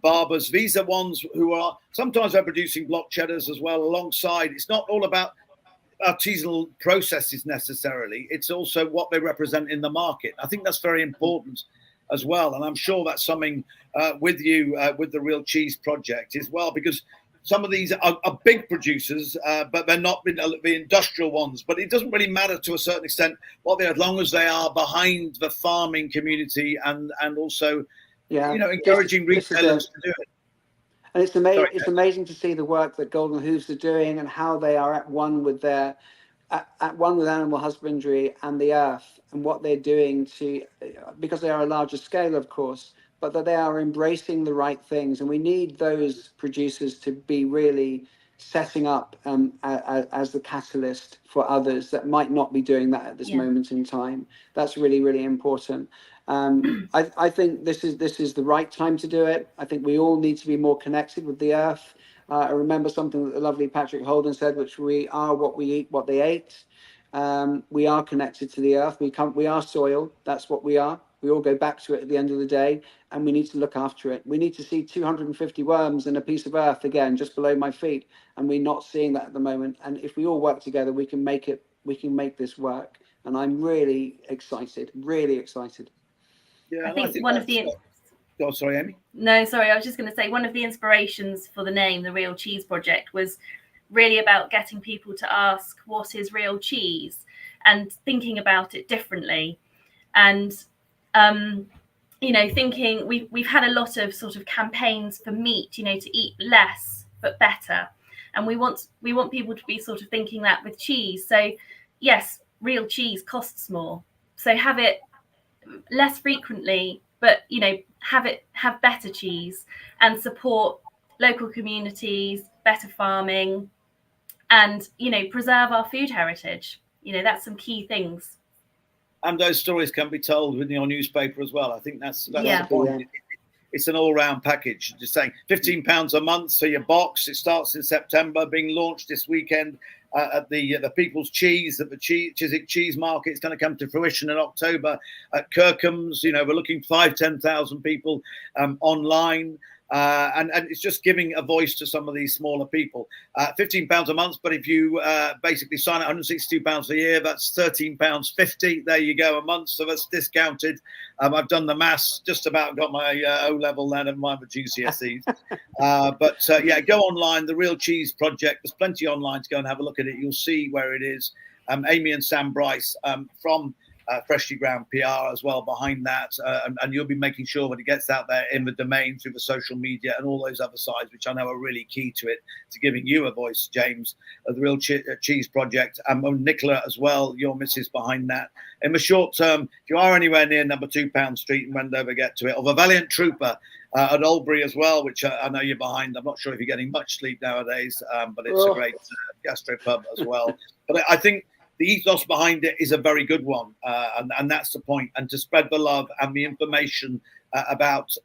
Barbers. These are ones who are sometimes they're producing block cheddars as well alongside. It's not all about artisanal processes necessarily. It's also what they represent in the market. I think that's very important as well, and I'm sure that's something with you with the Real Cheese Project as well, because some of these are big producers, but they're not the industrial ones. But it doesn't really matter to a certain extent what they are, as long as they are behind the farming community and also encouraging retailers to do it. And it's amazing to see the work that Golden Hooves are doing and how they are at one with animal husbandry and the earth, and what they're doing because they are a larger scale, of course, but that they are embracing the right things. And we need those producers to be really setting up as the catalyst for others that might not be doing that at this moment in time. That's really, really important. I think this is the right time to do it. I think we all need to be more connected with the earth. I remember something that the lovely Patrick Holden said, which we are what we eat, what they ate. We are connected to the earth. We are soil. That's what we are. We all go back to it at the end of the day, and we need to look after it. We need to see 250 worms in a piece of earth again, just below my feet, and we're not seeing that at the moment. And if we all work together, we can make it. We can make this work. And I'm really excited. Really excited. Yeah, I think one of the. Oh, sorry, Amy. No, sorry. I was just going to say one of the inspirations for the name, the Real Cheese Project, was really about getting people to ask what is real cheese and thinking about it differently. And thinking we've had a lot of sort of campaigns for meat, to eat less but better, and we want people to be sort of thinking that with cheese. So yes, real cheese costs more, so have it less frequently, but have better cheese and support local communities, better farming, and preserve our food heritage. That's some key things. And those stories can be told in your newspaper as well. I think that's the point. It's an all-round package. Just saying, £15 a month for your box. It starts in September, being launched this weekend at the People's Cheese at the Chiswick Cheese Market. It's going to come to fruition in October at Kirkham's. We're looking 5,000-10,000 people online. And it's just giving a voice to some of these smaller people. £15 a month, but if you basically sign at £162 a year, that's £13.50. There you go, a month. So that's discounted. I've done the maths, just about got my O-level then, and mine with GCSEs. But go online, The Real Cheese Project. There's plenty online to go and have a look at it. You'll see where it is. Amy and Sam Bryce from Freshly Ground PR as well behind that, and you'll be making sure that it gets out there in the domain through the social media and all those other sides, which I know are really key to it, to giving you a voice, James, of the Real Cheese Project, and Nicola as well, your missus behind that. In the short term, if you are anywhere near number 2 Pound Street in Wendover, get to it, or the Valiant Trooper at Albury as well, which I know you're behind. I'm not sure if you're getting much sleep nowadays, but it's a great gastropub as well. But I think the ethos behind it is a very good one, and that's the point. And to spread the love and the information about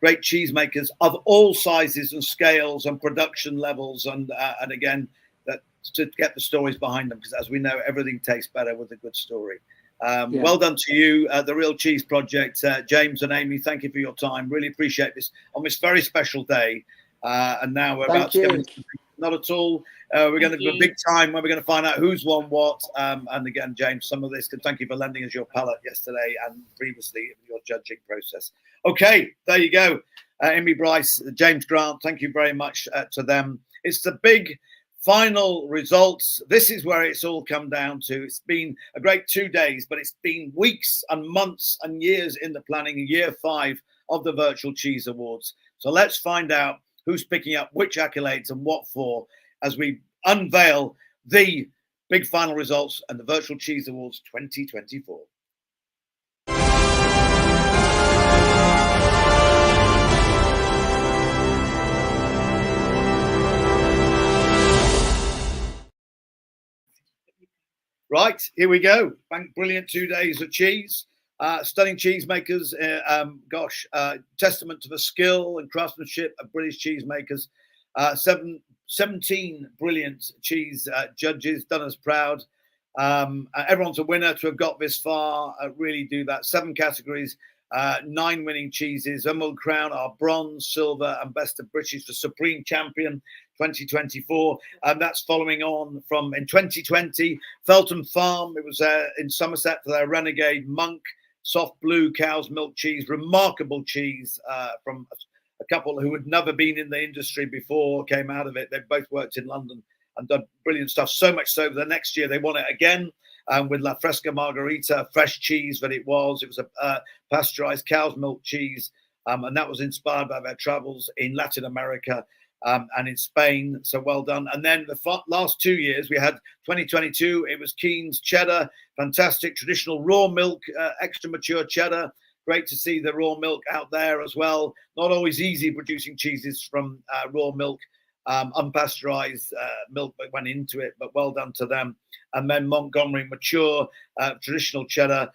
great cheesemakers of all sizes and scales and production levels, and again, that to get the stories behind them, because as we know, everything tastes better with a good story. Well done to you, the Real Cheese Project, James and Amy. Thank you for your time. Really appreciate this on this very special day. And now we're about to go into not at all. We're going to do a big time when we're going to find out who's won what. And again, James, some of this, thank you for lending us your palette yesterday and previously in your judging process. Okay, there you go. Amy Bryce, James Grant, thank you very much to them. It's the big final results. This is where it's all come down to. It's been a great 2 days, but it's been weeks and months and years in the planning, year 5 of the Virtual Cheese Awards. So let's find out who's picking up which accolades and what for as we unveil the big final results and the Virtual Cheese Awards 2024. Right, here we go. Brilliant 2 days of cheese. Stunning cheesemakers. Testament to the skill and craftsmanship of British cheesemakers. 17 brilliant cheese judges, done us proud. Everyone's a winner to have got this far. Really do that. 7 categories, 9 winning cheeses. Emerald Crown, our bronze, silver, and best of British, the Supreme Champion 2024. And that's following on from in 2020, Felton Farm. It was in Somerset for their Renegade Monk soft blue cow's milk cheese. Remarkable cheese from a couple who had never been in the industry before, came out of it. They both worked in London and done brilliant stuff. So much so the next year they won it again with La Fresca Margarita, fresh cheese that it was. It was a pasteurized cow's milk cheese. And that was inspired by their travels in Latin America and in Spain. So well done. And then the last 2 years, we had 2022, it was Keen's Cheddar, fantastic traditional raw milk, extra mature cheddar. Great to see the raw milk out there as well. Not always easy producing cheeses from raw milk. Unpasteurized milk that went into it, but well done to them. And then Montgomery mature traditional cheddar,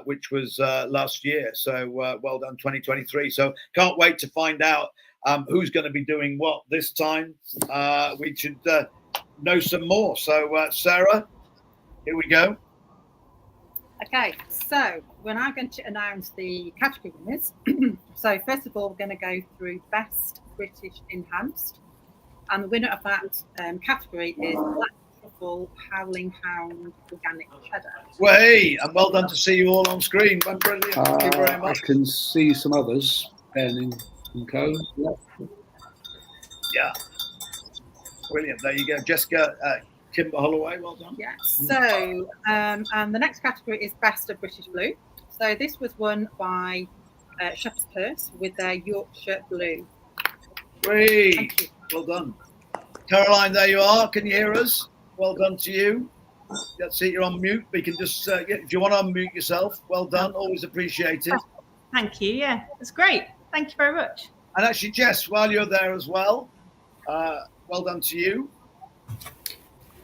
which was last year. So well done, 2023. So can't wait to find out who's going to be doing what this time. We should know some more. So Sarah, here we go. Okay, so we're now going to announce the category winners. So first of all, we're going to go through Best British Enhanced. And the winner of that category is Black Truffle Howling Hound Organic Cheddar. Well, hey, and well done to see you all on screen. Brilliant. Thank you very much. I can see some others. Ben and Co. Yeah. Brilliant. There you go. Jessica Kimber Holloway, well done. Yeah. So, and the next category is Best of British Blue. So this was won by Shepherd's Purse with their Yorkshire Blue. Great. Well done. Caroline, there you are. Can you hear us? Well done to you. Let's see, you're on mute. We can just, if you want to unmute yourself, well done. Always appreciated. Thank you. Yeah, that's great. Thank you very much. And actually, Jess, while you're there as well, well done to you.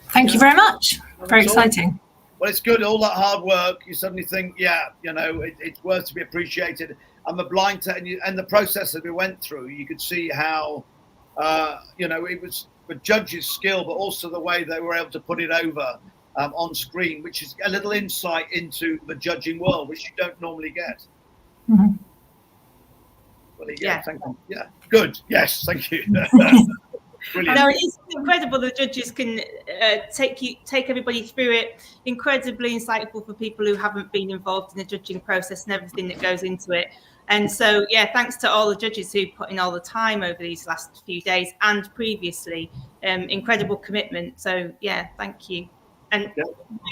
Thank you very much. Very exciting. Well, it's good. All that hard work, you suddenly think, yeah, you know, it's worth to be appreciated. And the blind test and the process that we went through, you could see how, you know, it was the judges' skill, but also the way they were able to put it over on screen, which is a little insight into the judging world, which you don't normally get. Mm-hmm. Well, yeah, thank you. Yeah, good. Yes, thank you. Brilliant. No, it's incredible. The judges can take everybody through it. Incredibly insightful for people who haven't been involved in the judging process and everything that goes into it. And so, yeah, thanks to all the judges who put in all the time over these last few days and previously. Incredible commitment. So, yeah, thank you. And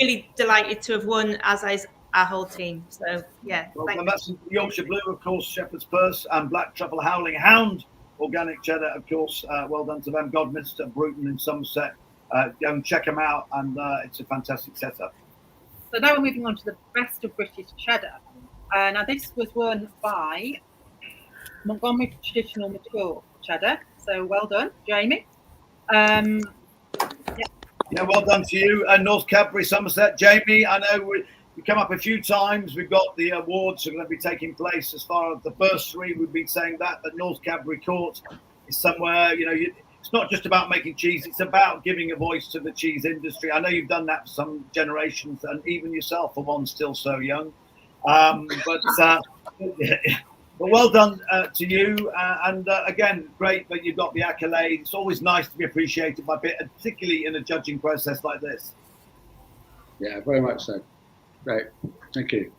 really delighted to have won, as is our whole team. So, yeah. Well, and that's Yorkshire Blue, of course, Shepherd's Purse, and Black Truffle Howling Hound Organic Cheddar, of course. Well done to them. Godminster, Bruton in Somerset. Go and check them out, and it's a fantastic setup. So now we're moving on to the Best of British Cheddar. Now this was won by Montgomery Traditional Mature Cheddar. So well done, Jamie. Yeah, well done to you. And North Cadbury, Somerset. Jamie, I know we come up a few times. We've got the awards that are going to be taking place as far as the bursary. We've been saying that North Cadbury Court is somewhere, you know, it's not just about making cheese. It's about giving a voice to the cheese industry. I know you've done that for some generations, and even yourself, for one still so young. But well done to you. And again, great that you've got the accolade. It's always nice to be appreciated by particularly in a judging process like this. Yeah, very much so. Great. Thank you.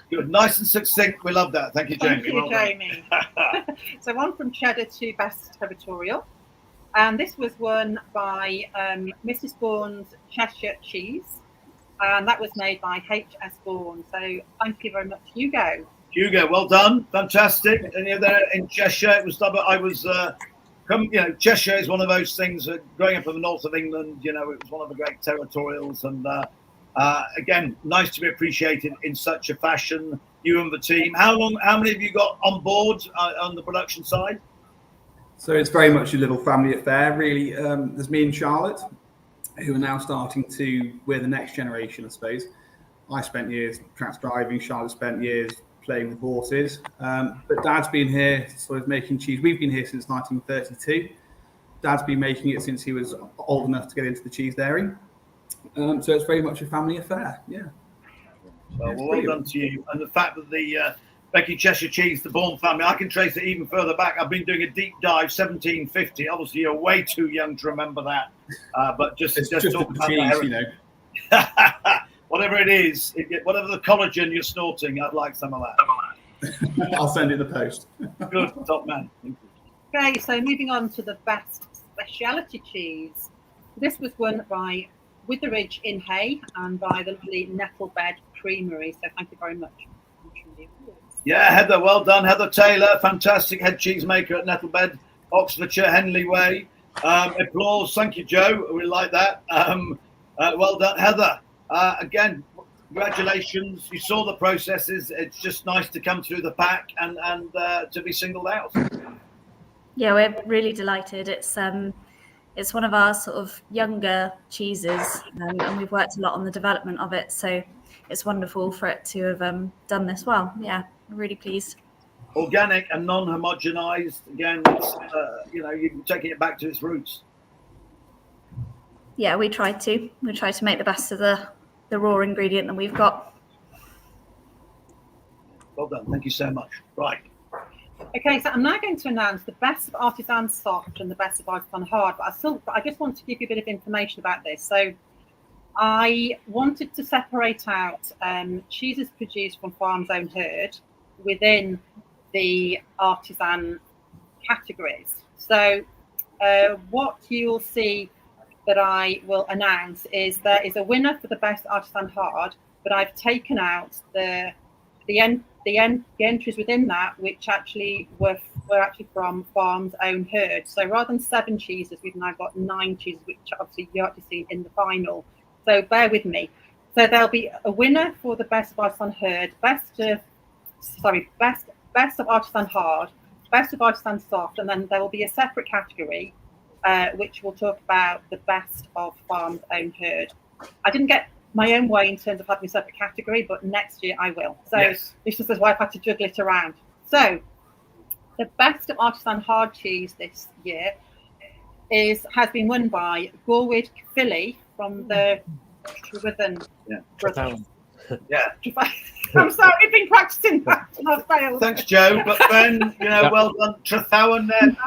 Good. Nice and succinct. We love that. Thank you, Jamie. Thank you, Jamie. So one from Cheddar to Best Territorial. And this was won by Mrs. Bourne's Cheshire Cheese. And that was made by H.S. Bourne. So thank you very much, Hugo. Hugo, well done. Fantastic. And you're there in Cheshire. It was, Cheshire is one of those things growing up in the north of England, you know, it was one of the great territorials. And again, nice to be appreciated in such a fashion, you and the team. How many have you got on board on the production side? So it's very much a little family affair, really. There's me and Charlotte, who are now starting we're the next generation, I suppose. I spent years tractor driving, Charlotte spent years playing with horses. But Dad's been here sort of making cheese. We've been here since 1932. Dad's been making it since he was old enough to get into the cheese dairy. So it's very much a family affair, yeah. Well done to you. And the fact that the Becky Cheshire Cheese, the Bourne family, I can trace it even further back. I've been doing a deep dive, 1750. Obviously, you're way too young to remember that. But just talk about cheese, you know. Whatever it is, whatever the collagen you're snorting, I'd like some of that. I'll send it in the post. Good, top man. Okay, so moving on to the Best Speciality Cheese. This was won by Witheridge in Hay and by the lovely Nettlebed Creamery. So thank you very much. Yeah, Heather, well done. Heather Taylor, fantastic head cheesemaker at Nettlebed, Oxfordshire, Henley Way. Applause. Thank you, Joe. We like that. Well done, Heather. Again, congratulations. You saw the processes. It's just nice to come through the pack and to be singled out. Yeah, we're really delighted. It's one of our sort of younger cheeses, and we've worked a lot on the development of it. So it's wonderful for it to have done this well. Yeah, we're really pleased. Organic and non-homogenized. Again, it's, you're taking it back to its roots. Yeah, we try to make the best of the raw ingredient that we've got. Well done. Thank you so much. Right. Okay, so I'm now going to announce the best of artisan soft and the best of artisan hard, but I just want to give you a bit of information about this. So I wanted to separate out cheeses produced from farm's own herd within the artisan categories. So what you'll see that I will announce is there is a winner for the best artisan hard, but I've taken out the entries within that, which actually were actually from farm's own herd. So rather than 7 cheeses, we've now got 9 cheeses, which obviously you actually see in the final. So bear with me. So there'll be a winner for the best of artisan herd, best of artisan hard, best of artisan soft, and then there will be a separate category which will talk about the best of farm's own herd. I didn't get my own way in terms of having a separate category, but next year I will. So yes. This just is why I've had to juggle it around. So the best of artisan hard cheese this year has been won by Gorwyd Philly from the Trewithen brothers. Yeah. I'm sorry, we've been practicing that and I've failed. Thanks, Joe. But then, well done, Trethowan there.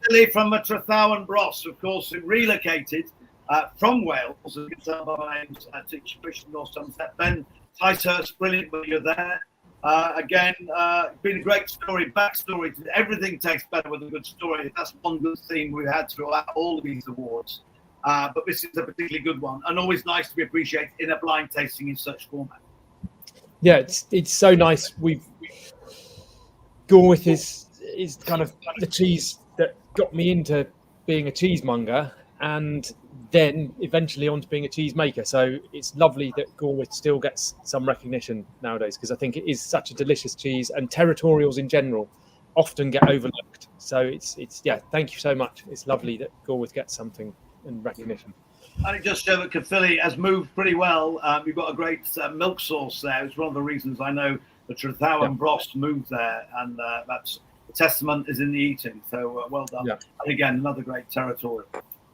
Philly from a Trethowan Bros, of course, who relocated from Wales, as you can tell by my name, to Christian North Somerset. Ben Ticehurst, brilliant when you're there. Again, been a great story, backstory. Everything tastes better with a good story. That's one good theme we've had throughout all of these awards. But this is a particularly good one, and always nice to be appreciated in a blind tasting in such format. Yeah, it's so nice. Gorwith is kind of the cheese that got me into being a cheesemonger, and then eventually on to being a cheesemaker. So it's lovely that Gorwith still gets some recognition nowadays, because I think it is such a delicious cheese, and territorials in general often get overlooked. So it's thank you so much. It's lovely that Gorwith gets something and recognition. And it just shows that Caerphilly has moved pretty well. You've got a great milk source there. It's one of the reasons I know the Trethowan Bros moved there, and that's the testament is in the eating. So well done. Yeah. And again, another great territorial.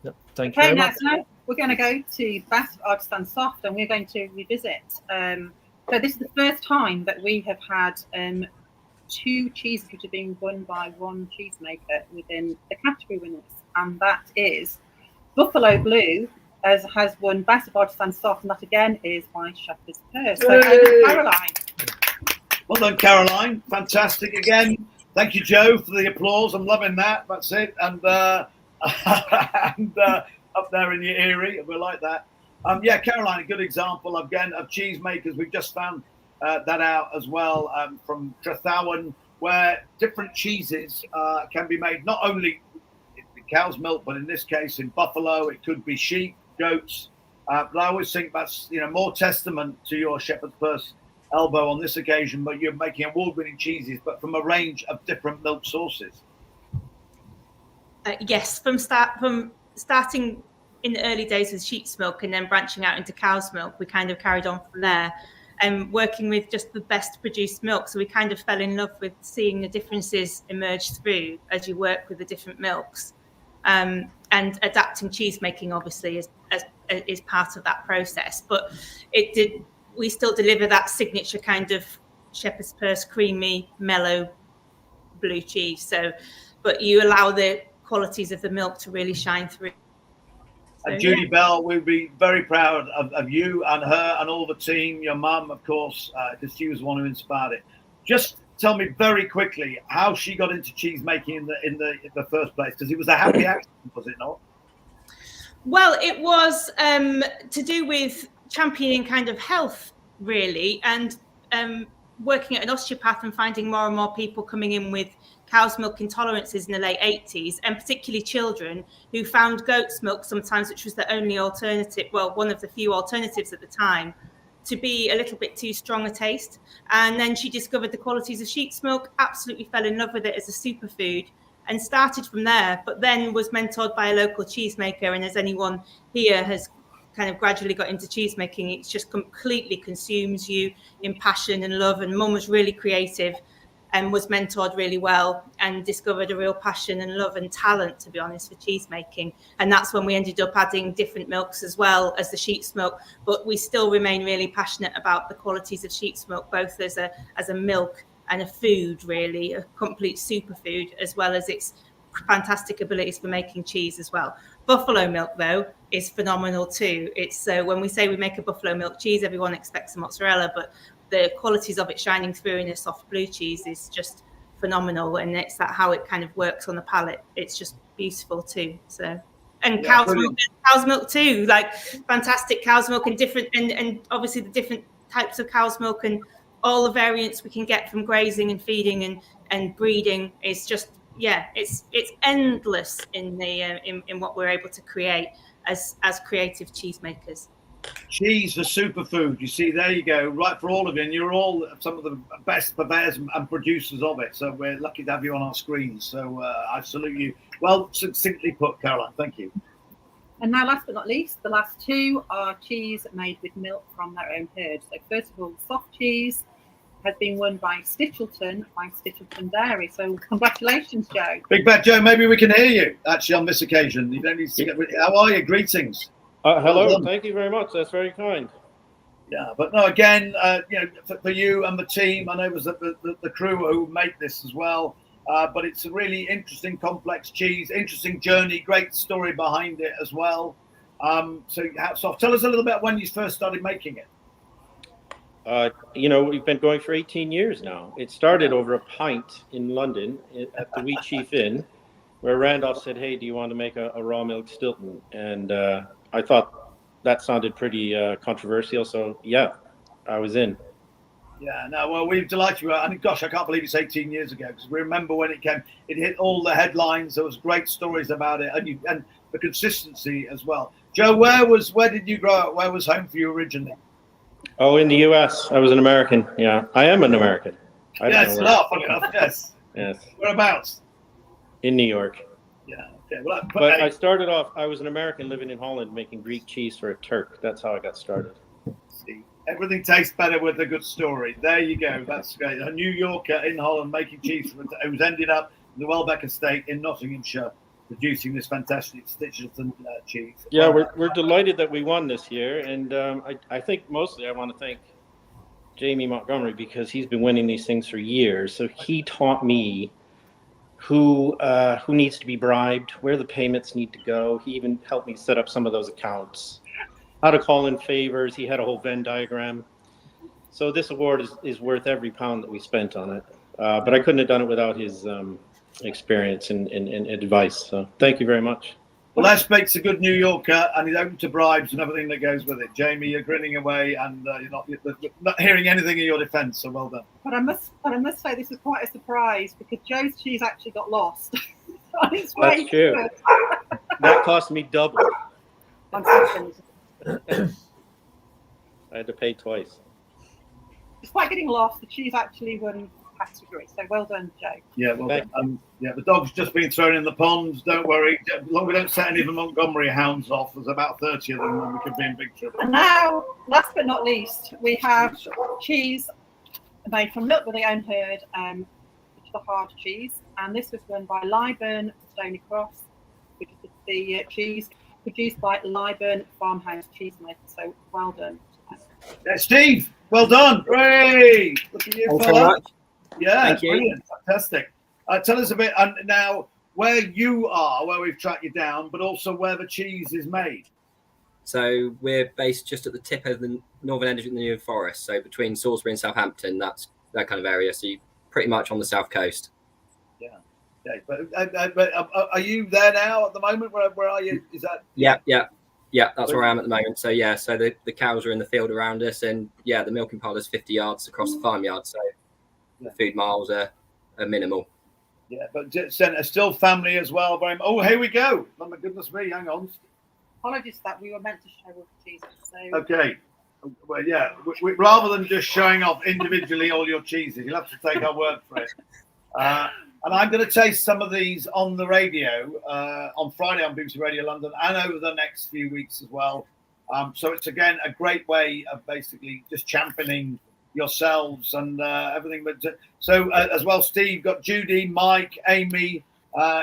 Yep. Thank you Okay, very much. now we're going to go to Best Artisan Soft, and we're going to revisit. So this is the first time that we have had 2 cheeses which are being won by one cheesemaker within the category winners, and that is Buffalo Blue has won Best of Artisan Soft, and that again is by Shepherd's Purse. So Caroline. Well done, Caroline. Fantastic again. Thank you, Joe, for the applause. I'm loving that. That's it. And up there in your eyrie, we like that. Caroline, a good example again of cheesemakers. We've just found that out as well from Trethowan, where different cheeses can be made not only in cow's milk, but in this case in buffalo, it could be sheep, goats. But I always think that's more testament to your Shepherd's Purse elbow on this occasion, but you're making award-winning cheeses, but from a range of different milk sources. Yes, from starting in the early days with sheep's milk and then branching out into cow's milk, we kind of carried on from there and working with just the best produced milk. So we kind of fell in love with seeing the differences emerge through as you work with the different milks, and adapting cheese making obviously is part of that process. But we still deliver that signature kind of Shepherd's Purse creamy, mellow blue cheese. But you allow the qualities of the milk to really shine through. And Judy Bell, we'd be very proud of you and her and all the team, your mum, of course, because she was the one who inspired it. Just tell me very quickly how she got into cheese making in the first place, because it was a happy accident, was it not? Well, it was to do with championing kind of health, really, and working at an osteopath and finding more and more people coming in with cow's milk intolerances in the late 80s, and particularly children who found goat's milk sometimes, which was the only alternative, well, one of the few alternatives at the time, to be a little bit too strong a taste. And then she discovered the qualities of sheep's milk, absolutely fell in love with it as a superfood, and started from there, but then was mentored by a local cheesemaker. And as anyone here has kind of gradually got into cheesemaking, it just completely consumes you in passion and love. And Mum was really creative and was mentored really well and discovered a real passion and love and talent, to be honest, for cheese making. And that's when we ended up adding different milks as well as the sheep's milk. But we still remain really passionate about the qualities of sheep's milk, both as a milk and a food, really, a complete superfood, as well as its fantastic abilities for making cheese as well. Buffalo milk, though, is phenomenal too. It's when we say we make a buffalo milk cheese, everyone expects a mozzarella, but the qualities of it shining through in a soft blue cheese is just phenomenal, and it's that how it kind of works on the palate. It's just beautiful too. So, and Yeah, cow's milk too, like fantastic cow's milk, and different, and obviously the different types of cow's milk and all the variants we can get from grazing and feeding and breeding is just, yeah, it's endless in the in what we're able to create as creative cheesemakers. Cheese for superfood. You see, there you go, right for all of you, and you're all some of the best purveyors and producers of it. So we're lucky to have you on our screens. So I salute you. Well, succinctly put, Caroline. Thank you. And now, last but not least, the last two are cheese made with milk from their own herd. So first of all, soft cheese has been won by Stitchelton Dairy. So congratulations, Joe. Big Bad Joe, maybe we can hear you actually on this occasion. You don't need to get rid. How are you? Greetings. Hello, Well done. thank you very much. That's very kind. Yeah, but no, again, you know, for you and the team, I know it was the crew who made this as well. But it's a really interesting, complex cheese, interesting journey, great story behind it as well. So hats off. Tell us a little bit when you first started making it. You know, we've been going for 18 years now. It started over a pint in London at the Wheat Chief Inn, where Randolph said, "Hey, do you want to make a raw milk Stilton?" And I thought that sounded pretty controversial, so yeah, I was in. Yeah, no, well, we're delighted. I mean, gosh, I can't believe it's 18 years ago, because we remember when it came, it hit all the headlines. There was great stories about it, and the consistency as well. Joe, where did you grow up? Where was home for you originally? Oh, in the U.S., I was an American. Yeah, I am an American. I don't Yes, know where. funny enough, yes. Yes, Whereabouts? in New York. Yeah, okay. Well, But I started off, I was an American living in Holland making Greek cheese for a Turk. That's how I got started. see, everything tastes better with a good story. There you go. That's great. A New Yorker in Holland making cheese who's ended up in the Welbeck estate in Nottinghamshire, producing this fantastic Stitchelton cheese. Yeah, we're delighted that we won this year. And I think mostly I want to thank Jamie Montgomery, because he's been winning these things for years. So he taught me who needs to be bribed, where the payments need to go. He even helped me set up some of those accounts, how to call in favors. He had a whole Venn diagram. So this award is worth every pound that we spent on it. But I couldn't have done it without his experience and advice. So thank you very much. Well, Les makes a good New Yorker, and he's open to bribes and everything that goes with it. Jamie, you're grinning away, and you're not hearing anything in your defence. So well done. But I must say this was quite a surprise, because Joe's cheese actually got lost on its way. That's true. That cost me double. I had to pay twice. Despite getting lost, the cheese actually won category. So well done, Joe. Yeah, well done. Yeah, the dog's just been thrown in the ponds. Don't worry. As long as we don't set any of the Montgomery hounds off, there's about 30 of them, and we could be in big trouble. And now, last but not least, we have cheese made from milk with their own herd, which is the hard cheese. And this was won by Lyburn Stony Cross, which is the cheese produced by Lyburn Farmhouse Cheesemaker. So well done. Steve, well done. Hooray! Look at you, Thanks very fella. much. Yeah, Thank you. brilliant. Fantastic. Tell us a bit now where you are, where we've tracked you down, but also where the cheese is made. So we're based just at the tip of the northern end of the New Forest, so between Salisbury and Southampton. That's that kind of area. So you're pretty much on the south coast. Yeah. Okay. But are you there now at the moment? Where are you? Is that? Yeah. That's where I am at the moment. So yeah, so the cows are in the field around us, and yeah, the milking parlour is 50 yards across the farmyard. So the food miles are minimal. Yeah, but still family as well. Very. Oh, here we go. Oh my goodness me! Hang on. Apologies that we were meant to show all the cheeses. So. Okay. Well, yeah. Rather than just showing off individually all your cheeses, you'll have to take our word for it. And I'm going to taste some of these on the radio on Friday on BBC Radio London and over the next few weeks as well. So it's again a great way of basically just championing yourselves and everything. But so as well, Steve, got Judy, Mike, Amy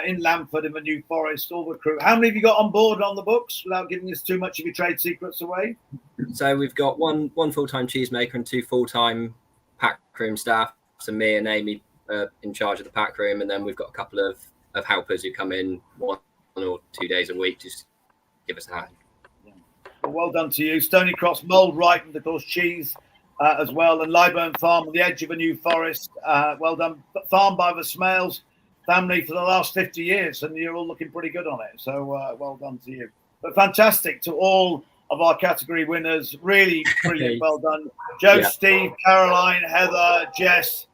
in Lamford in the New Forest, all the crew. How many have you got on board on the books without giving us too much of your trade secrets away? So we've got one full-time cheesemaker and 2 full-time pack room staff. So me and Amy in charge of the pack room, and then we've got a couple of helpers who come in 1 or 2 days a week to just give us a hand. Well done to you. Stony Cross Mould ripened, of course, cheese as well, and Lyburn Farm on the edge of a New Forest. Well done. Farmed by the Smales family for the last 50 years, and you're all looking pretty good on it. So well done to you. But fantastic to all of our category winners. Really brilliant. Well done. Joe, Steve, Caroline, Heather, Jess,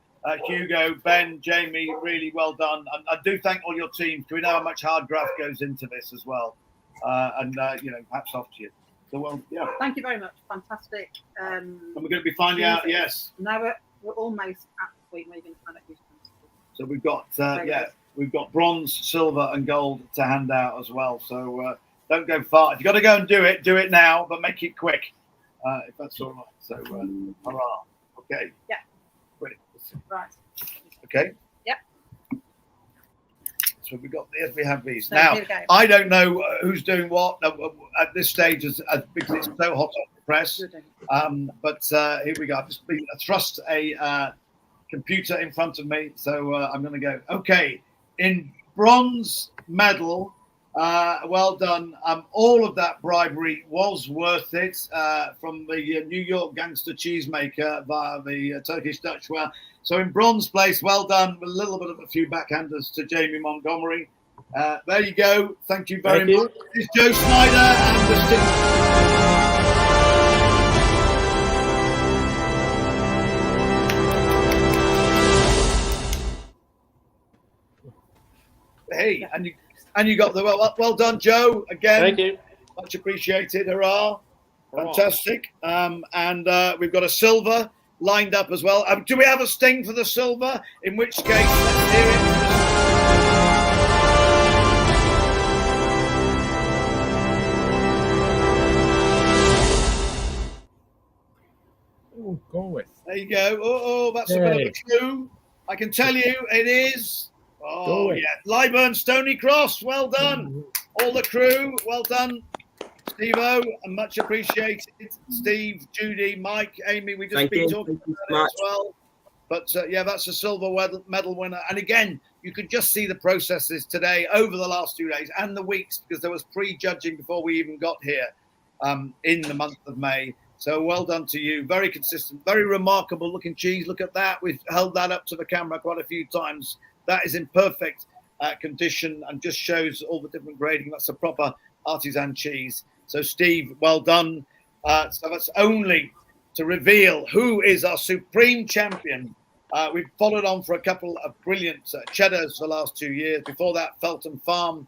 Hugo, Ben, Jamie, really well done. And I do thank all your teams. We know how much hard graft goes into this as well. And hats off to you. So, well, yeah. Thank you very much. Fantastic. And we're going to be finding out, yes. Now we're almost at the point where you're going to find out who's fantastic. So we've got bronze, silver, and gold to hand out as well. So don't go far. If you've got to go and do it now, but make it quick, if that's all right. So, hurrah. Okay. Yeah. Brilliant. Right. Okay. Yep. So we have these. So now, here we go. I don't know who's doing what at this stage because it's so hot off the press. But here we go. I've just thrust a computer in front of me. So I'm going to go. Okay. In bronze medal, well done. All of that bribery was worth it from the New York gangster cheesemaker via the Turkish Dutch well. So in bronze place, well done. With a little bit of a few backhanders to Jamie Montgomery. There you go. Thank you very much. This is Joe Snyder and the Hey, and you got the well done, Joe. Again, Thank you. Much appreciated. Hurrah! Fantastic. And we've got a silver lined up as well. Do we have a sting for the silver? In which case, let's hear it. Oh, go with. There you go. Oh, that's a bit of a clue. I can tell you it is. Oh, yeah. Lyburn Stony Cross. Well done. All the crew. Well done. Steve-O, and much appreciated. Steve, Judy, Mike, Amy, we just been talking about it as well. But yeah, that's a silver medal winner. And again, you could just see the processes today over the last 2 days and the weeks, because there was pre-judging before we even got here in the month of May. So well done to you. Very consistent, very remarkable looking cheese. Look at that. We've held that up to the camera quite a few times. That is in perfect condition and just shows all the different grading. That's a proper artisan cheese. So Steve, well done. So that's only to reveal who is our supreme champion. We've followed on for a couple of brilliant cheddars for the last 2 years. Before that, Felton Farm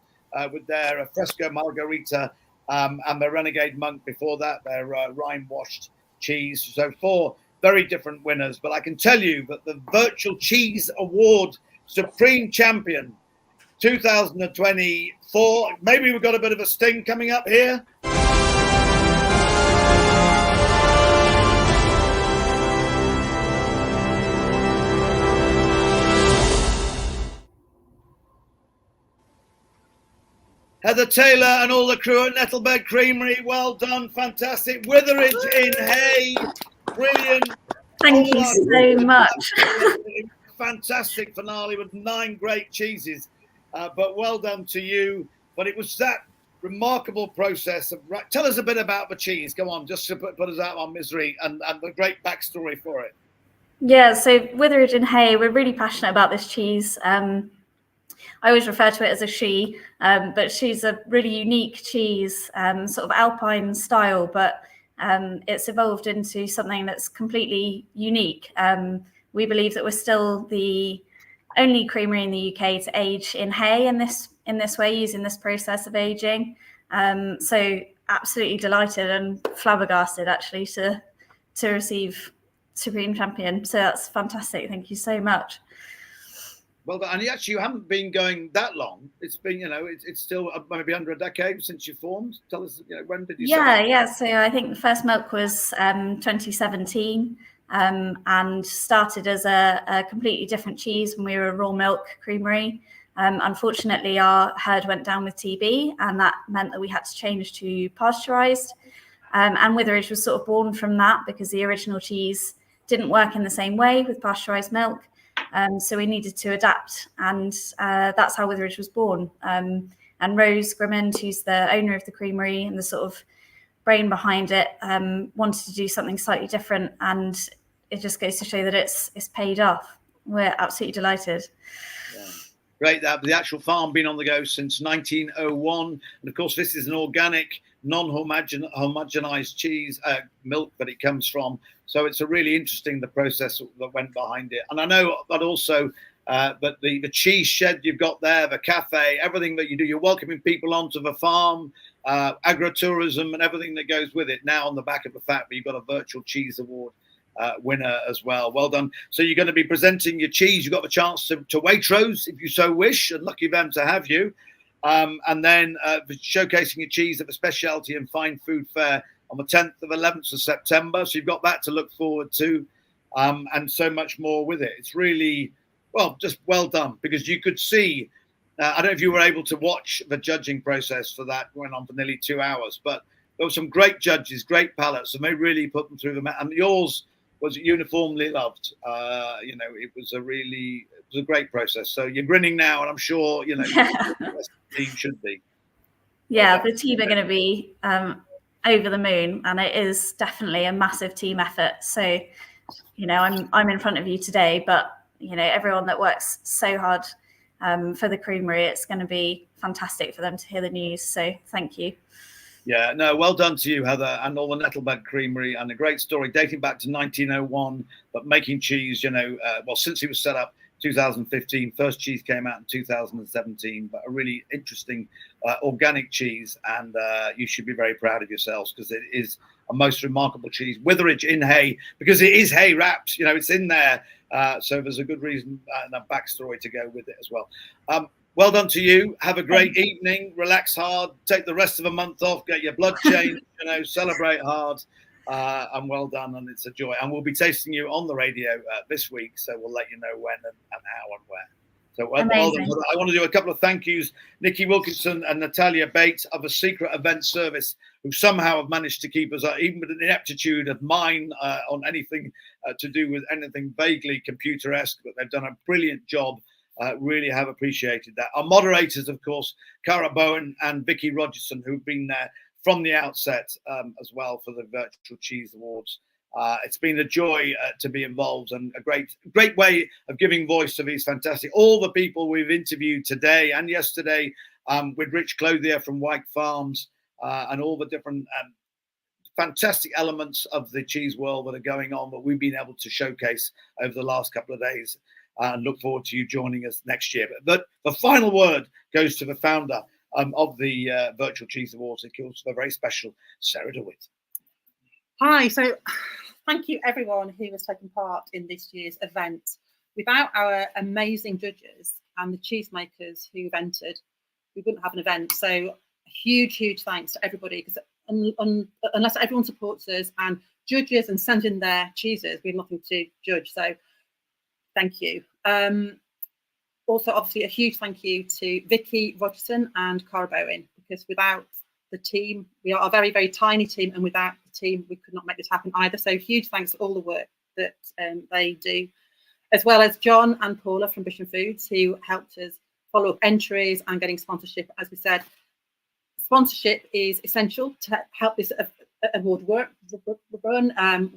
with their Fresco Margarita and their Renegade Monk. Before that, their Rhine-washed cheese. So 4 very different winners. But I can tell you that the Virtual Cheese Award Supreme Champion 2024. Maybe we've got a bit of a sting coming up here. Heather Taylor and all the crew at Nettlebed Creamery. Well done. Fantastic. Witheridge in Hay. Brilliant. Thank you so much. Fantastic finale with 9 great cheeses. But well done to you. But it was that remarkable process of, right, tell us a bit about the cheese. Go on, just to put us out on misery and the great backstory for it. Yeah, so Witheridge and Hay, we're really passionate about this cheese. I always refer to it as a she, but she's a really unique cheese, sort of Alpine style, but it's evolved into something that's completely unique. We believe that we're still the only creamery in the UK to age in hay in this way, using this process of aging. So absolutely delighted and flabbergasted actually to receive Supreme Champion. So that's fantastic. Thank you so much. Well, and actually, you haven't been going that long. It's been, it's still maybe under a decade since you formed. Tell us, when did you start? Yeah. So I think the first milk was 2017, and started as a completely different cheese when we were a raw milk creamery. Unfortunately, our herd went down with TB, and that meant that we had to change to pasteurized. And Witheridge was sort of born from that, because the original cheese didn't work in the same way with pasteurized milk. So we needed to adapt, and that's how Witheridge was born. And Rose Grimmond, who's the owner of the creamery and the sort of brain behind it, wanted to do something slightly different, and it just goes to show that it's paid off. We're absolutely delighted. Great. The actual farm been on the go since 1901, and of course this is an organic, non-homogenized cheese milk that it comes from. So it's a really interesting, the process that went behind it. And I know that also that the cheese shed you've got there, the cafe, everything that you do, you're welcoming people onto the farm, agritourism and everything that goes with it. Now on the back of the fact that you've got a virtual cheese award winner as well. Well done. So you're going to be presenting your cheese. You've got the chance to Waitrose if you so wish, and lucky them to have you. And then showcasing your cheese at the Specialty and Fine Food Fair on the 10th and 11th of September. So you've got that to look forward to, and so much more with it. It's really, just well done, because you could see, I don't know if you were able to watch the judging process for that, went on for nearly 2 hours, but there were some great judges, great palates, and they really put them through the and yours was uniformly loved. It was a great process. So you're grinning now, and I'm sure, the rest of the team should be. Yeah, the team are going to be over the moon, and it is definitely a massive team effort. So, I'm in front of you today, but everyone that works so hard for the creamery, it's going to be fantastic for them to hear the news. So thank you. Yeah, no, well done to you, Heather, and all the Nettlebed Creamery, and a great story dating back to 1901, but making cheese, since it was set up 2015, first cheese came out in 2017, but a really interesting organic cheese, and you should be very proud of yourselves, because it is a most remarkable cheese. Witheridge in hay, because it is hay wrapped, it's in there, so there's a good reason and a backstory to go with it as well. Well done to you. Have a great evening. Relax hard. Take the rest of the month off. Get your blood changed. Celebrate hard. And well done. And it's a joy. And we'll be tasting you on the radio this week. So we'll let you know when and how and where. So well done. I want to do a couple of thank yous. Nikki Wilkinson and Natalia Bates of a secret event service, who somehow have managed to keep us, even with an ineptitude of mine on anything to do with anything vaguely computer-esque. But they've done a brilliant job. Really have appreciated that. Our moderators, of course, Cara Bowen and Vicky Rogerson, who've been there from the outset as well for the Virtual Cheese Awards. It's been a joy to be involved, and a great way of giving voice to these fantastic, all the people we've interviewed today and yesterday with Rich Clothier from White Farms and all the different fantastic elements of the cheese world that are going on that we've been able to showcase over the last couple of days. And look forward to you joining us next year. But the final word goes to the founder of the Virtual Cheese Awards. It goes to the very special Sarah DeWitt. Hi. So thank you, everyone who has taken part in this year's event. Without our amazing judges and the cheesemakers who've entered, we wouldn't have an event. So a huge thanks to everybody, because unless everyone supports us and judges and sends in their cheeses, we have nothing to judge. So thank you. Also, obviously, a huge thank you to Vicky Rogerson and Cara Bowen, because without the team, we are a very, very tiny team, and without the team, we could not make this happen either. So huge thanks for all the work that they do, as well as John and Paula from Bisham Foods, who helped us follow up entries and getting sponsorship. As we said, sponsorship is essential to help this award run.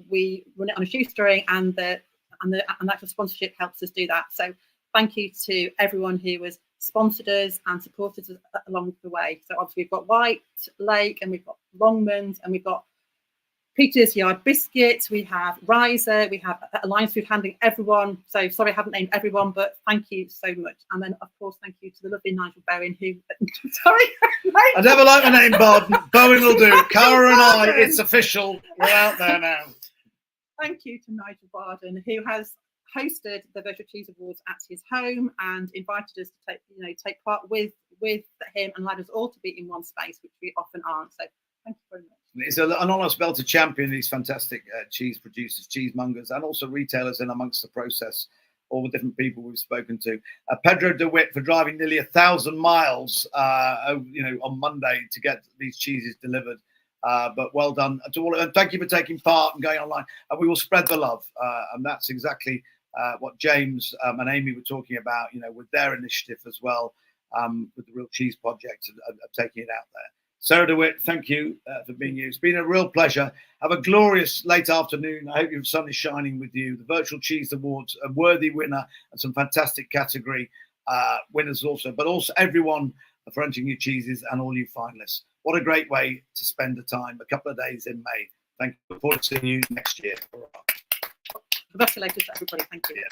We run it on a shoestring, and the actual sponsorship helps us do that. So thank you to everyone who has sponsored us and supported us along the way. So obviously we've got White Lake, and we've got Longmans, and we've got Peter's Yard Biscuits, we have Riser, we have Alliance Food Handling, everyone. So sorry I haven't named everyone, but thank you so much. And then, of course, thank you to the lovely Nigel Bowen, who, sorry. I never like my name, Bowen. Bowen will do. Cara and I, it's official. We're out there now. Thank you to Nigel Barden, who has hosted the Virtual Cheese Awards at his home and invited us to take part with him and allowed us all to be in one space, which we often aren't. So thank you very much. It's an honour to be able to champion these fantastic cheese producers, cheesemongers, and also retailers in amongst the process. All the different people we've spoken to. Pedro DeWitt for driving nearly 1,000 miles, on Monday to get these cheeses delivered. But well done to all. And thank you for taking part and going online. And we will spread the love. And that's exactly what James and Amy were talking about. With their initiative as well, with the Real Cheese Project of taking it out there. Sarah DeWitt, thank you for being you. It's been a real pleasure. Have a glorious late afternoon. I hope your sun is shining with you. The Virtual Cheese Awards, a worthy winner and some fantastic category winners also, but also everyone for entering your cheeses and all you finalists. What a great way to spend the time, a couple of days in May. Thank you. Look forward to seeing you next year. Congratulations to everybody. Thank you.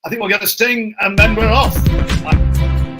I think we'll get a sting and then we're off. Bye.